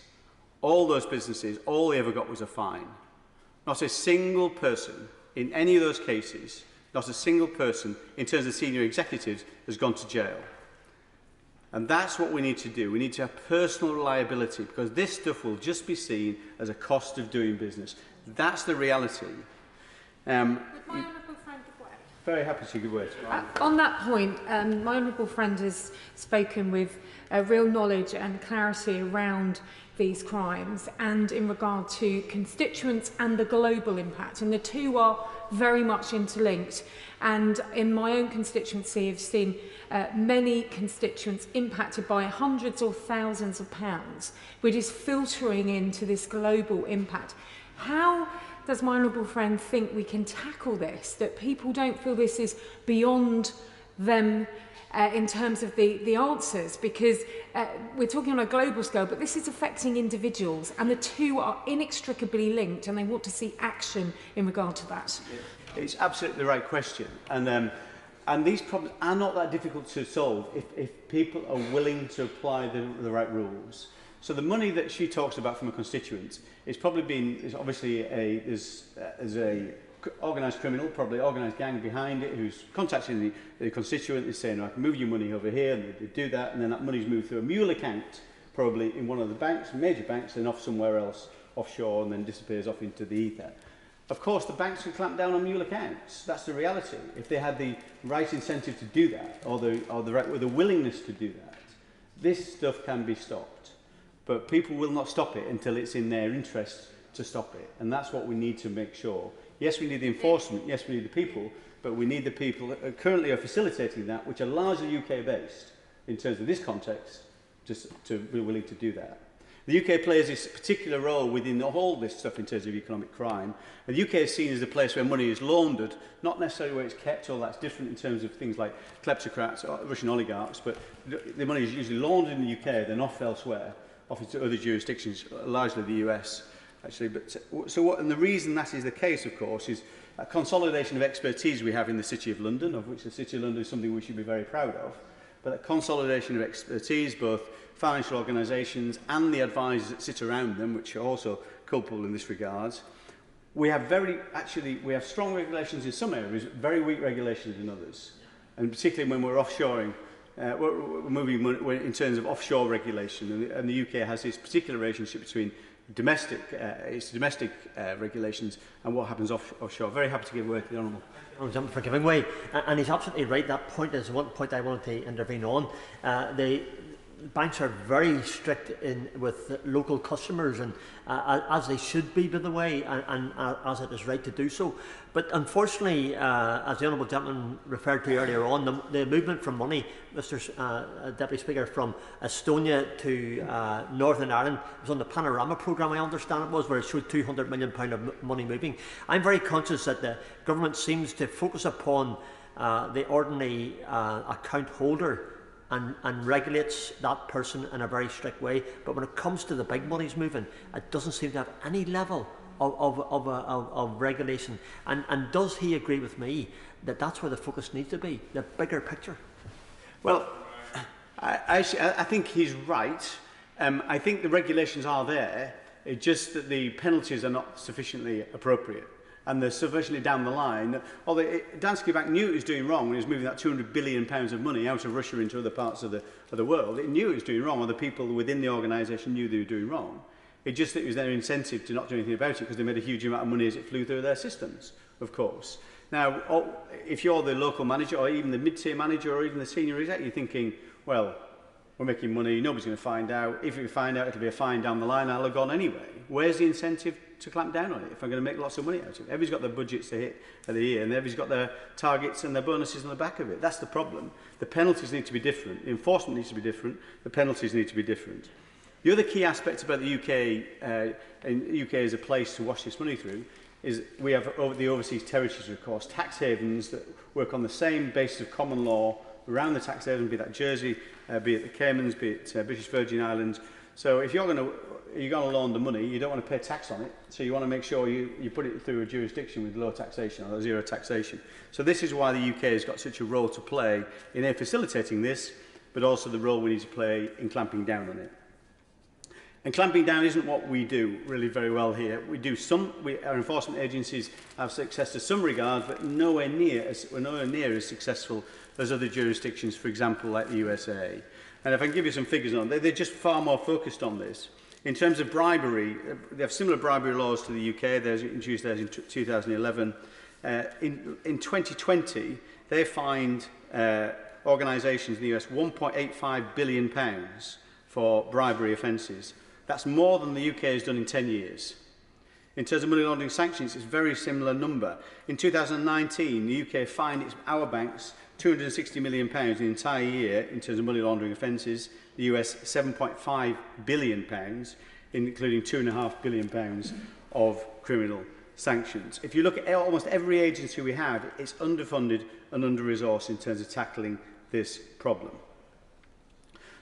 all those businesses, all they ever got was a fine. Not a single person in any of those cases, not a single person in terms of senior executives has gone to jail. And that's what we need to do. We need to have personal liability, because this stuff will just be seen as a cost of doing business. That's the reality. Very happy to give way. On that point, my honourable friend has spoken with real knowledge and clarity around these crimes and in regard to constituents and the global impact, and the two are very much interlinked. And in my own constituency, I've seen many constituents impacted by hundreds or thousands of pounds, which is filtering into this global impact. How does my honourable friend think we can tackle this, that people don't feel this is beyond them in terms of the answers? Because we're talking on a global scale, but this is affecting individuals, and the two are inextricably linked, and they want to see action in regard to that. It's absolutely the right question, and these problems are not that difficult to solve if people are willing to apply the right rules. So the money that she talks about from a constituent is probably obviously there's a organised criminal, probably organised gang behind it, who's contacting the constituent and saying, I can move your money over here, and they do that, and then that money's moved through a mule account, probably in one of the banks, major banks, and off somewhere else offshore, and then disappears off into the ether. Of course, the banks can clamp down on mule accounts. That's the reality. If they had the right incentive to do that, or the willingness to do that, this stuff can be stopped. But people will not stop it until it's in their interest to stop it. And that's what we need to make sure. Yes, we need the enforcement. Yes, we need the people. But we need the people that currently are facilitating that, which are largely UK-based in terms of this context, just to be willing to do that. The UK plays this particular role within all this stuff in terms of economic crime. And the UK is seen as the place where money is laundered, not necessarily where it's kept, all that's different in terms of things like kleptocrats or Russian oligarchs, but the money is usually laundered in the UK, then off elsewhere, off into other jurisdictions, largely the US, actually. But and the reason that is the case, of course, is a consolidation of expertise we have in the City of London, of which the City of London is something we should be very proud of. But a consolidation of expertise, both financial organisations and the advisors that sit around them, which are also culpable in this regard. We have strong regulations in some areas, very weak regulations in others. And particularly when we're offshoring, we're moving in terms of offshore regulation. And the UK has this particular relationship between domestic regulations and what happens offshore. Very happy to give way to the Honourable. For giving way, and he's absolutely right. That point is one point I wanted to intervene on. The banks are very strict with local customers, and as they should be, by the way, and as it is right to do so. But unfortunately, as the Honourable Gentleman referred to earlier on, the movement from money, Mr. Deputy Speaker, from Estonia to Northern Ireland was on the Panorama programme, I understand it was, where it showed £200 million of money moving. I'm very conscious that the government seems to focus upon the ordinary account holder and regulates that person in a very strict way. But when it comes to the big monies moving, it doesn't seem to have any level of regulation. And does he agree with me that that's where the focus needs to be, the bigger picture? Well, I think he's right. I think the regulations are there. It's just that the penalties are not sufficiently appropriate. And they're sufficiently down the line. Although Danske Bank knew it was doing wrong when it was moving that £200 billion of money out of Russia into other parts of the world. It knew it was doing wrong, or the people within the organisation knew they were doing wrong. It just that it was their incentive to not do anything about it because they made a huge amount of money as it flew through their systems, of course. Now, if you're the local manager or even the mid-tier manager or even the senior exec, you're thinking, well, we're making money, nobody's going to find out. If we find out, it'll be a fine down the line, I'll have gone anyway. Where's the incentive to clamp down on it if I'm going to make lots of money out of it? Everybody's got their budgets to hit at the year, and everybody's got their targets and their bonuses on the back of it. That's the problem. The penalties need to be different. The enforcement needs to be different. The penalties need to be different. The other key aspect about the UK, and the UK as a place to wash this money through, is we have the overseas territories, of course, tax havens that work on the same basis of common law around the tax haven, be that Jersey, be it the Caymans, be it British Virgin Islands. So if you're going to launder money, you don't want to pay tax on it, so you want to make sure you put it through a jurisdiction with low taxation or zero taxation. So this is why the UK has got such a role to play in facilitating this, but also the role we need to play in clamping down on it. And clamping down isn't what we do really very well here. Our enforcement agencies have success to some regard, but we're nowhere near as successful as other jurisdictions, for example, like the USA. And if I can give you some figures on it, they're just far more focused on this. In terms of bribery, they have similar bribery laws to the UK. They introduced theirs in 2011. In 2020, they fined organisations in the US £1.85 billion for bribery offences. That's more than the UK has done in 10 years. In terms of money laundering sanctions, it's a very similar number. In 2019, the UK fined our banks £260 million in the entire year in terms of money laundering offences, the US £7.5 billion, including £2.5 billion of criminal sanctions. If you look at almost every agency we have, it's underfunded and under-resourced in terms of tackling this problem.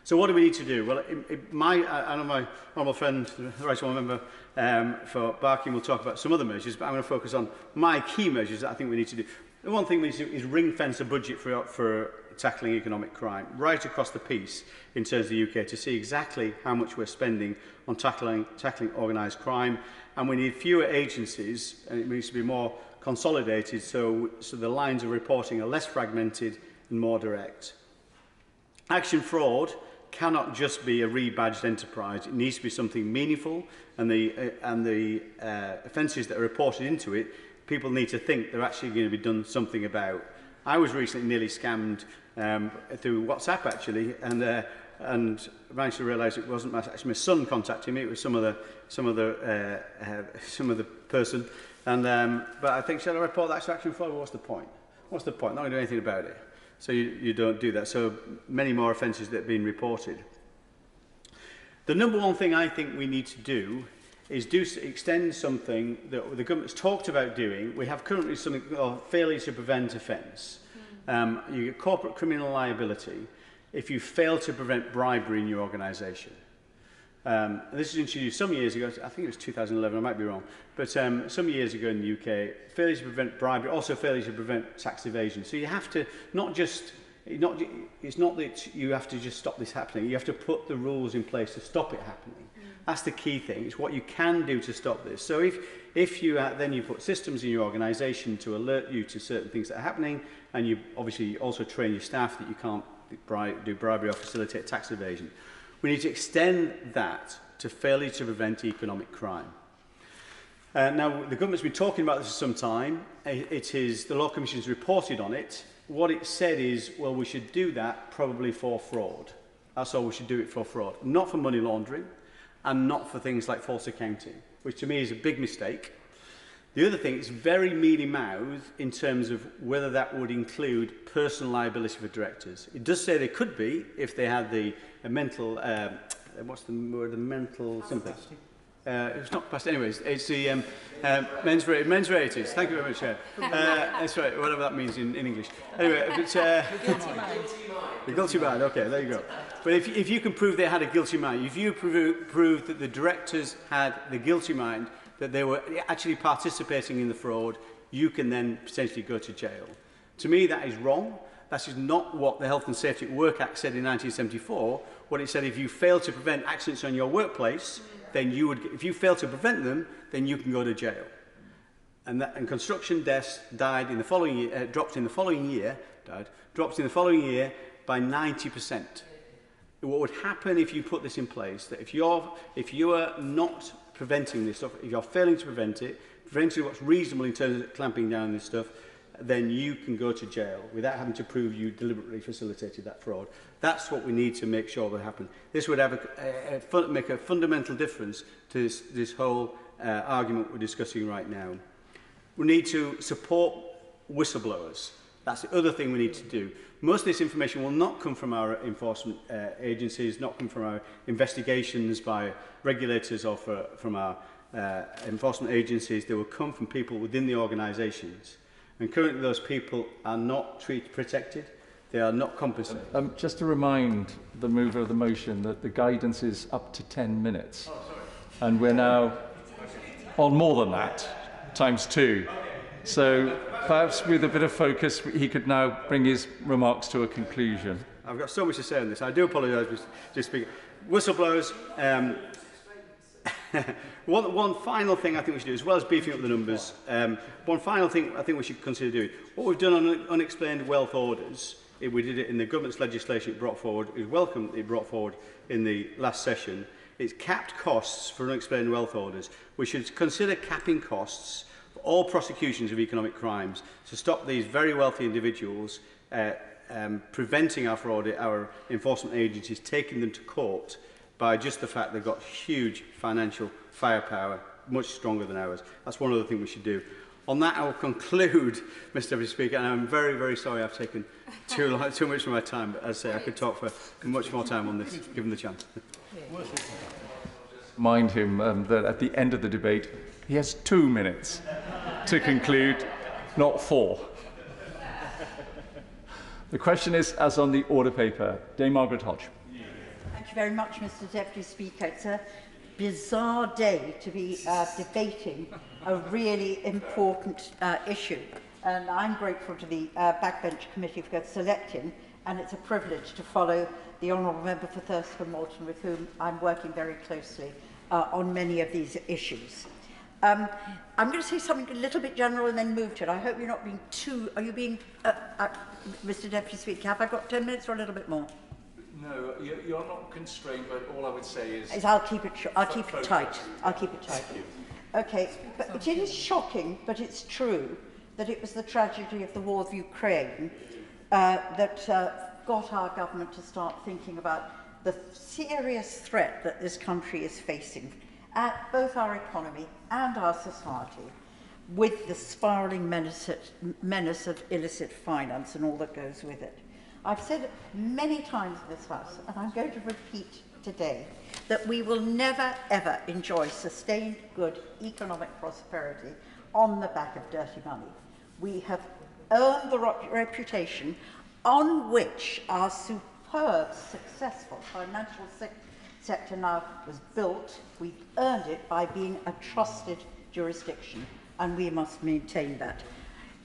So what do we need to do? Well, I know my honourable friend, the Right Honourable Member for Barking, will talk about some other measures, but I'm going to focus on my key measures that I think we need to do. The one thing we need to do is ring-fence a budget for tackling economic crime right across the piece in terms of the UK to see exactly how much we're spending on tackling organised crime, and we need fewer agencies, and it needs to be more consolidated so the lines of reporting are less fragmented and more direct. Action fraud cannot just be a rebadged enterprise. It needs to be something meaningful, and the offences that are reported into it, people need to think they're actually going to be done something about. I was recently nearly scammed through WhatsApp, actually, and managed to realise it wasn't actually my son contacting me. It was some other person. But I think, shall I report that to action fraud? Well, what's the point? What's the point? Not going to do anything about it. So you don't do that. So many more offences that have been reported. The number one thing I think we need to do is extend something that the government's talked about doing. We have currently something called failure to prevent offence. You get corporate criminal liability if you fail to prevent bribery in your organisation. This was introduced some years ago, I think it was 2011, I might be wrong, but some years ago in the UK, failure to prevent bribery, also failure to prevent tax evasion. So you have to it's not that you have to just stop this happening, you have to put the rules in place to stop it happening. That's the key thing, it's what you can do to stop this. So if you then you put systems in your organisation to alert you to certain things that are happening, and you obviously also train your staff that you can't do bribery or facilitate tax evasion. We need to extend that to failure to prevent economic crime. Now, the government's been talking about this for some time. The Law Commission's reported on it. What it said is, well, we should do that probably for fraud. That's all we should do it for fraud. Not for money laundering, and not for things like false accounting, which to me is a big mistake. The other thing, it's very mealy-mouthed in terms of whether that would include personal liability for directors. It does say they could be if they had the mental, what's the word, the mental something. It's not past, anyways, it's the mens res. Thank you very much, Chair. That's right, whatever that means in English. Anyway, but, the guilty mind. The guilty mind, okay, there you go. But if you can prove they had a guilty mind, if you prove that the directors had the guilty mind, that they were actually participating in the fraud, you can then potentially go to jail. To me, that is wrong. That is not what the Health and Safety at Work Act said in 1974. What it said, if you fail to prevent accidents on your workplace, then you would, if you fail to prevent them, then you can go to jail. And construction deaths died in the following year, dropped in the following year by 90%. What would happen if you put this in place, that if you are not preventing this stuff, if you're failing to prevent it, preventing what's reasonable in terms of clamping down on this stuff, then you can go to jail without having to prove you deliberately facilitated that fraud. That's what we need to make sure that happens. This would have make a fundamental difference to this whole argument we're discussing right now. We need to support whistleblowers. That's the other thing we need to do. Most of this information will not come from our enforcement agencies, not come from our investigations by regulators or from our enforcement agencies. They will come from people within the organisations. And currently those people are not protected. They are not compensated. Just to remind the mover of the motion that the guidance is up to 10 minutes. Oh, and we're now on more than that, times 2. So perhaps with a bit of focus, he could now bring his remarks to a conclusion. I've got so much to say on this. I do apologise, Mr. Speaker. Whistleblowers, one final thing I think we should do, as well as beefing up the numbers, one final thing I think we should consider doing. What we've done on unexplained wealth orders, we did it in the government's legislation it brought forward, it was welcome it brought forward in the last session. It's capped costs for unexplained wealth orders. We should consider capping costs for all prosecutions of economic crimes to stop these very wealthy individuals preventing our enforcement agencies taking them to court by just the fact they've got huge financial firepower, much stronger than ours. That's one other thing we should do. On that, I will conclude, Mr. Deputy Speaker, and I'm very, very sorry I've taken too much of my time, but as I say, I could talk for much more time on this, given the chance. Remind him that at the end of the debate, he has 2 minutes to conclude, not 4. The question is, as on the order paper, Dame Margaret Hodge. Thank you very much, Mr. Deputy Speaker. It's a bizarre day to be debating a really important issue. And I'm grateful to the Backbench Committee for selecting, and it's a privilege to follow the Honourable Member for Thurston Moulton, with whom I'm working very closely on many of these issues. I'm going to say something a little bit general and then move to it. I hope you're not being too... Are you being... Mr. Deputy Speaker, have I got 10 minutes or a little bit more? No, you're not constrained, but all I would say is... I'll keep it tight. I'll keep it tight. Okay, but it is shocking, but it's true, that it was the tragedy of the war of Ukraine that got our government to start thinking about the serious threat that this country is facing at both our economy and our society, with the spiralling menace of illicit finance and all that goes with it. I've said it many times in this House, and I'm going to repeat today, that we will never, ever enjoy sustained good economic prosperity on the back of dirty money. We have earned the reputation on which our superb, successful financial sector now was built. We've earned it by being a trusted jurisdiction, and we must maintain that.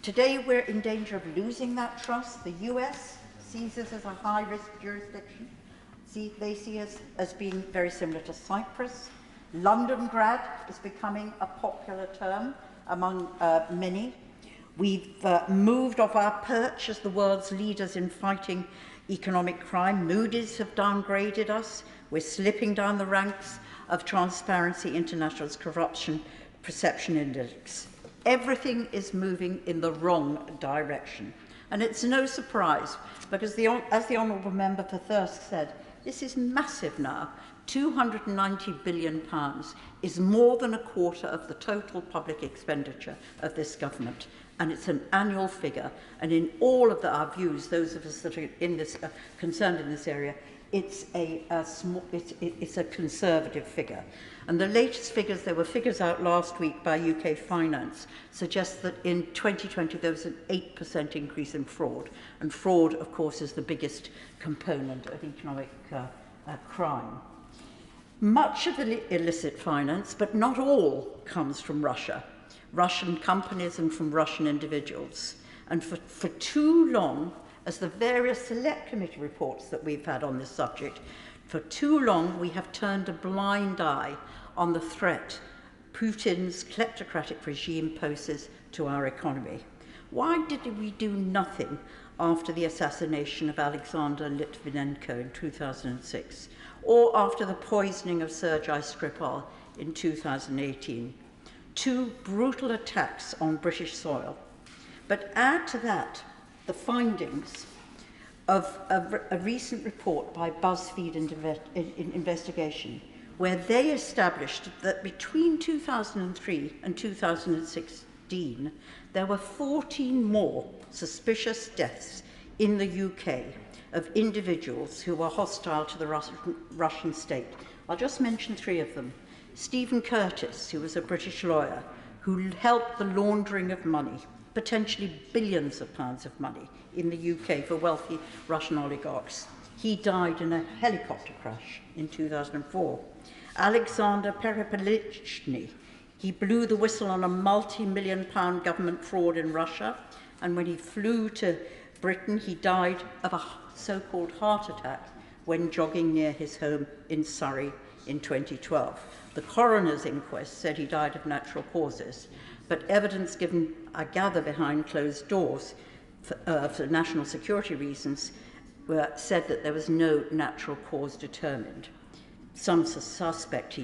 Today, we're in danger of losing that trust. The US sees us as a high-risk jurisdiction. They see us as being very similar to Cyprus. London grad is becoming a popular term among many. We've moved off our perch as the world's leaders in fighting economic crime. Moody's have downgraded us. We're slipping down the ranks of Transparency International's Corruption Perception Index. Everything is moving in the wrong direction. And it's no surprise, because as the Honourable Member for Thirsk said, this is massive now. £290 billion is more than a quarter of the total public expenditure of this government. And it's an annual figure. And in all of our views, those of us that are in this, concerned in this area, it's a conservative figure. And the latest figures, there were figures out last week by UK Finance, suggest that in 2020 there was an 8% increase in fraud. And fraud, of course, is the biggest component of economic crime. Much of the illicit finance, but not all, comes from Russia, Russian companies and from Russian individuals. And for too long, as the various select committee reports that we've had on this subject, for too long we have turned a blind eye on the threat Putin's kleptocratic regime poses to our economy. Why did we do nothing after the assassination of Alexander Litvinenko in 2006, or after the poisoning of Sergei Skripal in 2018? Two brutal attacks on British soil. But add to that the findings of a recent report by BuzzFeed Investigation, where they established that between 2003 and 2016, there were 14 more suspicious deaths in the UK of individuals who were hostile to the Russian state. I'll just mention three of them. Stephen Curtis, who was a British lawyer, who helped the laundering of money, potentially billions of pounds of money in the UK for wealthy Russian oligarchs. He died in a helicopter crash in 2004. Alexander Perepelichny, he blew the whistle on a multi-million-pound government fraud in Russia, and when he flew to Britain, he died of a so-called heart attack when jogging near his home in Surrey in 2012. The coroner's inquest said he died of natural causes, but evidence given, I gather, behind closed doors for national security reasons said that there was no natural cause determined. Some suspect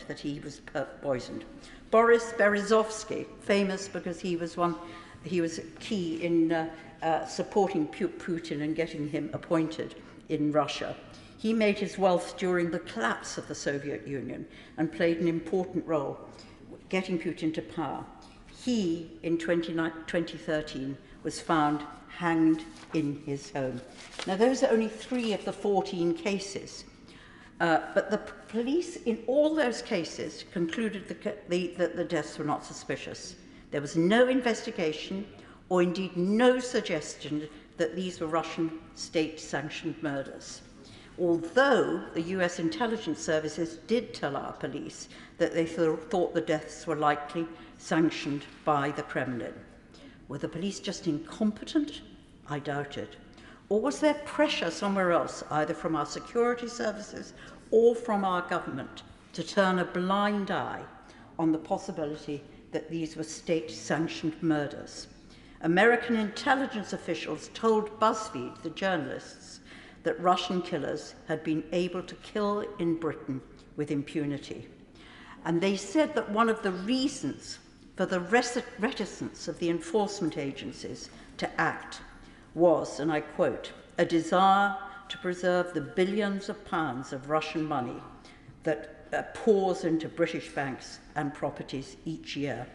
that he was poisoned. Boris Berezovsky, famous because he was key in supporting Putin and getting him appointed in Russia. He made his wealth during the collapse of the Soviet Union and played an important role getting Putin to power. He, in 2013, was found hanged in his home. Now, those are only 3 of the 14 cases. But the police, in all those cases, concluded that the deaths were not suspicious. There was no investigation, or indeed no suggestion that these were Russian state-sanctioned murders. Although the US intelligence services did tell our police that they thought the deaths were likely sanctioned by the Kremlin. Were the police just incompetent? I doubt it. Or was there pressure somewhere else, either from our security services or from our government, to turn a blind eye on the possibility that these were state-sanctioned murders? American intelligence officials told BuzzFeed, the journalists, that Russian killers had been able to kill in Britain with impunity. And they said that one of the reasons for the reticence of the enforcement agencies to act was, and I quote, a desire to preserve the billions of pounds of Russian money that pours into British banks and properties each year.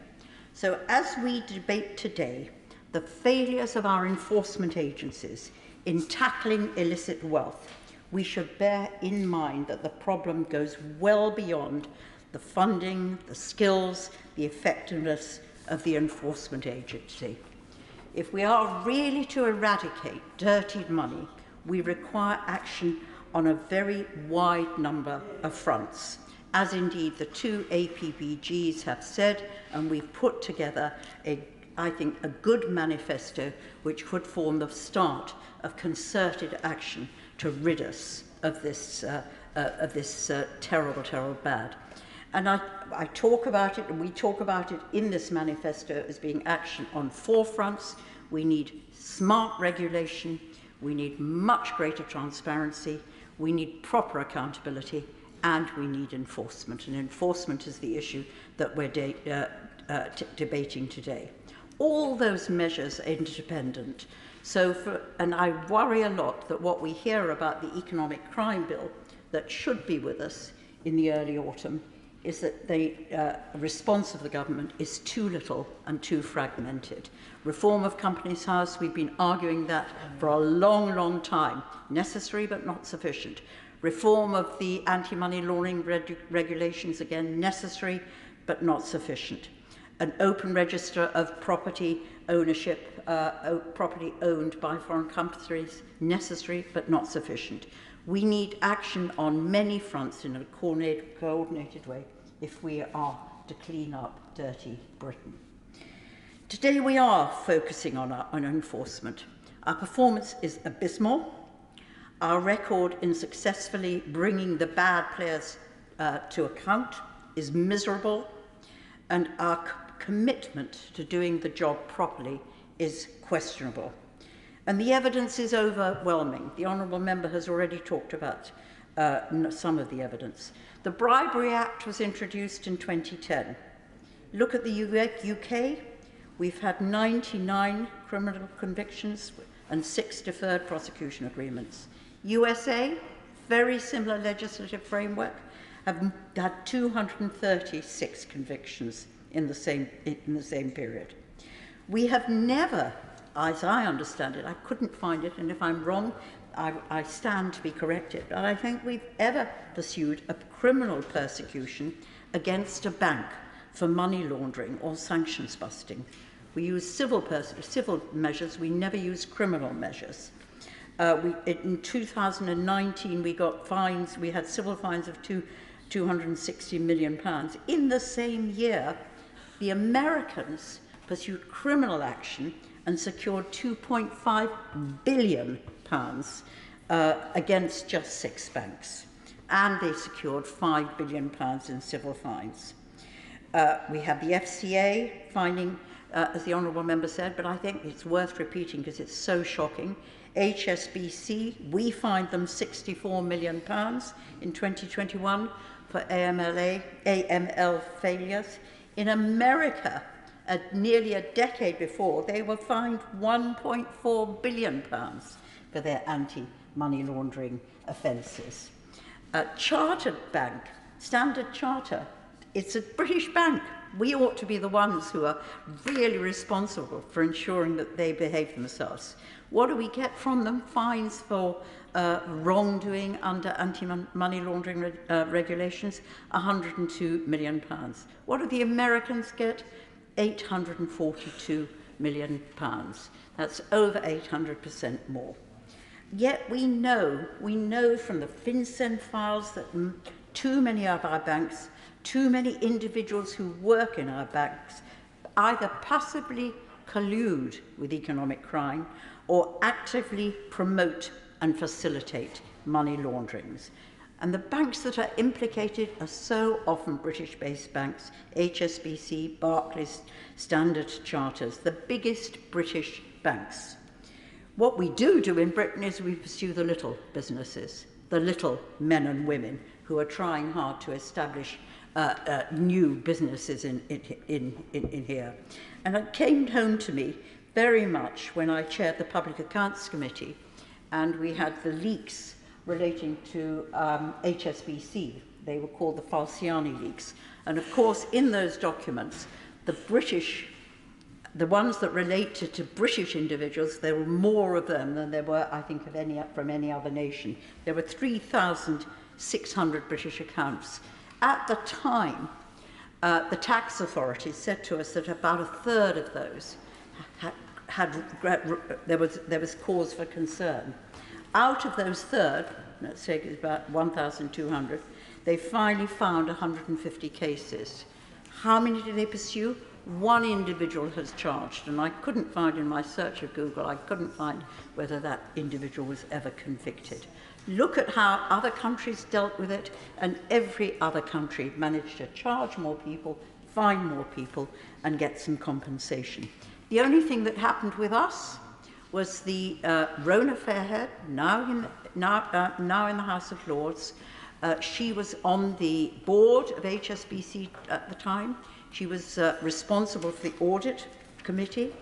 So as we debate today the failures of our enforcement agencies in tackling illicit wealth, we should bear in mind that the problem goes well beyond the funding, the skills, the effectiveness of the enforcement agency. If we are really to eradicate dirty money, we require action on a very wide number of fronts, as indeed the 2 APPGs have said, and we've put together I think, a good manifesto which could form the start of concerted action to rid us of this terrible, terrible bad. And I talk about it, and we talk about it in this manifesto as being action on 4 fronts. We need smart regulation, we need much greater transparency, we need proper accountability, and we need enforcement. And enforcement is the issue that we're debating today. All those measures are interdependent. And I worry a lot that what we hear about the economic crime bill that should be with us in the early autumn is that the response of the government is too little and too fragmented. Reform of Companies House, we've been arguing that for a long, long time. Necessary but not sufficient. Reform of the anti-money laundering regulations, again, necessary but not sufficient. an open register of property ownership, property owned by foreign companies, necessary but not sufficient. We need action on many fronts in a coordinated way if we are to clean up dirty Britain. Today we are focusing on enforcement. Our performance is abysmal. Our record in successfully bringing the bad players to account is miserable, and our commitment to doing the job properly is questionable. And the evidence is overwhelming. The Honourable Member has already talked about some of the evidence. The Bribery Act was introduced in 2010. Look at the UK. We've had 99 criminal convictions and 6 deferred prosecution agreements. USA, very similar legislative framework, have had 236 convictions in the same period. We have never, as I understand it, I couldn't find it, and if I'm wrong, I stand to be corrected, but I think we've ever pursued a criminal persecution against a bank for money laundering or sanctions busting. We use civil measures, we never use criminal measures. In 2019, we got fines, we had civil fines of £260 million. In the same year, the Americans pursued criminal action and secured £2.5 billion against just 6 banks. And they secured £5 billion in civil fines. We have the FCA finding, as the Honourable Member said, but I think it's worth repeating because it's so shocking. HSBC, we fined them £64 million in 2021 for AML failures. In America, nearly a decade before, they were fined £1.4 billion for their anti-money laundering offences. Chartered Bank, Standard Charter, it's a British bank. We ought to be the ones who are really responsible for ensuring that they behave themselves. What do we get from them? Fines for wrongdoing under anti-money laundering regulations, £102 million. What do the Americans get? £842 million. That's over 800% more. Yet we know from the FinCEN files that too many of our banks, too many individuals who work in our banks either passively collude with economic crime or actively promote and facilitate money launderings. And the banks that are implicated are so often British-based banks, HSBC, Barclays, Standard Charters, the biggest British banks. What we do in Britain is we pursue the little businesses, the little men and women who are trying hard to establish new businesses in here. And it came home to me very much when I chaired the Public Accounts Committee and we had the leaks relating to HSBC. They were called the Falciani leaks. And of course, in those documents, the ones that related to British individuals, there were more of them than there were, I think, from any other nation. There were 3,600 British accounts. At the time, the tax authorities said to us that about a third of those there was cause for concern. Out of those third, let's say it's about 1,200, they finally found 150 cases. How many did they pursue? One individual has charged, and I couldn't find in my search of Google, I couldn't find whether that individual was ever convicted. Look at how other countries dealt with it, and every other country managed to charge more people, fine more people, and get some compensation. The only thing that happened with us was the Rona Fairhead, now in the House of Lords. She was on the board of HSBC at the time. She was responsible for the audit committee.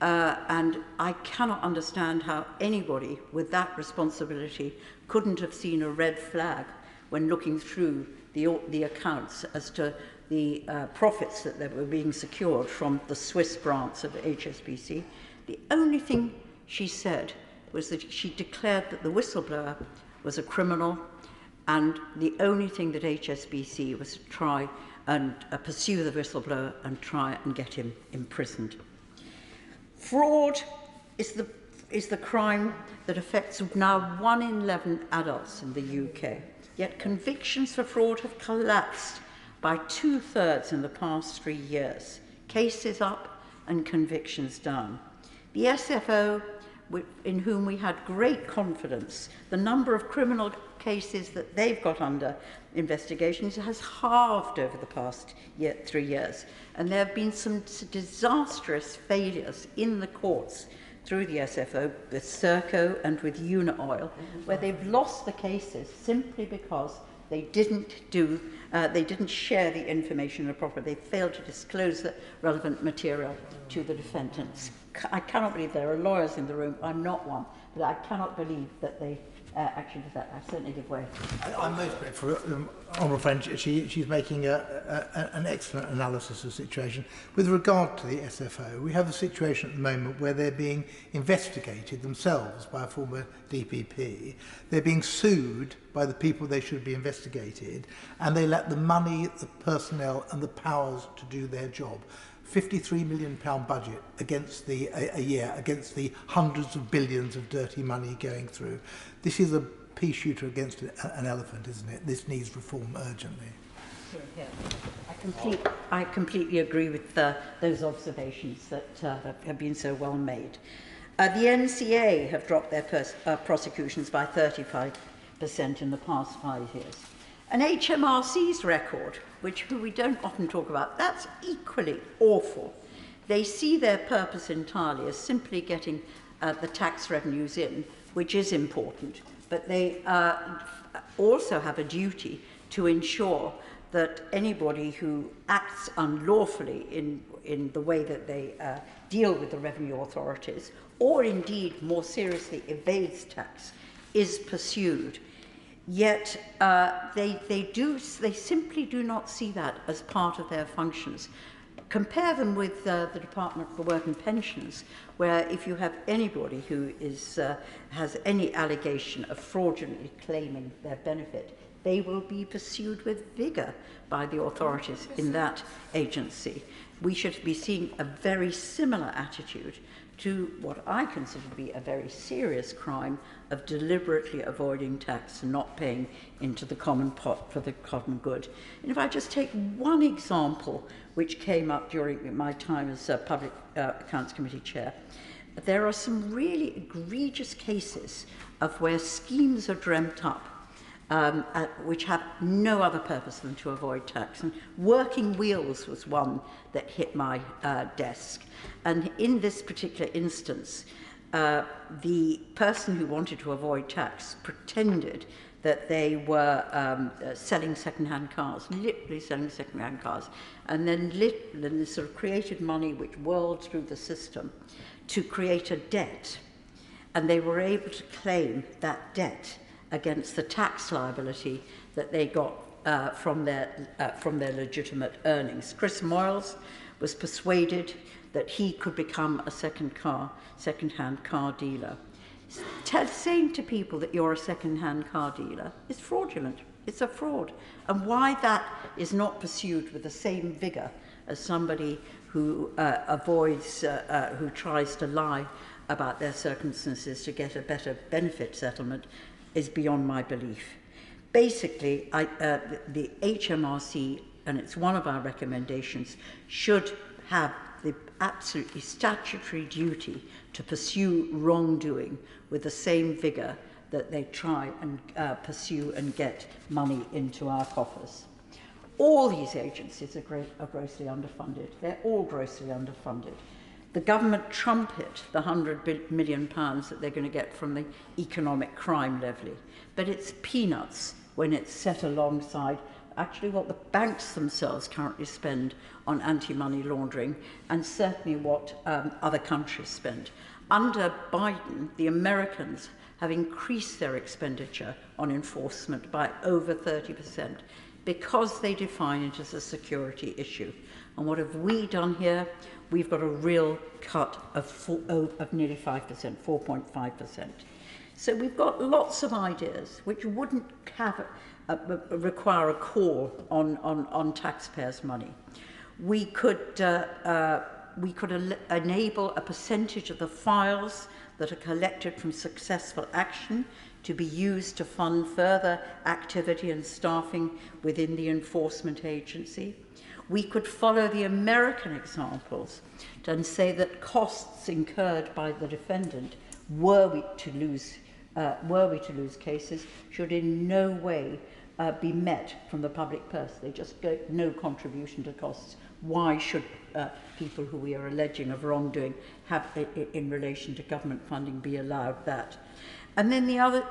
And I cannot understand how anybody with that responsibility couldn't have seen a red flag when looking through the accounts as to the profits that were being secured from the Swiss branch of HSBC. The only thing she said was that she declared that the whistleblower was a criminal, and the only thing that HSBC was to try and pursue the whistleblower and try and get him imprisoned. Fraud is the crime that affects now 1 in 11 adults in the UK. Yet convictions for fraud have collapsed by 2/3 in the past 3 years. Cases up and convictions down. The SFO, in whom we had great confidence, the number of criminal cases that they've got under investigations has halved over the past 3 years. And there have been some disastrous failures in the courts through the SFO with Serco and with Unioil, where they've lost the cases simply because they didn't share the information appropriately. They failed to disclose the relevant material to the defendants. I cannot believe there are lawyers in the room. I'm not one, but I cannot believe that they actually did that. I certainly give way. I'm most grateful, Honourable Friend. She's making an excellent analysis of the situation. With regard to the SFO, we have a situation at the moment where they're being investigated themselves by a former DPP. They're being sued by the people they should be investigated, and they lack the money, the personnel and the powers to do their job. £53 million budget against a year, against the hundreds of billions of dirty money going through. This is a pea shooter against an elephant, isn't it? This needs reform urgently. I completely agree with those observations that have been so well made. The NCA have dropped their prosecutions by 35% in the past 5 years. And HMRC's record, who we don't often talk about, that's equally awful. They see their purpose entirely as simply getting the tax revenues in, which is important, but they also have a duty to ensure that anybody who acts unlawfully in the way that they deal with the revenue authorities, or indeed more seriously evades tax, is pursued. Yet they simply do not see that as part of their functions. Compare them with the Department for Work and Pensions, where if you have anybody who has any allegation of fraudulently claiming their benefit, they will be pursued with vigour by the authorities in that agency. We should be seeing a very similar attitude to what I consider to be a very serious crime of deliberately avoiding tax and not paying into the common pot for the common good. And if I just take one example which came up during my time as Public Accounts Committee Chair, there are some really egregious cases of where schemes are dreamt up which have no other purpose than to avoid tax. And Working Wheels was one that hit my desk. And in this particular instance, the person who wanted to avoid tax pretended that they were selling second-hand cars, literally selling second-hand cars, and then they sort of created money which whirled through the system to create a debt. And they were able to claim that debt against the tax liability that they got from their legitimate earnings. Chris Moyles was persuaded that he could become a second-hand car dealer. Saying to people that you're a second-hand car dealer is fraudulent. It's a fraud. And why that is not pursued with the same vigour as somebody who who tries to lie about their circumstances to get a better benefit settlement is beyond my belief. Basically, the HMRC, and it's one of our recommendations, should have the absolutely statutory duty to pursue wrongdoing with the same vigour that they try and pursue and get money into our coffers. All these agencies are grossly underfunded. They're all grossly underfunded. The government trumpet the £100 million that they're going to get from the economic crime levy, but it's peanuts when it's set alongside actually what the banks themselves currently spend on anti-money laundering, and certainly what other countries spend. Under Biden, the Americans have increased their expenditure on enforcement by over 30% because they define it as a security issue. And what have we done here? We've got a real cut of nearly 5%, 4.5%. So we've got lots of ideas which wouldn't have require a call on taxpayers' money. We could enable a percentage of the files that are collected from successful action to be used to fund further activity and staffing within the enforcement agency. We could follow the American examples and say that costs incurred by the defendant, were we to lose cases, should in no way be met from the public purse. They just get no contribution to costs. Why should people who we are alleging of wrongdoing have, in relation to government funding, be allowed that? And then the other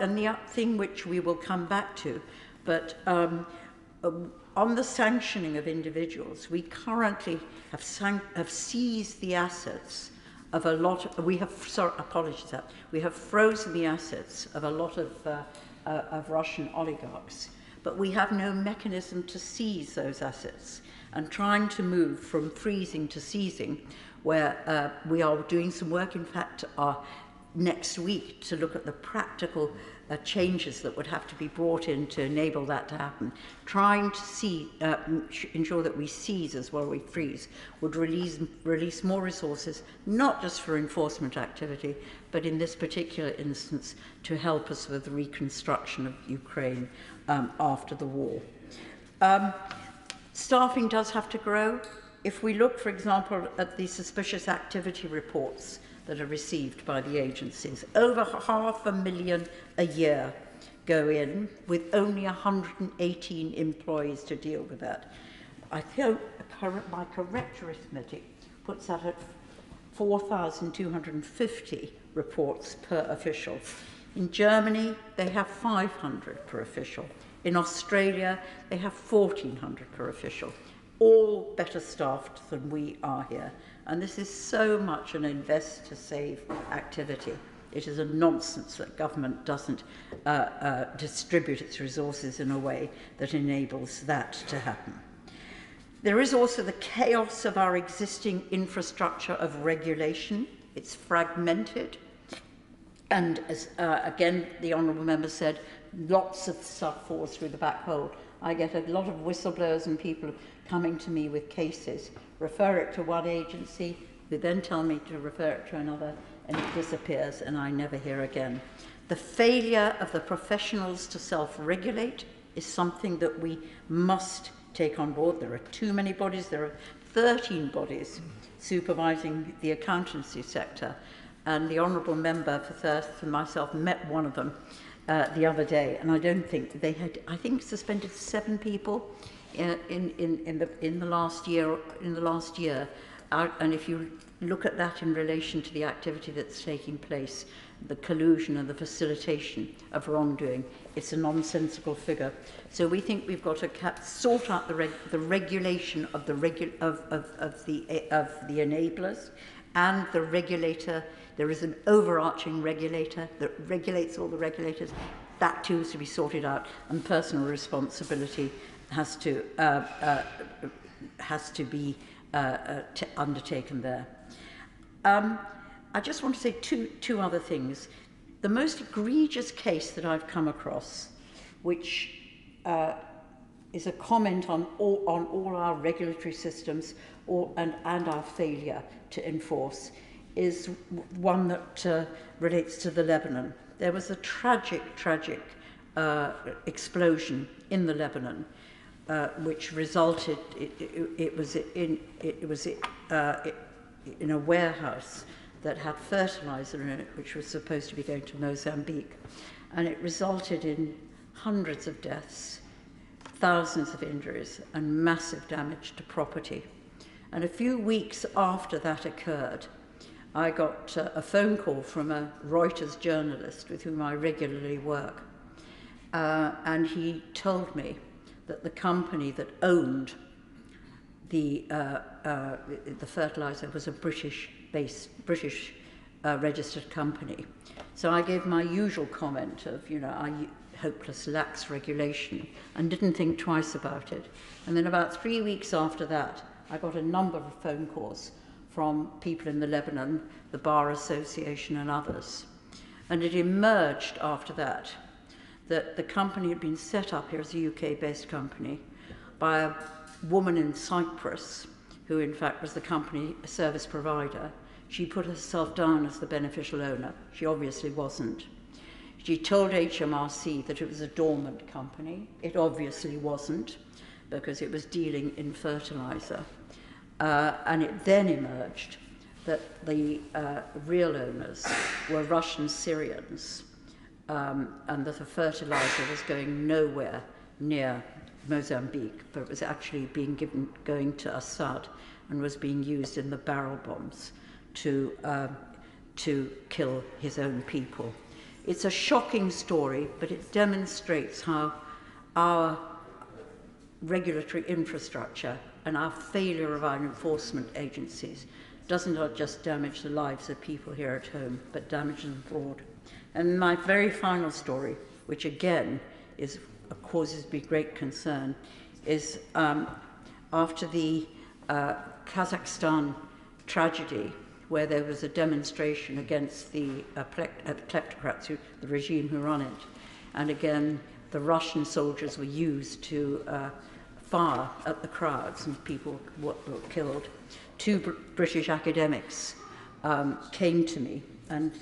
thing which we will come back to, but on the sanctioning of individuals, we currently have seized the assets of a lot of, we have frozen the assets of a lot of Russian oligarchs, but we have no mechanism to seize those assets. And trying to move from freezing to seizing, where we are doing some work, in fact, next week to look at the practical changes that would have to be brought in to enable that to happen. Trying to ensure that we seize as well as we freeze would release more resources, not just for enforcement activity, but in this particular instance to help us with the reconstruction of Ukraine after the war. Staffing does have to grow. If we look, for example, at the suspicious activity reports that are received by the agencies, over 500,000 a year go in, with only 118 employees to deal with that. I think my correct arithmetic puts that at 4,250 reports per official. In Germany, they have 500 per official. In Australia, they have 1,400 per official, all better staffed than we are here. And this is so much an invest to save activity. It is a nonsense that government doesn't distribute its resources in a way that enables that to happen. There is also the chaos of our existing infrastructure of regulation. It's fragmented. And as again, the Honourable Member said, lots of stuff falls through the back hole. I get a lot of whistleblowers and people coming to me with cases, refer it to one agency, who then tell me to refer it to another, and it disappears and I never hear again. The failure of the professionals to self-regulate is something that we must take on board. There are too many bodies. There are 13 bodies supervising the accountancy sector. And the Honourable Member for Thirst and myself met one of them the other day, and I don't think they had, I think, suspended 7 people in the last year. And if you look at that in relation to the activity that's taking place, the collusion and the facilitation of wrongdoing, it's a nonsensical figure. So we think we've got to sort out the regulation of the enablers and the regulator. There is an overarching regulator that regulates all the regulators. That too is to be sorted out, and personal responsibility has to be undertaken there. I just want to say two other things. The most egregious case that I've come across, which is a comment on all our regulatory systems and our failure to enforce, is one that relates to the Lebanon. There was a tragic explosion in the Lebanon, which resulted. It was in a warehouse that had fertilizer in it, which was supposed to be going to Mozambique, and it resulted in hundreds of deaths, thousands of injuries, and massive damage to property. And a few weeks after that occurred, I got a phone call from a Reuters journalist with whom I regularly work, and he told me that the company that owned the fertilizer was a British registered company. So I gave my usual comment of, hopeless, lax regulation, and didn't think twice about it. And then about 3 weeks after that, I got a number of phone calls from people in the Lebanon, the Bar Association and others, And it emerged after that that the company had been set up here as a UK-based company by a woman in Cyprus, who in fact was the company service provider. She put herself down as the beneficial owner. She obviously wasn't. She told HMRC that it was a dormant company. It obviously wasn't, because it was dealing in fertiliser. And it then emerged that the real owners were Russian Syrians, and that the fertiliser was going nowhere near Mozambique, but it was actually going to Assad and was being used in the barrel bombs to kill his own people. It's a shocking story, but it demonstrates how our regulatory infrastructure and our failure of our enforcement agencies doesn't not just damage the lives of people here at home, but damages them abroad. And my very final story, which again causes me great concern, is after the Kazakhstan tragedy, where there was a demonstration against the kleptocrats, the regime who run it. And again, the Russian soldiers were used to fire at the crowds, and people were killed. Two British academics came to me and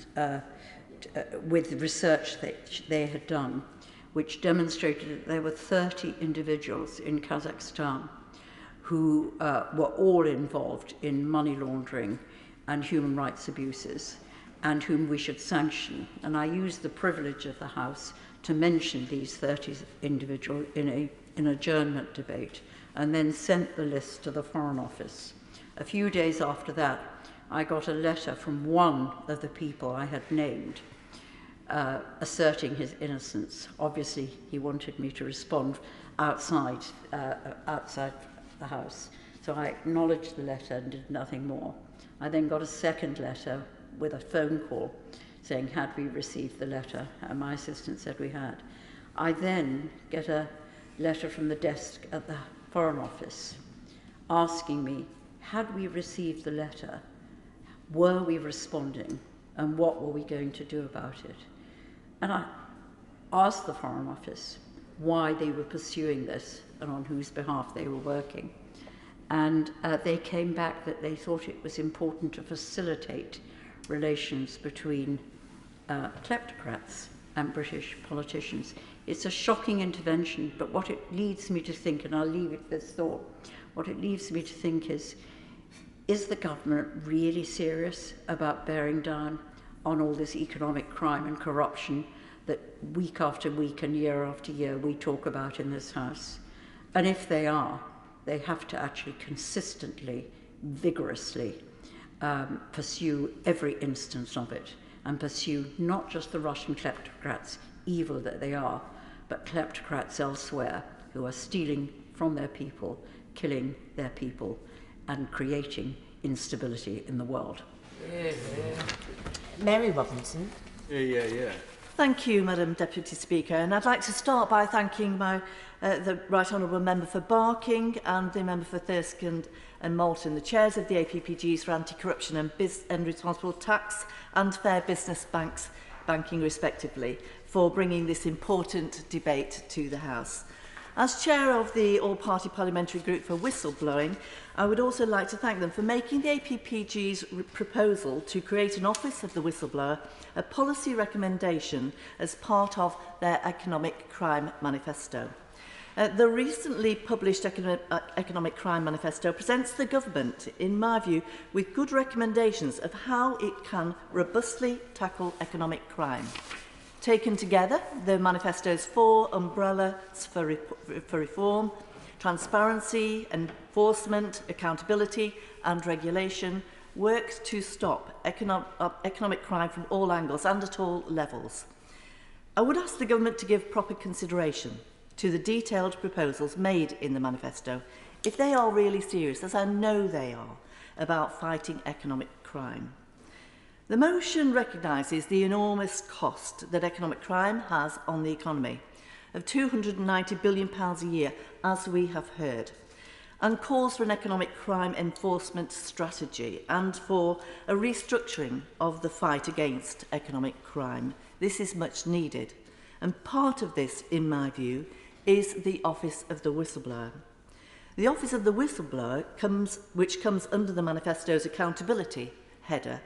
with research that they had done, which demonstrated that there were 30 individuals in Kazakhstan who were all involved in money laundering and human rights abuses, and whom we should sanction. And I used the privilege of the House to mention these 30 individuals in an adjournment debate, and then sent the list to the Foreign Office. A few days after that, I got a letter from one of the people I had named, asserting his innocence. Obviously, he wanted me to respond outside the House. So I acknowledged the letter and did nothing more. I then got a second letter with a phone call saying, had we received the letter? And my assistant said we had. I then get a letter from the desk at the Foreign Office asking me, had we received the letter? Were we responding? And what were we going to do about it? And I asked the Foreign Office why they were pursuing this and on whose behalf they were working. And they came back that they thought it was important to facilitate relations between kleptocrats and British politicians. It's a shocking intervention, but what it leads me to think, and I'll leave it this thought, what it leads me to think is the government really serious about bearing down on all this economic crime and corruption that week after week and year after year we talk about in this House? And if they are, they have to actually consistently, vigorously pursue every instance of it, and pursue not just the Russian kleptocrats, evil that they are, but kleptocrats elsewhere who are stealing from their people, killing their people, and creating instability in the world. Mary Robinson. Yeah. Thank you, Madam Deputy Speaker. And I'd like to start by thanking the Right Honourable Member for Barking and the Member for Thirsk and Malton, the chairs of the APPGs for Anti-Corruption and Responsible Tax and Fair Business Banking, respectively, for bringing this important debate to the House. As chair of the All-Party Parliamentary Group for Whistleblowing, I would also like to thank them for making the APPG's proposal to create an Office of the Whistleblower a policy recommendation as part of their Economic Crime Manifesto. The recently published Economic Crime Manifesto presents the government, in my view, with good recommendations of how it can robustly tackle economic crime. Taken together, the manifesto's 4 umbrellas for reform: transparency, enforcement, accountability and regulation, works to stop economic crime from all angles and at all levels. I would ask the government to give proper consideration to the detailed proposals made in the manifesto, if they are really serious, as I know they are, about fighting economic crime. The motion recognises the enormous cost that economic crime has on the economy, of £290 billion a year, as we have heard. and calls for an economic crime enforcement strategy and for a restructuring of the fight against economic crime. This is much needed, and part of this, in my view, is the Office of the Whistleblower. The Office of the Whistleblower, which comes under the manifesto's accountability header,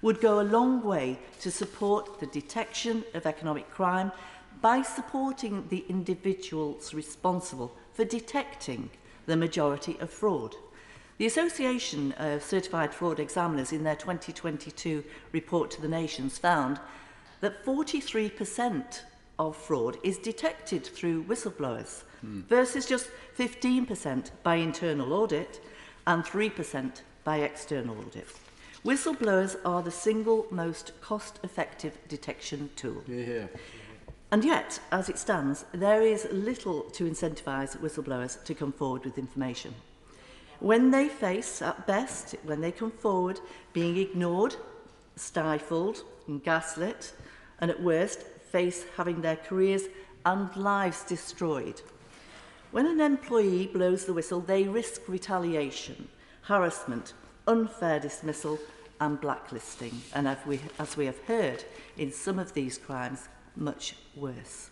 would go a long way to support the detection of economic crime by supporting the individuals responsible for detecting the majority of fraud. The Association of Certified Fraud Examiners, in their 2022 report to the nations, found that 43% of fraud is detected through whistleblowers, versus just 15% by internal audit and 3% by external audit. Whistleblowers are the single most cost-effective detection tool. And yet, as it stands, there is little to incentivise whistleblowers to come forward with information. When they face, at best, when they come forward, being ignored, stifled and gaslit, and at worst, face having their careers and lives destroyed. When an employee blows the whistle, they risk retaliation, harassment, unfair dismissal and blacklisting, and as we have heard, in some of these crimes, much worse.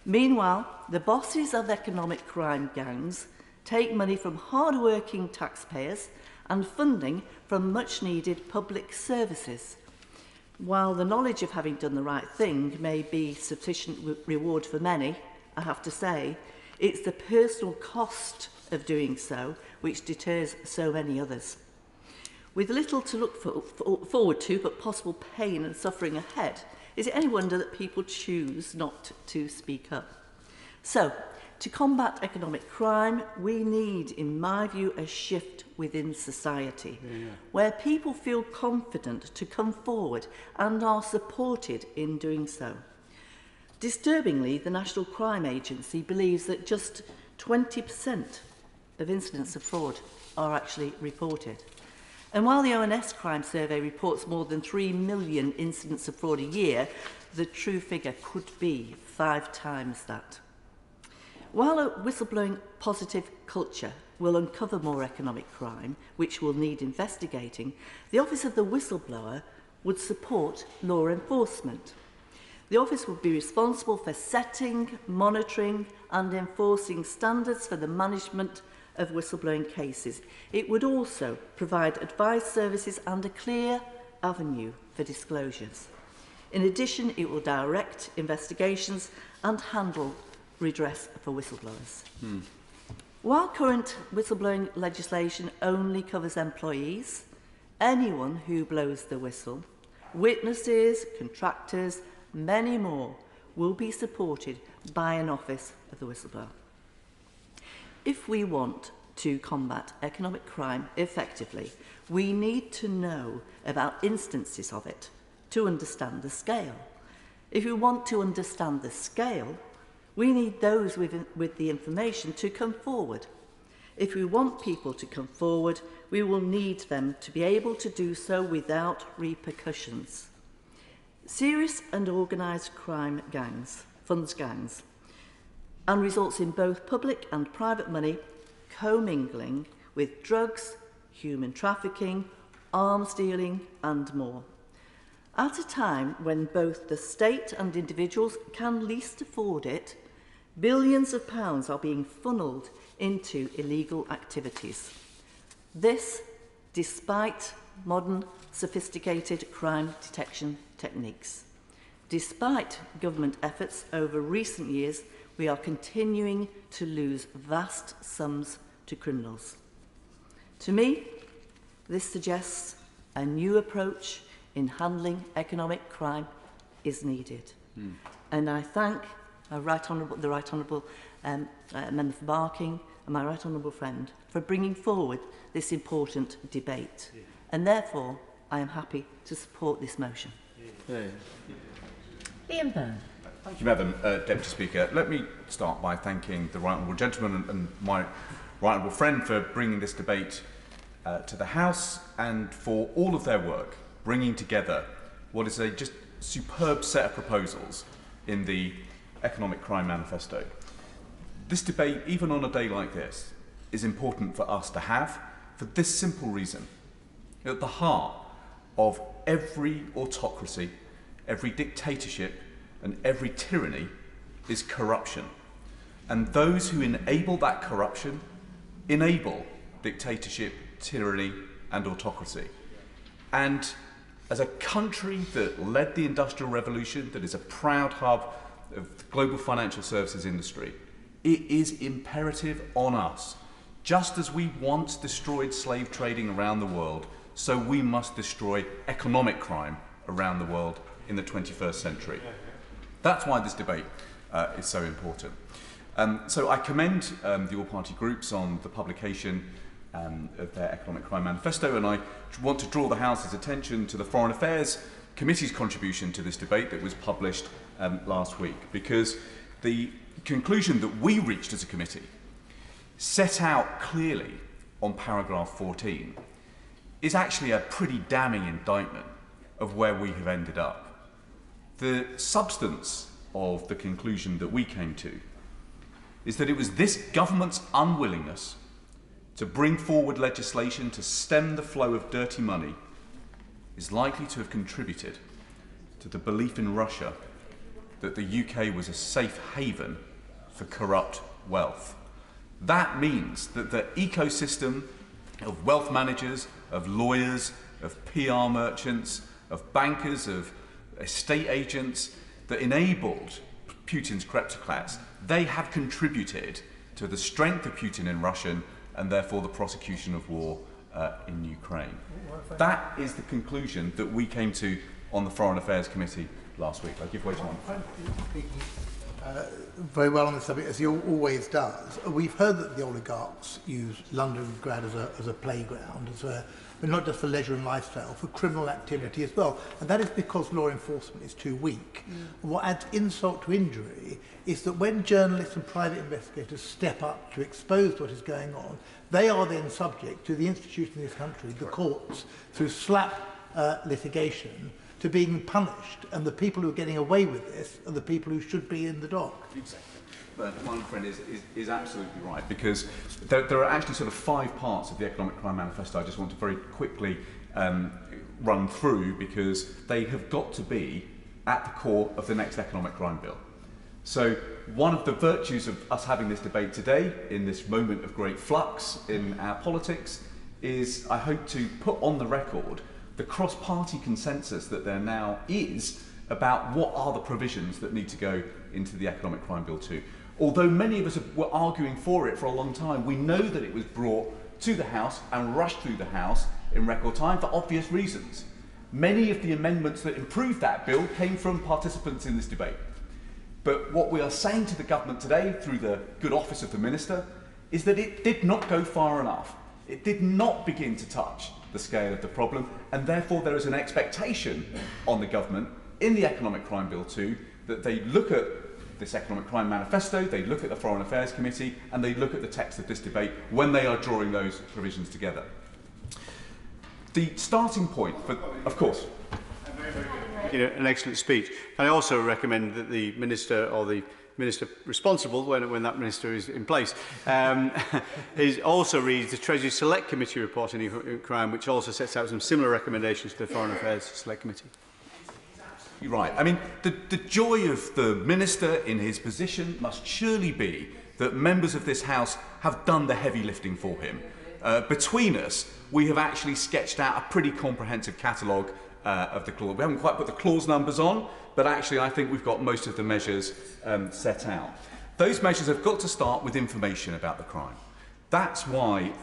Meanwhile, the bosses of economic crime gangs take money from hard-working taxpayers and funding from much-needed public services. While the knowledge of having done the right thing may be sufficient reward for many, I have to say, it's the personal cost of doing so which deters so many others. With little to look forward to but possible pain and suffering ahead, is it any wonder that people choose not to speak up? So, to combat economic crime, we need, in my view, a shift within society, where people feel confident to come forward and are supported in doing so. Disturbingly, the National Crime Agency believes that just 20% of incidents of fraud are actually reported. And while the ONS Crime Survey reports more than 3 million incidents of fraud a year, the true figure could be 5 times that. While a whistleblowing positive culture will uncover more economic crime, which will need investigating, the Office of the Whistleblower would support law enforcement. The Office would be responsible for setting, monitoring and enforcing standards for the management of whistleblowing cases. It would also provide advice services and a clear avenue for disclosures. In addition, it will direct investigations and handle redress for whistleblowers. While current whistleblowing legislation only covers employees, anyone who blows the whistle, witnesses, contractors, many more, will be supported by an Office of the Whistleblower. If we want to combat economic crime effectively, we need to know about instances of it to understand the scale. If we want to understand the scale, we need those with the information to come forward. If we want people to come forward, we will need them to be able to do so without repercussions. Serious and organised crime gangs, funds gangs, and results in both public and private money commingling with drugs, human trafficking, arms dealing and more. At a time when both the state and individuals can least afford it, billions of pounds are being funnelled into illegal activities. This, despite modern, sophisticated crime detection techniques. Despite government efforts over recent years, we are continuing to lose vast sums to criminals. To me, this suggests a new approach in handling economic crime is needed. And I thank the Right Honourable Member for Barking and my Right Honourable friend for bringing forward this important debate. And therefore, I am happy to support this motion. Ian Byrne. Thank you, Madam Deputy Speaker. Let me start by thanking the Right Honourable Gentleman and my Right Honourable friend for bringing this debate to the House and for all of their work, bringing together what is a just superb set of proposals in the Economic Crime Manifesto. This debate, even on a day like this, is important for us to have for this simple reason. At the heart of every autocracy, every dictatorship, and every tyranny is corruption. And those who enable that corruption enable dictatorship, tyranny, and autocracy. And as a country that led the Industrial Revolution, that is a proud hub of the global financial services industry, it is imperative on us. Just as we once destroyed slave trading around the world, so we must destroy economic crime around the world in the 21st century. That's why this debate is so important. So I commend the all-party groups on the publication of their Economic Crime Manifesto, and I want to draw the House's attention to the Foreign Affairs Committee's contribution to this debate that was published last week, because the conclusion that we reached as a committee set out clearly on paragraph 14 is actually a pretty damning indictment of where we have ended up. The substance of the conclusion that we came to is that it was this government's unwillingness to bring forward legislation to stem the flow of dirty money is likely to have contributed to the belief in Russia that the UK was a safe haven for corrupt wealth. That means that the ecosystem of wealth managers, of lawyers, of PR merchants, of bankers, of estate agents that enabled Putin's kleptocrats, they have contributed to the strength of Putin in Russia and therefore the prosecution of war in Ukraine. That is the conclusion that we came to on the Foreign Affairs Committee last week. I'll give way to one. Very well on the subject, as he always does. We've heard that the oligarchs use Londongrad as a playground, but not just for leisure and lifestyle, for criminal activity as well. And that is because law enforcement is too weak. And what adds insult to injury is that when journalists and private investigators step up to expose what is going on, they are then subject to the institution in this country, the courts, through slap litigation, to being punished, and the people who are getting away with this are the people who should be in the dock. Exactly. But my friend is absolutely right, because there are actually sort of 5 parts of the Economic Crime Manifesto I just want to very quickly run through, because they have got to be at the core of the next economic crime bill. So one of the virtues of us having this debate today, in this moment of great flux in our politics, is I hope to put on the record the cross-party consensus that there now is about what are the provisions that need to go into the Economic Crime Bill 2. Although many of us were arguing for it for a long time, we know that it was brought to the House and rushed through the House in record time for obvious reasons. Many of the amendments that improved that bill came from participants in this debate. But what we are saying to the government today, through the good office of the Minister, is that it did not go far enough. It did not begin to touch the scale of the problem, and therefore there is an expectation on the government in the Economic Crime Bill 2 that they look at this Economic Crime Manifesto, they look at the Foreign Affairs Committee, and they look at the text of this debate when they are drawing those provisions together. The starting point, of course. An excellent speech. And I also recommend that the Minister, or the Minister responsible, when that Minister is in place, also reads the Treasury Select Committee report on economic crime, which also sets out some similar recommendations to the Foreign Affairs Select Committee. You're right. I mean, the joy of the Minister in his position must surely be that members of this House have done the heavy lifting for him. Between us, we have actually sketched out a pretty comprehensive catalogue of the clause. We haven't quite put the clause numbers on, but actually I think we've got most of the measures set out. Those measures have got to start with information about the crime. That's why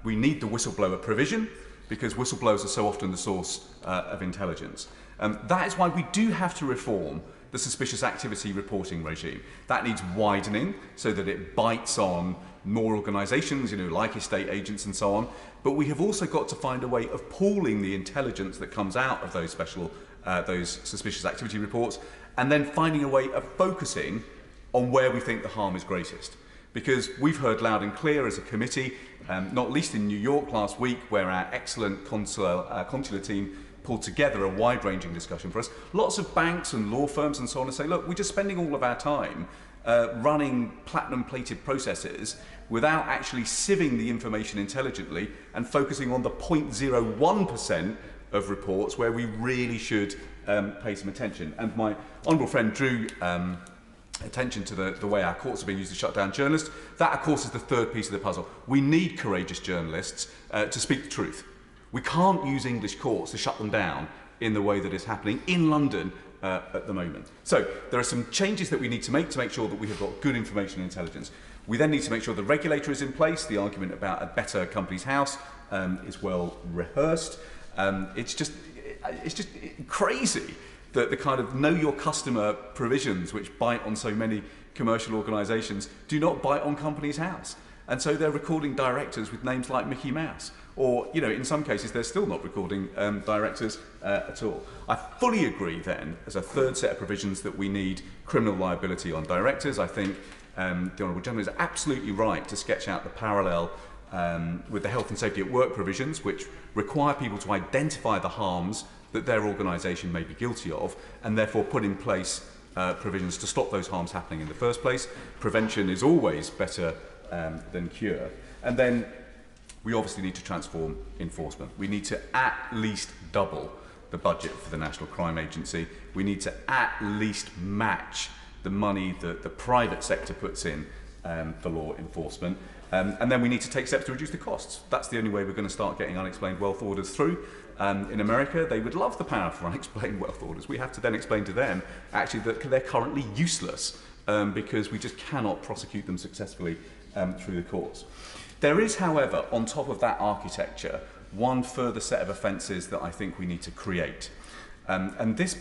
we need the whistleblower provision, because whistleblowers are so often the source of intelligence. That is why we do have to reform the suspicious activity reporting regime. That needs widening so that it bites on more organisations, like estate agents and so on. But we have also got to find a way of pooling the intelligence that comes out of those those suspicious activity reports, and then finding a way of focusing on where we think the harm is greatest. Because we've heard loud and clear as a committee, not least in New York last week, where our excellent consular team pulled together a wide-ranging discussion for us. Lots of banks and law firms and so on, and say, look, we're just spending all of our time running platinum-plated processes without actually sieving the information intelligently and focusing on the 0.01% of reports where we really should pay some attention. And my honourable friend drew attention to the way our courts are being used to shut down journalists. That, of course, is the third piece of the puzzle. We need courageous journalists to speak the truth. We can't use English courts to shut them down in the way that is happening in London at the moment. So there are some changes that we need to make sure that we have got good information and intelligence. We then need to make sure the regulator is in place. The argument about a better Companies House is well rehearsed. It's just crazy that the kind of know your customer provisions which bite on so many commercial organisations do not bite on Companies House. And so they're recording directors with names like Mickey Mouse. Or, you know, in some cases, they're still not recording directors at all. I fully agree, then, as a third set of provisions, that we need criminal liability on directors. I think the Honourable Gentleman is absolutely right to sketch out the parallel with the health and safety at work provisions, which require people to identify the harms that their organisation may be guilty of, and therefore put in place provisions to stop those harms happening in the first place. Prevention is always better than cure. And then we obviously need to transform enforcement. We need to at least double the budget for the National Crime Agency. We need to at least match the money that the private sector puts in for law enforcement. And then we need to take steps to reduce the costs. That's the only way we're going to start getting unexplained wealth orders through. In America, they would love the power for unexplained wealth orders. We have to then explain to them, actually, that they're currently useless because we just cannot prosecute them successfully through the courts. There is, however, on top of that architecture, one further set of offences that I think we need to create. And this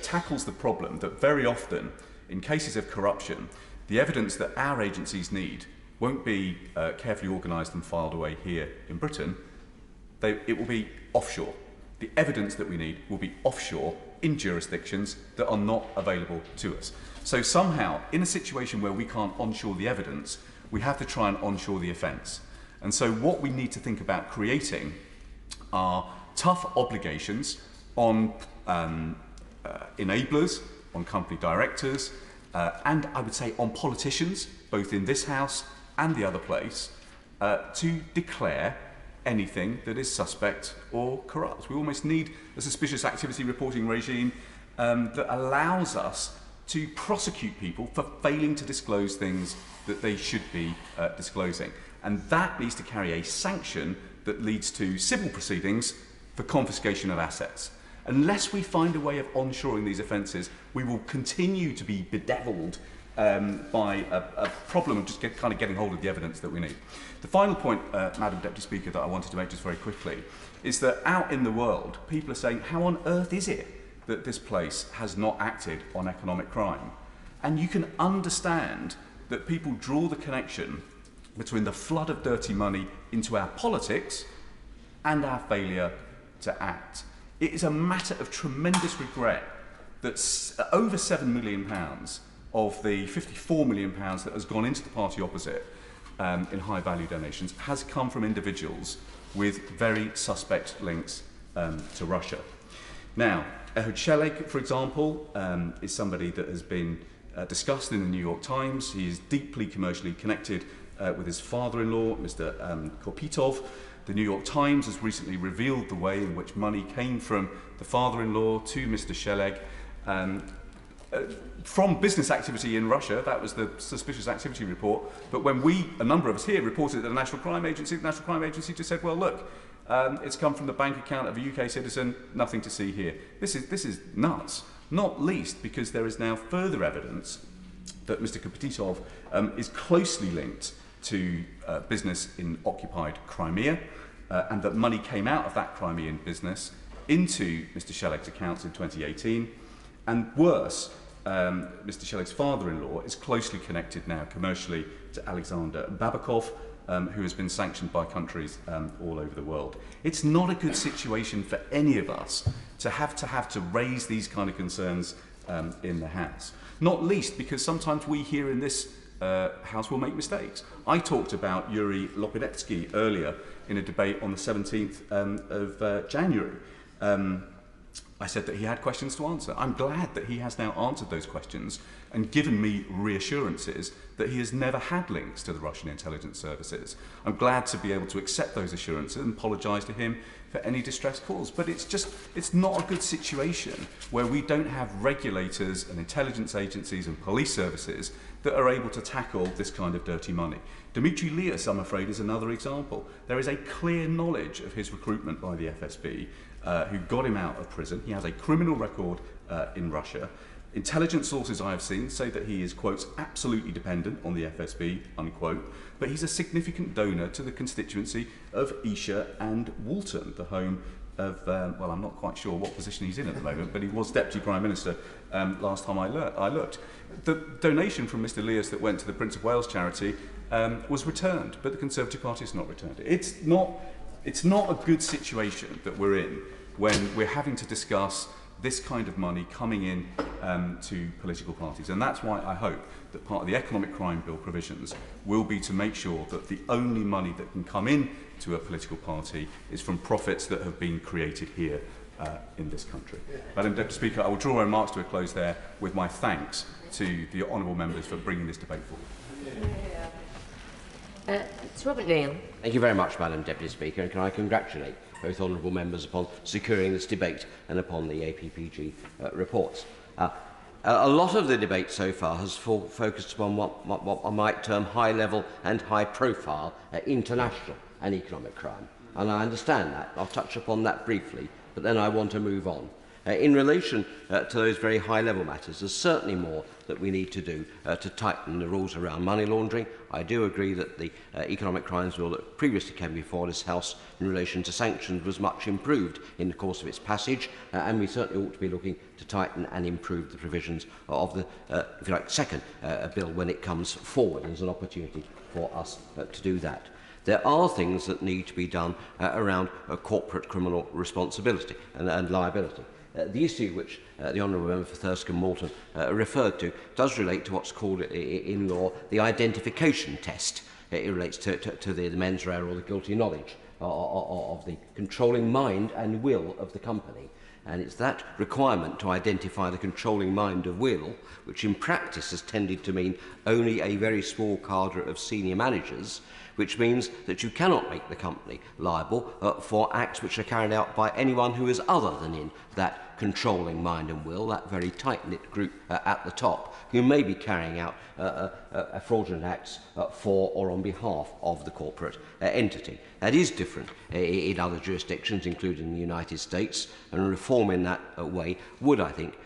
tackles the problem that very often, in cases of corruption, the evidence that our agencies need won't be carefully organised and filed away here in Britain. It will be offshore. The evidence that we need will be offshore in jurisdictions that are not available to us. So somehow, in a situation where we can't onshore the evidence, we have to try and onshore the offence. And so what we need to think about creating are tough obligations on enablers, on company directors, and I would say on politicians, both in this House and the other place, to declare anything that is suspect or corrupt. We almost need a suspicious activity reporting regime that allows us to prosecute people for failing to disclose things that they should be disclosing. And that needs to carry a sanction that leads to civil proceedings for confiscation of assets. Unless we find a way of onshoring these offences, we will continue to be bedevilled by a problem of just getting hold of the evidence that we need. The final point, Madam Deputy Speaker, that I wanted to make just very quickly is that out in the world, people are saying, how on earth is it that this place has not acted on economic crime? And you can understand that people draw the connection between the flood of dirty money into our politics and our failure to act. It is a matter of tremendous regret that over £7 million of the £54 million that has gone into the party opposite in high-value donations has come from individuals with very suspect links to Russia. Now, Ehud Sheleg, for example, is somebody that has been discussed in the New York Times. He is deeply commercially connected with his father-in-law, Mr. Kopitov. The New York Times has recently revealed the way in which money came from the father-in-law to Mr. Sheleg from business activity in Russia. That was the suspicious activity report. But when a number of us here, reported it to the National Crime Agency, the National Crime Agency just said, well, look, it's come from the bank account of a UK citizen, nothing to see here. This is nuts, not least because there is now further evidence that Mr. Kopitov is closely linked to business in occupied Crimea, and that money came out of that Crimean business into Mr. Sheleg's accounts in 2018. And worse, Mr. Sheleg's father-in-law is closely connected now commercially to Alexander Babakov, who has been sanctioned by countries all over the world. It's not a good situation for any of us to have to raise these kind of concerns in the House. Not least because sometimes we here in this House will make mistakes. I talked about Yuri Lopinetsky earlier in a debate on the 17th of January. I said that he had questions to answer. I'm glad that he has now answered those questions and given me reassurances that he has never had links to the Russian intelligence services. I'm glad to be able to accept those assurances and apologise to him for any distress caused. But it's not a good situation where we don't have regulators and intelligence agencies and police services that are able to tackle this kind of dirty money. Dmitry Lias, I'm afraid, is another example. There is a clear knowledge of his recruitment by the FSB, who got him out of prison. He has a criminal record in Russia. Intelligence sources I have seen say that he is, quote, absolutely dependent on the FSB, unquote, but he's a significant donor to the constituency of Esher and Walton, the home of, well, I'm not quite sure what position he's in at the moment, but he was Deputy Prime Minister last time I looked. The donation from Mr Lias that went to the Prince of Wales charity was returned, but the Conservative Party has not returned it. It's not a good situation that we're in when we're having to discuss this kind of money coming in to political parties. And that's why I hope that part of the economic crime bill provisions will be to make sure that the only money that can come in to a political party is from profits that have been created here in this country. Madam Deputy Speaker, I will draw my remarks to a close there with my thanks to the honourable members for bringing this debate forward. Sir Robert Neal. Thank you very much, Madam Deputy Speaker, and can I congratulate both honourable members upon securing this debate and upon the APPG reports. A lot of the debate so far has focused upon what I might term high-level and high-profile international and economic crime, and I understand that. I'll touch upon that briefly, but then I want to move on. In relation to those very high-level matters, there's certainly more that we need to do to tighten the rules around money laundering. I do agree that the economic crimes bill that previously came before this House in relation to sanctions was much improved in the course of its passage, and we certainly ought to be looking to tighten and improve the provisions of the, if you like, second bill when it comes forward. There's an opportunity for us to do that. There are things that need to be done around corporate criminal responsibility and liability. The issue which the Honourable Member for Thirsk and Malton referred to does relate to what's called in law the identification test. It relates to the mens rea or the guilty knowledge of the controlling mind and will of the company. And it's that requirement to identify the controlling mind of will, which in practice has tended to mean only a very small cadre of senior managers, which means that you cannot make the company liable for acts which are carried out by anyone who is other than in that controlling mind and will, that very tight-knit group at the top, who may be carrying out fraudulent acts for or on behalf of the corporate entity. That is different in other jurisdictions, including the United States, and reform in that way would, I think,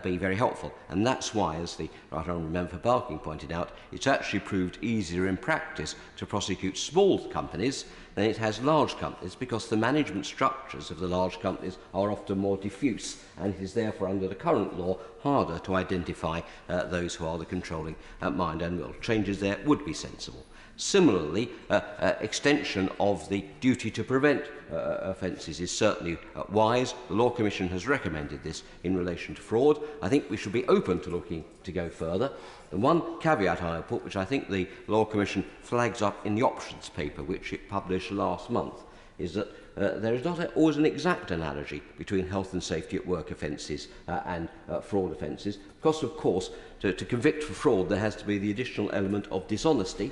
be very helpful. And that's why, as the Right Honourable Member for Barking pointed out, it's actually proved easier in practice to prosecute small companies than it has large companies, because the management structures of the large companies are often more diffuse, and it is therefore, under the current law, harder to identify those who are the controlling mind and will. Changes there would be sensible. Similarly, extension of the duty to prevent offences is certainly wise. The Law Commission has recommended this in relation to fraud. I think we should be open to looking to go further. And one caveat I put, which I think the Law Commission flags up in the options paper, which it published last month, is that there is not always an exact analogy between health and safety at work offences and fraud offences, because, of course, to convict for fraud, there has to be the additional element of dishonesty,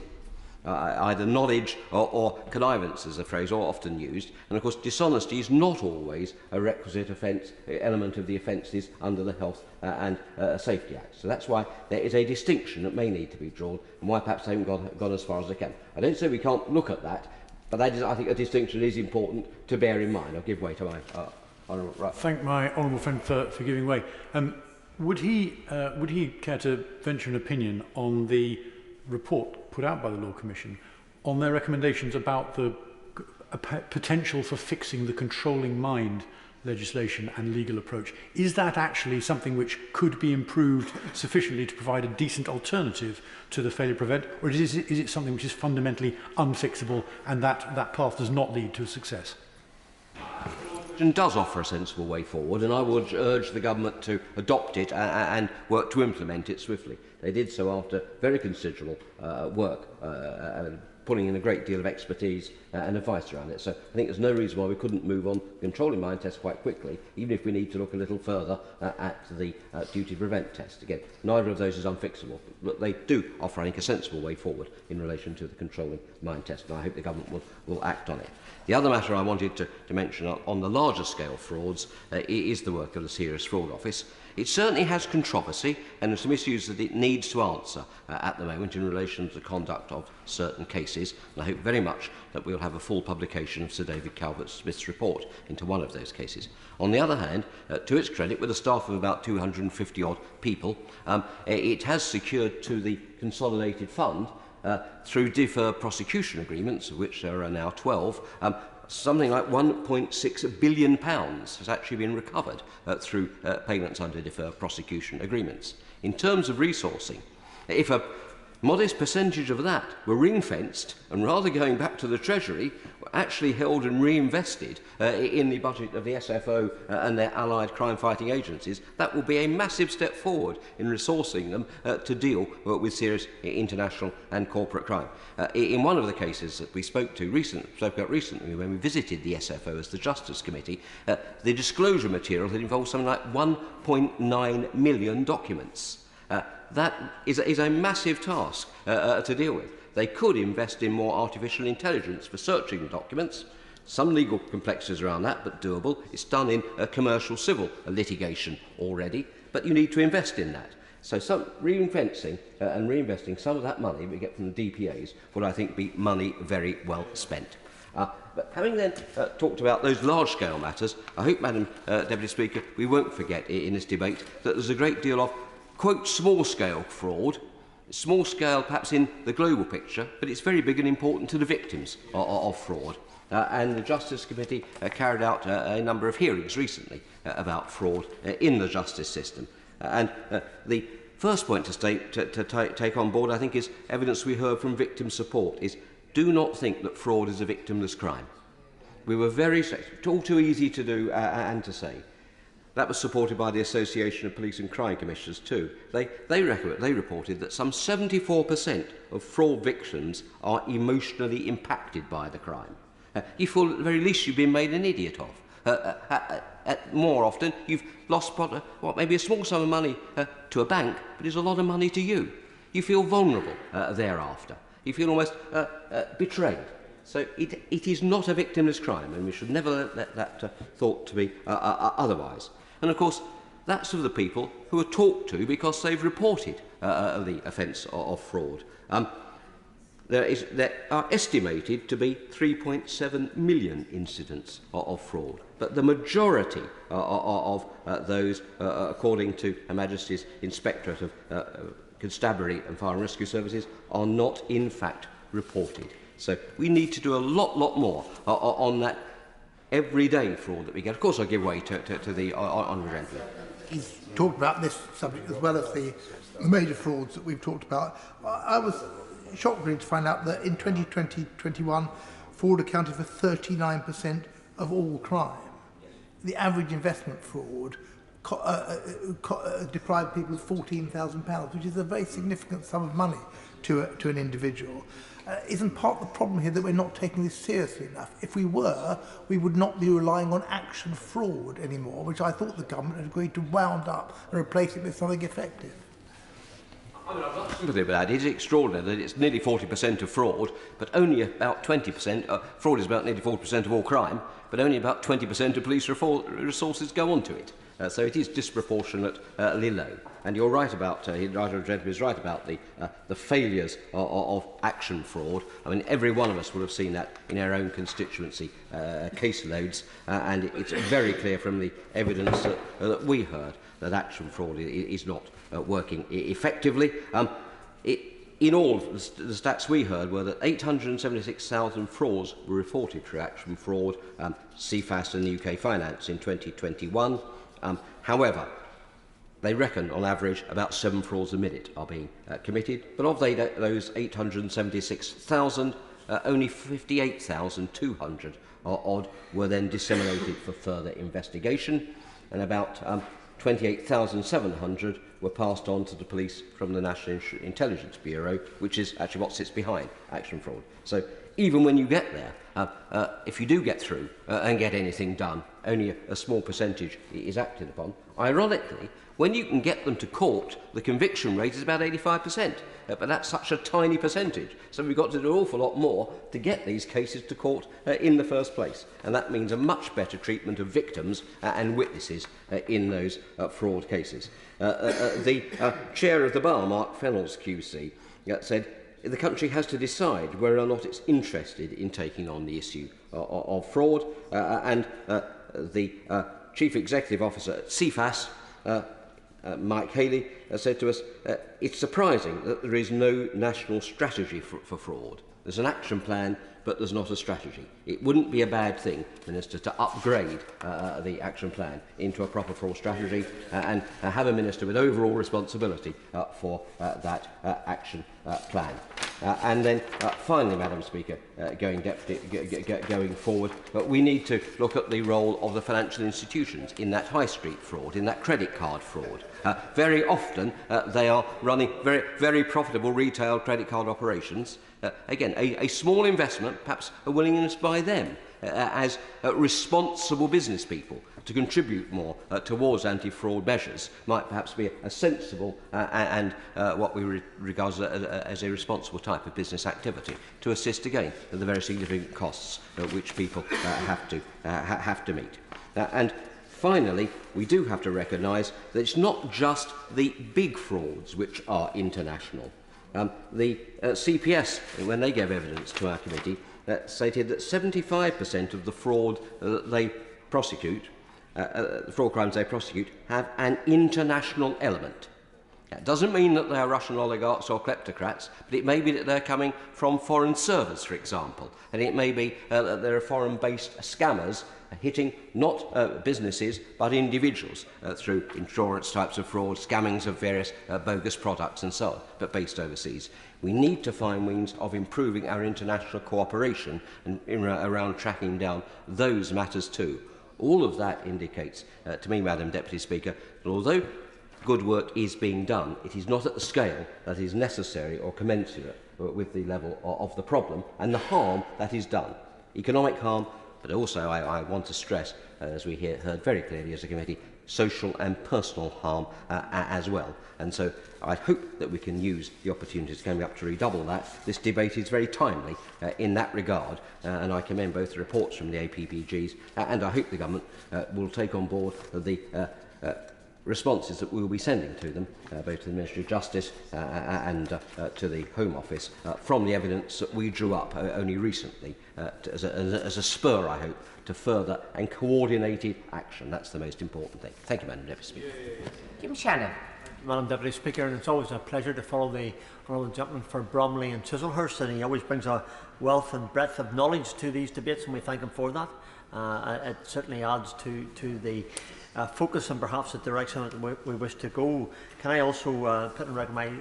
either knowledge or connivance, as a phrase often used. And of course, dishonesty is not always a requisite element of the offences under the Health and Safety Act. So that's why there is a distinction that may need to be drawn, and why perhaps I haven't gone as far as I can. I don't say we can't look at that, but that is, I think, a distinction that is important to bear in mind. I'll give way to my honourable right. Thank my honourable friend for giving way. Would he care to venture an opinion on the report put out by the Law Commission on their recommendations about the potential for fixing the controlling mind legislation and legal approach? Is that actually something which could be improved sufficiently to provide a decent alternative to the failure to prevent, or is it something which is fundamentally unfixable and that path does not lead to success? It does offer a sensible way forward, and I would urge the government to adopt it and work to implement it swiftly. They did so after very considerable work pulling in a great deal of expertise and advice around it. So I think there's no reason why we couldn't move on controlling mind tests quite quickly, even if we need to look a little further at the duty to prevent test. Again, neither of those is unfixable, but they do offer, I think, a sensible way forward in relation to the controlling mind test, and I hope the government will act on it. The other matter I wanted to mention on the larger scale frauds is the work of the Serious Fraud Office. It certainly has controversy and there are some issues that it needs to answer at the moment in relation to the conduct of certain cases. And I hope very much that we'll have a full publication of Sir David Calvert-Smith's report into one of those cases. On the other hand, to its credit, with a staff of about 250-odd people, it has secured to the Consolidated Fund, through deferred prosecution agreements, of which there are now 12, something like £1.6 billion has actually been recovered through payments under deferred prosecution agreements. In terms of resourcing, if a modest percentage of that were ring-fenced and rather going back to the Treasury, were actually held and reinvested in the budget of the SFO and their allied crime-fighting agencies, that will be a massive step forward in resourcing them to deal with serious international and corporate crime. In one of the cases that we spoke about recently when we visited the SFO as the Justice Committee, the disclosure material had involved something like 1.9 million documents. That is a massive task to deal with. They could invest in more artificial intelligence for searching the documents. Some legal complexities around that, but doable. It's done in commercial civil litigation already, but you need to invest in that. So some ring-fencing and reinvesting some of that money we get from the DPAs would, I think, be money very well spent. But having then talked about those large-scale matters, I hope, Madam Deputy Speaker, we won't forget in this debate that there's a great deal of, quote, small-scale fraud, small-scale perhaps in the global picture, but it's very big and important to the victims of fraud. And the Justice Committee carried out a number of hearings recently about fraud in the justice system. And the first point to take on board, I think, is evidence we heard from victim support, is do not think that fraud is a victimless crime. We were it's all too easy to do and to say. That was supported by the Association of Police and Crime Commissioners too. They reported that some 74% of fraud victims are emotionally impacted by the crime. You feel at the very least you've been made an idiot of. More often, you've lost maybe a small sum of money to a bank, but it's a lot of money to you. You feel vulnerable thereafter. You feel almost betrayed. So it is not a victimless crime, and we should never let that thought to be otherwise. And of course, that's of the people who are talked to because they've reported the offence of fraud. There are estimated to be 3.7 million incidents of fraud, but the majority of those, according to Her Majesty's Inspectorate of Constabulary and Fire and Rescue Services, are not in fact reported. So we need to do a lot more on that everyday fraud that we get. Of course, I give way to the honourable gentleman. He's talked about this subject as well as the major frauds that we've talked about. I was shocked really to find out that in 2020-21, fraud accounted for 39% of all crime. The average investment fraud deprived people of £14,000, which is a very significant sum of money to an individual. Isn't part of the problem here that we're not taking this seriously enough? If we were, we would not be relying on action fraud anymore, which I thought the government had agreed to wound up and replace it with something effective. I mean, I've got sympathy with that. It is extraordinary that it's nearly 40% of fraud, but only about 20%. Fraud is about nearly 40% of all crime, but only about 20% of police resources go onto it. So it is disproportionately low. And you're right about, the gentleman is right about the failures of action fraud. I mean, every one of us will have seen that in our own constituency caseloads, and it's very clear from the evidence that we heard that action fraud is not working effectively. In all, the stats we heard were that 876,000 frauds were reported through action fraud, CFAS and UK Finance in 2021. However, they reckon on average about 7 frauds a minute are being committed, but of those 876,000, only 58,200 odd were then disseminated for further investigation, and about 28,700 were passed on to the police from the National Intelligence Bureau, which is actually what sits behind action fraud. So even when you get there, if you do get through and get anything done, only a small percentage is acted upon. Ironically, when you can get them to court, the conviction rate is about 85%, but that's such a tiny percentage. So we've got to do an awful lot more to get these cases to court in the first place. And that means a much better treatment of victims and witnesses in those fraud cases. The chair of the bar, Mark Fennells QC, said the country has to decide whether or not it's interested in taking on the issue of fraud, and the Chief Executive Officer at CFAS, Mike Haley, said to us, it's surprising that there is no national strategy for fraud. There's an action plan, but there's not a strategy. It wouldn't be a bad thing, Minister, to upgrade the action plan into a proper fraud strategy and have a Minister with overall responsibility for that action plan. And then finally, Madam Speaker, going forward, we need to look at the role of the financial institutions in that high street fraud, in that credit card fraud. Very often they are running very profitable retail credit card operations. Again, a small investment, perhaps a willingness by them as responsible business people to contribute more towards anti-fraud measures might perhaps be a sensible and what we regard as a responsible type of business activity to assist again at the very significant costs which people have to meet. And finally, we do have to recognise that it's not just the big frauds which are international. The CPS, when they gave evidence to our committee, stated that 75% of the fraud that they prosecute, the fraud crimes they prosecute, have an international element. That doesn't mean that they are Russian oligarchs or kleptocrats, but it may be that they're coming from foreign servers, for example, and it may be that there are foreign-based scammers hitting not businesses but individuals through insurance types of fraud, scammings of various bogus products and so on, but based overseas. We need to find means of improving our international cooperation and around tracking down those matters too. All of that indicates to me, Madam Deputy Speaker, that although good work is being done, it is not at the scale that is necessary or commensurate with the level of the problem and the harm that is done. Economic harm, but also I want to stress, as we heard very clearly as a committee, social and personal harm as well. And so I hope that we can use the opportunities coming up to redouble that. This debate is very timely in that regard, and I commend both the reports from the APPGs and I hope the Government will take on board the responses that we will be sending to them, both to the Ministry of Justice and to the Home Office, from the evidence that we drew up only recently as a spur, I hope, to further and coordinated action. That's the most important thing. Thank you, Madam Deputy Speaker. Jim Shannon. Madam Deputy Speaker, and it's always a pleasure to follow the honourable gentleman for Bromley and Chislehurst, and he always brings a wealth and breadth of knowledge to these debates, and we thank him for that. It certainly adds to the focus and perhaps the direction that we wish to go. Can I also put in record my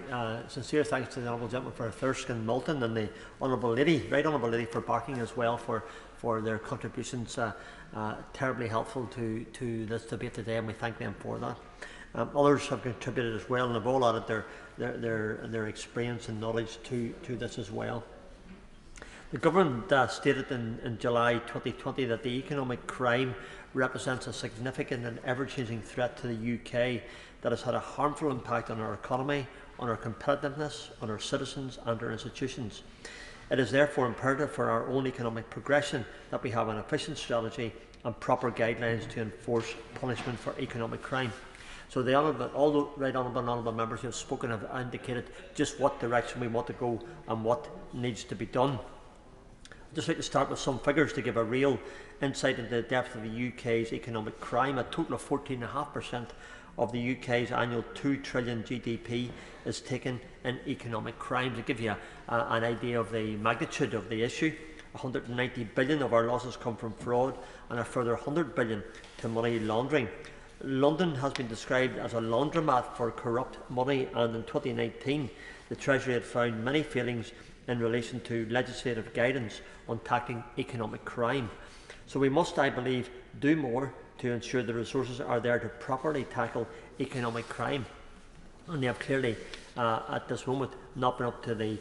sincere thanks to the honourable gentleman for Thurston Moulton and the honourable lady, right honourable lady, for Barking as well for their contributions, terribly helpful to this debate today, and we thank them for that. Others have contributed as well and have all added their experience and knowledge to this as well. The Government stated in July 2020 that the economic crime represents a significant and ever-changing threat to the UK that has had a harmful impact on our economy, on our competitiveness, on our citizens and our institutions. It is therefore imperative for our own economic progression that we have an efficient strategy and proper guidelines to enforce punishment for economic crime. So all the right honourable members who have spoken have indicated just what direction we want to go and what needs to be done. I'd just like to start with some figures to give a real insight into the depth of the UK's economic crime. A total of 14.5% of the UK's annual 2 trillion GDP is taken in economic crime. To give you an idea of the magnitude of the issue, 190 billion of our losses come from fraud and a further 100 billion to money laundering. London has been described as a laundromat for corrupt money, and in 2019 the Treasury had found many failings in relation to legislative guidance on tackling economic crime. So we must, I believe, do more to ensure the resources are there to properly tackle economic crime. and they have clearly at this moment not been up to the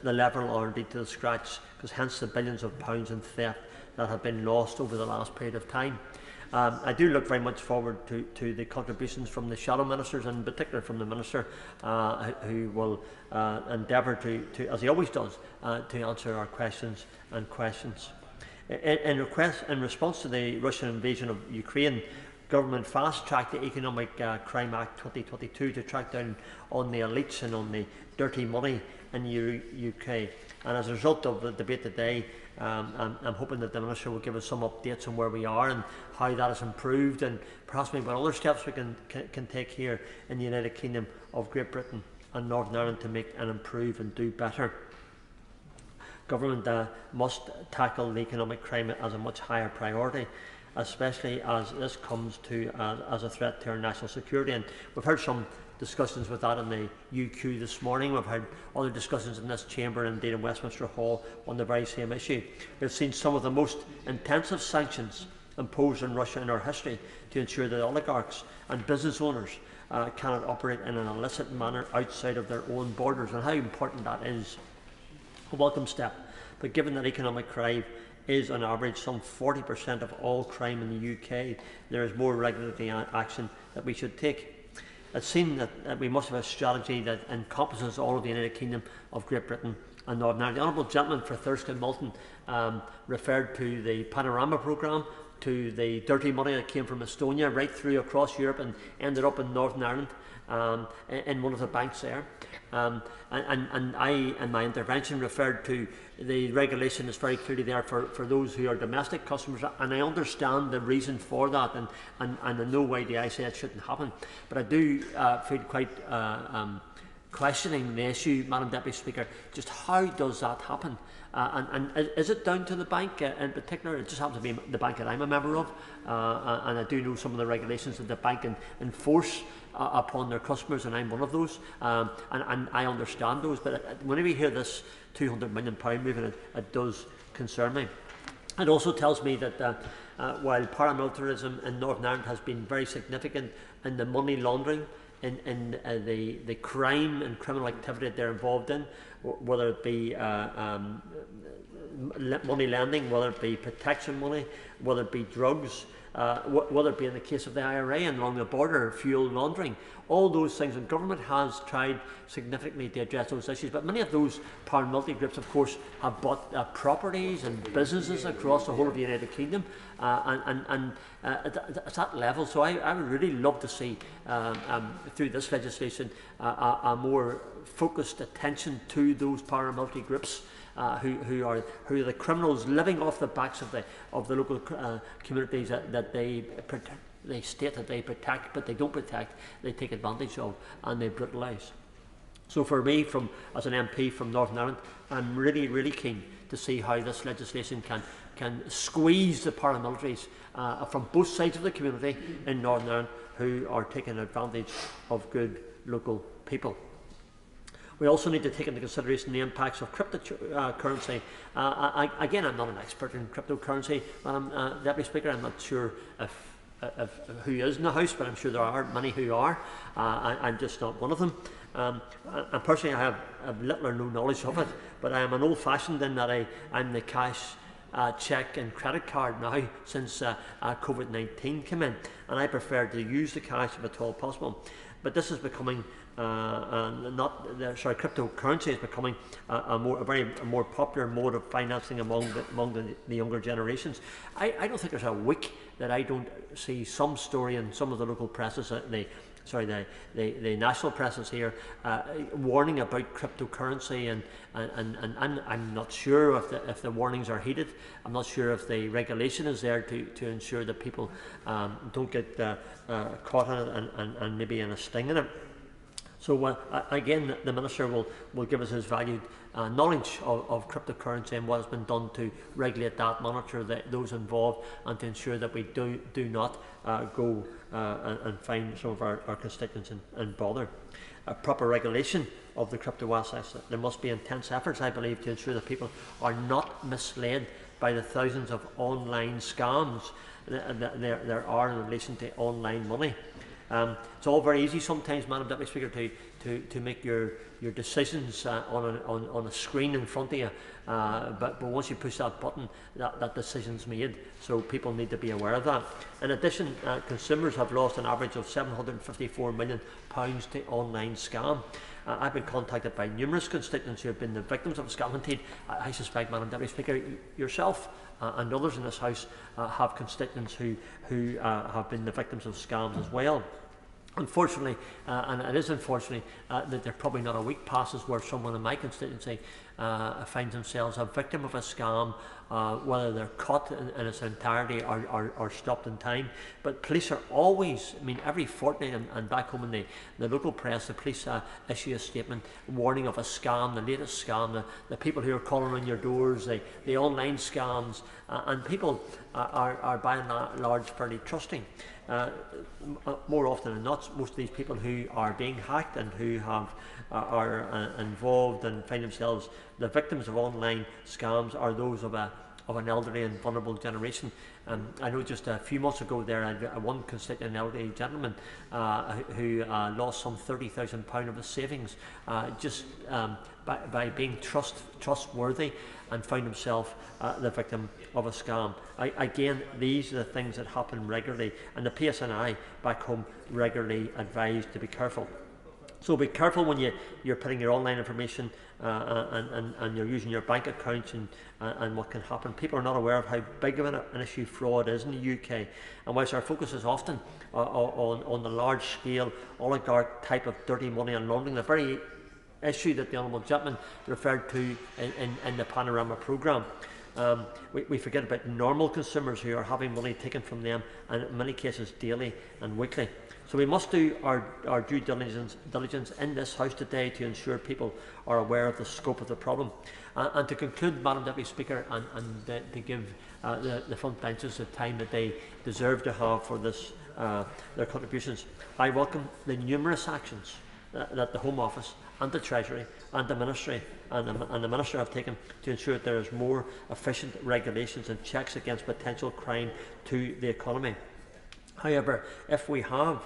level or indeed to the scratch, because hence the billions of pounds in theft that have been lost over the last period of time. I do look very much forward to the contributions from the shadow ministers, and in particular from the minister, who will endeavour to, as he always does, to answer our questions. In response to the Russian invasion of Ukraine, government fast-tracked the Economic Crime Act 2022 to track down on the elites and on the dirty money in the UK. And as a result of the debate today, I'm hoping that the Minister will give us some updates on where we are and how that has improved, and perhaps maybe what other steps we can take here in the United Kingdom of Great Britain and Northern Ireland to make and improve and do better. Government must tackle the economic crime as a much higher priority, especially as this comes to as a threat to our national security. And we've heard some discussions with that in the UQ this morning. We've had other discussions in this chamber and indeed in Westminster Hall on the very same issue. We've seen some of the most intensive sanctions imposed on Russia in our history to ensure that oligarchs and business owners cannot operate in an illicit manner outside of their own borders, and how important that is. A welcome step, but given that economic crime is on average some 40% of all crime in the UK, there is more regulatory action that we should take. It's seen that we must have a strategy that encompasses all of the United Kingdom of Great Britain and Northern Ireland. The Honourable Gentleman for Thurston Moulton referred to the Panorama programme, to the dirty money that came from Estonia right through across Europe and ended up in Northern Ireland in one of the banks there. And I, in my intervention, referred to the regulation that's very clearly there for those who are domestic customers, and I understand the reason for that, and in no way do I say it shouldn't happen. But I do feel quite questioning the issue, Madam Deputy Speaker, just how does that happen? And is it down to the bank in particular? It just happens to be the bank that I'm a member of, and I do know some of the regulations that the bank can enforce upon their customers, and I'm one of those, and I understand those. But whenever you hear this £200 million movement, it does concern me. It also tells me that while paramilitarism in Northern Ireland has been very significant in the money laundering, in the crime and criminal activity that they're involved in, whether it be money lending, whether it be protection money, whether it be drugs, whether it be in the case of the IRA and along the border, fuel laundering, all those things. And government has tried significantly to address those issues. But many of those paramilitary groups, of course, have bought properties and businesses across the whole of the United Kingdom, and at that level. So I would really love to see, through this legislation, a more focused attention to those paramilitary groups, who are the criminals living off the backs of the local communities that they state that they protect, but they don't protect. They take advantage of and they brutalise. So for me, as an MP from Northern Ireland, I'm really keen to see how this legislation can squeeze the paramilitaries from both sides of the community in Northern Ireland who are taking advantage of good local people. We also need to take into consideration the impacts of cryptocurrency. Again, I'm not an expert in cryptocurrency, Madam Deputy Speaker. I'm not sure if who is in the House, but I'm sure there are many who are. I'm just not one of them. And personally, I have little or no knowledge of it, but I am an old-fashioned in that I'm the cash, cheque and credit card now since COVID-19 came in, and I prefer to use the cash if at all possible. But this is becoming cryptocurrency is becoming a more popular mode of financing among the younger generations. I don't think there's a week that I don't see some story in some of the local presses, the national presses here, warning about cryptocurrency, and I'm not sure if the warnings are heeded. I'm not sure if the regulation is there to ensure that people don't get caught in it and maybe in a sting in it. So again, the Minister will give us his valued knowledge of cryptocurrency and what has been done to regulate that, monitor those involved, and to ensure that we do not go and find some of our constituents in bother. A proper regulation of the crypto assets. There must be intense efforts, I believe, to ensure that people are not misled by the thousands of online scams there are in relation to online money. It's all very easy sometimes, Madam Deputy Speaker, to make your decisions on a screen in front of you, but once you push that button, that decision's made. So people need to be aware of that. In addition, consumers have lost an average of £754 million to online scam. I've been contacted by numerous constituents who have been the victims of a scam. Indeed, I suspect, Madam Deputy Speaker, yourself and others in this House have constituents who have been the victims of scams as well. Unfortunately, and it is unfortunate that there probably not a week passes where someone in my constituency finds themselves a victim of a scam, whether they're caught in its entirety or stopped in time. But police are always, I mean, every fortnight and back home in the local press, the police issue a statement warning of a scam, the latest scam, the people who are calling on your doors, the online scams, and people are by and large fairly trusting. More often than not, most of these people who are being hacked and who are involved and find themselves the victims of online scams are those of an elderly and vulnerable generation. I know just a few months ago there, I had one constituent, an elderly gentleman who lost some £30,000 of his savings just by being trustworthy, and found himself the victim of a scam. Again, these are the things that happen regularly, and the PSNI back home regularly advise to be careful. So be careful when you're putting your online information and you're using your bank accounts and what can happen. People are not aware of how big of an issue fraud is in the UK, and whilst our focus is often on the large scale oligarch type of dirty money and laundering, the very issue that the Honourable Gentleman referred to in the Panorama programme, we forget about normal consumers who are having money taken from them, and in many cases daily and weekly. So we must do our due diligence in this House today to ensure people are aware of the scope of the problem. And to conclude, Madam Deputy Speaker, and to give the front benches the time that they deserve to have for this, their contributions, I welcome the numerous actions that the Home Office and the Treasury and the Ministry and the Minister have taken to ensure that there is more efficient regulations and checks against potential crime to the economy. However, if we have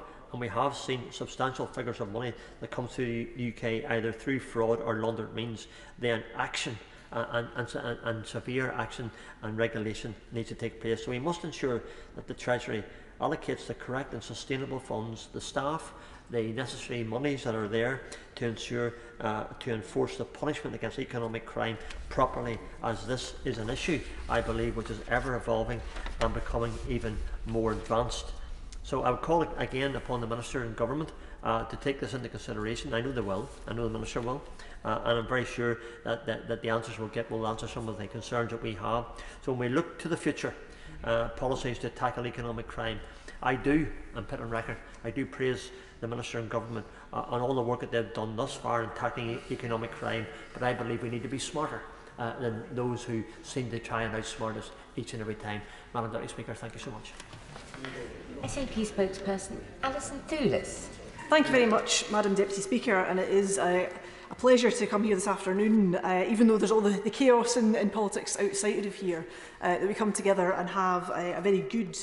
seen substantial figures of money that come through the UK either through fraud or laundered means, then action and severe action and regulation needs to take place. So we must ensure that the Treasury allocates the correct and sustainable funds, the staff, the necessary monies that are there to ensure to enforce the punishment against economic crime properly, as this is an issue, I believe, which is ever evolving and becoming even more advanced. So I would call again upon the Minister and Government to take this into consideration. I know they will, I know the Minister will, and I'm very sure that the answers we'll get will answer some of the concerns that we have. So when we look to the future, policies to tackle economic crime, I do, and put on record, I do praise the Minister and Government on all the work that they've done thus far in tackling economic crime, but I believe we need to be smarter than those who seem to try and outsmart us each and every time. Madam Deputy Speaker, thank you so much. SAP spokesperson Alison Thewlis. Thank you very much, Madam Deputy Speaker, and it is a pleasure to come here this afternoon, even though there's all the chaos in politics outside of here, that we come together and have a very good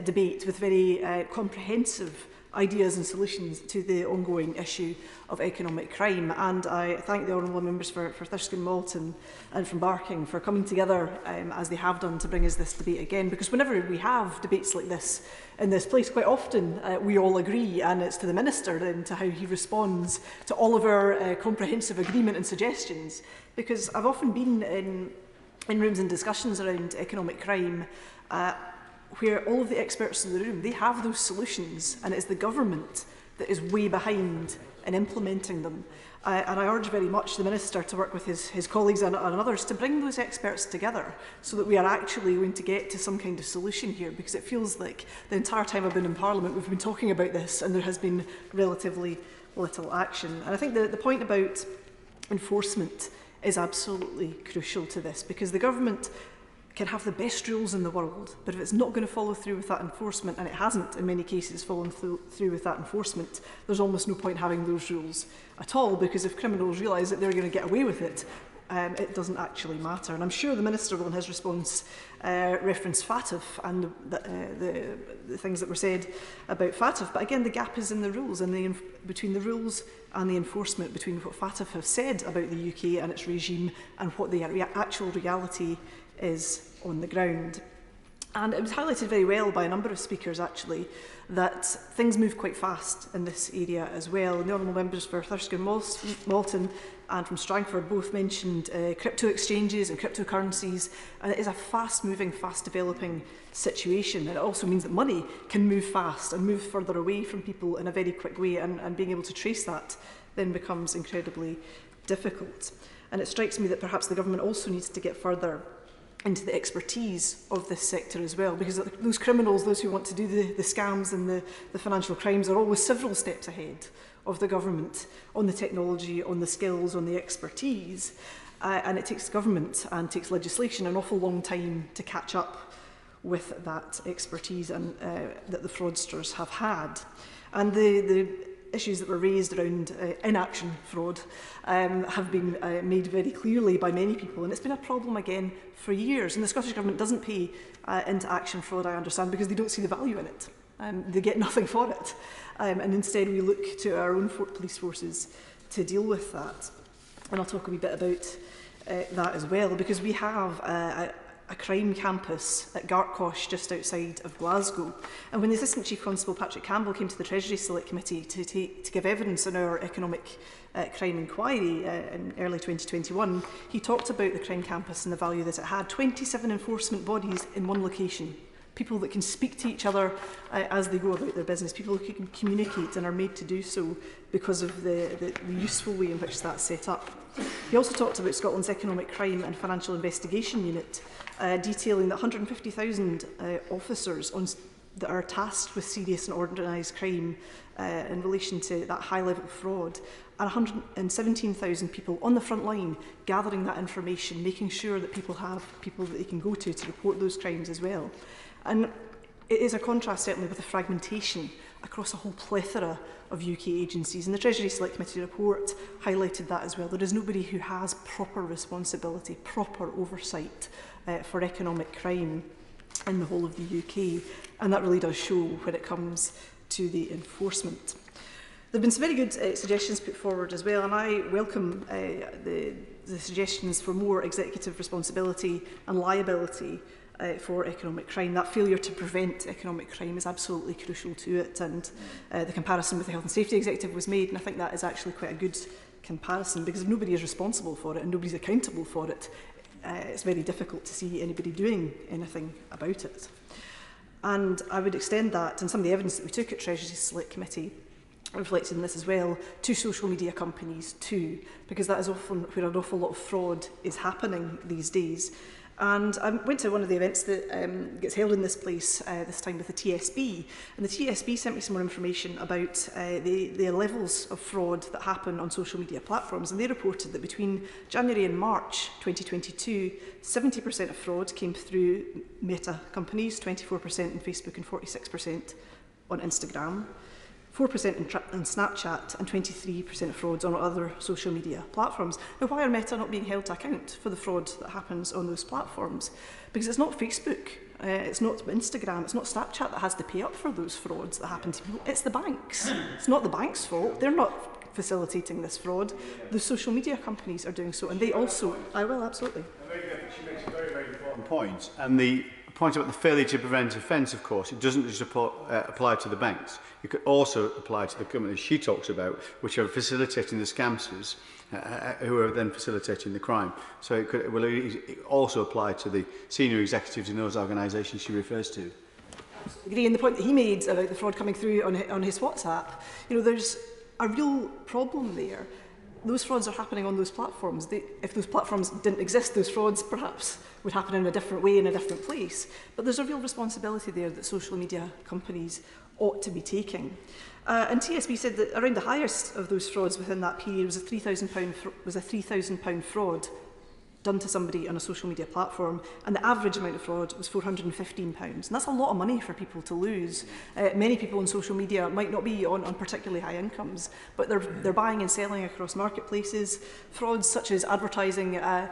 debate with very comprehensive ideas and solutions to the ongoing issue of economic crime. And I thank the honourable members for Thirsk and Malton and from Barking for coming together as they have done to bring us this debate again, because whenever we have debates like this in this place, quite often we all agree, and it's to the Minister then to how he responds to all of our comprehensive agreement and suggestions. Because I've often been in rooms and discussions around economic crime where all of the experts in the room, they have those solutions, and it's the government that is way behind in implementing them. And I urge very much the Minister to work with his colleagues and others to bring those experts together so that we are actually going to get to some kind of solution here, because it feels like the entire time I've been in Parliament we've been talking about this and there has been relatively little action. And I think the point about enforcement is absolutely crucial to this, because the government can have the best rules in the world, but if it's not going to follow through with that enforcement, and it hasn't in many cases fallen through with that enforcement, there's almost no point having those rules at all, because if criminals realise that they're going to get away with it, it doesn't actually matter. And I'm sure the Minister will in his response reference FATF and the things that were said about FATF. But again, the gap is in the rules, and between the rules and the enforcement, between what FATF have said about the UK and its regime and what the actual reality is on the ground. And it was highlighted very well by a number of speakers, actually, that things move quite fast in this area as well. And the honourable members for Thurston Malton and from Strangford both mentioned crypto exchanges and cryptocurrencies, and it is a fast-moving, fast-developing situation. And it also means that money can move fast and move further away from people in a very quick way, and being able to trace that then becomes incredibly difficult. And it strikes me that perhaps the government also needs to get further into the expertise of this sector as well, because those criminals, those who want to do the scams and the financial crimes, are always several steps ahead of the government on the technology, on the skills, on the expertise, and it takes government and takes legislation an awful long time to catch up with that expertise and that the fraudsters have had. And the issues that were raised around inaction fraud have been made very clearly by many people, and it's been a problem again for years. And the Scottish Government doesn't pay into action fraud, I understand, because they don't see the value in it. They get nothing for it, and instead we look to our own police forces to deal with that. And I'll talk a wee bit about that as well, because we have a crime campus at Gartcosh just outside of Glasgow. And when the Assistant Chief Constable Patrick Campbell came to the Treasury Select Committee to give evidence on our economic crime inquiry in early 2021, he talked about the crime campus and the value that it had. 27 enforcement bodies in one location. People that can speak to each other as they go about their business, people who can communicate and are made to do so because of the useful way in which that's set up. He also talked about Scotland's Economic Crime and Financial Investigation Unit, detailing that 150,000 officers that are tasked with serious and organised crime in relation to that high-level fraud, and 117,000 people on the front line gathering that information, making sure that people have people that they can go to report those crimes as well. And it is a contrast, certainly, with the fragmentation across a whole plethora of UK agencies. And the Treasury Select Committee report highlighted that as well. There is nobody who has proper responsibility, proper oversight for economic crime in the whole of the UK. And that really does show when it comes to the enforcement. There have been some very good suggestions put forward as well, and I welcome the suggestions for more executive responsibility and liability for economic crime. That failure to prevent economic crime is absolutely crucial to it, and the comparison with the Health and Safety Executive was made, and I think that is actually quite a good comparison, because if nobody is responsible for it and nobody's accountable for it, it's very difficult to see anybody doing anything about it. And I would extend that, and some of the evidence that we took at Treasury Select Committee reflected in this as well, to social media companies too, because that is often where an awful lot of fraud is happening these days. And I went to one of the events that gets held in this place, this time with the TSB, and the TSB sent me some more information about the levels of fraud that happen on social media platforms, and they reported that between January and March 2022, 70% of fraud came through Meta companies, 24% in Facebook and 46% on Instagram, 4% in Snapchat and 23% of frauds on other social media platforms. Now, why are Meta not being held to account for the fraud that happens on those platforms? Because it's not Facebook, it's not Instagram, it's not Snapchat that has to pay up for those frauds that happen to people. It's the banks. It's not the bank's fault. They're not facilitating this fraud. The social media companies are doing so, and they also... I will, absolutely. She makes a very, very important point, and the point about the failure to prevent offence, of course, it doesn't just apply to the banks. It could also apply to the companies she talks about, which are facilitating the scamsters, who are then facilitating the crime. So it will also apply to the senior executives in those organisations she refers to. Agree, and the point that he made about the fraud coming through on his WhatsApp, you know, there's a real problem there. Those frauds are happening on those platforms. If those platforms didn't exist, those frauds perhaps would happen in a different way in a different place. But there's a real responsibility there that social media companies ought to be taking. And TSB said that around the highest of those frauds within that period was a £3,000 fraud done to somebody on a social media platform, and the average amount of fraud was £415. And that's a lot of money for people to lose. Many people on social media might not be on particularly high incomes, but they're buying and selling across marketplaces. Frauds such as advertising a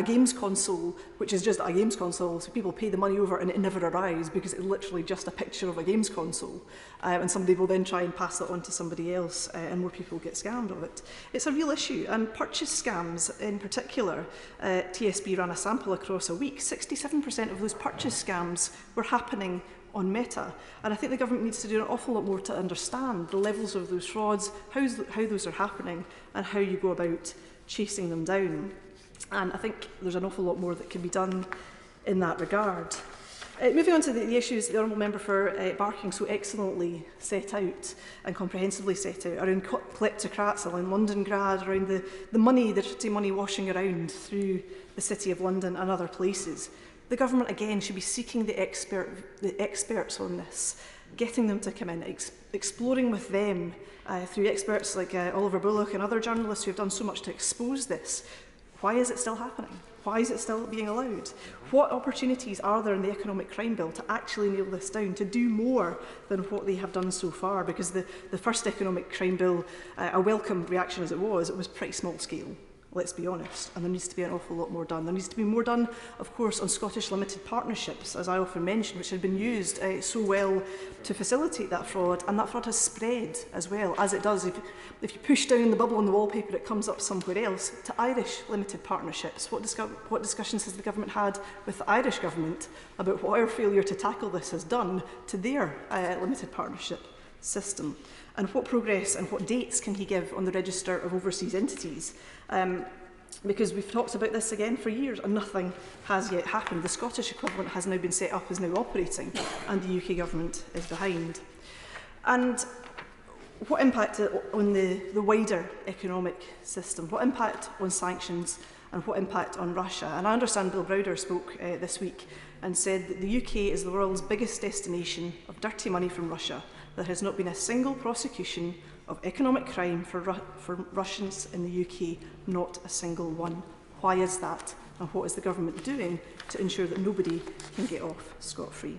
games console, which is just a games console, so people pay the money over and it never arrives because it's literally just a picture of a games console. And somebody will then try and pass it on to somebody else, and more people get scammed of it. It's a real issue, and purchase scams in particular. TSB ran a sample across a week. 67% of those purchase scams were happening on Meta. And I think the government needs to do an awful lot more to understand the levels of those frauds, how those are happening, and how you go about chasing them down. And I think there's an awful lot more that can be done in that regard. Moving on to the issues the Honourable Member for Barking so excellently set out and comprehensively set out around kleptocrats, around Londongrad, around the money, the dirty money washing around through the City of London and other places. The government, again, should be seeking the experts on this, getting them to come in, exploring with them through experts like Oliver Bullock and other journalists who have done so much to expose this. Why is it still happening? Why is it still being allowed? What opportunities are there in the Economic Crime Bill to actually nail this down, to do more than what they have done so far? Because the first Economic Crime Bill, a welcome reaction as it was pretty small scale. Let's be honest, and there needs to be an awful lot more done. There needs to be more done, of course, on Scottish limited partnerships, as I often mention, which have been used so well to facilitate that fraud, and that fraud has spread as well, as it does. If you push down the bubble on the wallpaper, it comes up somewhere else, to Irish limited partnerships. What discussions has the government had with the Irish government about what our failure to tackle this has done to their limited partnership system? And what progress and what dates can he give on the register of overseas entities? Because we've talked about this again for years and nothing has yet happened. The Scottish equivalent has now been set up, is now operating, and the UK government is behind. And what impact on the wider economic system? What impact on sanctions and what impact on Russia? And I understand Bill Browder spoke this week and said that the UK is the world's biggest destination of dirty money from Russia. There has not been a single prosecution of economic crime for Russians in the UK, not a single one. Why is that? And what is the government doing to ensure that nobody can get off scot-free?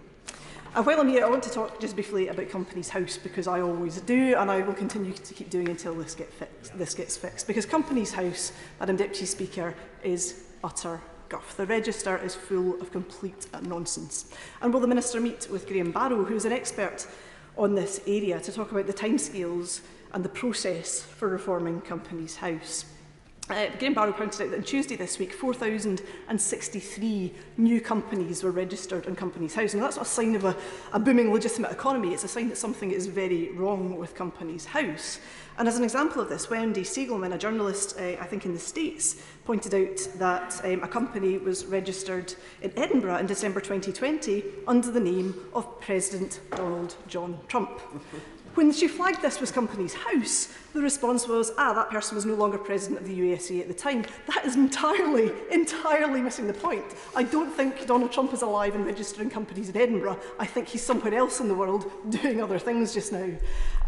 And while I'm here, I want to talk just briefly about Companies House, because I always do, and I will continue to keep doing until this gets fixed. Because Companies House, Madam Deputy Speaker, is utter guff. The register is full of complete nonsense. And will the Minister meet with Graham Barrow, who is an expert on this area, to talk about the timescales and the process for reforming Companies House? Graham Barrow pointed out that on Tuesday this week, 4,063 new companies were registered in Companies House. And that's not a sign of a booming legitimate economy. It's a sign that something is very wrong with Companies House. And as an example of this, Wendy Siegelman, a journalist, I think in the States, pointed out that a company was registered in Edinburgh in December 2020 under the name of President Donald John Trump. When she flagged this with Companies House, the response was, that person was no longer president of the USA at the time. That is entirely missing the point. I don't think Donald Trump is alive and registering companies in Edinburgh. I think he's somewhere else in the world doing other things just now.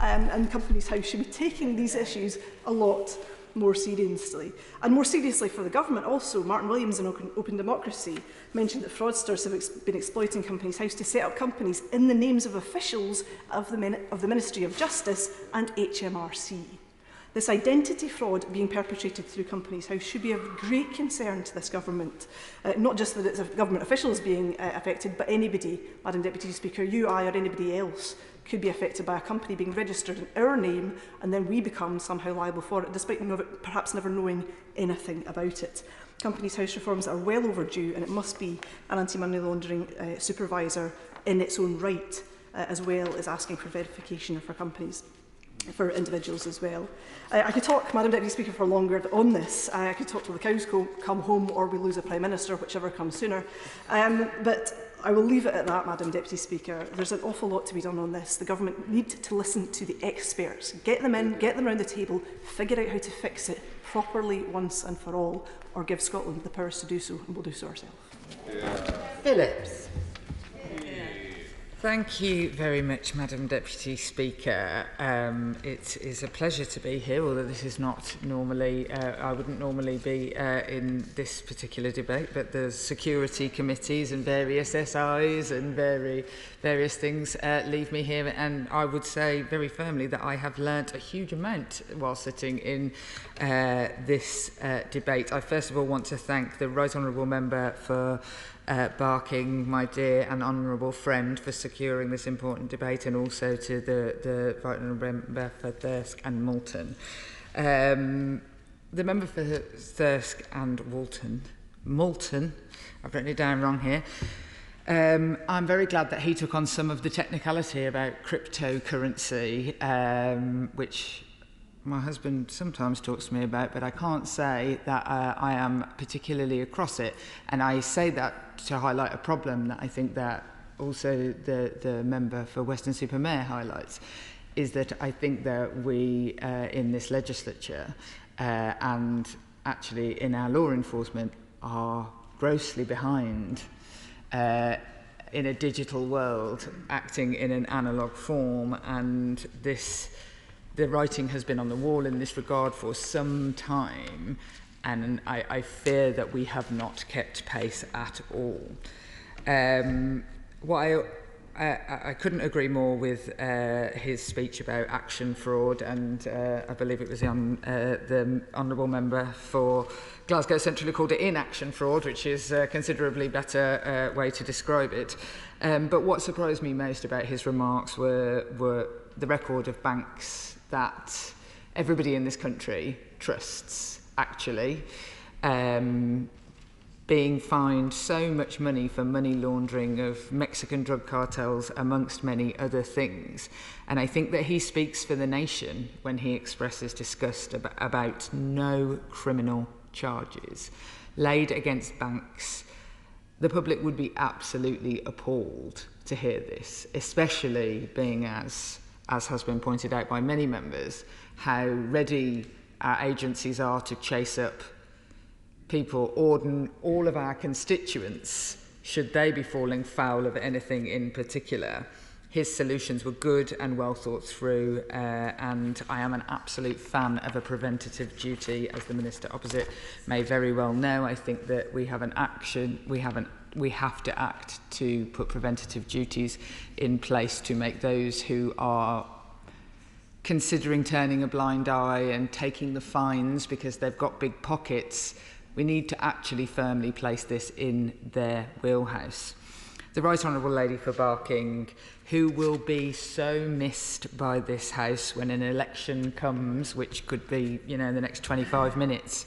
And Companies House should be taking these issues a lot more seriously. And more seriously for the government also, Martin Williams in Open Democracy mentioned that fraudsters have been exploiting Companies House to set up companies in the names of officials of the Ministry of Justice and HMRC. This identity fraud being perpetrated through Companies House should be of great concern to this government. Not just that it's government officials being affected, but anybody, Madam Deputy Speaker, you, I, or anybody else could be affected by a company being registered in our name, and then we become somehow liable for it, despite perhaps never knowing anything about it. Companies House reforms are well overdue, and it must be an anti-money laundering supervisor in its own right, as well as asking for verification for companies, for individuals as well. I could talk, Madam Deputy Speaker, for longer on this. I could talk till the cows come home, or we lose a Prime Minister, whichever comes sooner. But I will leave it at that, Madam Deputy Speaker. There's an awful lot to be done on this. The government need to listen to the experts. Get them in, get them around the table, figure out how to fix it properly once and for all, or give Scotland the powers to do so, and we'll do so ourselves. Phillips. Thank you very much, Madam Deputy Speaker. It is a pleasure to be here, although this is not normally, I wouldn't normally be in this particular debate, but the security committees and various SIs and various things leave me here, and I would say very firmly that I have learnt a huge amount while sitting in this debate. I first of all want to thank the Right Honourable Member for Barking, my dear and honourable friend, for securing this important debate, and also to the Right Honourable Member for Thirsk and Moulton. The member for Thirsk and Moulton, I've written it down wrong here. I'm very glad that he took on some of the technicality about cryptocurrency, which my husband sometimes talks to me about, but I can't say that I am particularly across it. And I say that to highlight a problem that I think that also the member for Weston-super-Mare highlights, is that I think that we in this legislature and actually in our law enforcement are grossly behind in a digital world, acting in an analogue form, and the writing has been on the wall in this regard for some time, and I fear that we have not kept pace at all. What I couldn't agree more with his speech about action fraud, and I believe it was the Honourable Member for Glasgow Central who called it inaction fraud, which is a considerably better way to describe it. But what surprised me most about his remarks were the record of banks that everybody in this country trusts, actually, being fined so much money for money laundering of Mexican drug cartels, amongst many other things. And I think that he speaks for the nation when he expresses disgust about no criminal charges laid against banks. The public would be absolutely appalled to hear this, especially being as has been pointed out by many members, how ready our agencies are to chase up people, all of our constituents, should they be falling foul of anything in particular. His solutions were good and well thought through, and I am an absolute fan of a preventative duty, as the Minister opposite may very well know. I think that we have to act to put preventative duties in place to make those who are considering turning a blind eye and taking the fines because they've got big pockets. We need to actually firmly place this in their wheelhouse. The Right Honourable Lady for Barking, who will be so missed by this House when an election comes, which could be, in the next 25 minutes,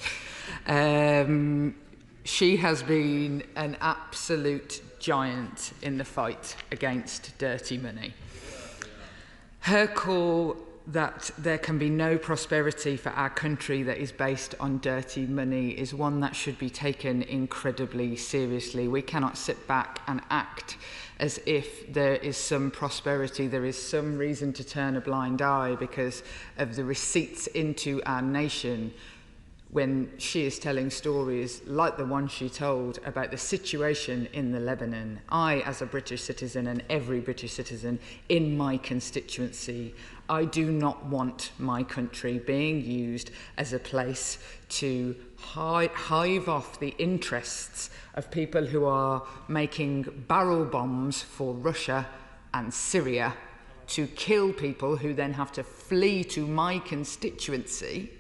she has been an absolute giant in the fight against dirty money. Her call that there can be no prosperity for our country that is based on dirty money is one that should be taken incredibly seriously. We cannot sit back and act as if there is some prosperity, there is some reason to turn a blind eye because of the receipts into our nation, when she is telling stories like the one she told about the situation in the Lebanon. I, as a British citizen, and every British citizen in my constituency, I do not want my country being used as a place to hive off the interests of people who are making barrel bombs for Russia and Syria to kill people who then have to flee to my constituency.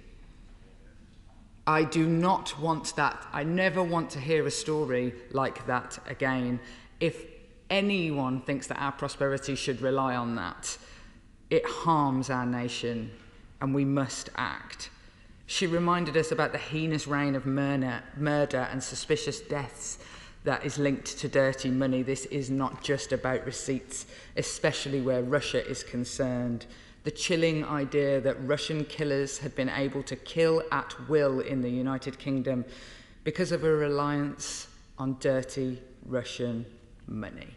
I do not want that. I never want to hear a story like that again. If anyone thinks that our prosperity should rely on that, it harms our nation, and we must act. She reminded us about the heinous reign of murder and suspicious deaths that is linked to dirty money. This is not just about receipts, especially where Russia is concerned. The chilling idea that Russian killers had been able to kill at will in the United Kingdom because of a reliance on dirty Russian money.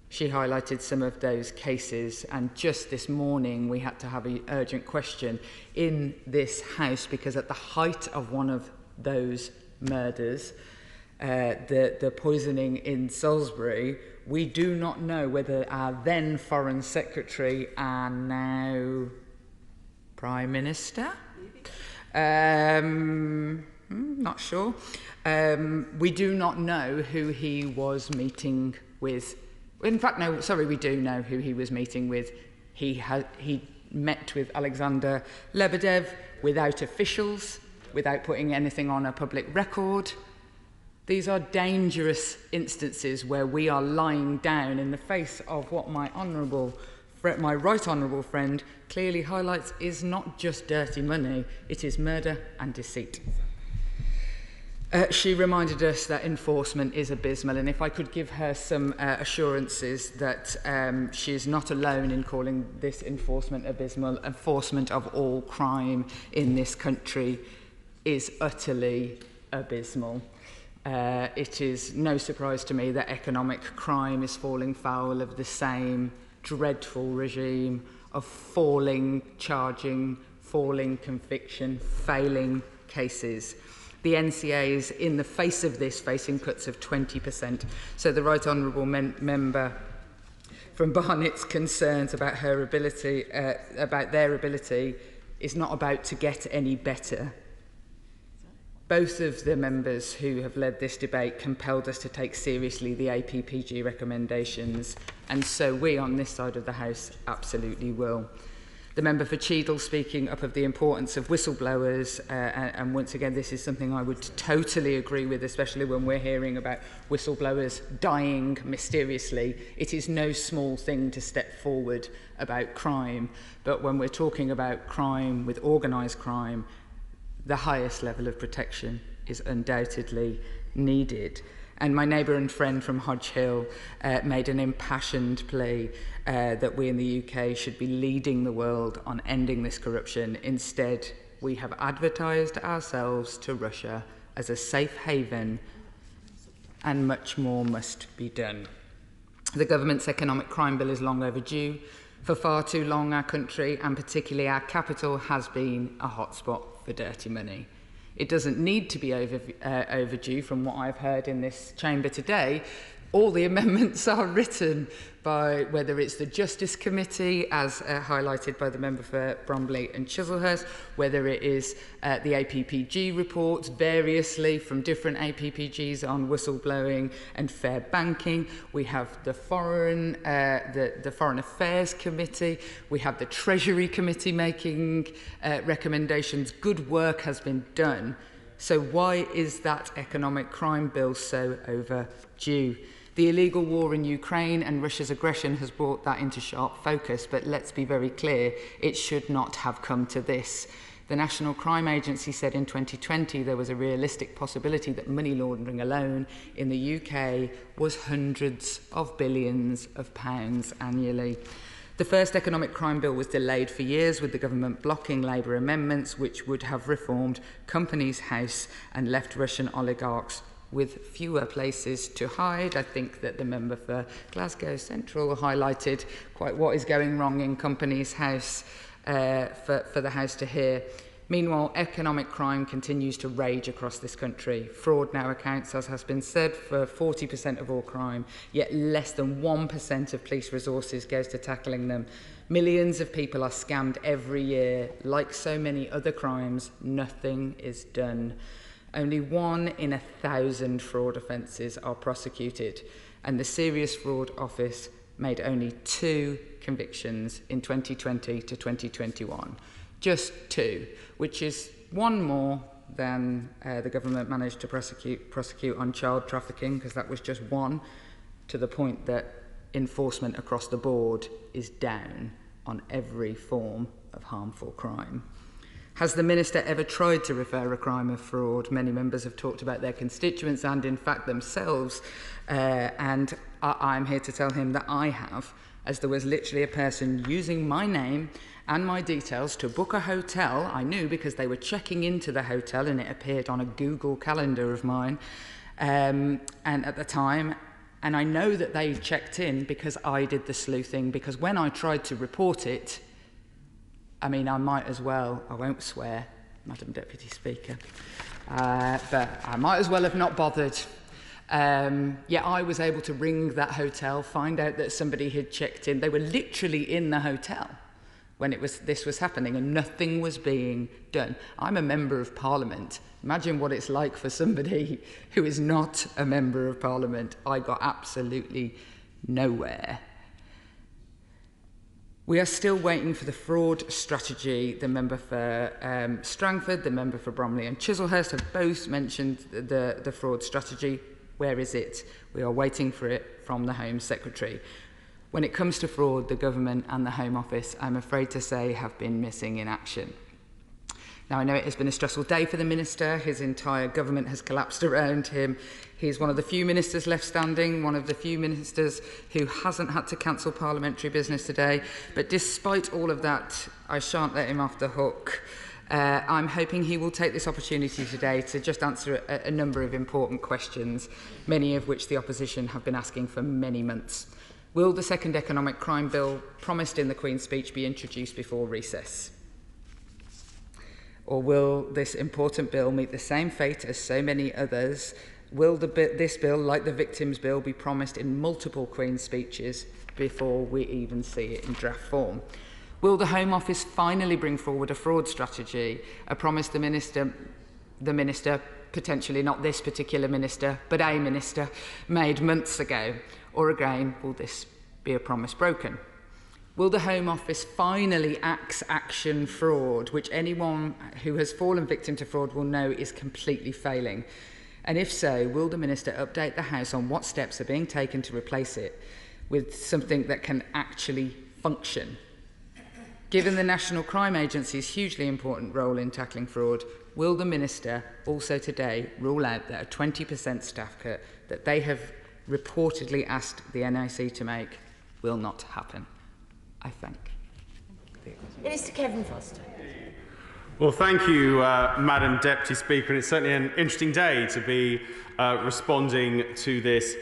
She highlighted some of those cases, and just this morning we had to have an urgent question in this House because at the height of one of those murders, the poisoning in Salisbury, we do not know whether our then Foreign Secretary and now Prime Minister, not sure, we do not know who he was meeting with. In fact, no, sorry, we do know who he was meeting with. He met with Alexander Lebedev without officials, without putting anything on a public record. These are dangerous instances where we are lying down in the face of what my right honourable friend clearly highlights is not just dirty money, it is murder and deceit. She reminded us that enforcement is abysmal, and if I could give her some assurances that she is not alone in calling this enforcement abysmal. Enforcement of all crime in this country is utterly abysmal. It is no surprise to me that economic crime is falling foul of the same dreadful regime of falling charging, falling conviction, failing cases. The NCA is, in the face of this, facing cuts of 20%. So the Right Honourable member from Barnett's concerns about her ability, about their ability, is not about to get any better. Both of the members who have led this debate compelled us to take seriously the APPG recommendations, and so we on this side of the House absolutely will. The member for Cheadle speaking up of the importance of whistleblowers, and once again this is something I would totally agree with, especially when we're hearing about whistleblowers dying mysteriously. It is no small thing to step forward about crime, but when we're talking about crime with organised crime, the highest level of protection is undoubtedly needed. And my neighbour and friend from Hodge Hill made an impassioned plea that we in the UK should be leading the world on ending this corruption. Instead, we have advertised ourselves to Russia as a safe haven, and much more must be done. The government's economic crime bill is long overdue. For far too long, our country, and particularly our capital, has been a hotspot for dirty money. It doesn't need to be overdue from what I've heard in this chamber today. All the amendments are written by, whether it's the Justice Committee, as highlighted by the member for Bromley and Chislehurst, whether it is the APPG reports variously from different APPGs on whistleblowing and fair banking. We have the Foreign Affairs Committee. We have the Treasury Committee making recommendations. Good work has been done. So why is that economic crime bill so overdue? The illegal war in Ukraine and Russia's aggression has brought that into sharp focus, but let's be very clear, it should not have come to this. The National Crime Agency said in 2020 there was a realistic possibility that money laundering alone in the UK was hundreds of billions of pounds annually. The first economic crime bill was delayed for years, with the government blocking Labour amendments which would have reformed Companies House and left Russian oligarchs with fewer places to hide. I think that the member for Glasgow Central highlighted quite what is going wrong in Companies House for the House to hear. Meanwhile, economic crime continues to rage across this country. Fraud now accounts, as has been said, for 40% of all crime, yet less than 1% of police resources goes to tackling them. Millions of people are scammed every year. Like so many other crimes, nothing is done. Only 1 in 1,000 fraud offences are prosecuted, and the Serious Fraud Office made only 2 convictions in 2020 to 2021. Just 2, which is 1 more than the government managed to prosecute on child trafficking, because that was just 1, to the point that enforcement across the board is down on every form of harmful crime. Has the Minister ever tried to refer a crime of fraud? Many members have talked about their constituents and, in fact, themselves. And I'm here to tell him that I have, as there was literally a person using my name and my details to book a hotel. I knew because they were checking into the hotel and it appeared on a Google calendar of mine and at the time. And I know that they checked in because I did the sleuthing, because when I tried to report it, I mean, I might as well, I won't swear, Madam Deputy Speaker, but I might as well have not bothered. Yeah, I was able to ring that hotel, find out that somebody had checked in. They were literally in the hotel when this was happening, and nothing was being done. I'm a member of Parliament. Imagine what it's like for somebody who is not a member of Parliament. I got absolutely nowhere. We are still waiting for the fraud strategy. The member for Strangford, the member for Bromley and Chislehurst have both mentioned the fraud strategy. Where is it? We are waiting for it from the Home Secretary. When it comes to fraud, the government and the Home Office, I'm afraid to say, have been missing in action. Now, I know it has been a stressful day for the Minister. His entire government has collapsed around him. He's one of the few ministers left standing, one of the few ministers who hasn't had to cancel parliamentary business today. But despite all of that, I shan't let him off the hook. I'm hoping he will take this opportunity today to just answer a number of important questions, many of which the opposition have been asking for many months. Will the second economic crime bill promised in the Queen's speech be introduced before recess? Or will this important bill meet the same fate as so many others? Will this bill, like the Victims' Bill, be promised in multiple Queen's speeches before we even see it in draft form? Will the Home Office finally bring forward a fraud strategy, a promise the Minister, potentially not this particular Minister, but a Minister, made months ago? Or again, will this be a promise broken? Will the Home Office finally action fraud, which anyone who has fallen victim to fraud will know is completely failing? And if so, will the Minister update the House on what steps are being taken to replace it with something that can actually function? Given the National Crime Agency's hugely important role in tackling fraud, will the Minister also today rule out that a 20% staff cut that they have reportedly asked the NIC to make will not happen? I thank. Minister Kevin Foster. Well, thank you, Madam Deputy Speaker. And it's certainly an interesting day to be responding to this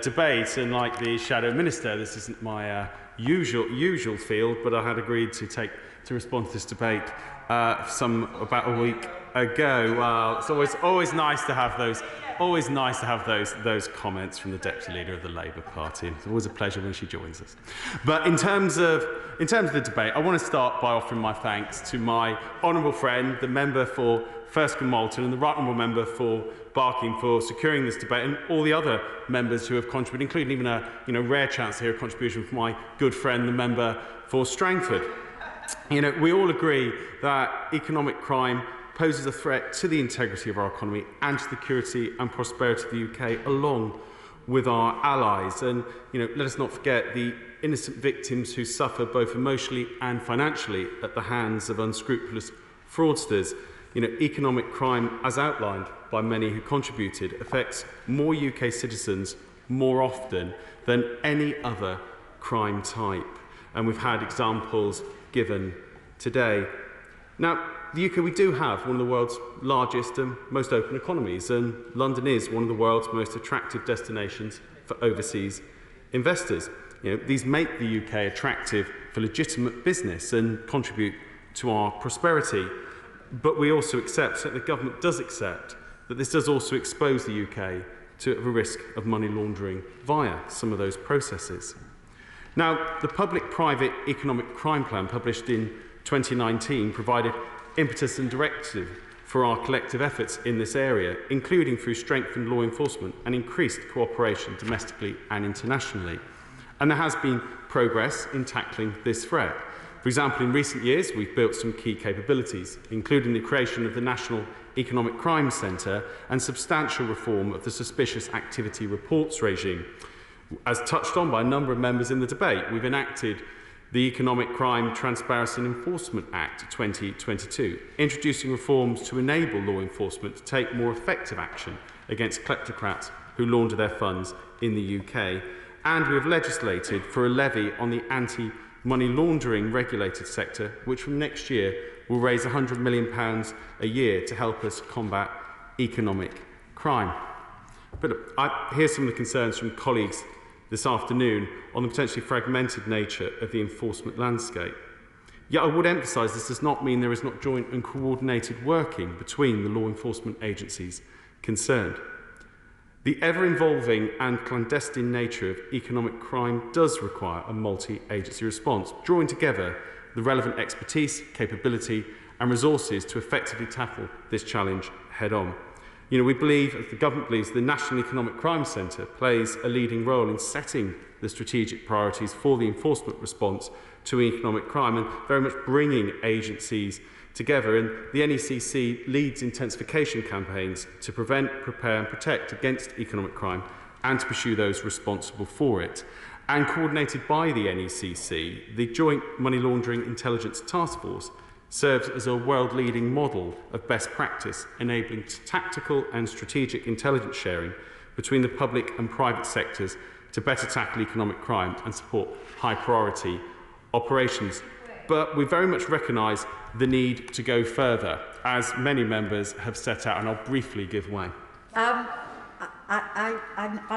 debate. And like the Shadow Minister, this isn't my usual field, but I had agreed to respond to this debate about a week ago. It's always nice to have those. Always nice to have those comments from the Deputy Leader of the Labour Party. It's always a pleasure when she joins us. But in terms of the debate, I want to start by offering my thanks to my honourable friend, the member for Firsk and Malton, and the right honourable member for Barking for securing this debate, and all the other members who have contributed, including even a rare chance to hear a contribution from my good friend, the member for Strangford. We all agree that economic crime poses a threat to the integrity of our economy and to the security and prosperity of the UK, along with our allies. And let us not forget the innocent victims who suffer both emotionally and financially at the hands of unscrupulous fraudsters. Economic crime, as outlined by many who contributed, affects more UK citizens more often than any other crime type. And we've had examples given today. Now, the UK, we do have one of the world's largest and most open economies, and London is one of the world's most attractive destinations for overseas investors. These make the UK attractive for legitimate business and contribute to our prosperity. But we also accept, that the government does accept, that this does also expose the UK to the risk of money laundering via some of those processes. Now, the Public-Private Economic Crime Plan published in 2019 provided impetus and directive for our collective efforts in this area, including through strengthened law enforcement and increased cooperation domestically and internationally. And there has been progress in tackling this threat. For example, in recent years, we've built some key capabilities, including the creation of the National Economic Crime Centre and substantial reform of the Suspicious Activity Reports regime. As touched on by a number of members in the debate, we've enacted the Economic Crime Transparency and Enforcement Act 2022, introducing reforms to enable law enforcement to take more effective action against kleptocrats who launder their funds in the UK. And we have legislated for a levy on the anti-money laundering regulated sector, which from next year will raise £100 million a year to help us combat economic crime. But look, I hear some of the concerns from colleagues this afternoon on the potentially fragmented nature of the enforcement landscape. Yet I would emphasise this does not mean there is not joint and coordinated working between the law enforcement agencies concerned. The ever-evolving and clandestine nature of economic crime does require a multi-agency response, drawing together the relevant expertise, capability and resources to effectively tackle this challenge head-on. We believe, as the government believes, the National Economic Crime Centre plays a leading role in setting the strategic priorities for the enforcement response to economic crime and very much bringing agencies together. And the NECC leads intensification campaigns to prevent, prepare and protect against economic crime and to pursue those responsible for it. And coordinated by the NECC, the Joint Money Laundering Intelligence Task Force serves as a world-leading model of best practice, enabling tactical and strategic intelligence sharing between the public and private sectors to better tackle economic crime and support high-priority operations. But we very much recognise the need to go further, as many members have set out, and I'll briefly give way. I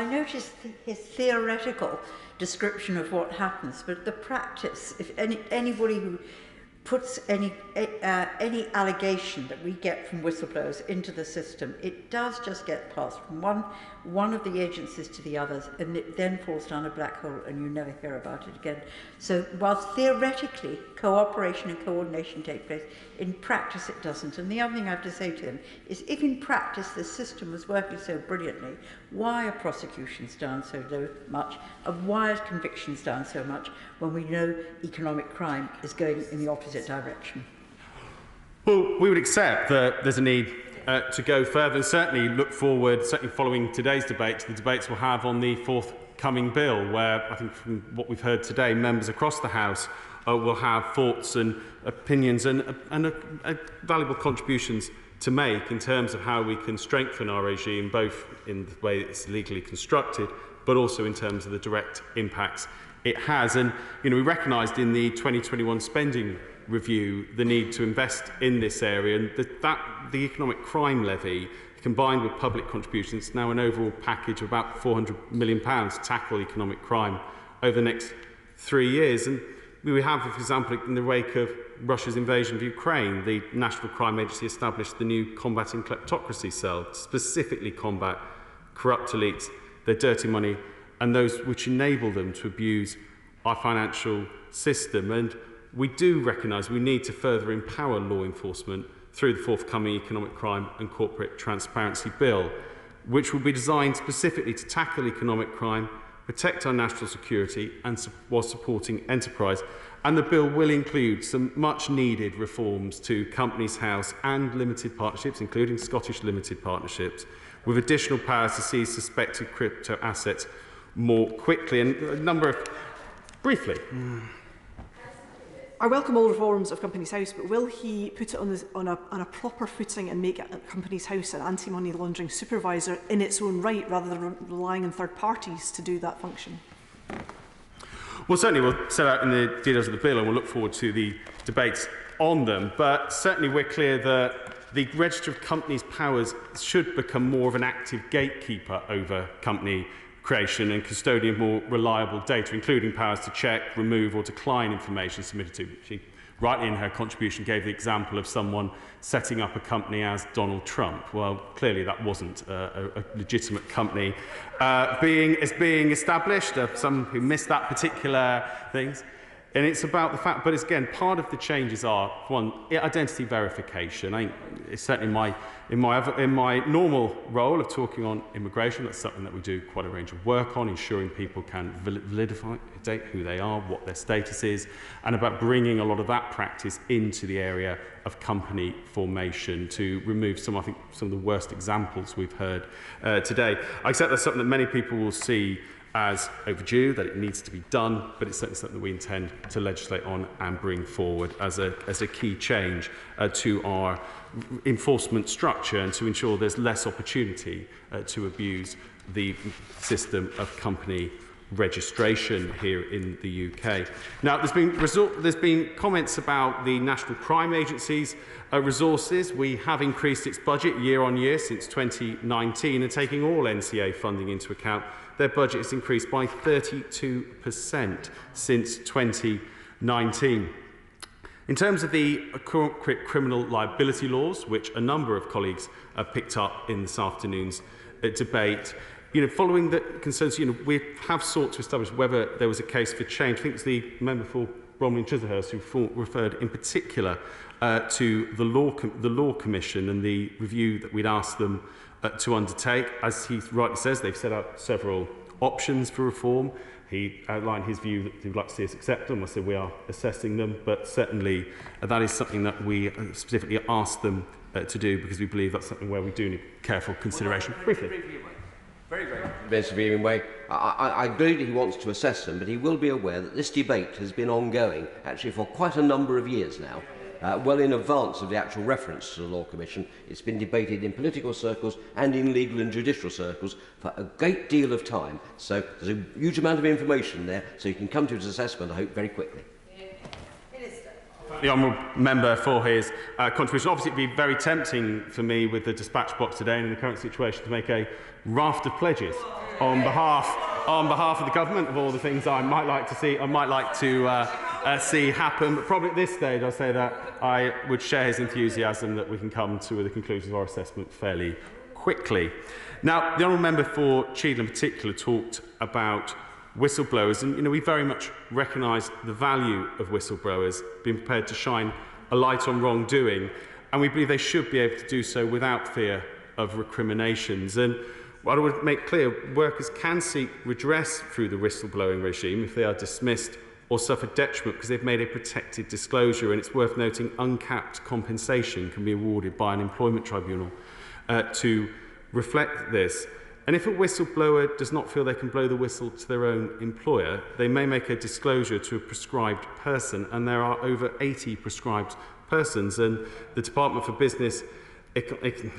noticed his theoretical description of what happens, but the practice, if anybody who puts any allegation that we get from whistleblowers into the system, it does just get passed from one of the agencies to the others, and it then falls down a black hole and you never hear about it again. So whilst theoretically cooperation and coordination take place, in practice it doesn't. And the other thing I have to say to him is, if in practice this system was working so brilliantly, why are prosecutions down so much, and why are convictions down so much when we know economic crime is going in the opposite direction? Well, we would accept that there's a need to go further and certainly look forward, certainly following today's debate, to the debates we'll have on the forthcoming bill, where I think from what we've heard today, members across the House will have thoughts and opinions and valuable contributions to make in terms of how we can strengthen our regime, both in the way it's legally constructed, but also in terms of the direct impacts it has. And we recognised in the 2021 spending review the need to invest in this area, and the economic crime levy, combined with public contributions, is now an overall package of about £400 million to tackle economic crime over the next 3 years. And we have, for example, in the wake of Russia's invasion of Ukraine, the National Crime Agency established the new Combating Kleptocracy Cell to specifically combat corrupt elites, their dirty money, and those which enable them to abuse our financial system. And we do recognise we need to further empower law enforcement through the forthcoming Economic Crime and Corporate Transparency Bill, which will be designed specifically to tackle economic crime, protect our national security and while supporting enterprise. And the bill will include some much needed reforms to Companies House and limited partnerships, including Scottish limited partnerships, with additional powers to seize suspected crypto assets more quickly. And a number of... Briefly. I welcome all reforms of Companies House, but will he put it on a proper footing and make Companies House an anti-money laundering supervisor in its own right, rather than relying on third parties to do that function? Well, certainly we'll set out in the details of the bill and we'll look forward to the debates on them. But certainly we're clear that the Register of Companies' powers should become more of an active gatekeeper over company creation and custodian of more reliable data, including powers to check, remove or decline information submitted to. She rightly in her contribution gave the example of someone setting up a company as Donald Trump. Well, clearly that wasn't a legitimate company being established. Some who missed that particular things. And it's about the fact, but it's, again, part of the changes are, one, identity verification. It's certainly in my normal role of talking on immigration, that's something that we do quite a range of work on, ensuring people can validate who they are, what their status is, and about bringing a lot of that practice into the area of company formation to remove some of the worst examples we've heard today. I accept that's something that many people will see as overdue, that it needs to be done, but it's certainly something that we intend to legislate on and bring forward as a key change to our enforcement structure and to ensure there's less opportunity to abuse the system of company registration here in the UK. Now, there's been comments about the National Crime Agency's resources. We have increased its budget year on year since 2019, and taking all NCA funding into account, their budget has increased by 32% since 2019. In terms of the criminal liability laws, which a number of colleagues picked up in this afternoon's debate, following the concerns, we have sought to establish whether there was a case for change. I think it's the member for Bromley and Chislehurst who referred in particular to the Law Commission and the review that we'd asked them to undertake. As he rightly says, they've set out several options for reform. He outlined his view that he would like to see us accept them. I said we are assessing them, but certainly that is something that we specifically asked them to do, because we believe that's something where we do need careful consideration. Briefly. Very way. I agree that he wants to assess them, but he will be aware that this debate has been ongoing actually for quite a number of years now. Well in advance of the actual reference to the Law Commission. It's been debated in political circles and in legal and judicial circles for a great deal of time. So there's a huge amount of information there, so you can come to his assessment, I hope, very quickly. The honourable member for his contribution. Obviously, it would be very tempting for me with the dispatch box today and in the current situation to make a raft of pledges on behalf of the government of all the things I might like to see, see happen. But probably at this stage, I'll say that I would share his enthusiasm that we can come to the conclusions of our assessment fairly quickly. Now, the honourable member for Cheadle in particular talked about whistleblowers, and we very much recognise the value of whistleblowers being prepared to shine a light on wrongdoing, and we believe they should be able to do so without fear of recriminations. And what I would make clear, workers can seek redress through the whistleblowing regime if they are dismissed or suffer detriment because they've made a protected disclosure, and it's worth noting uncapped compensation can be awarded by an employment tribunal to reflect this. And if a whistleblower does not feel they can blow the whistle to their own employer, they may make a disclosure to a prescribed person, and there are over 80 prescribed persons. And the Department for Business,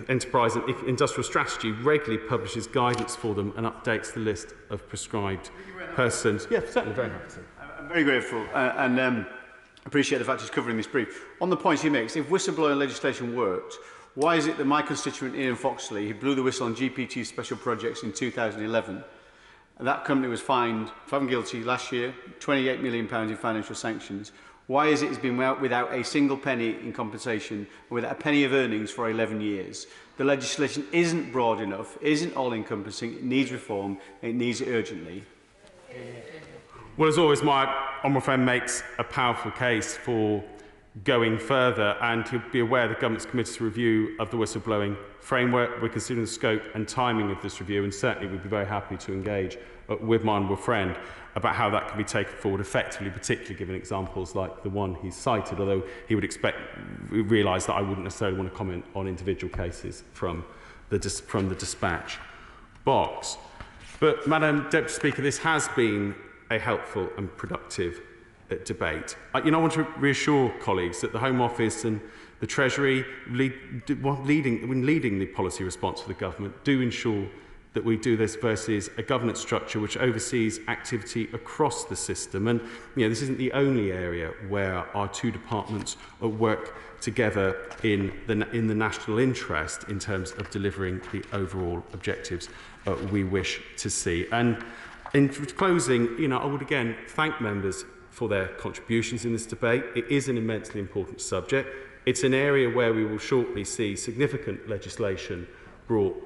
Enterprise and Industrial Strategy regularly publishes guidance for them and updates the list of prescribed persons. Yeah, certainly, very happy to. I'm very grateful and appreciate the fact he's covering this brief. On the point he makes, if whistleblowing legislation worked, why is it that my constituent Ian Foxley, who blew the whistle on GPT special projects in 2011, and that company was fined, found guilty last year, £28 million in financial sanctions, why is it he's been without a single penny in compensation, without a penny of earnings for 11 years? The legislation isn't broad enough, isn't all-encompassing, it needs reform, it needs it urgently. Well, as always, my honourable friend makes a powerful case for going further, and he'll be aware the government's committed to review of the whistleblowing framework. We're considering the scope and timing of this review, and certainly we'd be very happy to engage with my honourable friend about how that can be taken forward effectively, particularly given examples like the one he's cited, although he would realise that I wouldn't necessarily want to comment on individual cases from the dispatch box. But, Madam Deputy Speaker, this has been a helpful and productive debate. I want to reassure colleagues that the Home Office and the Treasury, when leading the policy response for the government, do ensure that we do this versus a governance structure which oversees activity across the system. And this isn't the only area where our two departments work together in the national interest in terms of delivering the overall objectives we wish to see. And in closing, I would again thank members for their contributions in this debate. It is an immensely important subject. It's an area where we will shortly see significant legislation brought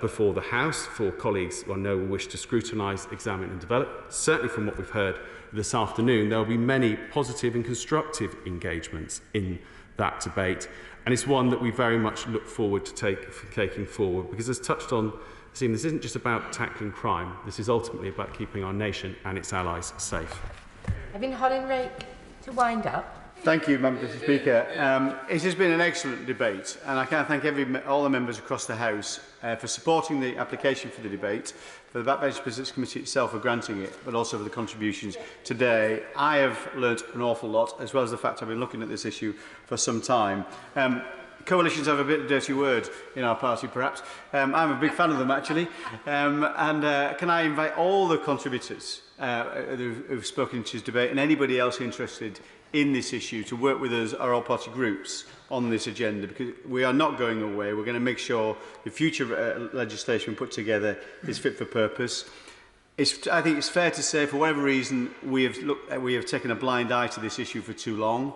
before the House for colleagues who I know will wish to scrutinise, examine and develop. Certainly from what we've heard this afternoon, there will be many positive and constructive engagements in that debate, and it's one that we very much look forward to taking forward, because as touched on, this isn't just about tackling crime, this is ultimately about keeping our nation and its allies safe. Evan Hollinrake to wind up. Thank you, Madam Speaker. It has been an excellent debate, and I can thank all the members across the House for supporting the application for the debate, for the Backbench Business Committee itself for granting it, but also for the contributions today. I have learnt an awful lot, as well as the fact I've been looking at this issue for some time. Coalitions have a bit of a dirty word in our party, perhaps. I'm a big fan of them, actually. Can I invite all the contributors who've spoken to this debate, and anybody else interested in this issue, to work with us, our all-party groups, on this agenda, because we are not going away. We're going to make sure the future legislation we put together is fit for purpose. I think it's fair to say, for whatever reason, we have taken a blind eye to this issue for too long.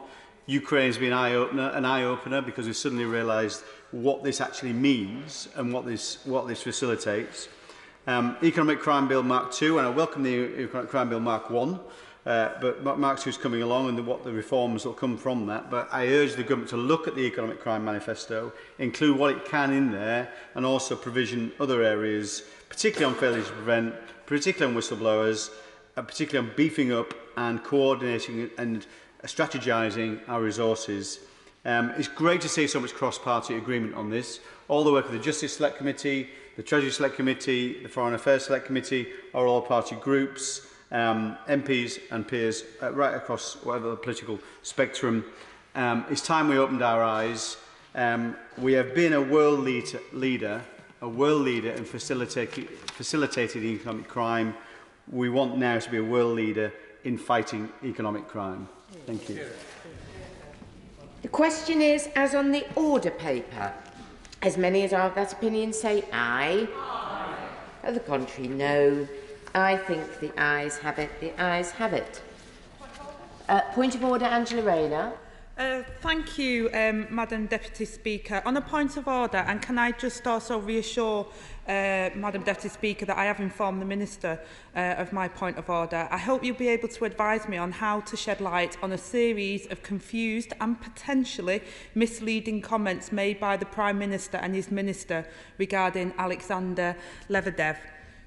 Ukraine's been an eye-opener, because we've suddenly realised what this actually means and what this facilitates. Economic Crime Bill Mark II, and I welcome the Economic Crime Bill Mark I, but Mark II is coming along and what the reforms will come from that. But I urge the government to look at the Economic Crime Manifesto, include what it can in there, and also provision other areas, particularly on failure to prevent, particularly on whistleblowers, particularly on beefing up and coordinating and strategising our resources. It's great to see so much cross-party agreement on this. All the work of the Justice Select Committee, the Treasury Select Committee, the Foreign Affairs Select Committee are all party groups, MPs and peers right across whatever the political spectrum. It's time we opened our eyes. We have been a world leader in facilitating economic crime. We want now to be a world leader in fighting economic crime. Thank you. The question is, as on the order paper, as many as are of that opinion say aye. Aye. The contrary, no. I think the ayes have it. The ayes have it. Point of order, Angela Rayner. Thank you, Madam Deputy Speaker. On a point of order, and can I just also reassure Madam Deputy Speaker that I have informed the Minister of my point of order. I hope you'll be able to advise me on how to shed light on a series of confused and potentially misleading comments made by the Prime Minister and his Minister regarding Alexander Lebedev.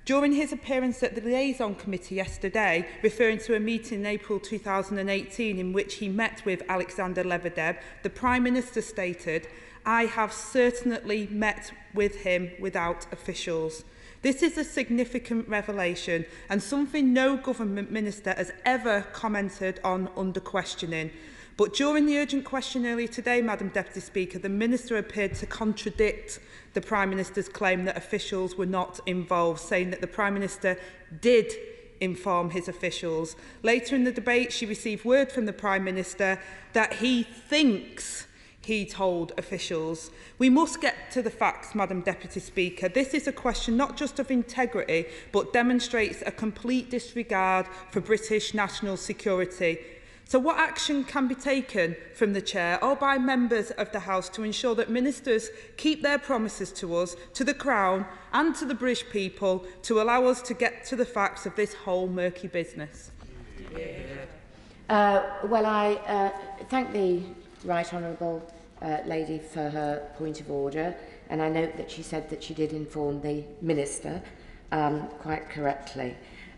During his appearance at the Liaison Committee yesterday, referring to a meeting in April 2018 in which he met with Alexander Lebedev, the Prime Minister stated, "I have certainly met with him without officials." This is a significant revelation and something no government minister has ever commented on under questioning. But during the urgent question earlier today, Madam Deputy Speaker, the Minister appeared to contradict the Prime Minister's claim that officials were not involved, saying that the Prime Minister did inform his officials. Later in the debate, she received word from the Prime Minister that he thinks he told officials. We must get to the facts, Madam Deputy Speaker. This is a question not just of integrity, but demonstrates a complete disregard for British national security. So what action can be taken from the Chair or by members of the House to ensure that ministers keep their promises to us, to the Crown and to the British people to allow us to get to the facts of this whole murky business? Well, I thank the Right Honourable lady for her point of order, and I note that she said that she did inform the Minister quite correctly.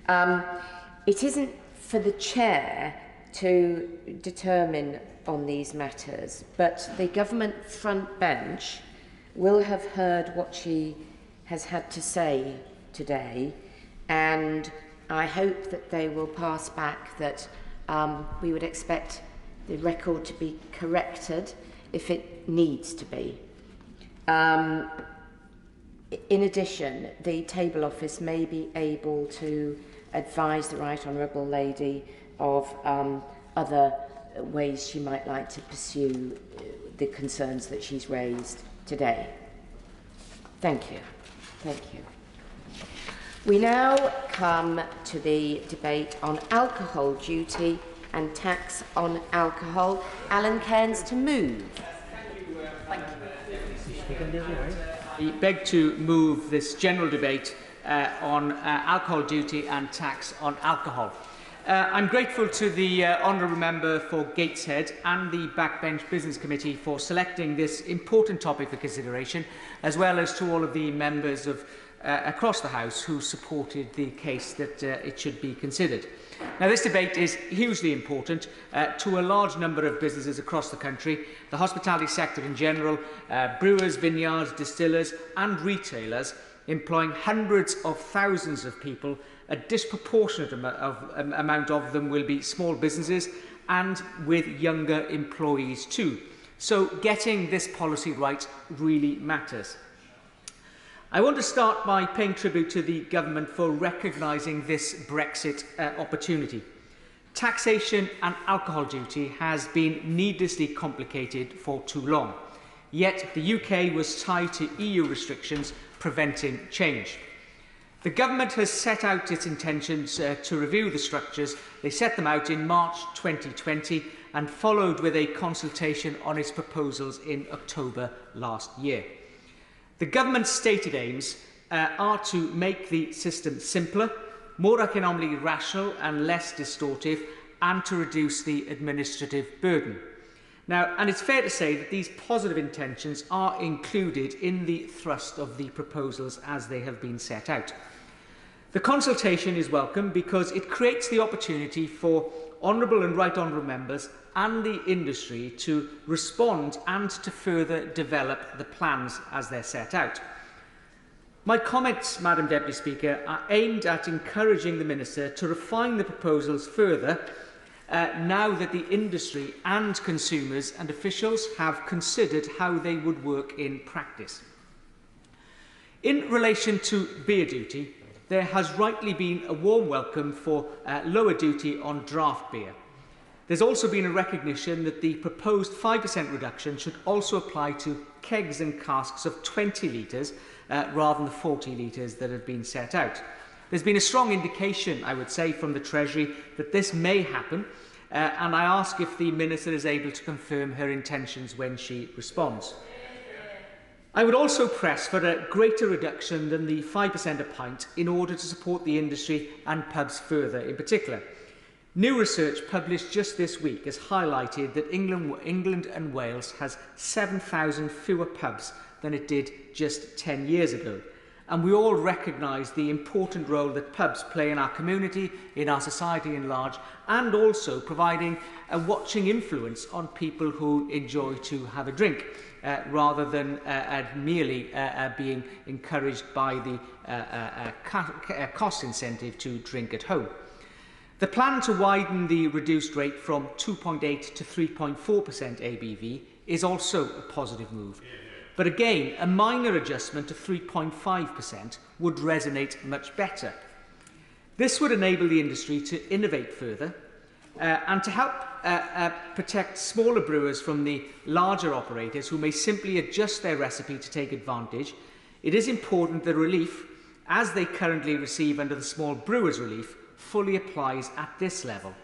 It isn't for the Chair to determine on these matters, but the government front bench will have heard what she has had to say today, and I hope that they will pass back that we would expect the record to be corrected if it needs to be. In addition, the Table Office may be able to advise the Right Honourable lady of other ways she might like to pursue the concerns that she's raised today. Thank you. Thank you. We now come to the debate on alcohol duty and tax on alcohol. Alan Cairns to move. Thank you. I beg to move this general debate on alcohol duty and tax on alcohol. I'm grateful to the Honourable Member for Gateshead and the Backbench Business Committee for selecting this important topic for consideration, as well as to all of the members of across the House who supported the case that it should be considered. Now, this debate is hugely important to a large number of businesses across the country, the hospitality sector in general, brewers, vineyards, distillers and retailers, employing hundreds of thousands of people. A disproportionate amount of them will be small businesses and with younger employees too. So getting this policy right really matters. I want to start by paying tribute to the government for recognising this Brexit opportunity. Taxation and alcohol duty has been needlessly complicated for too long, yet the UK was tied to EU restrictions preventing change. The government has set out its intentions to review the structures. They set them out in March 2020 and followed with a consultation on its proposals in October last year. The government's stated aims are to make the system simpler, more economically rational and less distortive, and to reduce the administrative burden. Now, and it's fair to say that these positive intentions are included in the thrust of the proposals as they have been set out. The consultation is welcome because it creates the opportunity for honourable and right honourable members and the industry to respond and to further develop the plans as they're set out. My comments, Madam Deputy Speaker, are aimed at encouraging the Minister to refine the proposals further now that the industry and consumers and officials have considered how they would work in practice. In relation to beer duty, there has rightly been a warm welcome for lower duty on draft beer. There's also been a recognition that the proposed 5% reduction should also apply to kegs and casks of 20 litres rather than the 40 litres that have been set out. There's been a strong indication, I would say, from the Treasury that this may happen, and I ask if the Minister is able to confirm her intentions when she responds. I would also press for a greater reduction than the 5% a pint in order to support the industry and pubs further in particular. New research published just this week has highlighted that England and Wales has 7,000 fewer pubs than it did just 10 years ago. And we all recognise the important role that pubs play in our community, in our society in large, and also providing a watching influence on people who enjoy to have a drink, rather than merely being encouraged by the cost incentive to drink at home. The plan to widen the reduced rate from 2.8 to 3.4% ABV is also a positive move. But again, a minor adjustment to 3.5% would resonate much better. This would enable the industry to innovate further and to help protect smaller brewers from the larger operators who may simply adjust their recipe to take advantage. It is important that relief, as they currently receive under the Small Brewers Relief, fully applies at this level.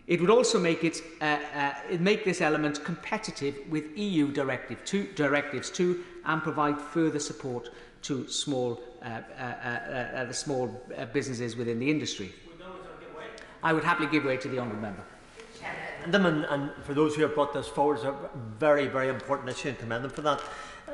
It would also make this element competitive with EU directives too, and provide further support to small businesses within the industry. I would happily give way to the honourable member. And for those who have brought this forward, it's a very, very important issue and commend them for that.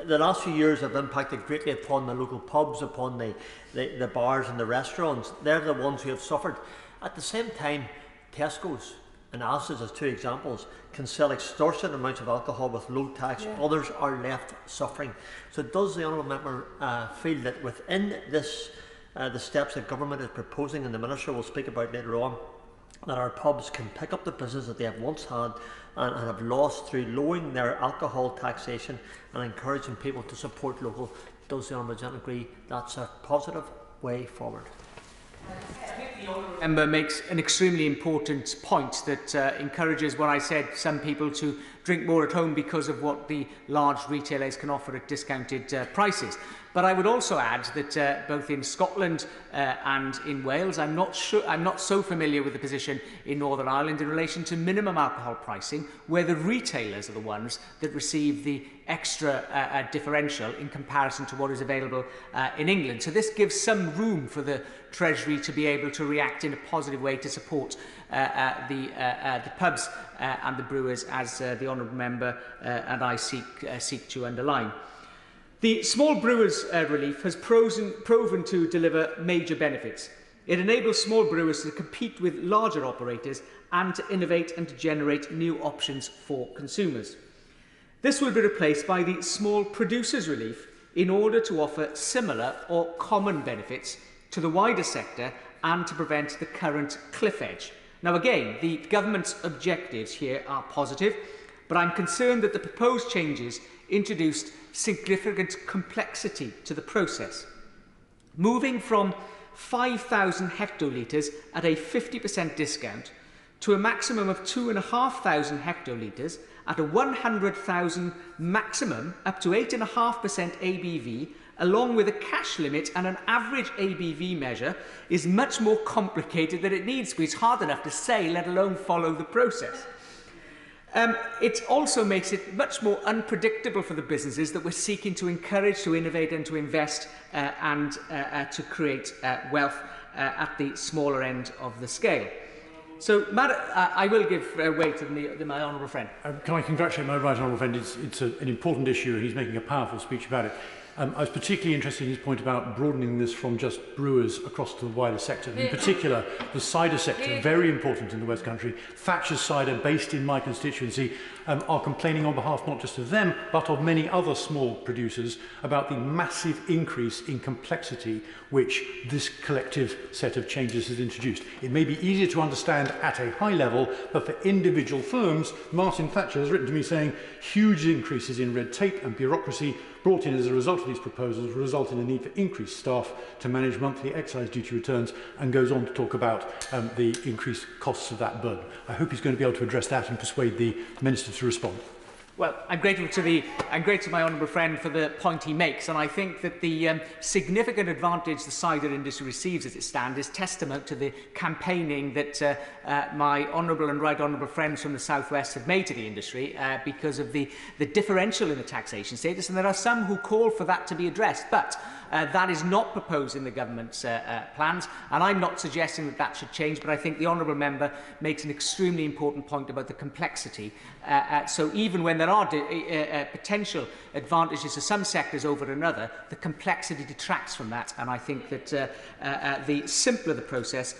The last few years have impacted greatly upon the local pubs, upon the bars and the restaurants. They're the ones who have suffered. At the same time, Tesco's and Asda's, as two examples, can sell extortionate amounts of alcohol with low tax. Yeah. Others are left suffering. So does the honourable member feel that within this, the steps that government is proposing, and the Minister will speak about later on, that our pubs can pick up the business that they have once had and have lost through lowering their alcohol taxation and encouraging people to support local? Does the honourable gentleman agree that's a positive way forward? The member makes an extremely important point that encourages what I said, some people to drink more at home because of what the large retailers can offer at discounted prices. But I would also add that both in Scotland and in Wales, I'm not so familiar with the position in Northern Ireland in relation to minimum alcohol pricing, where the retailers are the ones that receive the extra differential in comparison to what is available in England. So this gives some room for the Treasury to be able to react in a positive way to support the pubs and the brewers, as the honourable member and I seek to underline. The Small Brewers Relief has proven to deliver major benefits. It enables small brewers to compete with larger operators and to innovate and to generate new options for consumers. This will be replaced by the Small Producers Relief in order to offer similar or common benefits to the wider sector and to prevent the current cliff edge. Now again, the government's objectives here are positive, but I'm concerned that the proposed changes introduced significant complexity to the process. Moving from 5,000 hectolitres at a 50% discount to a maximum of 2,500 hectolitres at a 100,000 maximum up to 8.5% ABV, along with a cash limit and an average ABV measure, is much more complicated than it needs to be. It's hard enough to say, let alone follow the process. It also makes it much more unpredictable for the businesses that we're seeking to encourage, to innovate and to invest and to create wealth at the smaller end of the scale. So, I will give way to my honourable friend. Can I congratulate my right honourable friend? It's an important issue and he's making a powerful speech about it. I was particularly interested in his point about broadening this from just brewers across to the wider sector. In particular, the cider sector, very important in the West Country. Thatcher's Cider, based in my constituency, are complaining on behalf not just of them, but of many other small producers about the massive increase in complexity which this collective set of changes has introduced. It may be easier to understand at a high level, but for individual firms, Martin Thatcher has written to me saying huge increases in red tape and bureaucracy brought in as a result of these proposals result in a need for increased staff to manage monthly excise duty returns, and goes on to talk about the increased costs of that burden. I hope he's going to be able to address that and persuade the Minister to respond. Well, I'm grateful to my honourable friend for the point he makes, and I think that the significant advantage the cider industry receives as it stands is testament to the campaigning that my honourable and right honourable friends from the South West have made to the industry because of the differential in the taxation status, and there are some who call for that to be addressed, but that is not proposed in the government's plans, and I'm not suggesting that that should change, but I think the honourable member makes an extremely important point about the complexity. So even when there are potential advantages to some sectors over another, the complexity detracts from that, and I think that the simpler the process,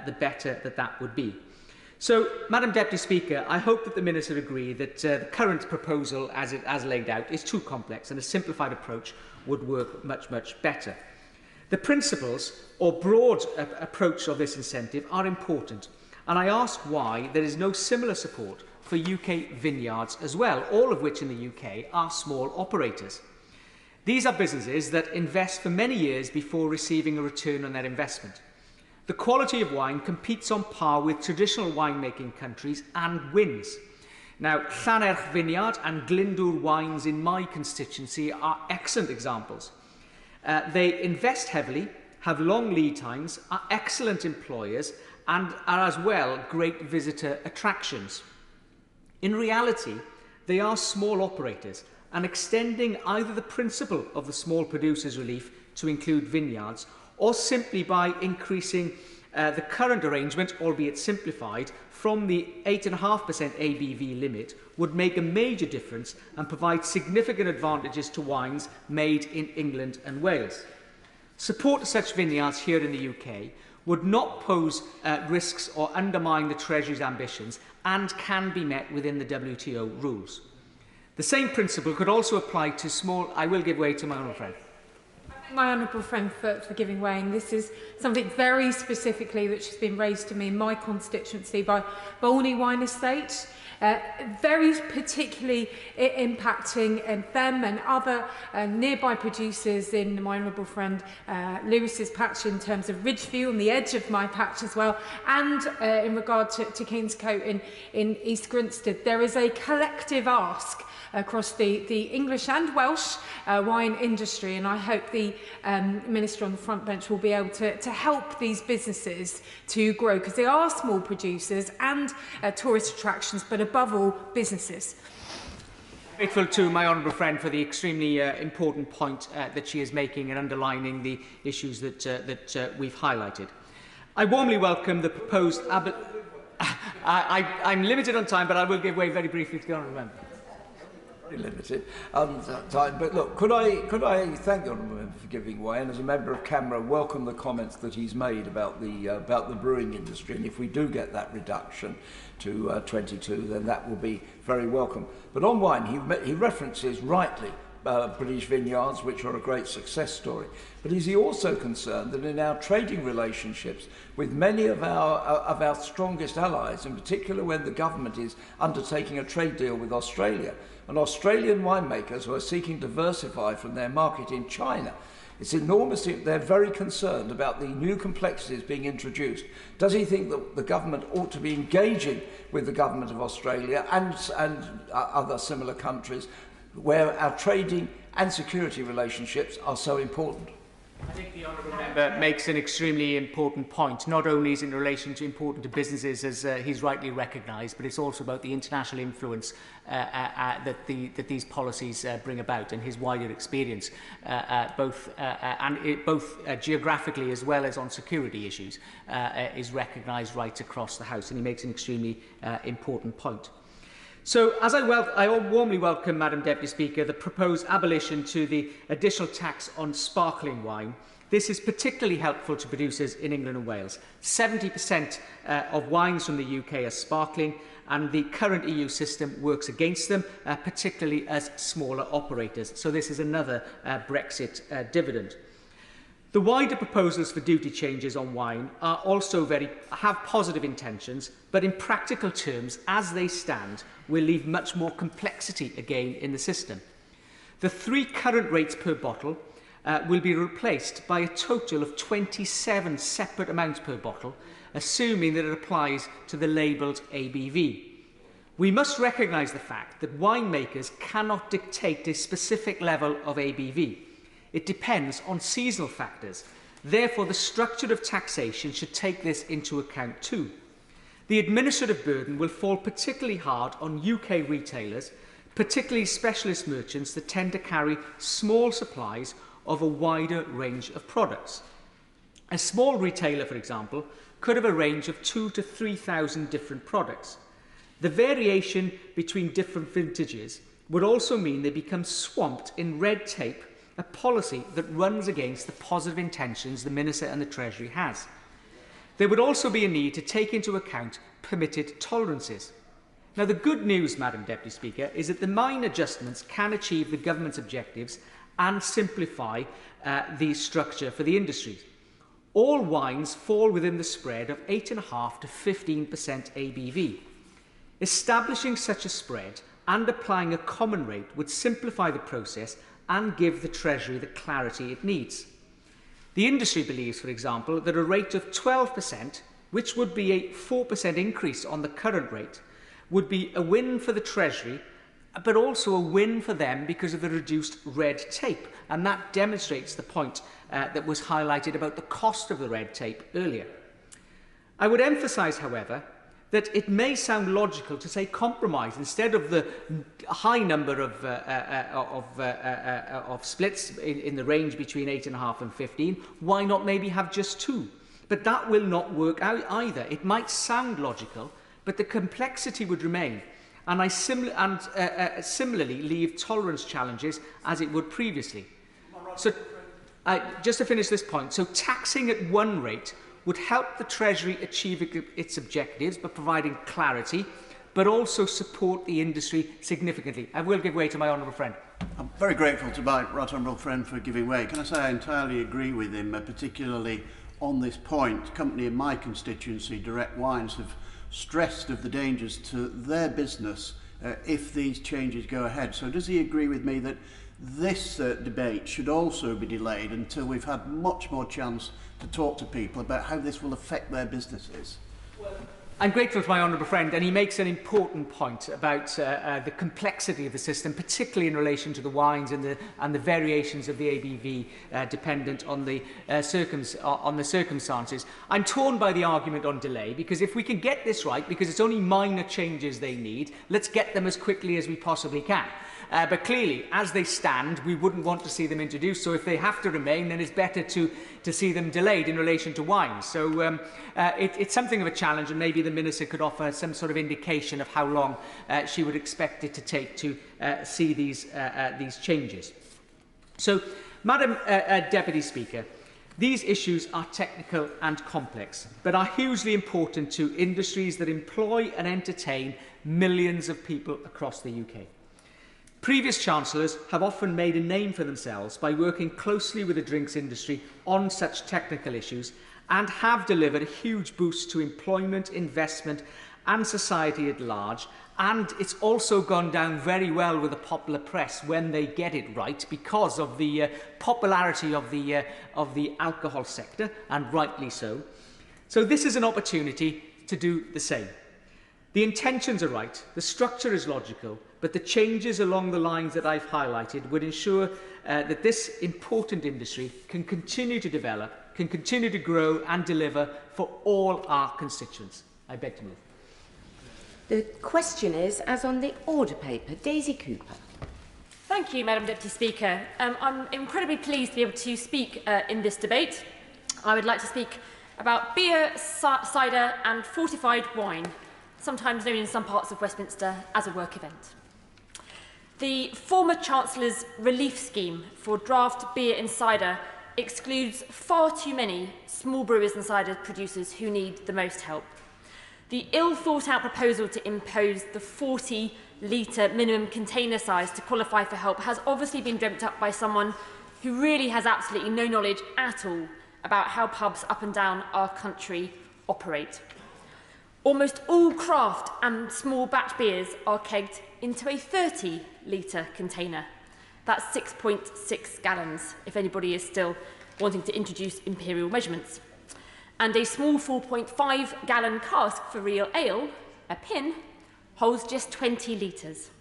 the better that would be. So, Madam Deputy Speaker, I hope that the Minister agrees that the current proposal as laid out is too complex and a simplified approach would work much better. The principles or broad approach of this incentive are important, and I ask why there is no similar support for UK vineyards as well, all of which in the UK are small operators. These are businesses that invest for many years before receiving a return on their investment. The quality of wine competes on par with traditional winemaking countries and wins. Now, Llanerch Vineyard and Glyndŵr Wines in my constituency are excellent examples. They invest heavily, have long lead times, are excellent employers, and are as well great visitor attractions. In reality, they are small operators, and extending either the principle of the small producers relief to include vineyards, or simply by increasing the current arrangement, albeit simplified, from the 8.5% ABV limit would make a major difference and provide significant advantages to wines made in England and Wales. Support to such vineyards here in the UK would not pose risks or undermine the Treasury's ambitions and can be met within the WTO rules. The same principle could also apply to small... I will give way to my honourable friend. My honourable friend for giving way, and this is something very specifically which has been raised to me in my constituency by Bolney Wine Estate, very particularly impacting them and other nearby producers in my honourable friend Lewis's patch in terms of Ridgeview on the edge of my patch as well, and in regard to Kingscote in East Grinstead. There is a collective ask across the English and Welsh wine industry, and I hope the Minister on the front bench will be able to help these businesses to grow, because they are small producers and tourist attractions, but above all, businesses. Grateful to my honourable friend for the extremely important point that she is making and underlining the issues that we've highlighted. I warmly welcome the proposed... I'm limited on time, but I will give way very briefly to the honourable member. Limited time, but look, could I thank the honourable member for giving way, and as a member of CAMRA, welcome the comments that he's made about the brewing industry, and if we do get that reduction to 22, then that will be very welcome. But on wine, he references rightly British vineyards, which are a great success story. But is he also concerned that in our trading relationships with many of our strongest allies, in particular when the government is undertaking a trade deal with Australia, and Australian winemakers who are seeking to diversify from their market in China, it's enormously, they're very concerned about the new complexities being introduced. Does he think that the government ought to be engaging with the government of Australia and other similar countries where our trading and security relationships are so important? I think the honourable member makes an extremely important point. Not only is it in relation to important to businesses, as he's rightly recognised, but it's also about the international influence that these policies bring about, and his wider experience, both geographically as well as on security issues, is recognised right across the House, and he makes an extremely important point. So, as I warmly welcome, Madam Deputy Speaker, the proposed abolition to the additional tax on sparkling wine. This is particularly helpful to producers in England and Wales. 70% of wines from the UK are sparkling, and the current EU system works against them, particularly as smaller operators. So this is another Brexit dividend. The wider proposals for duty changes on wine are also have positive intentions, but in practical terms, as they stand, will leave much more complexity again in the system. The 3 current rates per bottle will be replaced by a total of 27 separate amounts per bottle, assuming that it applies to the labelled ABV. We must recognise the fact that winemakers cannot dictate a specific level of ABV. It depends on seasonal factors. Therefore, the structure of taxation should take this into account too. The administrative burden will fall particularly hard on UK retailers, particularly specialist merchants that tend to carry small supplies of a wider range of products. A small retailer, for example, could have a range of 2,000 to 3,000 different products. The variation between different vintages would also mean they become swamped in red tape, a policy that runs against the positive intentions the Minister and the Treasury has. There would also be a need to take into account permitted tolerances. Now, the good news, Madam Deputy Speaker, is that the minor adjustments can achieve the government's objectives and simplify the structure for the industry. All wines fall within the spread of 8.5% to 15% ABV. Establishing such a spread and applying a common rate would simplify the process and give the Treasury the clarity it needs. The industry believes, for example, that a rate of 12%, which would be a 4% increase on the current rate, would be a win for the Treasury, but also a win for them because of the reduced red tape. And that demonstrates the point that was highlighted about the cost of the red tape earlier. I would emphasise, however, that it may sound logical to say compromise instead of the high number of splits in the range between 8.5 and 15. Why not maybe have just 2? But that will not work out either. It might sound logical, but the complexity would remain. And similarly leave tolerance challenges as it would previously. So, just to finish this point, so taxing at one rate would help the Treasury achieve its objectives by providing clarity, but also support the industry significantly. I will give way to my honourable friend. I'm very grateful to my right honourable friend for giving way. Can I say I entirely agree with him, particularly on this point. A company in my constituency, Direct Wines, have stressed of the dangers to their business if these changes go ahead. So does he agree with me that this debate should also be delayed until we've had much more chance to talk to people about how this will affect their businesses? I'm grateful to my honourable friend, and he makes an important point about the complexity of the system, particularly in relation to the wines and the variations of the ABV dependent on the circumstances. I'm torn by the argument on delay, because if we can get this right, because it's only minor changes they need, let's get them as quickly as we possibly can. But clearly, as they stand, we wouldn't want to see them introduced. So if they have to remain, then it's better to see them delayed in relation to wines. So it's something of a challenge, and maybe the Minister could offer some sort of indication of how long she would expect it to take to see these changes. So, Madam Deputy Speaker, these issues are technical and complex, but are hugely important to industries that employ and entertain millions of people across the UK. Previous Chancellors have often made a name for themselves by working closely with the drinks industry on such technical issues, and have delivered a huge boost to employment, investment and society at large. And it's also gone down very well with the popular press when they get it right, because of the popularity of the alcohol sector, and rightly so. So this is an opportunity to do the same. The intentions are right, the structure is logical, but the changes along the lines that I've highlighted would ensure that this important industry can continue to develop, can continue to grow and deliver for all our constituents. I beg to move. The question is, as on the order paper, Daisy Cooper. Thank you, Madam Deputy Speaker. I'm incredibly pleased to be able to speak in this debate. I would like to speak about beer, cider and fortified wine, sometimes known in some parts of Westminster as a work event. The former Chancellor's relief scheme for draft beer and cider excludes far too many small brewers and cider producers who need the most help. The ill-thought-out proposal to impose the 40-litre minimum container size to qualify for help has obviously been dreamt up by someone who really has absolutely no knowledge at all about how pubs up and down our country operate. Almost all craft and small batch beers are kegged into a 30-litre container. That's 6.6 gallons, if anybody is still wanting to introduce imperial measurements. And a small 4.5-gallon cask for real ale, a pin, holds just 20 litres.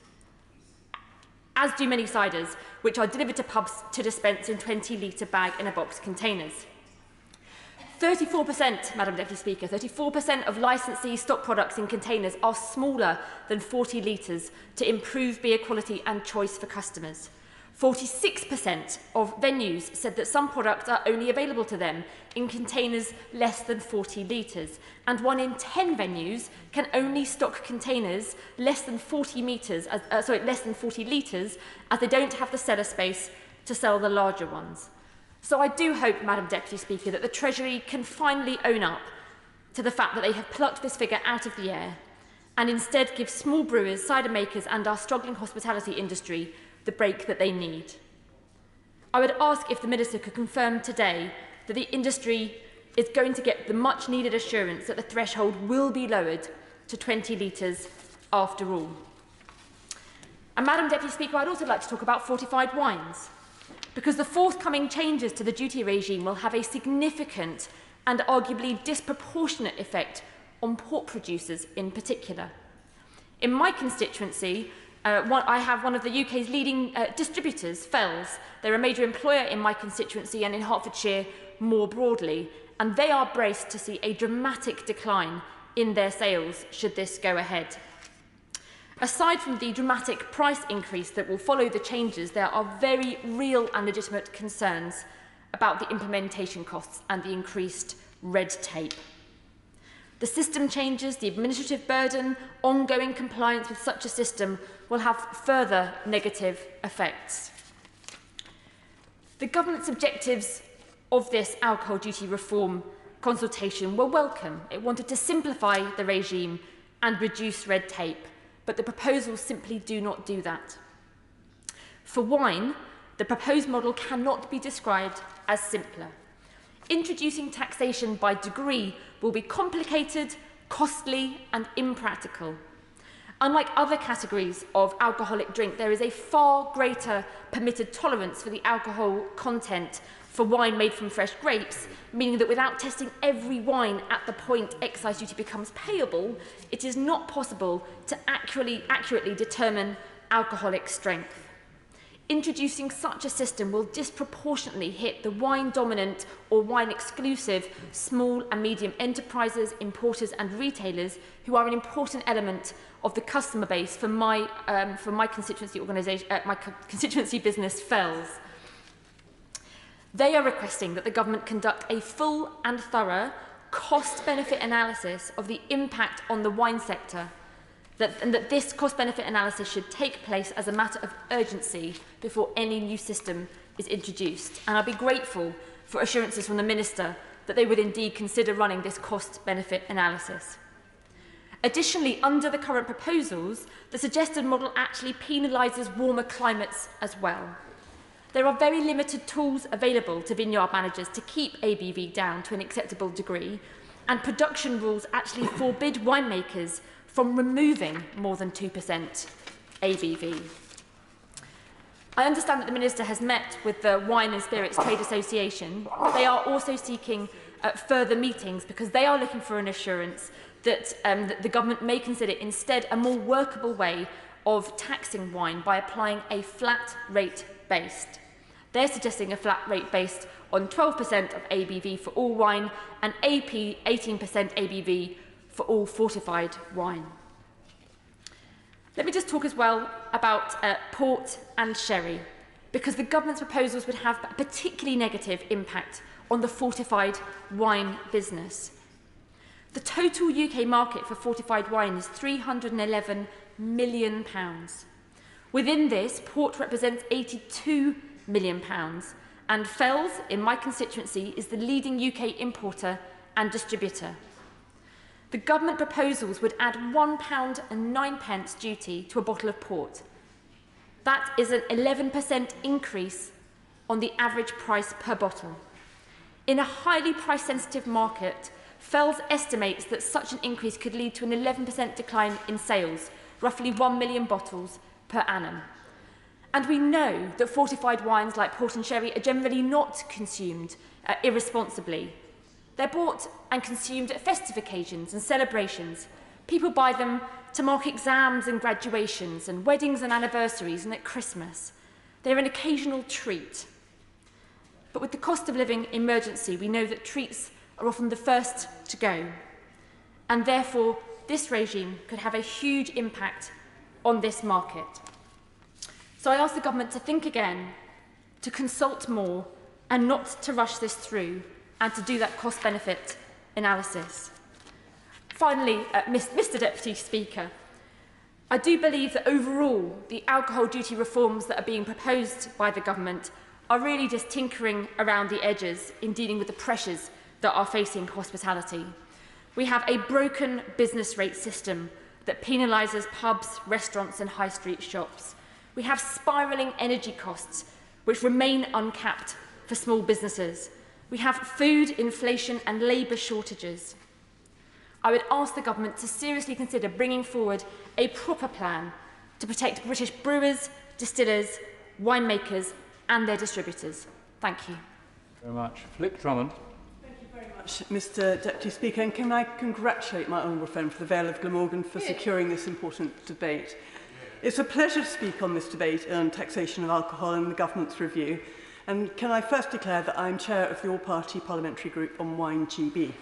As do many ciders, which are delivered to pubs to dispense in 20-litre bag-in-a-box containers. 34%, Madam Deputy Speaker, 34% of licensee stock products in containers are smaller than 40 litres to improve beer quality and choice for customers. 46% of venues said that some products are only available to them in containers less than 40 litres, and 1 in 10 venues can only stock containers less than 40 litres, as they don't have the cellar space to sell the larger ones. So I do hope, Madam Deputy Speaker, that the Treasury can finally own up to the fact that they have plucked this figure out of the air and instead give small brewers, cider makers and our struggling hospitality industry the break that they need. I would ask if the Minister could confirm today that the industry is going to get the much needed assurance that the threshold will be lowered to 20 litres after all. And Madam Deputy Speaker, I'd also like to talk about fortified wines, because the forthcoming changes to the duty regime will have a significant and arguably disproportionate effect on pork producers in particular. In my constituency, I have one of the UK's leading distributors, Fells. They're a major employer in my constituency and in Hertfordshire more broadly, and they are braced to see a dramatic decline in their sales should this go ahead. Aside from the dramatic price increase that will follow the changes, there are very real and legitimate concerns about the implementation costs and the increased red tape. The system changes, the administrative burden, ongoing compliance with such a system will have further negative effects. The government's objectives of this alcohol duty reform consultation were welcome. It wanted to simplify the regime and reduce red tape, but the proposals simply do not do that. For wine, the proposed model cannot be described as simpler. Introducing taxation by degree will be complicated, costly and impractical. Unlike other categories of alcoholic drink, there is a far greater permitted tolerance for the alcohol content for wine made from fresh grapes, meaning that without testing every wine at the point excise duty becomes payable, it is not possible to accurately determine alcoholic strength. Introducing such a system will disproportionately hit the wine-dominant or wine-exclusive small and medium enterprises, importers and retailers who are an important element of the customer base for my constituency organisation, my constituency business, Fells. They are requesting that the government conduct a full and thorough cost-benefit analysis of the impact on the wine sector, and that this cost-benefit analysis should take place as a matter of urgency before any new system is introduced. And I'll be grateful for assurances from the Minister that they would indeed consider running this cost-benefit analysis. Additionally, under the current proposals, the suggested model actually penalises warmer climates as well. There are very limited tools available to vineyard managers to keep ABV down to an acceptable degree, and production rules actually forbid winemakers from removing more than 2% ABV. I understand that the Minister has met with the Wine and Spirits Trade Association, but they are also seeking further meetings because they are looking for an assurance that the government may consider instead a more workable way of taxing wine by applying a flat rate based. They're suggesting a flat rate based on 12% of ABV for all wine and 18% ABV for all fortified wine. Let me just talk as well about port and sherry, because the government's proposals would have a particularly negative impact on the fortified wine business. The total UK market for fortified wine is £311 million. Within this, port represents £82 million, and Fells, in my constituency, is the leading UK importer and distributor. The government proposals would add £1.09 duty to a bottle of port. That is an 11% increase on the average price per bottle. In a highly price-sensitive market, Fells estimates that such an increase could lead to an 11% decline in sales, roughly 1 million bottles per annum. And we know that fortified wines like port and sherry are generally not consumed irresponsibly. They're bought and consumed at festive occasions and celebrations. People buy them to mark exams and graduations and weddings and anniversaries and at Christmas. They're an occasional treat. But with the cost of living emergency, we know that treats are often the first to go. And therefore, this regime could have a huge impact on this market. So I ask the government to think again, to consult more, and not to rush this through, and to do that cost-benefit analysis. Finally, Mr. Deputy Speaker, I do believe that overall the alcohol duty reforms that are being proposed by the government are really just tinkering around the edges in dealing with the pressures that are facing hospitality. We have a broken business rate system that penalises pubs, restaurants and high street shops. We have spiralling energy costs which remain uncapped for small businesses. We have food inflation and labour shortages. I would ask the government to seriously consider bringing forward a proper plan to protect British brewers, distillers, winemakers and their distributors. Thank you. Very much. Flick Drummond. Thank you very much, Mr. Deputy Speaker, and can I congratulate my honourable friend for the Vale of Glamorgan for securing this important debate. It's a pleasure to speak on this debate on taxation of alcohol and the government's review. And can I first declare that I'm chair of the all-party parliamentary group on wine GB.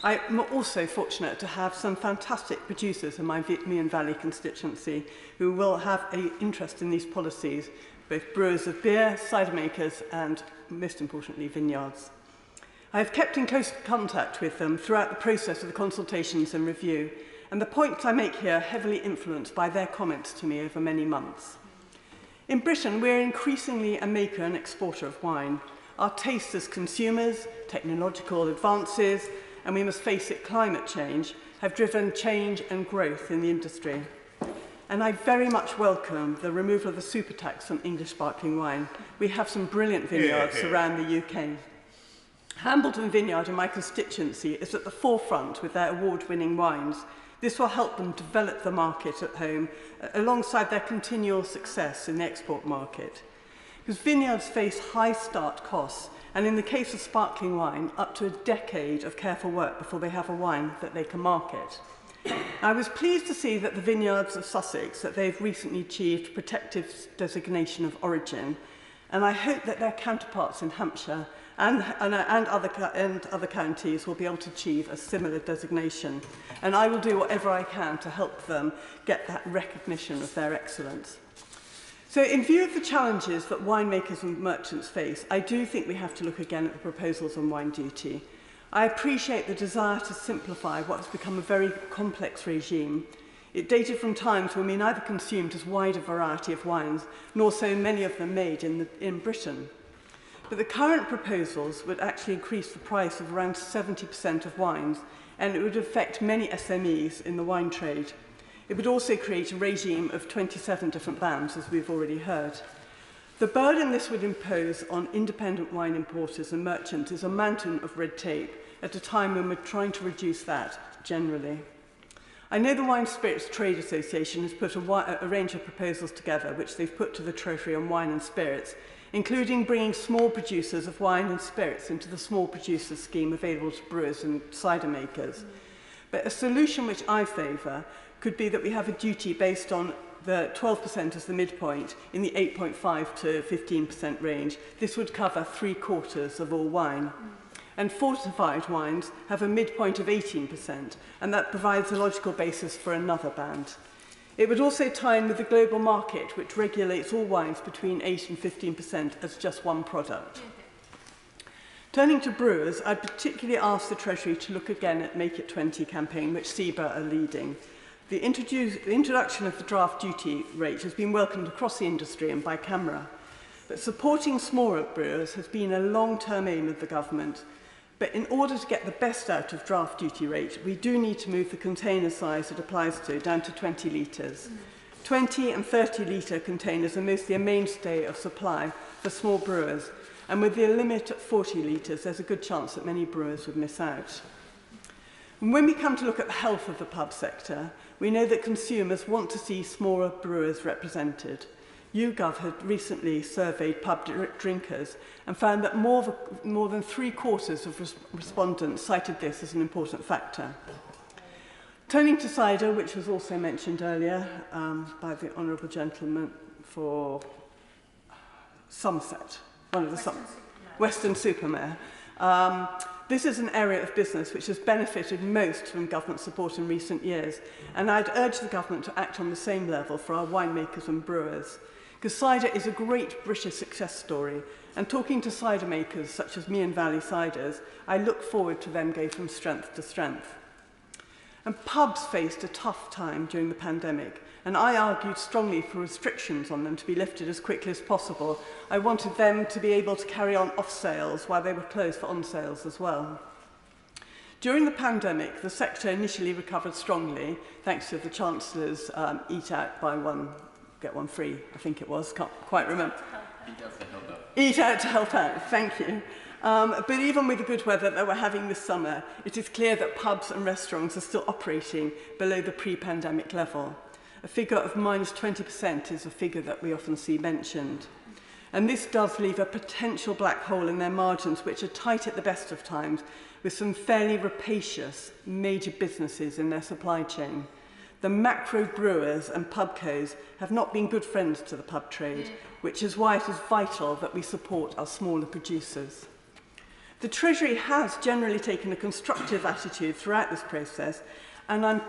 I'm also fortunate to have some fantastic producers in my Meon Valley constituency who will have an interest in these policies, both brewers of beer, cider makers and, most importantly, vineyards. I have kept in close contact with them throughout the process of the consultations and review, and the points I make here are heavily influenced by their comments to me over many months. In Britain, we're increasingly a maker and exporter of wine. Our tastes as consumers, technological advances, and we must face it, climate change, have driven change and growth in the industry. And I very much welcome the removal of the super tax on English sparkling wine. We have some brilliant vineyards around the UK. Hambleton Vineyard in my constituency is at the forefront with their award-winning wines. This will help them develop the market at home alongside their continual success in the export market. Because vineyards face high start costs, and in the case of sparkling wine, up to a decade of careful work before they have a wine that they can market. I was pleased to see that the vineyards of Sussex, that they've recently achieved protective designation of origin, and I hope that their counterparts in Hampshire and other counties will be able to achieve a similar designation. And I will do whatever I can to help them get that recognition of their excellence. So in view of the challenges that winemakers and merchants face, I do think we have to look again at the proposals on wine duty. I appreciate the desire to simplify what has become a very complex regime. It dated from times when we neither consumed as wide a variety of wines, nor so many of them made in Britain. But the current proposals would actually increase the price of around 70% of wines, and it would affect many SMEs in the wine trade. It would also create a regime of 27 different bans, as we've already heard. The burden this would impose on independent wine importers and merchants is a mountain of red tape at a time when we're trying to reduce that generally. I know the Wine Spirits Trade Association has put a range of proposals together, which they've put to the Treasury on wine and spirits, including bringing small producers of wine and spirits into the small producers scheme available to brewers and cider makers. But a solution which I favour could be that we have a duty based on the 12% as the midpoint in the 8.5 to 15% range, this would cover 3/4 of all wine. And fortified wines have a midpoint of 18%, and that provides a logical basis for another band. It would also tie in with the global market, which regulates all wines between 8 and 15% as just one product. Turning to brewers, I'd particularly ask the Treasury to look again at Make It 20 campaign, which CEBA are leading. The introduction of the draft duty rate has been welcomed across the industry and by Camera. But supporting smaller brewers has been a long-term aim of the government. But in order to get the best out of draft duty rate, we do need to move the container size it applies to down to 20 litres. 20 and 30 litre containers are mostly a mainstay of supply for small brewers, and with the limit at 40 litres, there's a good chance that many brewers would miss out. And when we come to look at the health of the pub sector, we know that consumers want to see smaller brewers represented. YouGov had recently surveyed pub drinkers and found that more than 3/4 of respondents cited this as an important factor. Turning to cider, which was also mentioned earlier by the Honourable Gentleman for Somerset, one of the Western-super-Mare. This is an area of business which has benefited most from government support in recent years, and I'd urge the government to act on the same level for our winemakers and brewers. Because cider is a great British success story, and talking to cider makers such as Meon Valley Ciders, I look forward to them going from strength to strength. And pubs faced a tough time during the pandemic, and I argued strongly for restrictions on them to be lifted as quickly as possible. I wanted them to be able to carry on off sales while they were closed for on sales as well. During the pandemic, the sector initially recovered strongly, thanks to the Chancellor's eat out, buy one, get one free, I think it was, can't quite remember. Eat out to help out, thank you. But even with the good weather that we're having this summer, it is clear that pubs and restaurants are still operating below the pre-pandemic level. A figure of minus 20% is a figure that we often see mentioned. And this does leave a potential black hole in their margins, which are tight at the best of times, with some fairly rapacious major businesses in their supply chain. The macro brewers and pubcos have not been good friends to the pub trade, which is why it is vital that we support our smaller producers. The Treasury has generally taken a constructive attitude throughout this process, and I'm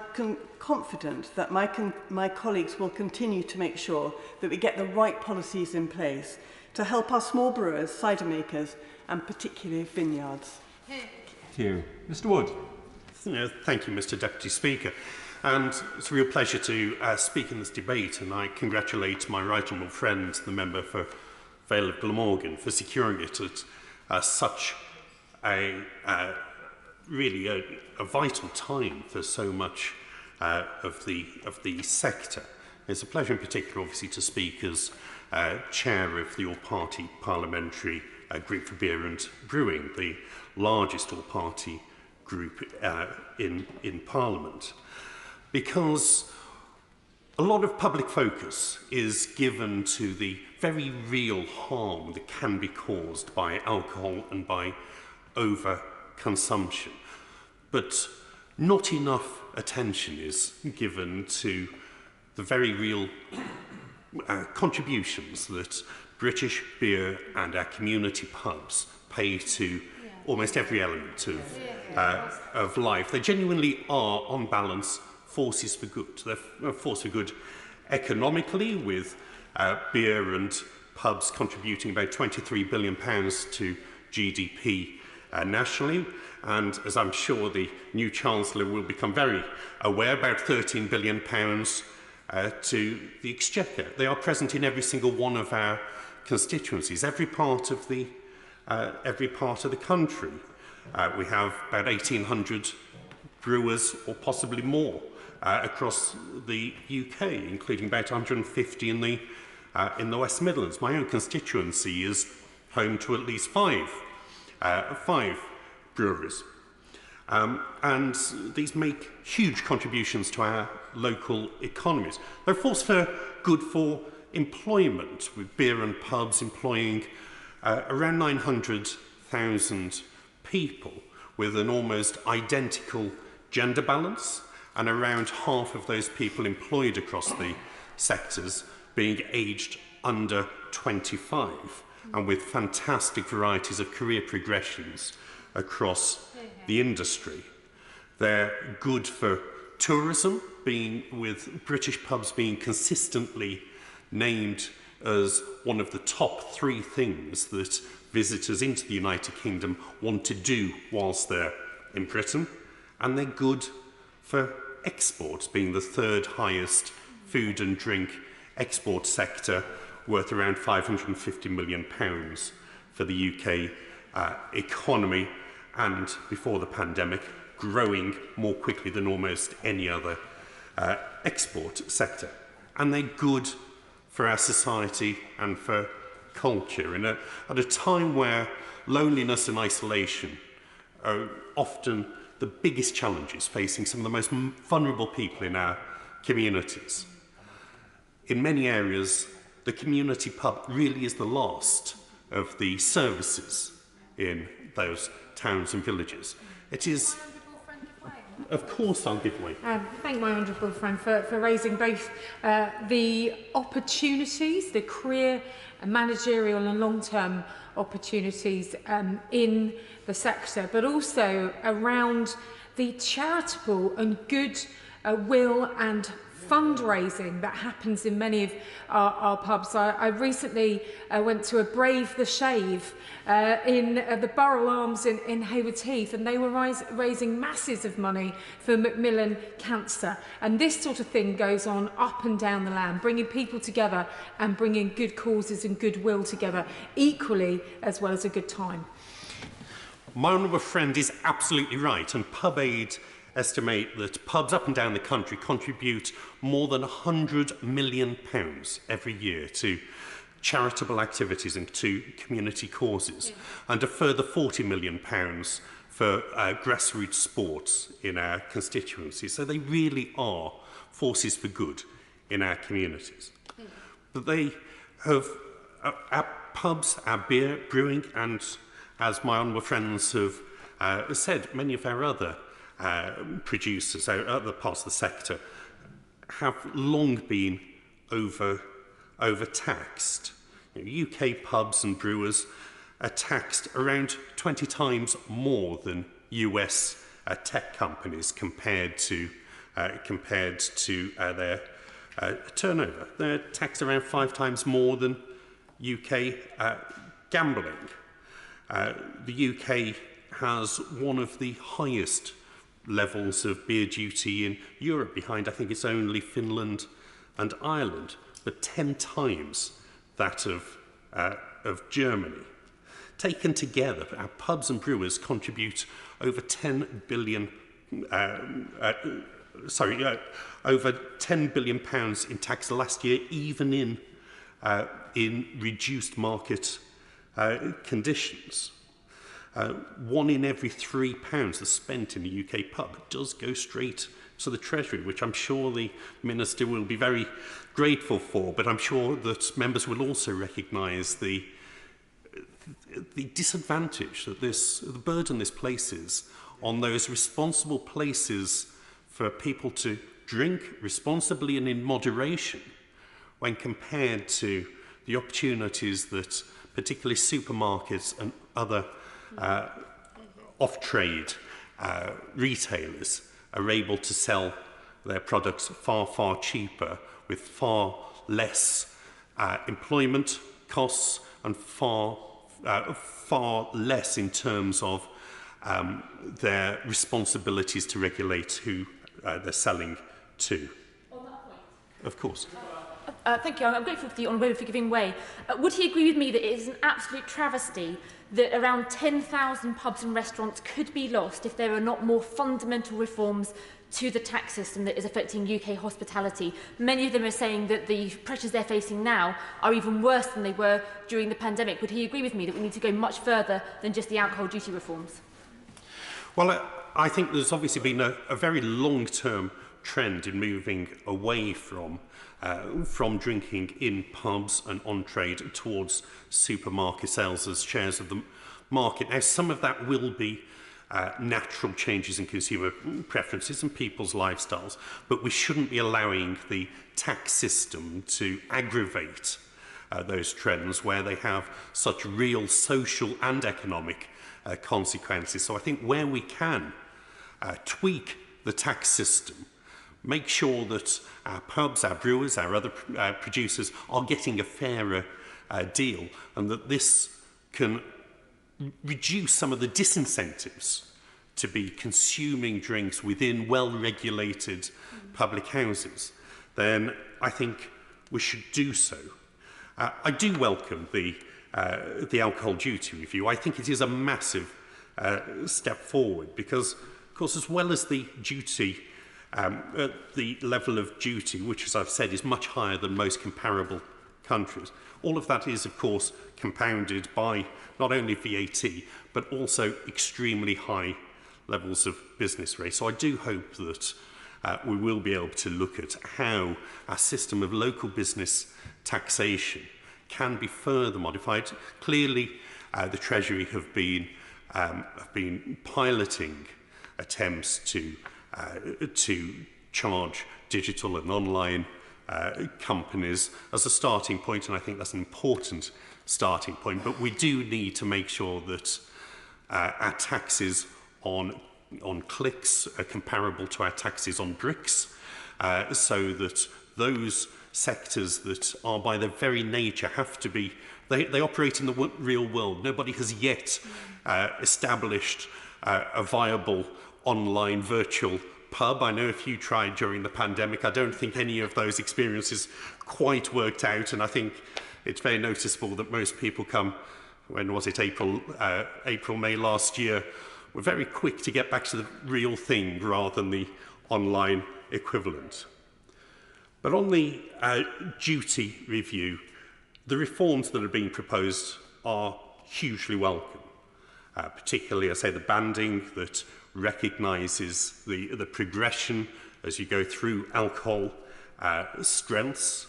confident that my colleagues will continue to make sure that we get the right policies in place to help our small brewers, cider makers, and particularly vineyards. Thank you. Mr. Wood. Thank you, Mr. Deputy Speaker. And it's a real pleasure to speak in this debate, and I congratulate my right honourable friend, the member for Vale of Glamorgan, for securing it at such a vital time for so much of the sector. It's a pleasure in particular, obviously, to speak as chair of the all-party parliamentary group for beer and brewing, the largest all-party group in Parliament. Because a lot of public focus is given to the very real harm that can be caused by alcohol and by overconsumption. But not enough attention is given to the very real contributions that British beer and our community pubs pay to almost every element of life. They genuinely are, on balance, forces for good. They're a force for good economically, with beer and pubs contributing about £23 billion to GDP nationally, and as I'm sure the new Chancellor will become very aware, about £13 billion to the Exchequer. They are present in every single one of our constituencies, every part of the country. We have about 1,800 brewers, or possibly more, across the UK, including about 150 in the West Midlands. My own constituency is home to at least five breweries. And these make huge contributions to our local economies. They're a force for good for employment, with beer and pubs employing around 900,000 people, with an almost identical gender balance, and around half of those people employed across sectors being aged under 25 and with fantastic varieties of career progressions across the industry. They're good for tourism, with British pubs being consistently named as one of the top 3 things that visitors into the United Kingdom want to do whilst they're in Britain. And they're good for exports, being the 3rd highest food and drink export sector, worth around £550 million for the UK economy, and before the pandemic, growing more quickly than almost any other export sector. And they're good for our society and for culture. And at a time where loneliness and isolation are often the biggest challenges facing some of the most vulnerable people in our communities, in many areas, the community pub really is the last of the services in those towns and villages. It is... Of course I'll give way. Thank my honourable friend for raising both the opportunities, the career, managerial and long-term opportunities in the sector, but also around the charitable and good will and fundraising that happens in many of our pubs. I recently went to a Brave the Shave in the Borough Arms in Haywards Heath, and they were raising masses of money for Macmillan Cancer. And this sort of thing goes on up and down the land, bringing people together and bringing good causes and goodwill together equally, as well as a good time. My honourable friend is absolutely right, and PubAid estimate that pubs up and down the country contribute more than £100 million every year to charitable activities and to community causes, and a further £40 million for grassroots sports in our constituency. So they really are forces for good in our communities. But they have our pubs, our beer, brewing, and as my honourable friends have said, many of our other producers, other parts of the sector, have long been overtaxed. UK pubs and brewers are taxed around 20 times more than US tech companies compared to their turnover. They're taxed around 5 times more than UK gambling. The UK has one of the highest levels of beer duty in Europe, behind I think it's only Finland and Ireland, but 10 times that of Germany. Taken together, our pubs and brewers contribute over £10 billion over £10 billion in tax last year, even in reduced market conditions. 1 in every £3 that's spent in the UK pub does go straight to the Treasury, which I'm sure the Minister will be very grateful for, but I'm sure that members will also recognise the disadvantage that the burden this places on those responsible places for people to drink responsibly and in moderation when compared to the opportunities that particularly supermarkets and other off-trade retailers are able to sell their products far, far cheaper with far less employment costs and far less in terms of their responsibilities to regulate who they're selling to. On that point. Of course. Thank you. I'm grateful for the honourable for giving way. Would he agree with me that it is an absolute travesty that around 10,000 pubs and restaurants could be lost if there are not more fundamental reforms to the tax system that is affecting UK hospitality? Many of them are saying that the pressures they're facing now are even worse than they were during the pandemic. Would he agree with me that we need to go much further than just the alcohol duty reforms? Well, I think there's obviously been a very long-term trend in moving away from drinking in pubs and on trade towards supermarket sales as shares of the market. Now, some of that will be natural changes in consumer preferences and people's lifestyles, but we shouldn't be allowing the tax system to aggravate those trends where they have such real social and economic consequences. So I think where we can tweak the tax system, make sure that our pubs, our brewers, our other producers are getting a fairer deal, and that this can reduce some of the disincentives to be consuming drinks within well-regulated public houses, then I think we should do so. I do welcome the alcohol duty review. I think it is a massive step forward because, of course, as well as the duty, the level of duty, which, as I've said, is much higher than most comparable countries, all of that is, of course, compounded by not only VAT, but also extremely high levels of business rates. So I do hope that we will be able to look at how our system of local business taxation can be further modified. Clearly, the Treasury have been piloting attempts to charge digital and online companies as a starting point, and I think that's an important starting point. But we do need to make sure that our taxes on clicks are comparable to our taxes on bricks, so that those sectors that are by their very nature have to be, they operate in the real world. Nobody has yet established a viable online virtual pub. I know a few tried during the pandemic. I don't think any of those experiences quite worked out, and I think it's very noticeable that most people come, when was it, April, May last year, were very quick to get back to the real thing rather than the online equivalent. But on the duty review, the reforms that are being proposed are hugely welcome, particularly, I say, the banding that recognises the progression as you go through alcohol strengths,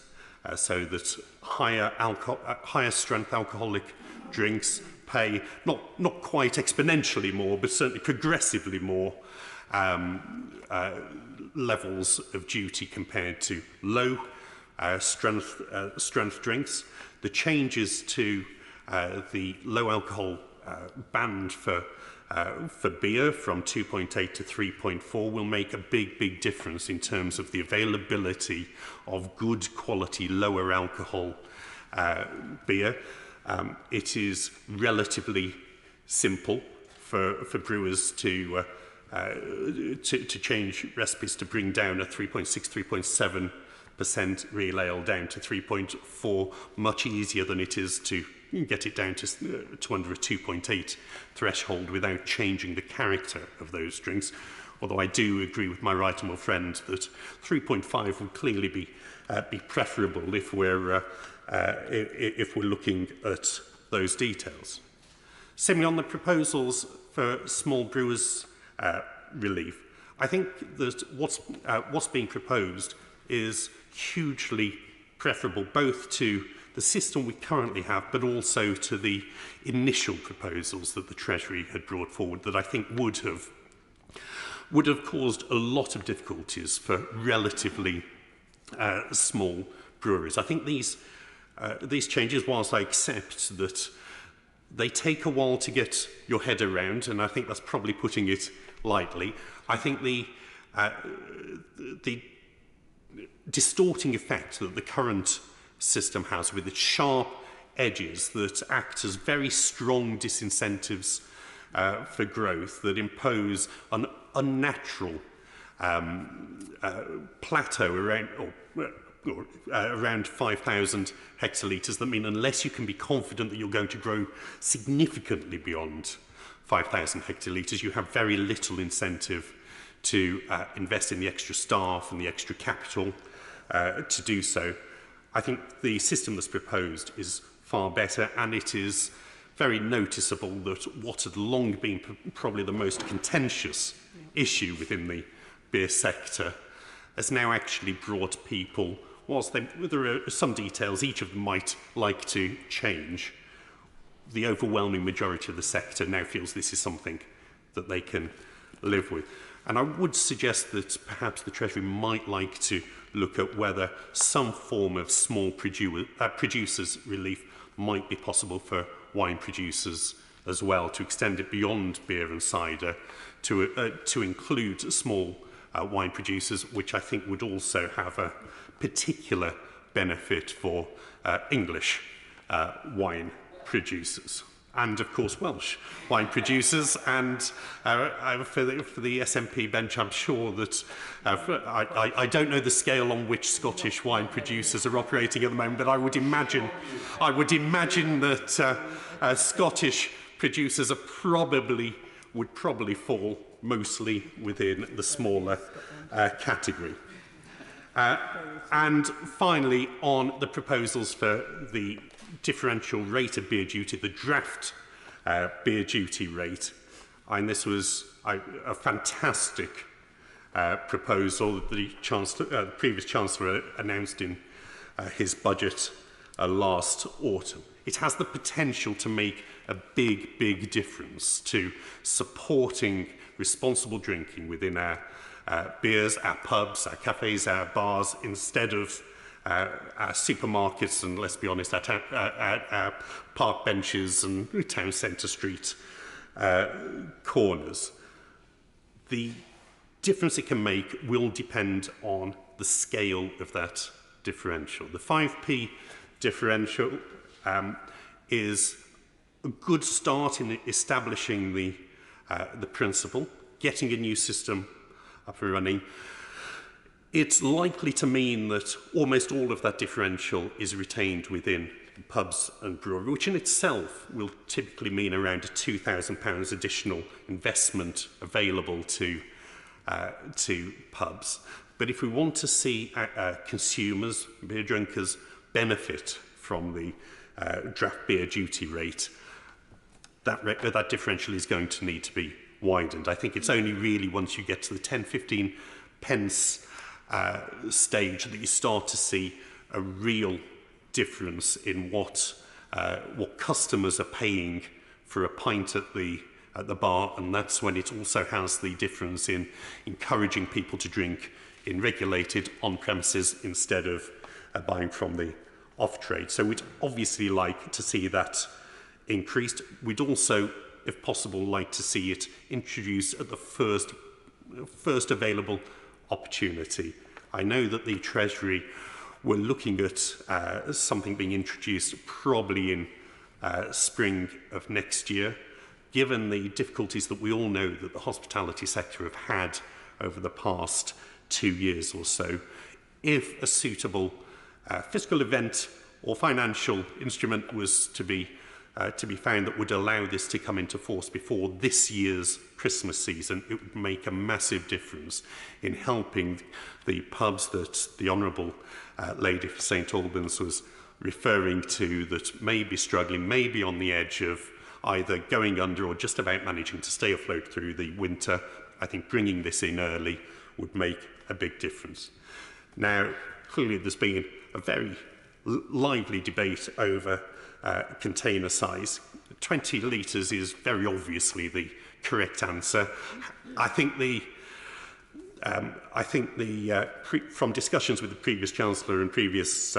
so that higher strength alcoholic drinks pay not quite exponentially more, but certainly progressively more levels of duty compared to low strength drinks. The changes to the low alcohol band for beer from 2.8 to 3.4 will make a big difference in terms of the availability of good quality lower alcohol beer. It is relatively simple for brewers to change recipes to bring down a 3.6, 3.7% real ale down to 3.4, much easier than it is to get it down to under a 2.8 threshold without changing the character of those drinks. Although I do agree with my right honourable friend that 3.5 would clearly be preferable if we're looking at those details. Similarly, on the proposals for small brewers relief, I think that what's being proposed is hugely preferable both to the system we currently have, but also to the initial proposals that the Treasury had brought forward that I think would have caused a lot of difficulties for relatively small breweries. I think these changes, whilst I accept that they take a while to get your head around, and I think that's probably putting it lightly, I think the distorting effect that the current system has with its sharp edges that act as very strong disincentives for growth, that impose an unnatural plateau around 5,000 hectolitres, that mean unless you can be confident that you're going to grow significantly beyond 5,000 hectolitres, you have very little incentive to invest in the extra staff and the extra capital to do so. I think the system that's proposed is far better, and it is very noticeable that what had long been probably the most contentious issue within the beer sector has now actually brought people, whilst there are some details each of them might like to change, the overwhelming majority of the sector now feels this is something that they can live with. And I would suggest that perhaps the Treasury might like to look at whether some form of small producers relief might be possible for wine producers as well, to extend it beyond beer and cider to include small wine producers, which I think would also have a particular benefit for English wine producers. And, of course, Welsh wine producers. And for the SNP bench, I'm sure that I don't know the scale on which Scottish wine producers are operating at the moment, but I would imagine that Scottish producers would probably fall mostly within the smaller category. And finally, on the proposals for the differential rate of beer duty, the draft beer duty rate, and this was a fantastic proposal that the previous Chancellor announced in his budget last autumn. It has the potential to make a big difference to supporting responsible drinking within our beers, our pubs, our cafes, our bars, instead of our supermarkets and, let's be honest, our park benches and town centre street corners. The difference it can make will depend on the scale of that differential. The 5p differential is a good start in establishing the principle, getting a new system up and running. It's likely to mean that almost all of that differential is retained within pubs and brewery, which in itself will typically mean around £2,000 additional investment available to pubs. But if we want to see consumers, beer drinkers, benefit from the draft beer duty rate, that differential is going to need to be widened. I think it's only really once you get to the 10-15 pence stage that you start to see a real difference in what customers are paying for a pint at the bar, and that's when it also has the difference in encouraging people to drink in regulated on-premises instead of buying from the off-trade. So we'd obviously like to see that increased. We'd also, if possible, like to see it introduced at the first available opportunity. I know that the Treasury were looking at something being introduced probably in spring of next year. Given the difficulties that we all know that the hospitality sector have had over the past 2 years or so, if a suitable fiscal event or financial instrument was to be found that would allow this to come into force before this year's Christmas season, it would make a massive difference in helping the pubs that the Honourable Lady for St Albans was referring to, that may be struggling, may be on the edge of either going under or just about managing to stay afloat through the winter. I think bringing this in early would make a big difference. Now, clearly there's been a very lively debate over container size. 20 litres is very obviously the correct answer. I think from discussions with the previous Chancellor and previous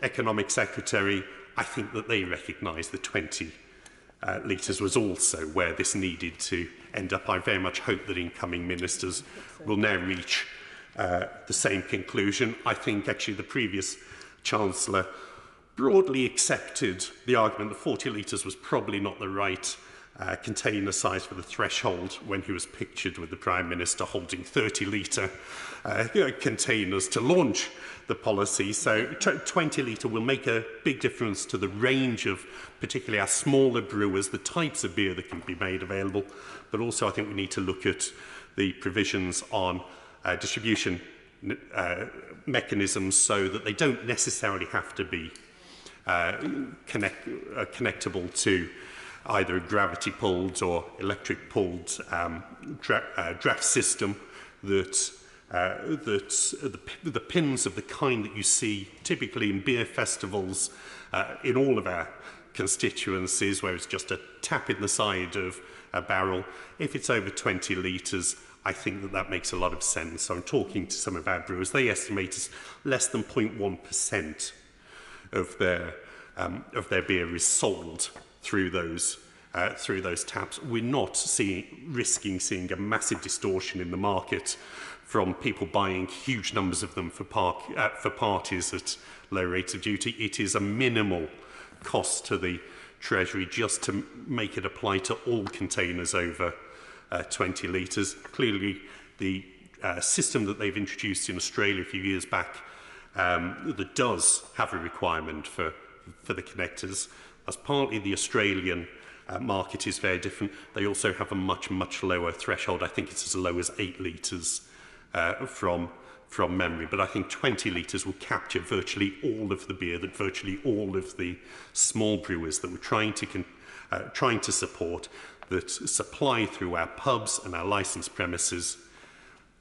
Economic Secretary, I think that they recognise that 20 litres was also where this needed to end up. I very much hope that incoming ministers will now reach the same conclusion. I think actually the previous Chancellor broadly accepted the argument that 40 litres was probably not the right container size for the threshold when he was pictured with the Prime Minister holding 30-litre containers to launch the policy. So 20 litre will make a big difference to the range of particularly our smaller brewers, the types of beer that can be made available, but also I think we need to look at the provisions on distribution mechanisms so that they don't necessarily have to be connectable to either a gravity-pulled or electric-pulled draft system, that the pins of the kind that you see typically in beer festivals in all of our constituencies where it's just a tap in the side of a barrel. If it's over 20 litres, I think that that makes a lot of sense. So I'm talking to some of our brewers. They estimate it's less than 0.1% of their beer is sold through those taps. We're not risking seeing a massive distortion in the market from people buying huge numbers of them for parties at low rates of duty. It is a minimal cost to the Treasury just to make it apply to all containers over 20 litres. Clearly, the system that they've introduced in Australia a few years back that does have a requirement for the connectors. As partly the Australian market is very different. They also have a much lower threshold. I think it's as low as 8 litres from memory, but I think 20 litres will capture virtually all of the beer that virtually all of the small brewers that we're trying to support, that supply through our pubs and our licensed premises,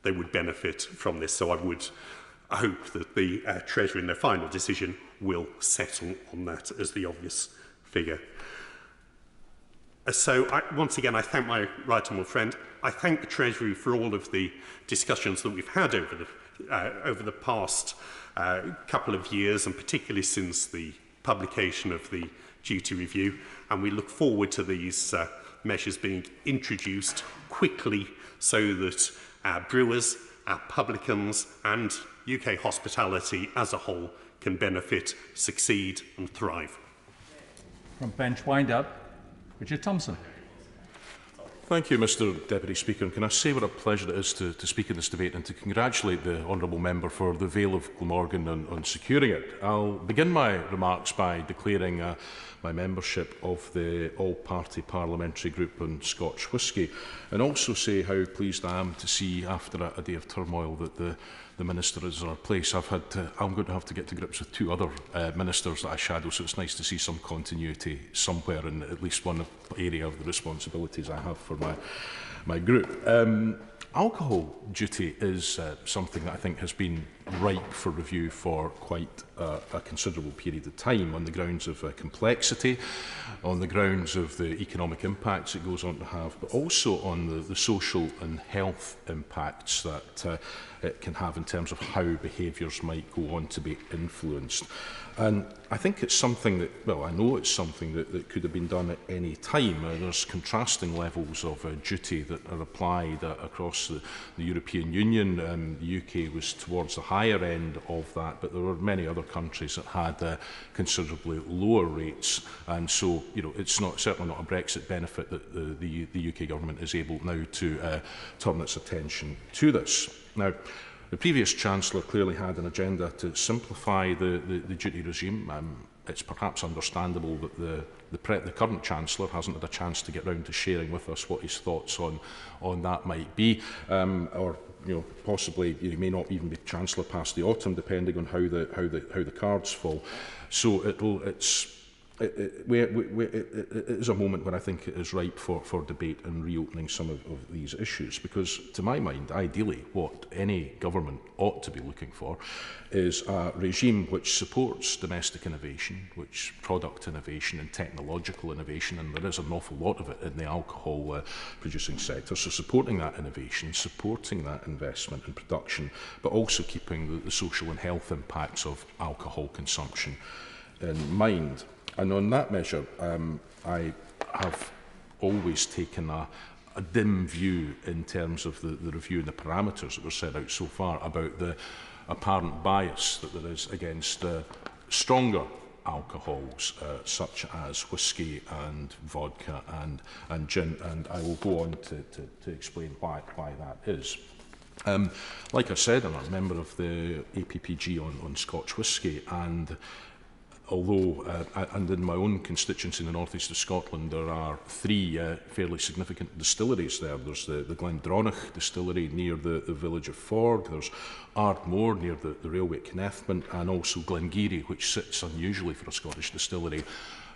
they would benefit from this. So I would hope that the Treasury in their final decision will settle on that as the obvious figure. So once again, I thank my right honourable friend. I thank the Treasury for all of the discussions that we've had over the past couple of years, and particularly since the publication of the duty review. And we look forward to these measures being introduced quickly so that our brewers, our publicans, and UK hospitality as a whole can benefit, succeed, and thrive. From bench wind up, Richard Thompson. Thank you, Mr Deputy Speaker. And can I say what a pleasure it is to speak in this debate and to congratulate the honourable member for the Vale of Glamorgan on securing it. I'll begin my remarks by declaring my membership of the all-party parliamentary group on Scotch whisky, and also say how pleased I am to see, after a day of turmoil, that the Minister is in our place. I'm going to have to get to grips with 2 other ministers that I shadow, so it's nice to see some continuity somewhere in at least one area of the responsibilities I have for my group. Alcohol duty is something that I think has been ripe for review for quite a considerable period of time, on the grounds of complexity, on the grounds of the economic impacts it goes on to have, but also on the social and health impacts that it can have in terms of how behaviours might go on to be influenced. And I think it's something that, well, I know it's something that could have been done at any time. There's contrasting levels of duty that are applied across the European Union. The UK was towards the higher end of that, but there were many other countries that had considerably lower rates. And so, you know, it's certainly not a Brexit benefit that the UK government is able now to turn its attention to this. Now, the previous Chancellor clearly had an agenda to simplify the duty regime. It's perhaps understandable that the current Chancellor hasn't had a chance to get round to sharing with us what his thoughts on that might be, or possibly he may not even be Chancellor past the autumn, depending on how the cards fall. So it is a moment when I think it is ripe for debate and reopening some of these issues, because to my mind, ideally, what any government ought to be looking for is a regime which supports domestic innovation, which product innovation and technological innovation, and there is an awful lot of it in the alcohol producing sector. So supporting that innovation, supporting that investment and production, but also keeping the social and health impacts of alcohol consumption in mind. And on that measure, I have always taken a dim view in terms of the review and the parameters that were set out so far about the apparent bias that there is against stronger alcohols such as whisky and vodka and gin, and I will go on to explain why that is. Like I said, I'm a member of the APPG on Scotch whisky, and although, and in my own constituency in the northeast of Scotland, there are 3 fairly significant distilleries there. There's the Glendronach distillery near the village of Ford, there's Ardmore near the railway at Cynethman, and also Glengarry, which sits unusually for a Scottish distillery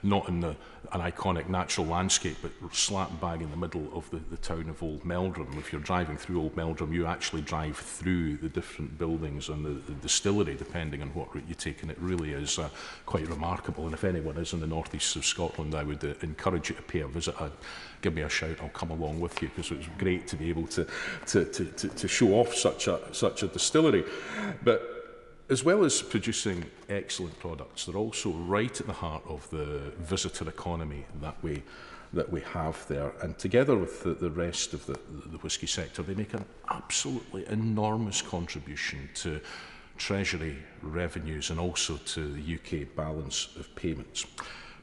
not in an iconic natural landscape, but slap bang in the middle of the town of Old Meldrum. If you're driving through Old Meldrum, you actually drive through the different buildings and the distillery, depending on what route you take, and it really is quite remarkable. And if anyone is in the northeast of Scotland, I would encourage you to pay a visit. Give me a shout, I'll come along with you, because it was great to be able to show off such a distillery. But as well as producing excellent products, they're also right at the heart of the visitor economy that we have there. And together with the rest of the whisky sector, they make an absolutely enormous contribution to Treasury revenues and also to the UK balance of payments.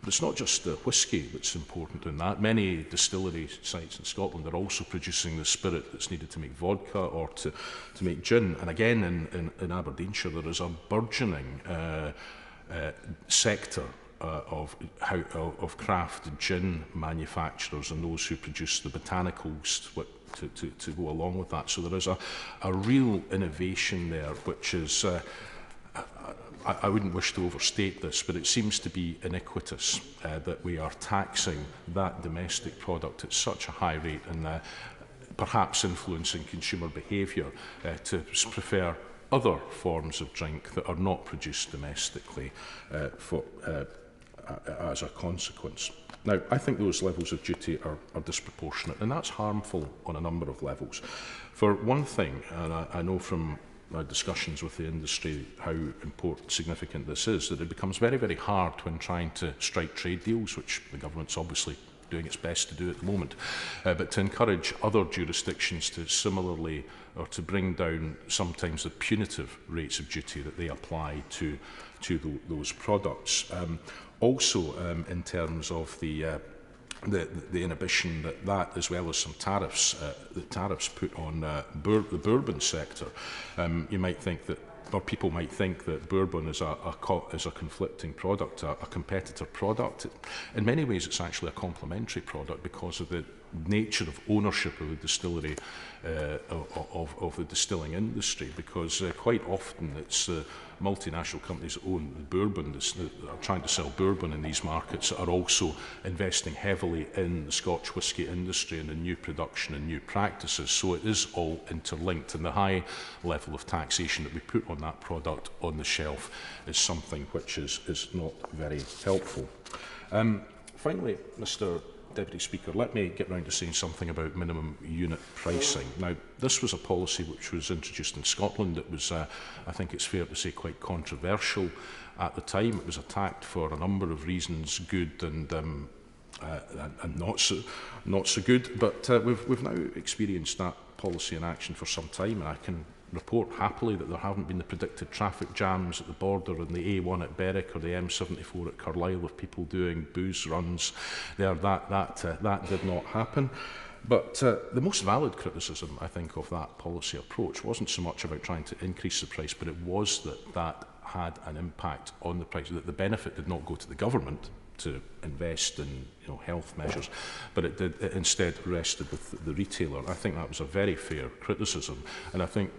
But it's not just the whisky that's important in that. Many distillery sites in Scotland are also producing the spirit that's needed to make vodka or to make gin. And again, in Aberdeenshire, there is a burgeoning sector of craft gin manufacturers and those who produce the botanicals to go along with that. So there is a real innovation there, which is... I wouldn't wish to overstate this, but it seems to be iniquitous that we are taxing that domestic product at such a high rate and perhaps influencing consumer behaviour to prefer other forms of drink that are not produced domestically as a consequence. Now, I think those levels of duty are disproportionate, and that's harmful on a number of levels. For one thing, and I know from our discussions with the industry how significant this is, that it becomes very, very hard when trying to strike trade deals, which the government's obviously doing its best to do at the moment, but to encourage other jurisdictions to similarly, or to bring down sometimes the punitive rates of duty that they apply to those products. Also, in terms of the inhibition that as well as some tariffs, the tariffs put on the bourbon sector, you might think that, or people might think that bourbon is a conflicting product, a competitor product. In many ways, it's actually a complementary product because of the nature of ownership of the distillery, of the distilling industry, because quite often it's multinational companies that own the bourbon, that are trying to sell bourbon in these markets, are also investing heavily in the Scotch whisky industry and in new production and new practices. So it is all interlinked, and the high level of taxation that we put on that product on the shelf is something which is not very helpful. Finally, Mr. Deputy Speaker, let me get round to saying something about minimum unit pricing. Now, this was a policy which was introduced in Scotland. It was, I think it's fair to say, quite controversial at the time. It was attacked for a number of reasons, good and not so good. But we've now experienced that policy in action for some time, and I can report happily that there haven't been the predicted traffic jams at the border and the A1 at Berwick or the M74 at Carlisle of people doing booze runs there. That did not happen. But the most valid criticism, I think, of that policy approach wasn't so much about trying to increase the price, but it was that had an impact on the price, that the benefit did not go to the government to invest in health measures, but it instead rested with the retailer. I think that was a very fair criticism, and I think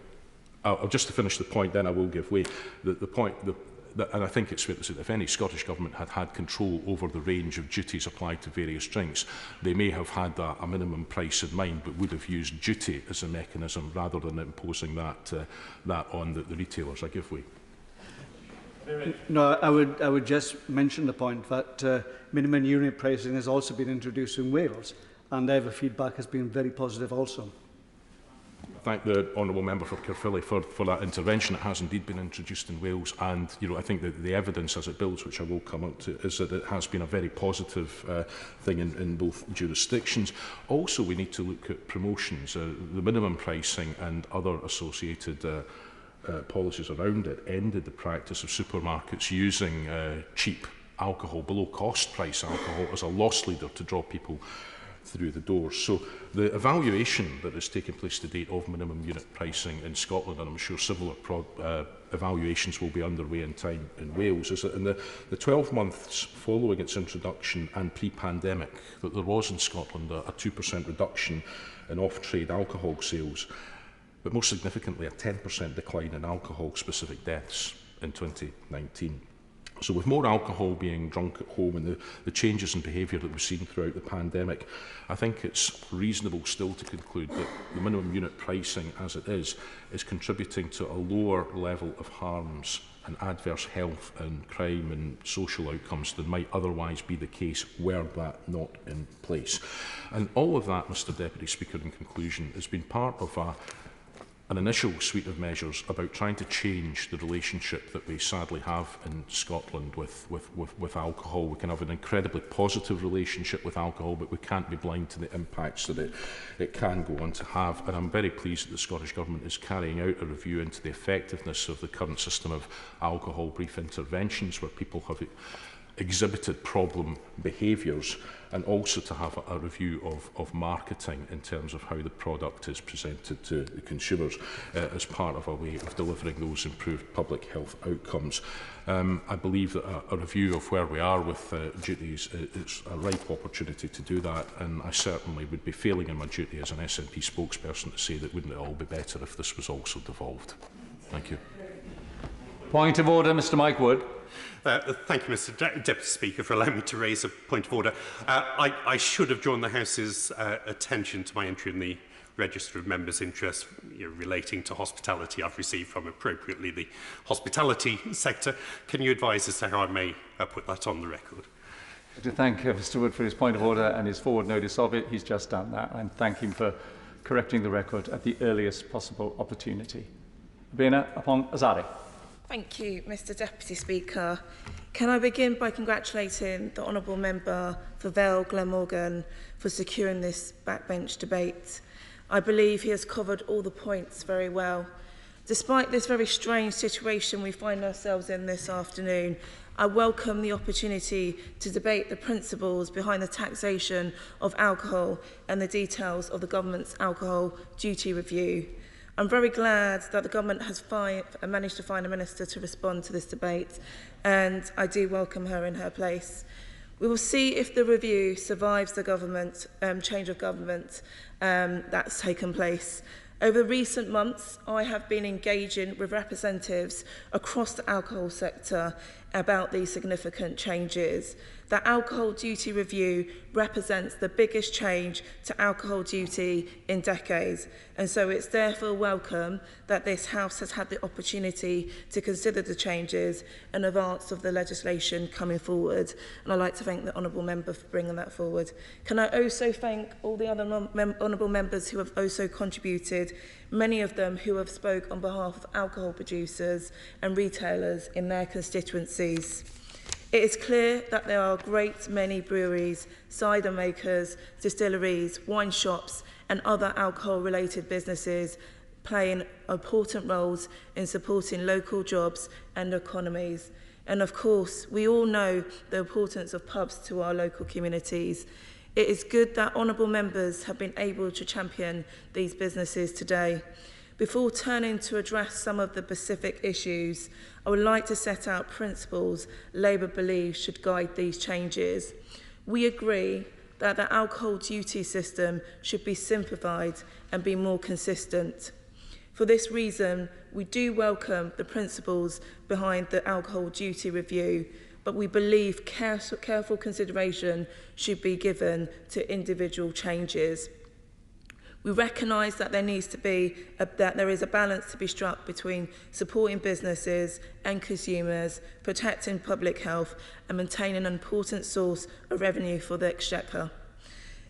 just to finish the point, then I will give way. And I think it's fair to say that if any Scottish Government had control over the range of duties applied to various drinks, they may have had a minimum price in mind, but would have used duty as a mechanism rather than imposing that on the retailers. I give way. No, I would just mention the point that minimum unit pricing has also been introduced in Wales, and their feedback has been very positive also. Thank the honourable member for Caerphilly for that intervention. It has indeed been introduced in Wales, and I think that the evidence as it builds, which I will come up to, is that it has been a very positive thing in both jurisdictions. Also, we need to look at promotions, the minimum pricing and other associated policies around it ended the practice of supermarkets using cheap alcohol, below cost price alcohol, as a loss leader to draw people through the doors. So the evaluation that has taken place to date of minimum unit pricing in Scotland, and I'm sure similar evaluations will be underway in time in Wales, is that in the 12 months following its introduction and pre-pandemic, that there was in Scotland a 2% reduction in off-trade alcohol sales, but most significantly a 10% decline in alcohol-specific deaths in 2019. So with more alcohol being drunk at home and the changes in behaviour that we've seen throughout the pandemic, I think it's reasonable still to conclude that the minimum unit pricing as it is contributing to a lower level of harms and adverse health and crime and social outcomes than might otherwise be the case were that not in place. And all of that, Mr Deputy Speaker, in conclusion, has been part of an initial suite of measures about trying to change the relationship that we sadly have in Scotland with alcohol. We can have an incredibly positive relationship with alcohol, but we can't be blind to the impacts that it can go on to have. And I'm very pleased that the Scottish Government is carrying out a review into the effectiveness of the current system of alcohol brief interventions, where people have exhibited problem behaviours, and also to have a review of marketing in terms of how the product is presented to the consumers as part of a way of delivering those improved public health outcomes. I believe that a review of where we are with duties is a ripe opportunity to do that, and I certainly would be failing in my duty as an SNP spokesperson to say that wouldn't it all be better if this was also devolved. Thank you. Point of order, Mr Mike Wood. Thank you, Mr Deputy Speaker, for allowing me to raise a point of order. I should have drawn the House's attention to my entry in the Register of Members' Interests relating to hospitality I've received from appropriately the hospitality sector. Can you advise as to how I may put that on the record? To thank Mr Wood for his point of order and his forward notice of it. He's just done that, and thank him for correcting the record at the earliest possible opportunity. Bina upon Azari. Thank you, Mr Deputy Speaker. Can I begin by congratulating the Honourable Member for Vale Glamorgan for securing this backbench debate. I believe he has covered all the points very well. Despite this very strange situation we find ourselves in this afternoon, I welcome the opportunity to debate the principles behind the taxation of alcohol and the details of the government's alcohol duty review. I'm very glad that the government has managed to find a minister to respond to this debate, and I do welcome her in her place. We will see if the review survives the government change of government that's taken place. Over recent months, I have been engaging with representatives across the alcohol sector about these significant changes. The alcohol duty review represents the biggest change to alcohol duty in decades, and so it's therefore welcome that this House has had the opportunity to consider the changes in advance of the legislation coming forward, and I'd like to thank the Honourable Member for bringing that forward. Can I also thank all the other Honourable Members who have also contributed, many of them who have spoke on behalf of alcohol producers and retailers in their constituencies. It is clear that there are a great many breweries, cider makers, distilleries, wine shops and other alcohol-related businesses playing important roles in supporting local jobs and economies. And of course, we all know the importance of pubs to our local communities. It is good that honourable members have been able to champion these businesses today. Before turning to address some of the specific issues, I would like to set out principles Labour believes should guide these changes. We agree that the alcohol duty system should be simplified and be more consistent. For this reason, we do welcome the principles behind the alcohol duty review, but we believe careful consideration should be given to individual changes. We recognise that there is a balance to be struck between supporting businesses and consumers, protecting public health and maintaining an important source of revenue for the Exchequer.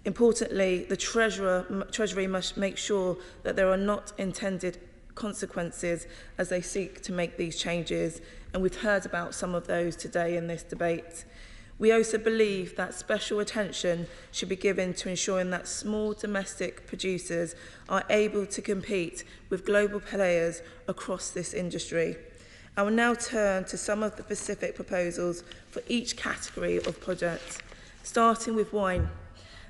Importantly, the Treasury must make sure that there are not intended consequences as they seek to make these changes, and we've heard about some of those today in this debate. We also believe that special attention should be given to ensuring that small domestic producers are able to compete with global players across this industry. I will now turn to some of the specific proposals for each category of product, starting with wine.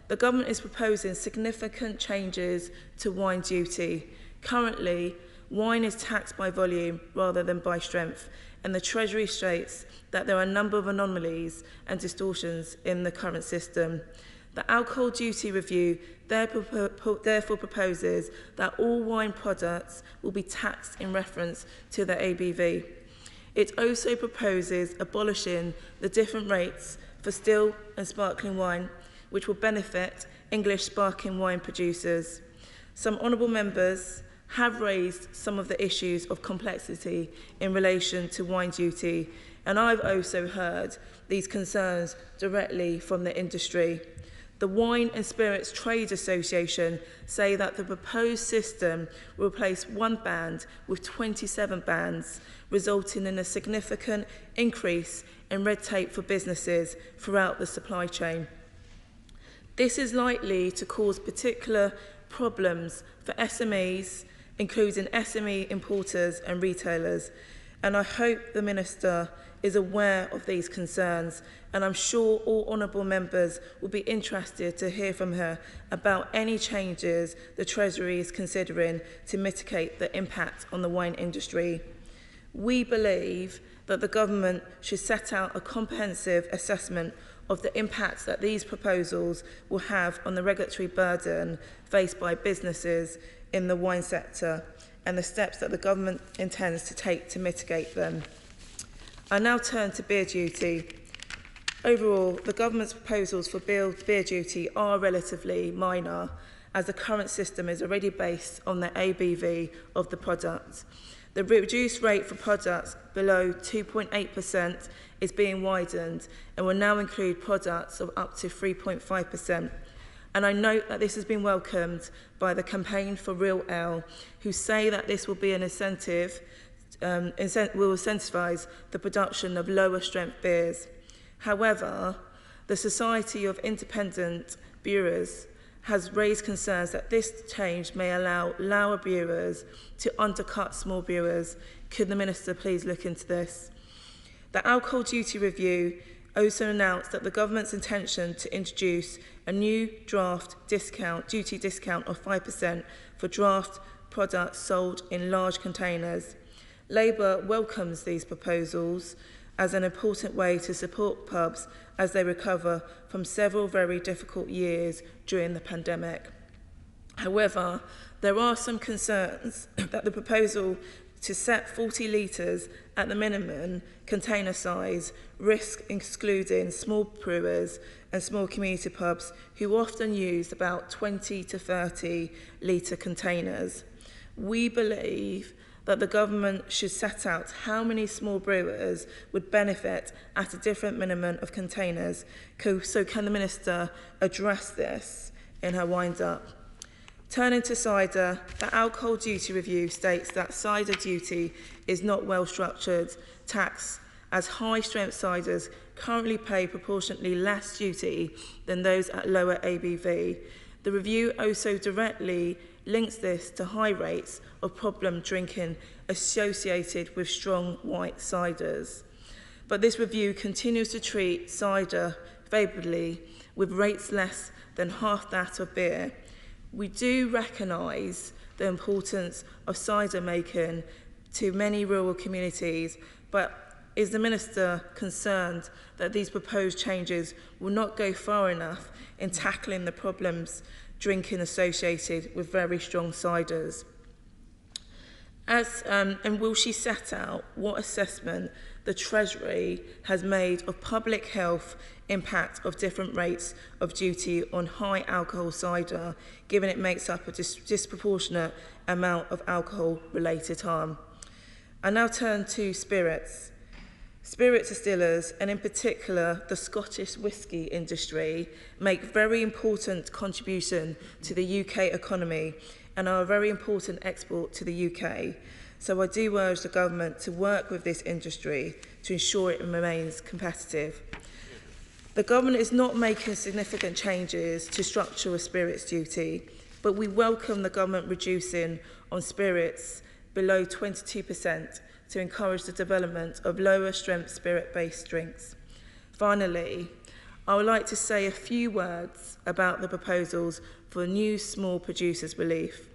The government is proposing significant changes to wine duty. Currently, wine is taxed by volume rather than by strength, and the Treasury states that there are a number of anomalies and distortions in the current system. The alcohol duty review therefore proposes that all wine products will be taxed in reference to their ABV. It also proposes abolishing the different rates for still and sparkling wine, which will benefit English sparkling wine producers. Some honourable members have raised some of the issues of complexity in relation to wine duty, and I've also heard these concerns directly from the industry. The Wine and Spirits Trade Association say that the proposed system will replace one band with 27 bands, resulting in a significant increase in red tape for businesses throughout the supply chain. This is likely to cause particular problems for SMEs, including SME importers and retailers, and I hope the Minister is aware of these concerns, and I'm sure all honourable members will be interested to hear from her about any changes the Treasury is considering to mitigate the impact on the wine industry. We believe that the government should set out a comprehensive assessment of the impacts that these proposals will have on the regulatory burden faced by businesses in the wine sector and the steps that the government intends to take to mitigate them. I now turn to beer duty. Overall, the government's proposals for beer duty are relatively minor, as the current system is already based on the ABV of the product. The reduced rate for products below 2.8% is being widened and will now include products of up to 3.5%. And I note that this has been welcomed by the Campaign for Real Ale, who say that this will be an incentive, will incentivise the production of lower strength beers. However, the Society of Independent Brewers has raised concerns that this change may allow lower brewers to undercut small brewers. Could the Minister please look into this? The Alcohol Duty Review also announced that the government's intention to introduce a new draft duty discount of 5% for draft products sold in large containers. Labour welcomes these proposals as an important way to support pubs as they recover from several very difficult years during the pandemic. However, there are some concerns that the proposal to set 40 litres at the minimum container size risk excluding small brewers and small community pubs who often use about 20 to 30 litre containers. We believe that the government should set out how many small brewers would benefit at a different minimum of containers. So can the Minister address this in her wind-up? Turning to cider, the Alcohol Duty Review states that cider duty is not well-structured tax, as high-strength ciders currently pay proportionately less duty than those at lower ABV. The review also directly links this to high rates of problem drinking associated with strong white ciders. But this review continues to treat cider favourably, with rates less than half that of beer. We do recognise the importance of cider making to many rural communities, but is the Minister concerned that these proposed changes will not go far enough in tackling the problems drinking associated with very strong ciders? And will she set out what assessment the Treasury has made of public health impact of different rates of duty on high alcohol cider, given it makes up a disproportionate amount of alcohol-related harm? I now turn to spirits. Spirit distillers, and in particular the Scottish whisky industry, make very important contribution to the UK economy and are a very important export to the UK. So I do urge the government to work with this industry to ensure it remains competitive. The government is not making significant changes to structural spirits duty, but we welcome the government reducing on spirits below 22% to encourage the development of lower strength spirit-based drinks. Finally, I would like to say a few words about the proposals for new small producers relief.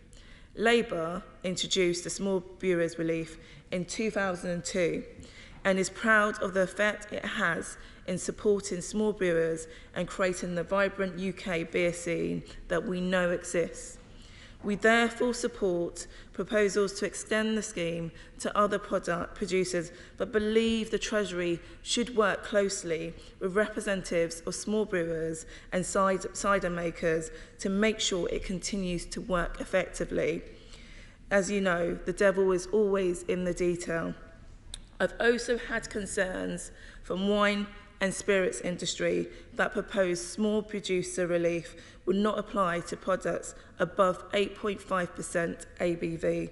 Labour introduced the small brewers relief in 2002 and is proud of the effect it has in supporting small brewers and creating the vibrant UK beer scene that we know exists. We therefore support proposals to extend the scheme to other product producers, but believe the Treasury should work closely with representatives of small brewers and cider makers to make sure it continues to work effectively. As you know, the devil is always in the detail. I've also had concerns from wine and spirits industry that proposed small producer relief would not apply to products above 8.5% ABV.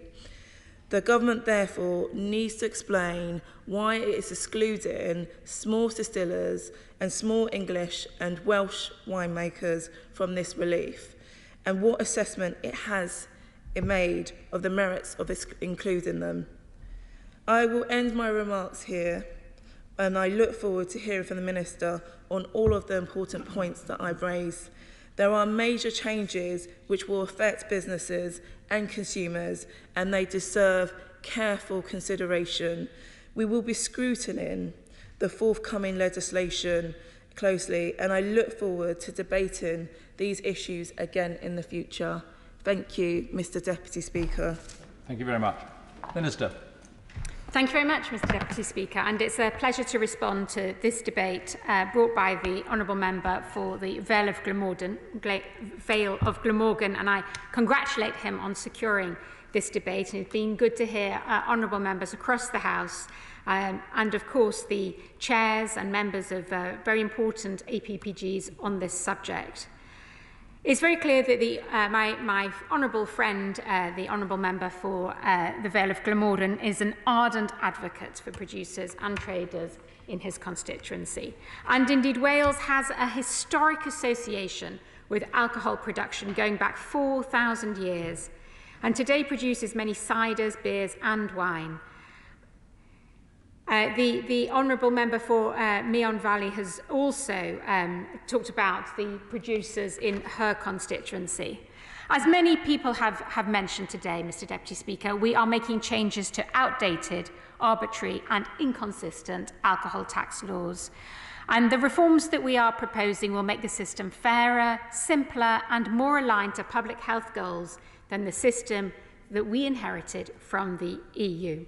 The government therefore needs to explain why it is excluding small distillers and small English and Welsh winemakers from this relief, and what assessment it has made of the merits of including them. I will end my remarks here, and I look forward to hearing from the Minister on all of the important points that I've raised. There are major changes which will affect businesses and consumers, and they deserve careful consideration. We will be scrutinising the forthcoming legislation closely, and I look forward to debating these issues again in the future. Thank you, Mr. Deputy Speaker. Thank you very much. Minister. Thank you very much, Mr. Deputy Speaker, and it's a pleasure to respond to this debate brought by the Honourable Member for the Vale of Glamorgan, and I congratulate him on securing this debate. And it's been good to hear Honourable Members across the House and, of course, the chairs and members of very important APPGs on this subject. It's very clear that my honourable friend, the honourable member for the Vale of Glamorgan, is an ardent advocate for producers and traders in his constituency. And indeed, Wales has a historic association with alcohol production going back 4,000 years, and today produces many ciders, beers and wine. The Honourable Member for Meon Valley has also talked about the producers in her constituency. As many people have mentioned today, Mr. Deputy Speaker, we are making changes to outdated, arbitrary and inconsistent alcohol tax laws. And the reforms that we are proposing will make the system fairer, simpler and more aligned to public health goals than the system that we inherited from the EU.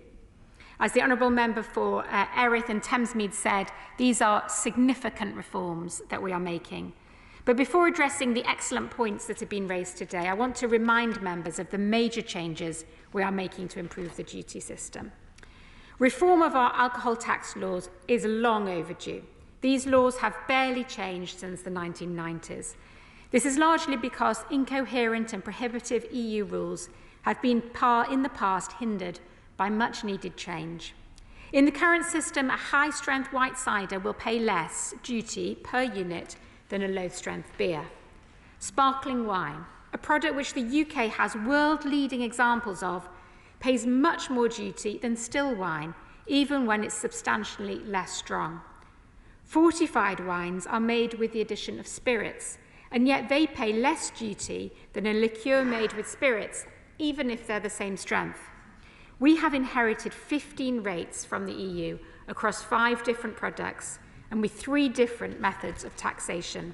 As the Honourable Member for Erith and Thamesmead said, these are significant reforms that we are making. But before addressing the excellent points that have been raised today, I want to remind members of the major changes we are making to improve the duty system. Reform of our alcohol tax laws is long overdue. These laws have barely changed since the 1990s. This is largely because incoherent and prohibitive EU rules have been in the past hindered by much needed change. In the current system, a high-strength white cider will pay less duty per unit than a low-strength beer. Sparkling wine, a product which the UK has world-leading examples of, pays much more duty than still wine, even when it's substantially less strong. Fortified wines are made with the addition of spirits, and yet they pay less duty than a liqueur made with spirits, even if they're the same strength. We have inherited 15 rates from the EU across 5 different products and with 3 different methods of taxation.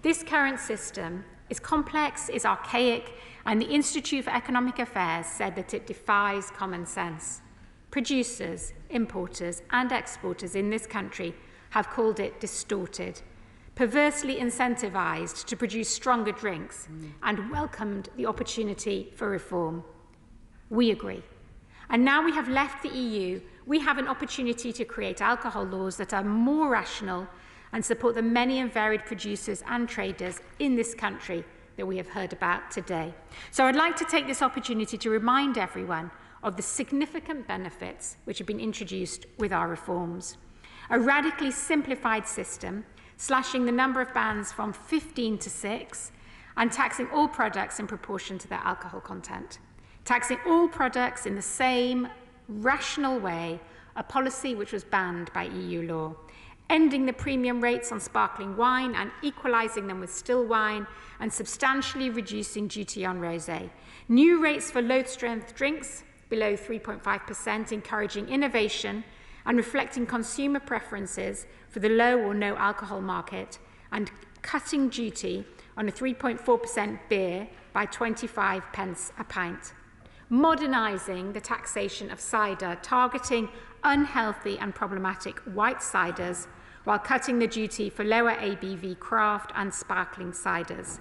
This current system is complex, is archaic, and the Institute for Economic Affairs said that it defies common sense. Producers, importers, and exporters in this country have called it distorted, perversely incentivized to produce stronger drinks, and welcomed the opportunity for reform. We agree. And now we have left the EU, we have an opportunity to create alcohol laws that are more rational and support the many and varied producers and traders in this country that we have heard about today. So I'd like to take this opportunity to remind everyone of the significant benefits which have been introduced with our reforms. A radically simplified system, slashing the number of bans from 15 to 6, and taxing all products in proportion to their alcohol content. Taxing all products in the same rational way, a policy which was banned by EU law. Ending the premium rates on sparkling wine and equalising them with still wine, and substantially reducing duty on rosé. New rates for low-strength drinks, below 3.5%, encouraging innovation and reflecting consumer preferences for the low or no alcohol market, and cutting duty on a 3.4% beer by 25 pence a pint. Modernising the taxation of cider, targeting unhealthy and problematic white ciders, while cutting the duty for lower ABV craft and sparkling ciders.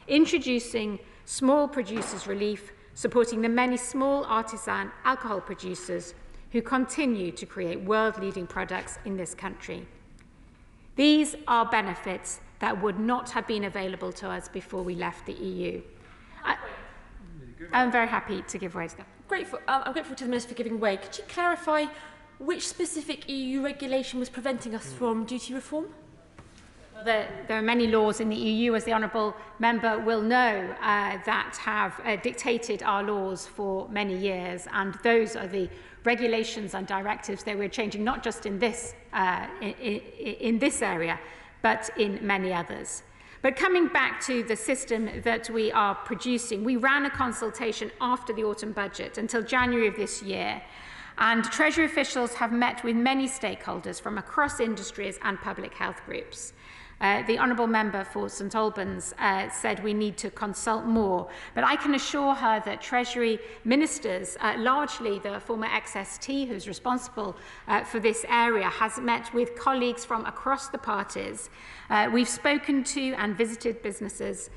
Introducing small producers relief, supporting the many small artisan alcohol producers who continue to create world-leading products in this country. These are benefits that would not have been available to us before we left the EU. I'm very happy to give way to them. I'm grateful to the Minister for giving way. Could you clarify which specific EU regulation was preventing us from duty reform? There are many laws in the EU, as the honourable member will know, that have dictated our laws for many years, and those are the regulations and directives that we're changing, not just in this area, but in many others. But coming back to the system that we are producing, we ran a consultation after the autumn budget until January of this year, and Treasury officials have met with many stakeholders from across industries and public health groups. The Honourable Member for St Albans said we need to consult more, but I can assure her that Treasury ministers, largely the former XST who's responsible for this area, has met with colleagues from across the parties. We've spoken to and visited businesses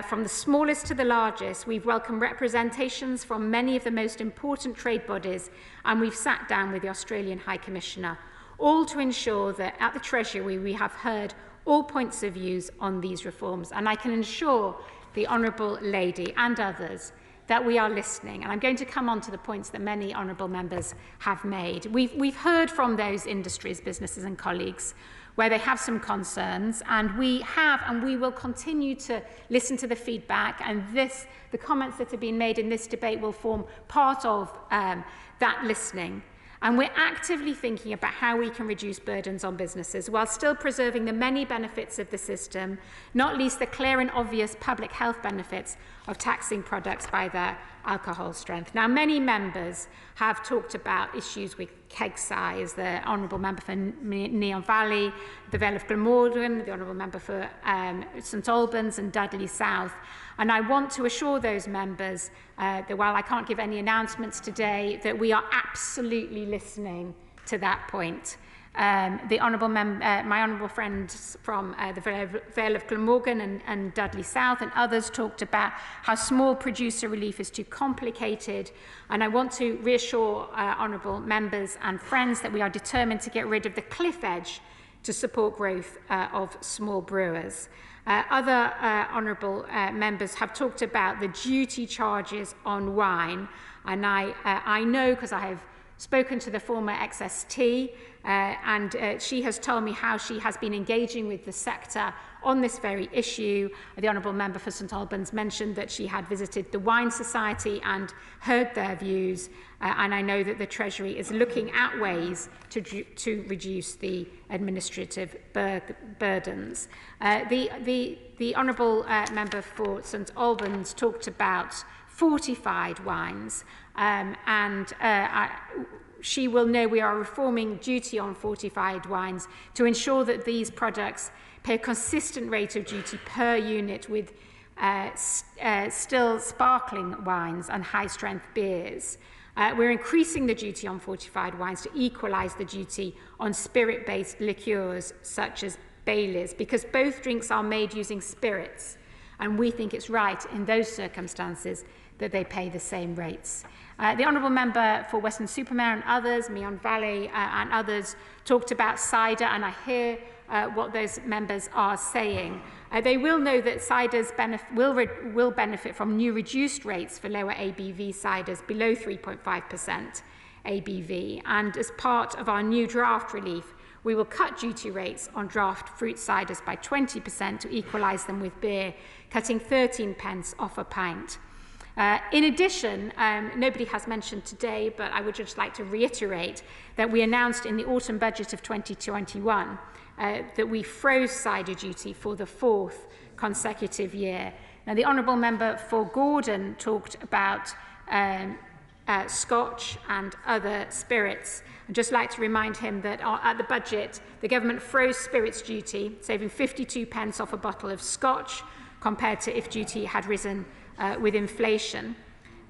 from the smallest to the largest. We've welcomed representations from many of the most important trade bodies, and we've sat down with the Australian High Commissioner, all to ensure that at the Treasury we have heard all points of views on these reforms. And I can assure the Honourable Lady and others that we are listening. And I'm going to come on to the points that many honourable members have made. We've heard from those industries, businesses and colleagues where they have some concerns, and we have and we will continue to listen to the feedback, and the comments that have been made in this debate will form part of that listening. And we're actively thinking about how we can reduce burdens on businesses while still preserving the many benefits of the system, not least the clear and obvious public health benefits of taxing products by their alcohol strength. Now, many members have talked about issues with keg size, the Honourable Member for Neon Valley, the Vale of Glamorgan, the Honourable Member for St Albans and Dudley South. And I want to assure those members that while I can't give any announcements today, that we are absolutely listening to that point. My honourable friends from the Vale of Glamorgan and Dudley South and others talked about how small producer relief is too complicated, and I want to reassure honourable members and friends that we are determined to get rid of the cliff edge to support growth of small brewers. Other honourable members have talked about the duty charges on wine, and I know, because I have spoken to the former XST, and she has told me how she has been engaging with the sector on this very issue. The Honourable Member for St Albans mentioned that she had visited the Wine Society and heard their views, and I know that the Treasury is looking at ways to reduce the administrative burdens. The Honourable Member for St Albans talked about fortified wines, she will know we are reforming duty on fortified wines to ensure that these products pay a consistent rate of duty per unit with still sparkling wines and high-strength beers. We're increasing the duty on fortified wines to equalise the duty on spirit-based liqueurs such as Baileys, because both drinks are made using spirits, and we think it's right in those circumstances that they pay the same rates. The Honourable Member for Weston-super-Mare and others, Meon Valley and others, talked about cider, and I hear what those members are saying. They will know that ciders will benefit from new reduced rates for lower ABV ciders below 3.5% ABV, and as part of our new draft relief, we will cut duty rates on draft fruit ciders by 20% to equalise them with beer, cutting 13 pence off a pint. In addition, nobody has mentioned today, but I would just like to reiterate that we announced in the autumn budget of 2021 that we froze cider duty for the 4th consecutive year. Now, the Honourable Member for Gordon talked about Scotch and other spirits. I'd just like to remind him that at the budget, the government froze spirits duty, saving 52 pence off a bottle of Scotch, compared to if duty had risen with inflation.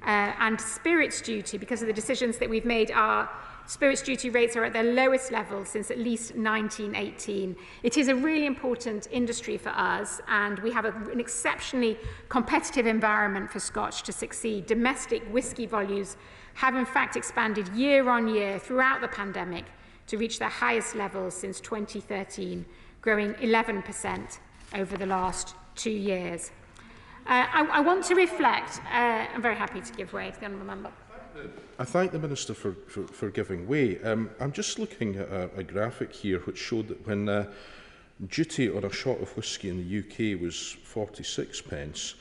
And spirits duty, because of the decisions that we've made, our spirits duty rates are at their lowest level since at least 1918. It is a really important industry for us, and we have an exceptionally competitive environment for Scotch to succeed. Domestic whisky volumes have in fact expanded year on year throughout the pandemic to reach their highest levels since 2013, growing 11% over the last 2 years. I want to reflect. I'm very happy to give way to the honourable member. I thank the Minister for giving way. I'm just looking at a graphic here which showed that when duty on a shot of whisky in the UK was 46 pence,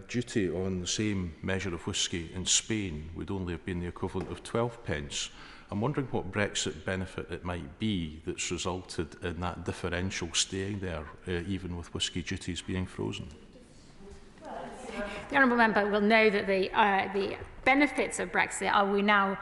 duty on the same measure of whisky in Spain would only have been the equivalent of 12 pence. I'm wondering what Brexit benefit it might be that's resulted in that differential staying there, even with whisky duties being frozen. The honourable member will know that the benefits of Brexit are we now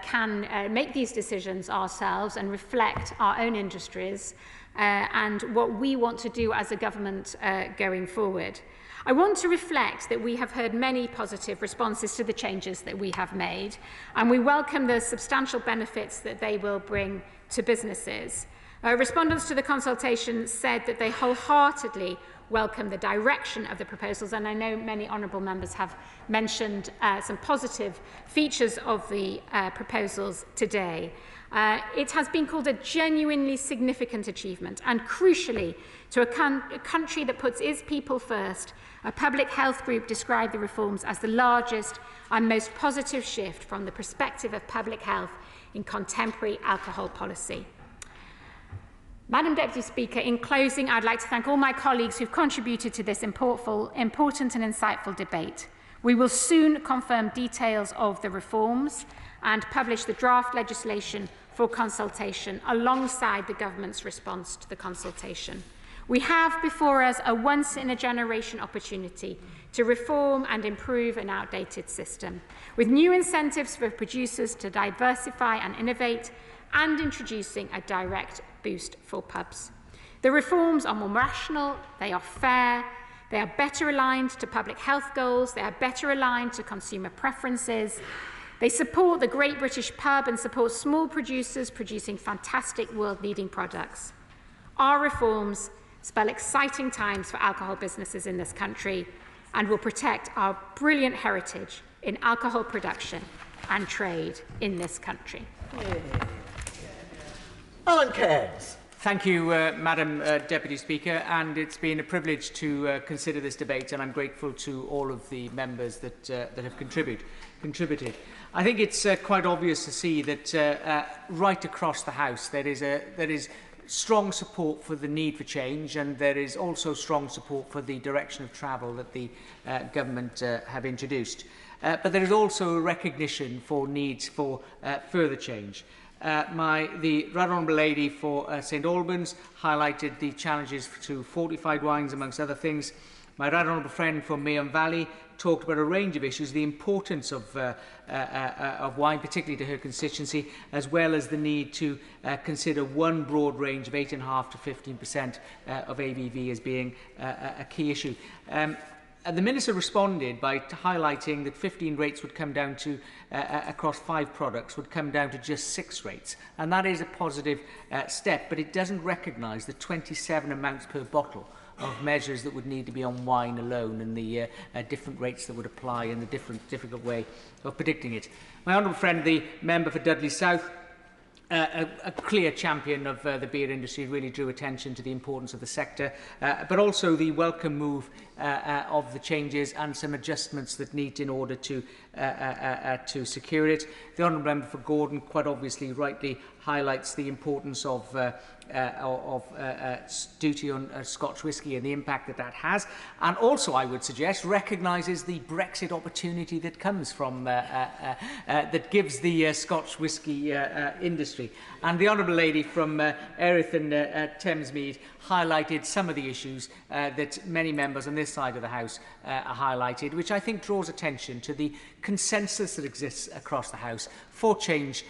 can make these decisions ourselves and reflect our own industries and what we want to do as a government going forward. I want to reflect that we have heard many positive responses to the changes that we have made, and we welcome the substantial benefits that they will bring to businesses. Respondents to the consultation said that they wholeheartedly welcome the direction of the proposals, and I know many honourable members have mentioned some positive features of the proposals today. It has been called a genuinely significant achievement, and crucially, to a country that puts its people first, a public health group described the reforms as the largest and most positive shift from the perspective of public health in contemporary alcohol policy. Madam Deputy Speaker, in closing, I'd like to thank all my colleagues who've contributed to this important and insightful debate. We will soon confirm details of the reforms and publish the draft legislation for consultation alongside the government's response to the consultation. We have before us a once-in-a-generation opportunity to reform and improve an outdated system, with new incentives for producers to diversify and innovate, and introducing a direct boost for pubs. The reforms are more rational, they are fair, they are better aligned to public health goals, they are better aligned to consumer preferences, they support the great British pub and support small producers producing fantastic world-leading products. Our reforms spell exciting times for alcohol businesses in this country and will protect our brilliant heritage in alcohol production and trade in this country. Alan Cairns. Thank you, Madam Deputy Speaker, and it's been a privilege to consider this debate, and I'm grateful to all of the members that have contributed. I think it's quite obvious to see that right across the House there is strong support for the need for change, and there is also strong support for the direction of travel that the government have introduced. But there is also a recognition for needs for further change. The Right Honourable Lady for St Albans highlighted the challenges to fortified wines, amongst other things. My Right Honourable friend from Meon Valley talked about a range of issues, the importance of wine, particularly to her constituency, as well as the need to consider one broad range of 8.5% to 15% of ABV as being a key issue. The Minister responded by highlighting that 15 rates would come down to, across 5 products, would come down to just 6 rates. And that is a positive step, but it doesn't recognise the 27 amounts per bottle of measures that would need to be on wine alone, and the different rates that would apply and the difficult way of predicting it. My honourable friend, the member for Dudley South, a clear champion of the beer industry, really drew attention to the importance of the sector, but also the welcome move of the changes and some adjustments that need in order to secure it. The honourable member for Gordon quite obviously rightly highlights the importance of duty on Scotch whisky and the impact that that has, and also, I would suggest, recognises the Brexit opportunity that comes from that gives the Scotch whisky industry. And the honourable lady from Erith and Thamesmead highlighted some of the issues that many members on this side of the House highlighted, which I think draws attention to the consensus that exists across the House for change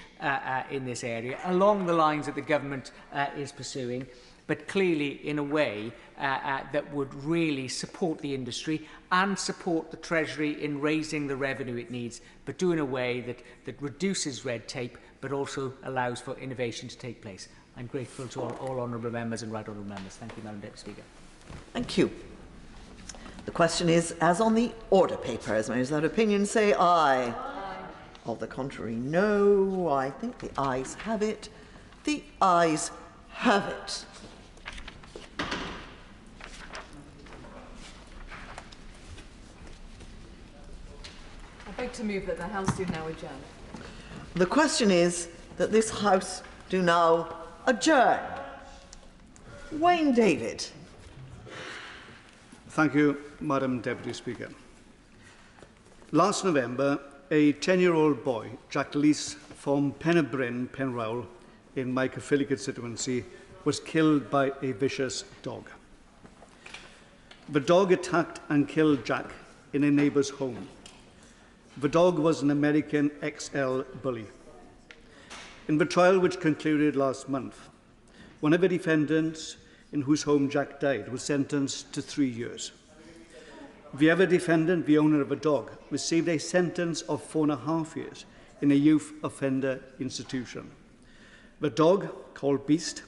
in this area, along the lines that the government is pursuing. but clearly in a way that would really support the industry and support the Treasury in raising the revenue it needs, but do in a way that reduces red tape, but also allows for innovation to take place. I'm grateful to all honourable members and right honourable members. Thank you, Madam Deputy Speaker. Thank you. The question is, as on the order paper, as members of that opinion say aye. Aye. Of the contrary, no. I think the ayes have it. The ayes have it. I beg to move that the House do now adjourn. The question is that this House do now adjourn. Wayne David. Thank you, Madam Deputy Speaker. Last November, a 10-year-old boy, Jack Lees, from Penbryn, Penrowell, in my Caerphilly constituency, was killed by a vicious dog. The dog attacked and killed Jack in a neighbour's home. The dog was an American XL bully. In the trial which concluded last month, one of the defendants in whose home Jack died was sentenced to 3 years. The other defendant, the owner of the dog, received a sentence of 4.5 years in a youth offender institution. The dog, called Beast,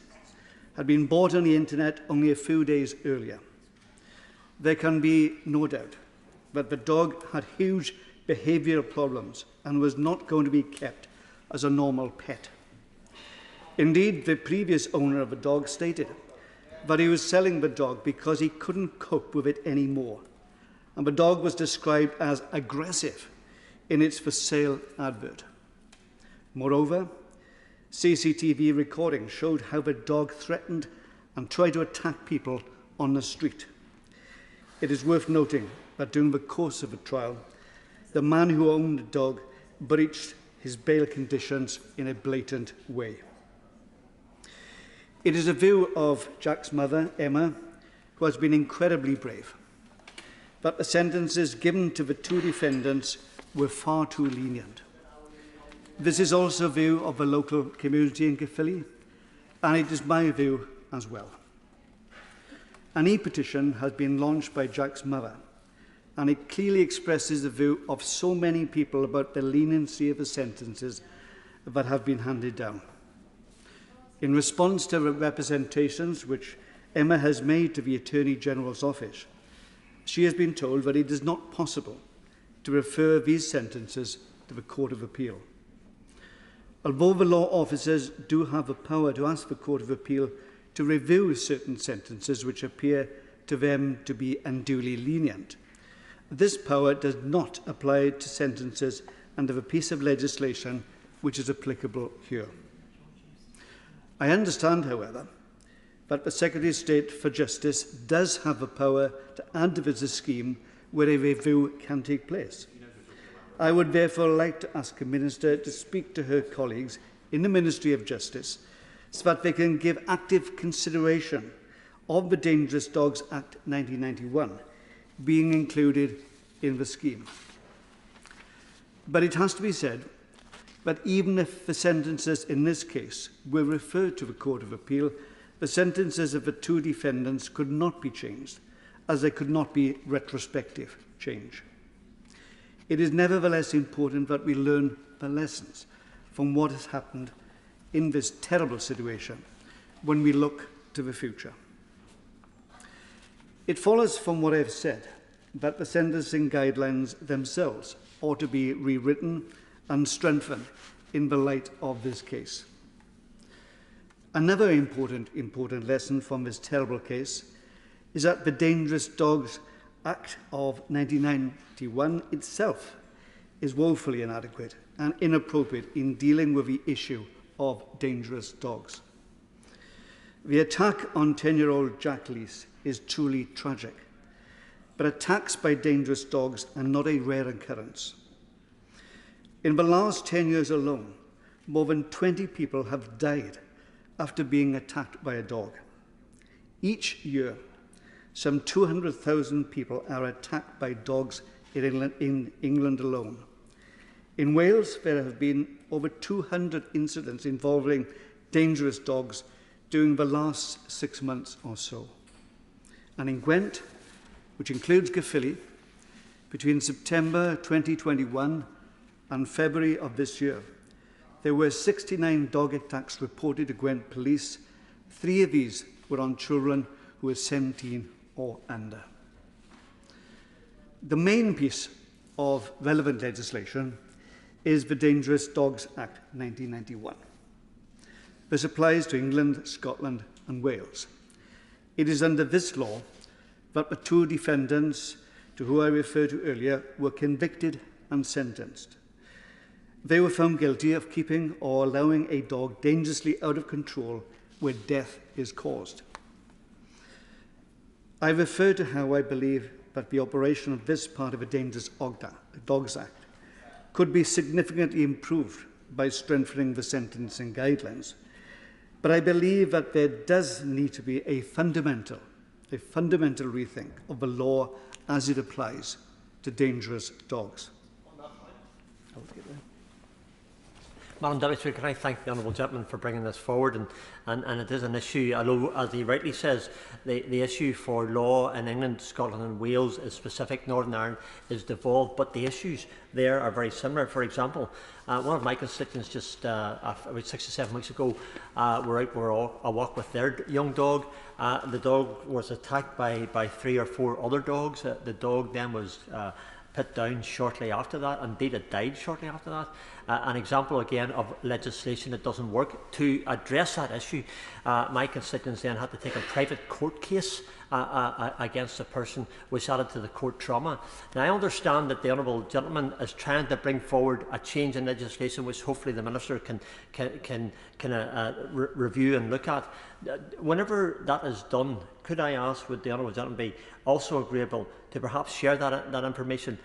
had been bought on the internet only a few days earlier. There can be no doubt that the dog had huge behavioural problems and was not going to be kept as a normal pet. Indeed, the previous owner of the dog stated that he was selling the dog because he couldn't cope with it anymore, and the dog was described as aggressive in its for sale advert. Moreover, CCTV recording showed how the dog threatened and tried to attack people on the street. It is worth noting that during the course of the trial, the man who owned the dog breached his bail conditions in a blatant way. It is a view of Jack's mother, Emma, who has been incredibly brave, that the sentences given to the two defendants were far too lenient. This is also a view of the local community in Caerphilly, and it is my view as well. An e-petition has been launched by Jack's mother, and it clearly expresses the view of so many people about the leniency of the sentences that have been handed down. In response to the representations which Emma has made to the Attorney General's office, she has been told that it is not possible to refer these sentences to the Court of Appeal. Although the law officers do have the power to ask the Court of Appeal to review certain sentences which appear to them to be unduly lenient, this power does not apply to sentences under the piece of legislation which is applicable here. I understand, however, that the Secretary of State for Justice does have the power to add to the scheme where a review can take place. I would therefore like to ask the Minister to speak to her colleagues in the Ministry of Justice so that they can give active consideration of the Dangerous Dogs Act 1991 being included in the scheme. But it has to be said that even if the sentences in this case were referred to the Court of Appeal, the sentences of the two defendants could not be changed, as there could not be retrospective change. It is nevertheless important that we learn the lessons from what has happened in this terrible situation when we look to the future. It follows from what I have said that the sentencing guidelines themselves ought to be rewritten and strengthened in the light of this case. Another important lesson from this terrible case is that the Dangerous Dogs Act of 1991 itself is woefully inadequate and inappropriate in dealing with the issue of dangerous dogs. The attack on 10-year-old Jack Lees is truly tragic, but attacks by dangerous dogs are not a rare occurrence. In the last 10 years alone, more than 20 people have died after being attacked by a dog. Each year, some 200,000 people are attacked by dogs in England alone. In Wales, there have been over 200 incidents involving dangerous dogs during the last 6 months or so. And in Gwent, which includes Caerphilly, between September 2021 and February of this year, there were 69 dog attacks reported to Gwent police. 3 of these were on children who were 17 or under. The main piece of relevant legislation is the Dangerous Dogs Act 1991. This applies to England, Scotland and Wales. It is under this law that the 2 defendants to whom I referred to earlier were convicted and sentenced. They were found guilty of keeping or allowing a dog dangerously out of control where death is caused. I refer to how I believe that the operation of this part of the Dangerous Dogs Act could be significantly improved by strengthening the sentencing guidelines. But I believe that there does need to be a fundamental rethink of the law as it applies to dangerous dogs. Madam Deputy Speaker, can I thank the honourable gentleman for bringing this forward, and it is an issue, although as he rightly says, the issue for law in England, Scotland and Wales is specific, Northern Ireland is devolved, but the issues there are very similar. For example, one of my constituents just about 6 or 7 weeks ago were out for a walk with their young dog. The dog was attacked by 3 or 4 other dogs. The dog then was put down shortly after that, indeed it died shortly after that. An example again of legislation that doesn't work. To address that issue, my constituents then had to take a private court case against a person, which added to the court trauma. Now I understand that the honourable gentleman is trying to bring forward a change in legislation which hopefully the Minister can review and look at. Whenever that is done, could I ask, would the honourable gentleman be also agreeable to perhaps share that information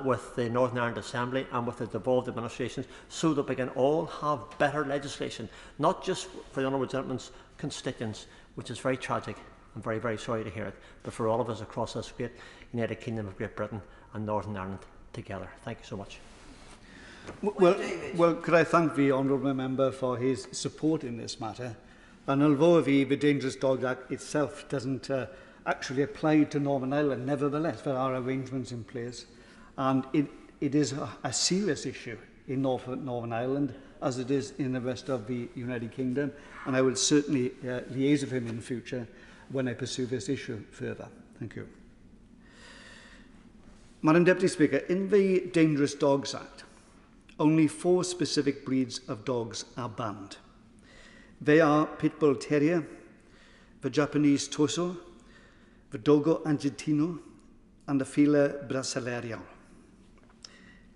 with the Northern Ireland Assembly and with the devolved administrations, so that we can all have better legislation, not just for the honourable gentleman's constituents, which is very tragic. I'm very, very sorry to hear it, but for all of us across this great United Kingdom of Great Britain and Northern Ireland together. Thank you so much. Well, could I thank the honourable member for his support in this matter? And although the Dangerous Dogs Act itself doesn't actually apply to Northern Ireland, nevertheless there are arrangements in place, and it is a serious issue in Northern Ireland, as it is in the rest of the United Kingdom, and I will certainly liaise with him in the future when I pursue this issue further. Thank you. Madam Deputy Speaker, in the Dangerous Dogs Act, only 4 specific breeds of dogs are banned. They are Pit Bull Terrier, the Japanese Toso, the Dogo Argentino, and the Fila Brasileiro.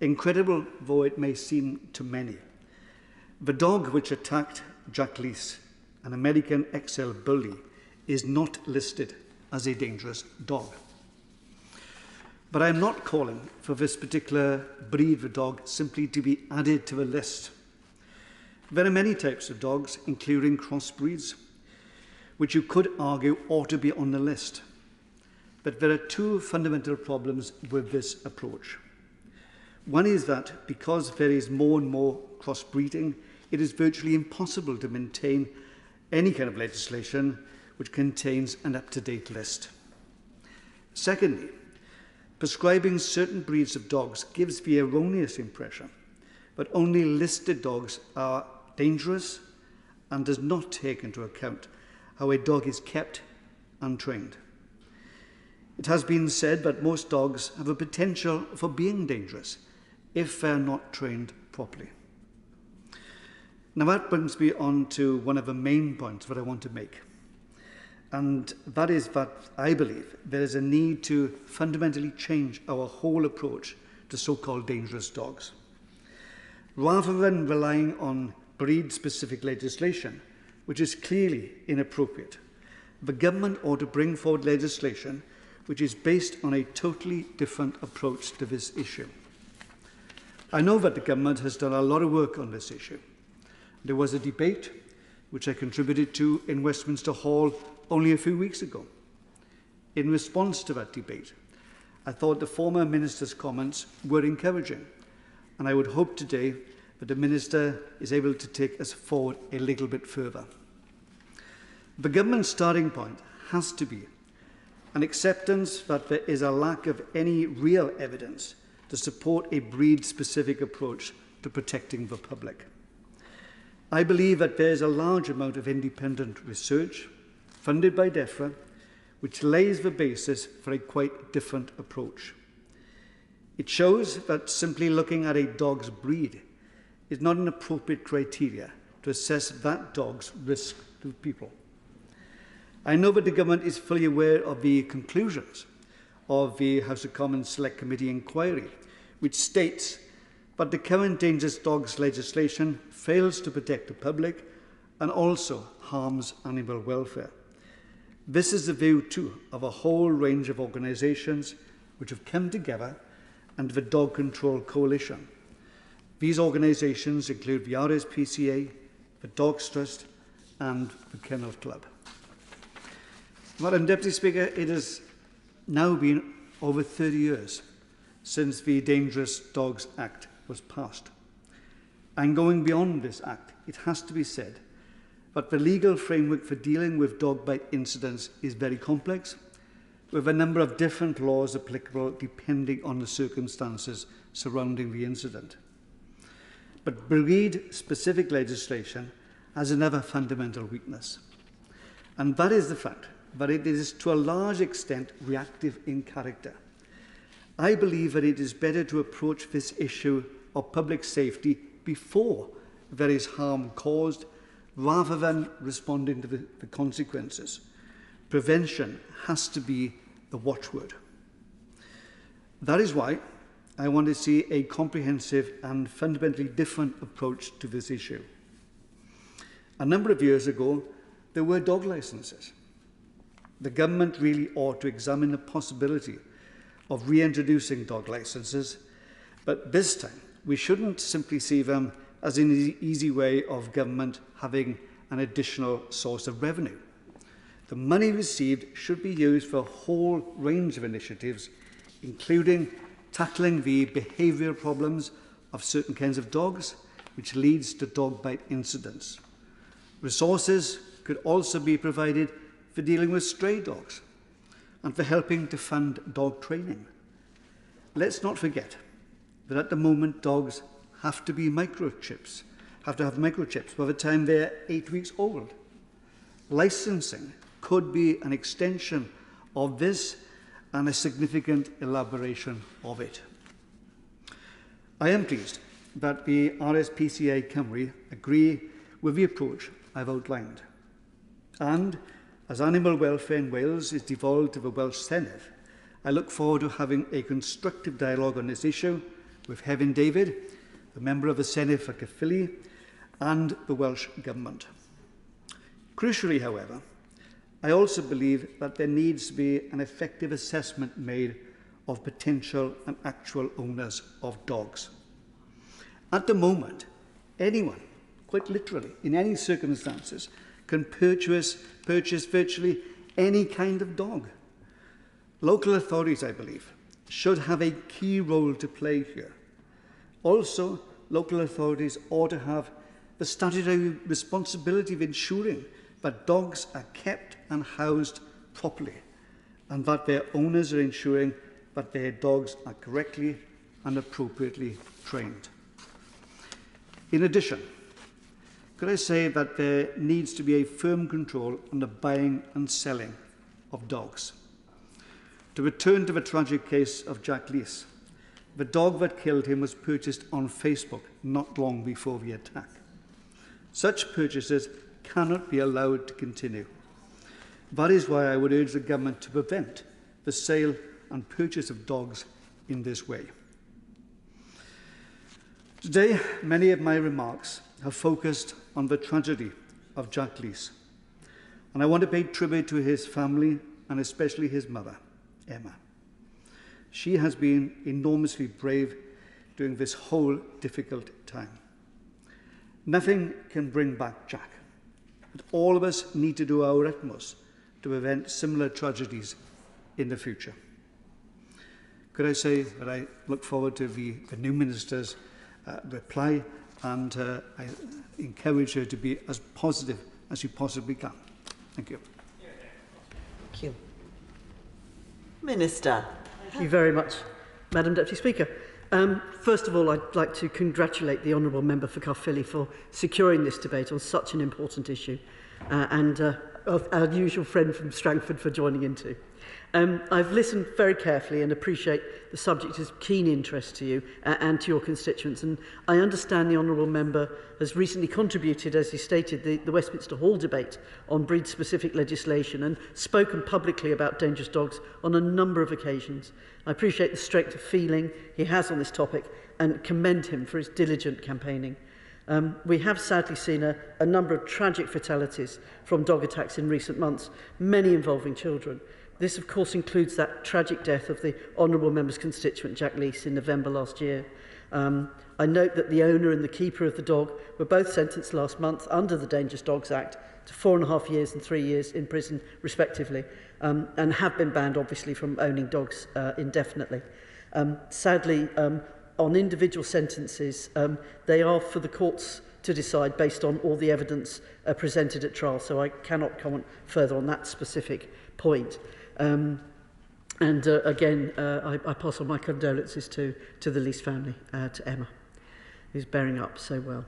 Incredible though it may seem to many, the dog which attacked Jack Leese, an American XL bully, is not listed as a dangerous dog. But I am not calling for this particular breed of dog simply to be added to a list. There are many types of dogs, including crossbreeds, which you could argue ought to be on the list. But there are 2 fundamental problems with this approach. One is that because there is more and more crossbreeding, it is virtually impossible to maintain any kind of legislation which contains an up-to-date list. Secondly, prescribing certain breeds of dogs gives the erroneous impression that only listed dogs are dangerous and does not take into account how a dog is kept and trained. It has been said that most dogs have a potential for being dangerous if they are not trained properly. Now that brings me on to one of the main points that I want to make. And that is that I believe there is a need to fundamentally change our whole approach to so-called dangerous dogs. Rather than relying on breed-specific legislation, which is clearly inappropriate, the government ought to bring forward legislation which is based on a totally different approach to this issue. I know that the government has done a lot of work on this issue. There was a debate which I contributed to in Westminster Hall only a few weeks ago. In response to that debate, I thought the former Minister's comments were encouraging, and I would hope today that the Minister is able to take us forward a little bit further. The government's starting point has to be an acceptance that there is a lack of any real evidence to support a breed-specific approach to protecting the public. I believe that there is a large amount of independent research funded by DEFRA which lays the basis for a quite different approach. It shows that simply looking at a dog's breed is not an appropriate criteria to assess that dog's risk to people. I know that the government is fully aware of the conclusions of the House of Commons Select Committee inquiry, which states that the current dangerous dogs legislation fails to protect the public and also harms animal welfare. This is the view, too, of a whole range of organisations which have come together under the Dog Control Coalition. These organisations include the RSPCA, the Dogs Trust and the Kennel Club. Madam Deputy Speaker, it has now been over 30 years since the Dangerous Dogs Act was passed. And going beyond this Act, it has to be said that the legal framework for dealing with dog bite incidents is very complex, with a number of different laws applicable depending on the circumstances surrounding the incident. But breed-specific legislation has another fundamental weakness, and that is the fact that it is to a large extent reactive in character. I believe that it is better to approach this issue of public safety before there is harm caused, rather than responding to the consequences. Prevention has to be the watchword. That is why I want to see a comprehensive and fundamentally different approach to this issue. A number of years ago, there were dog licenses. The government really ought to examine the possibility of reintroducing dog licenses, but this time we shouldn't simply see them as an easy way of government having an additional source of revenue. The money received should be used for a whole range of initiatives, including tackling the behavioural problems of certain kinds of dogs, which leads to dog bite incidents. Resources could also be provided for dealing with stray dogs and for helping to fund dog training. Let's not forget that at the moment dogs have to have microchips by the time they're 8 weeks old. Licensing could be an extension of this and a significant elaboration of it. I am pleased that the RSPCA Cymru agree with the approach I've outlined. And as animal welfare in Wales is devolved to the Welsh Senedd, I look forward to having a constructive dialogue on this issue with Hefin David, the member of the Senedd for Caerphilly, and the Welsh Government. Crucially, however, I also believe that there needs to be an effective assessment made of potential and actual owners of dogs. At the moment, anyone, quite literally, in any circumstances, can purchase virtually any kind of dog. Local authorities, I believe, should have a key role to play here. Also, local authorities ought to have the statutory responsibility of ensuring that dogs are kept and housed properly, and that their owners are ensuring that their dogs are correctly and appropriately trained. In addition, could I say that there needs to be a firm control on the buying and selling of dogs. To return to the tragic case of Jack Lees, the dog that killed him was purchased on Facebook not long before the attack. Such purchases cannot be allowed to continue. That is why I would urge the government to prevent the sale and purchase of dogs in this way. Today, many of my remarks have focused on the tragedy of Jack Lees, and I want to pay tribute to his family and especially his mother, Emma. She has been enormously brave during this whole difficult time. Nothing can bring back Jack, but all of us need to do our utmost to prevent similar tragedies in the future. Could I say that I look forward to the new minister's reply, and I encourage her to be as positive as she possibly can. Thank you. Thank you. Minister. Thank you very much, Madam Deputy Speaker. First of all, I'd like to congratulate the Honourable Member for Caerphilly for securing this debate on such an important issue, and our usual friend from Strangford for joining in too. I've listened very carefully and appreciate the subject is of keen interest to you and to your constituents, and I understand the Honourable Member has recently contributed, as he stated, the Westminster Hall debate on breed-specific legislation and spoken publicly about dangerous dogs on a number of occasions. I appreciate the strength of feeling he has on this topic and commend him for his diligent campaigning. We have sadly seen a number of tragic fatalities from dog attacks in recent months, many involving children. This, of course, includes that tragic death of the Honourable Member's constituent, Jack Leese, in November last year. I note that the owner and the keeper of the dog were both sentenced last month under the Dangerous Dogs Act to 4.5 years and 3 years in prison, respectively, and have been banned, obviously, from owning dogs indefinitely. Sadly, on individual sentences, they are for the courts to decide based on all the evidence presented at trial, so I cannot comment further on that specific point. Again, I pass on my condolences to the Leese family, to Emma, who's bearing up so well.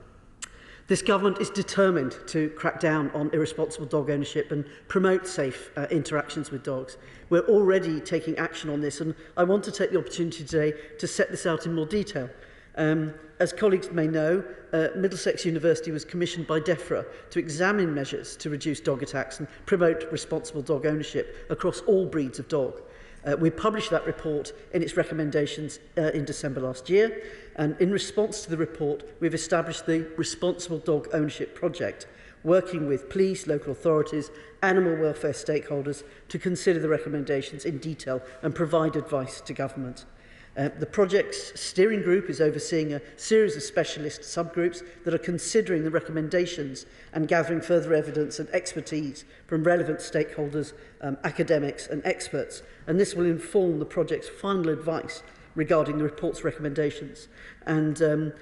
This government is determined to crack down on irresponsible dog ownership and promote safe interactions with dogs. We're already taking action on this, and I want to take the opportunity today to set this out in more detail. As colleagues may know, Middlesex University was commissioned by DEFRA to examine measures to reduce dog attacks and promote responsible dog ownership across all breeds of dog. We published that report in its recommendations in December last year, and in response to the report, we've established the Responsible Dog Ownership Project, working with police, local authorities, animal welfare stakeholders to consider the recommendations in detail and provide advice to government. The project's steering group is overseeing a series of specialist subgroups that are considering the recommendations and gathering further evidence and expertise from relevant stakeholders, academics and experts, and this will inform the project's final advice regarding the report's recommendations. And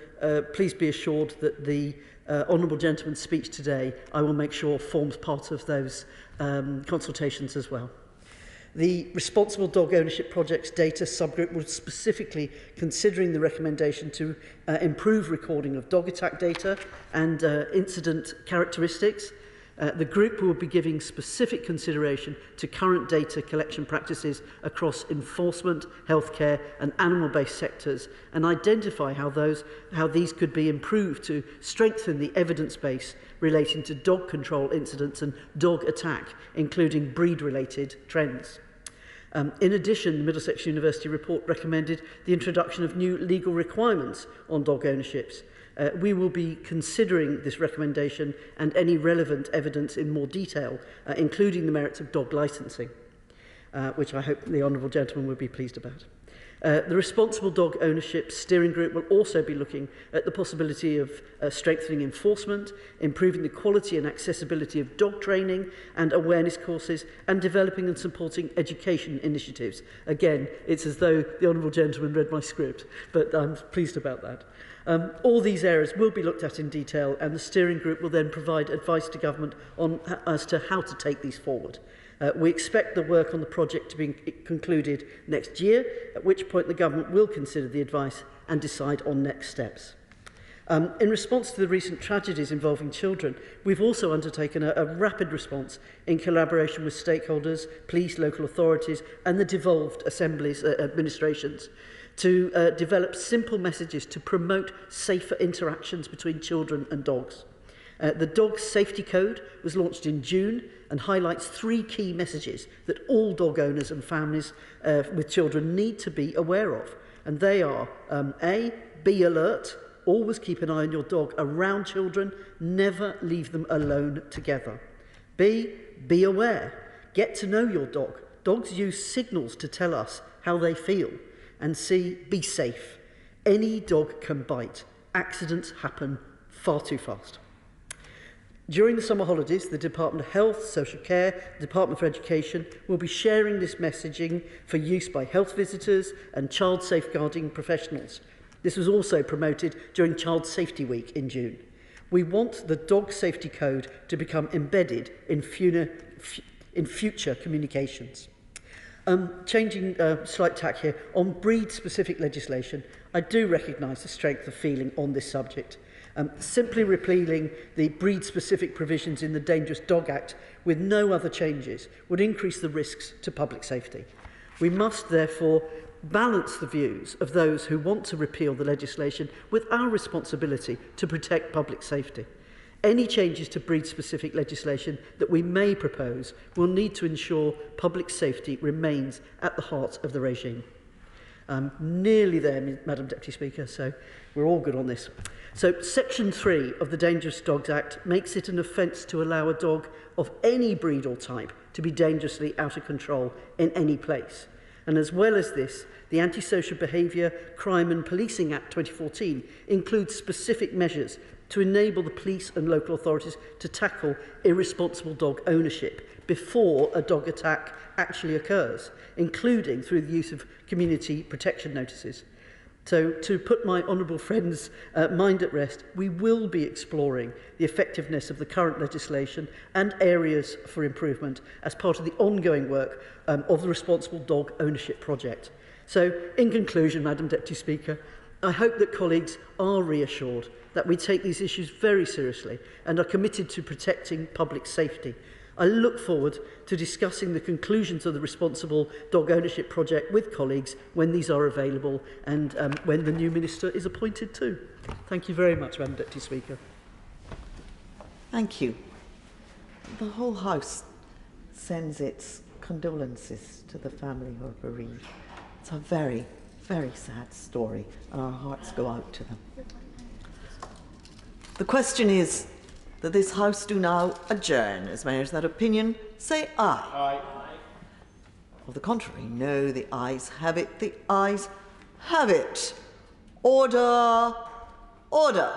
please be assured that the Honourable Gentleman's speech today, I will make sure, forms part of those consultations as well. The Responsible Dog Ownership Project's data subgroup was specifically considering the recommendation to improve recording of dog attack data and incident characteristics. The group will be giving specific consideration to current data collection practices across enforcement, healthcare and animal-based sectors and identify how these could be improved to strengthen the evidence base relating to dog control incidents and dog attack, including breed-related trends. In addition, the Middlesex University report recommended the introduction of new legal requirements on dog ownerships. We will be considering this recommendation and any relevant evidence in more detail, including the merits of dog licensing, which I hope the Honourable Gentleman would be pleased about. The Responsible Dog Ownership Steering Group will also be looking at the possibility of strengthening enforcement, improving the quality and accessibility of dog training and awareness courses, and developing and supporting education initiatives. Again, it's as though the Honourable Gentleman read my script, but I'm pleased about that. All these areas will be looked at in detail, and the steering group will then provide advice to government as to how to take these forward. We expect the work on the project to be concluded next year, at which point the government will consider the advice and decide on next steps. In response to the recent tragedies involving children, we've also undertaken a rapid response in collaboration with stakeholders, police, local authorities and the devolved assemblies, administrations, to develop simple messages to promote safer interactions between children and dogs. The Dog Safety Code was launched in June and highlights 3 key messages that all dog owners and families with children need to be aware of. And they are, A, be alert, always keep an eye on your dog around children, never leave them alone together. B, be aware, get to know your dog. Dogs use signals to tell us how they feel. And C, be safe. Any dog can bite. Accidents happen far too fast. During the summer holidays, the Department of Health, Social Care, the Department for Education will be sharing this messaging for use by health visitors and child safeguarding professionals. This was also promoted during Child Safety Week in June. We want the Dog Safety Code to become embedded in in future communications. Changing slight tack here, on breed-specific legislation, I do recognise the strength of feeling on this subject. Simply repealing the breed-specific provisions in the Dangerous Dog Act with no other changes would increase the risks to public safety. We must therefore balance the views of those who want to repeal the legislation with our responsibility to protect public safety. Any changes to breed-specific legislation that we may propose will need to ensure public safety remains at the heart of the regime. Nearly there, Madam Deputy Speaker, so we're all good on this. So Section 3 of the Dangerous Dogs Act makes it an offence to allow a dog of any breed or type to be dangerously out of control in any place. And as well as this, the Antisocial Behaviour, Crime and Policing Act 2014 includes specific measures to enable the police and local authorities to tackle irresponsible dog ownership before a dog attack actually occurs, including through the use of community protection notices. So, to put my honourable friend's mind at rest, we will be exploring the effectiveness of the current legislation and areas for improvement as part of the ongoing work of the Responsible Dog Ownership Project. So, in conclusion, Madam Deputy Speaker, I hope that colleagues are reassured that we take these issues very seriously and are committed to protecting public safety. I look forward to discussing the conclusions of the Responsible Dog Ownership Project with colleagues when these are available and when the new Minister is appointed too. Thank you very much, Madam Deputy Speaker. Thank you. The whole House sends its condolences to the family who are bereaved. It's a very, very sad story, and our hearts go out to them. The question is that this House do now adjourn. As many as that opinion, say aye. Aye. Of the contrary, no. The ayes have it. The ayes have it. Order. Order.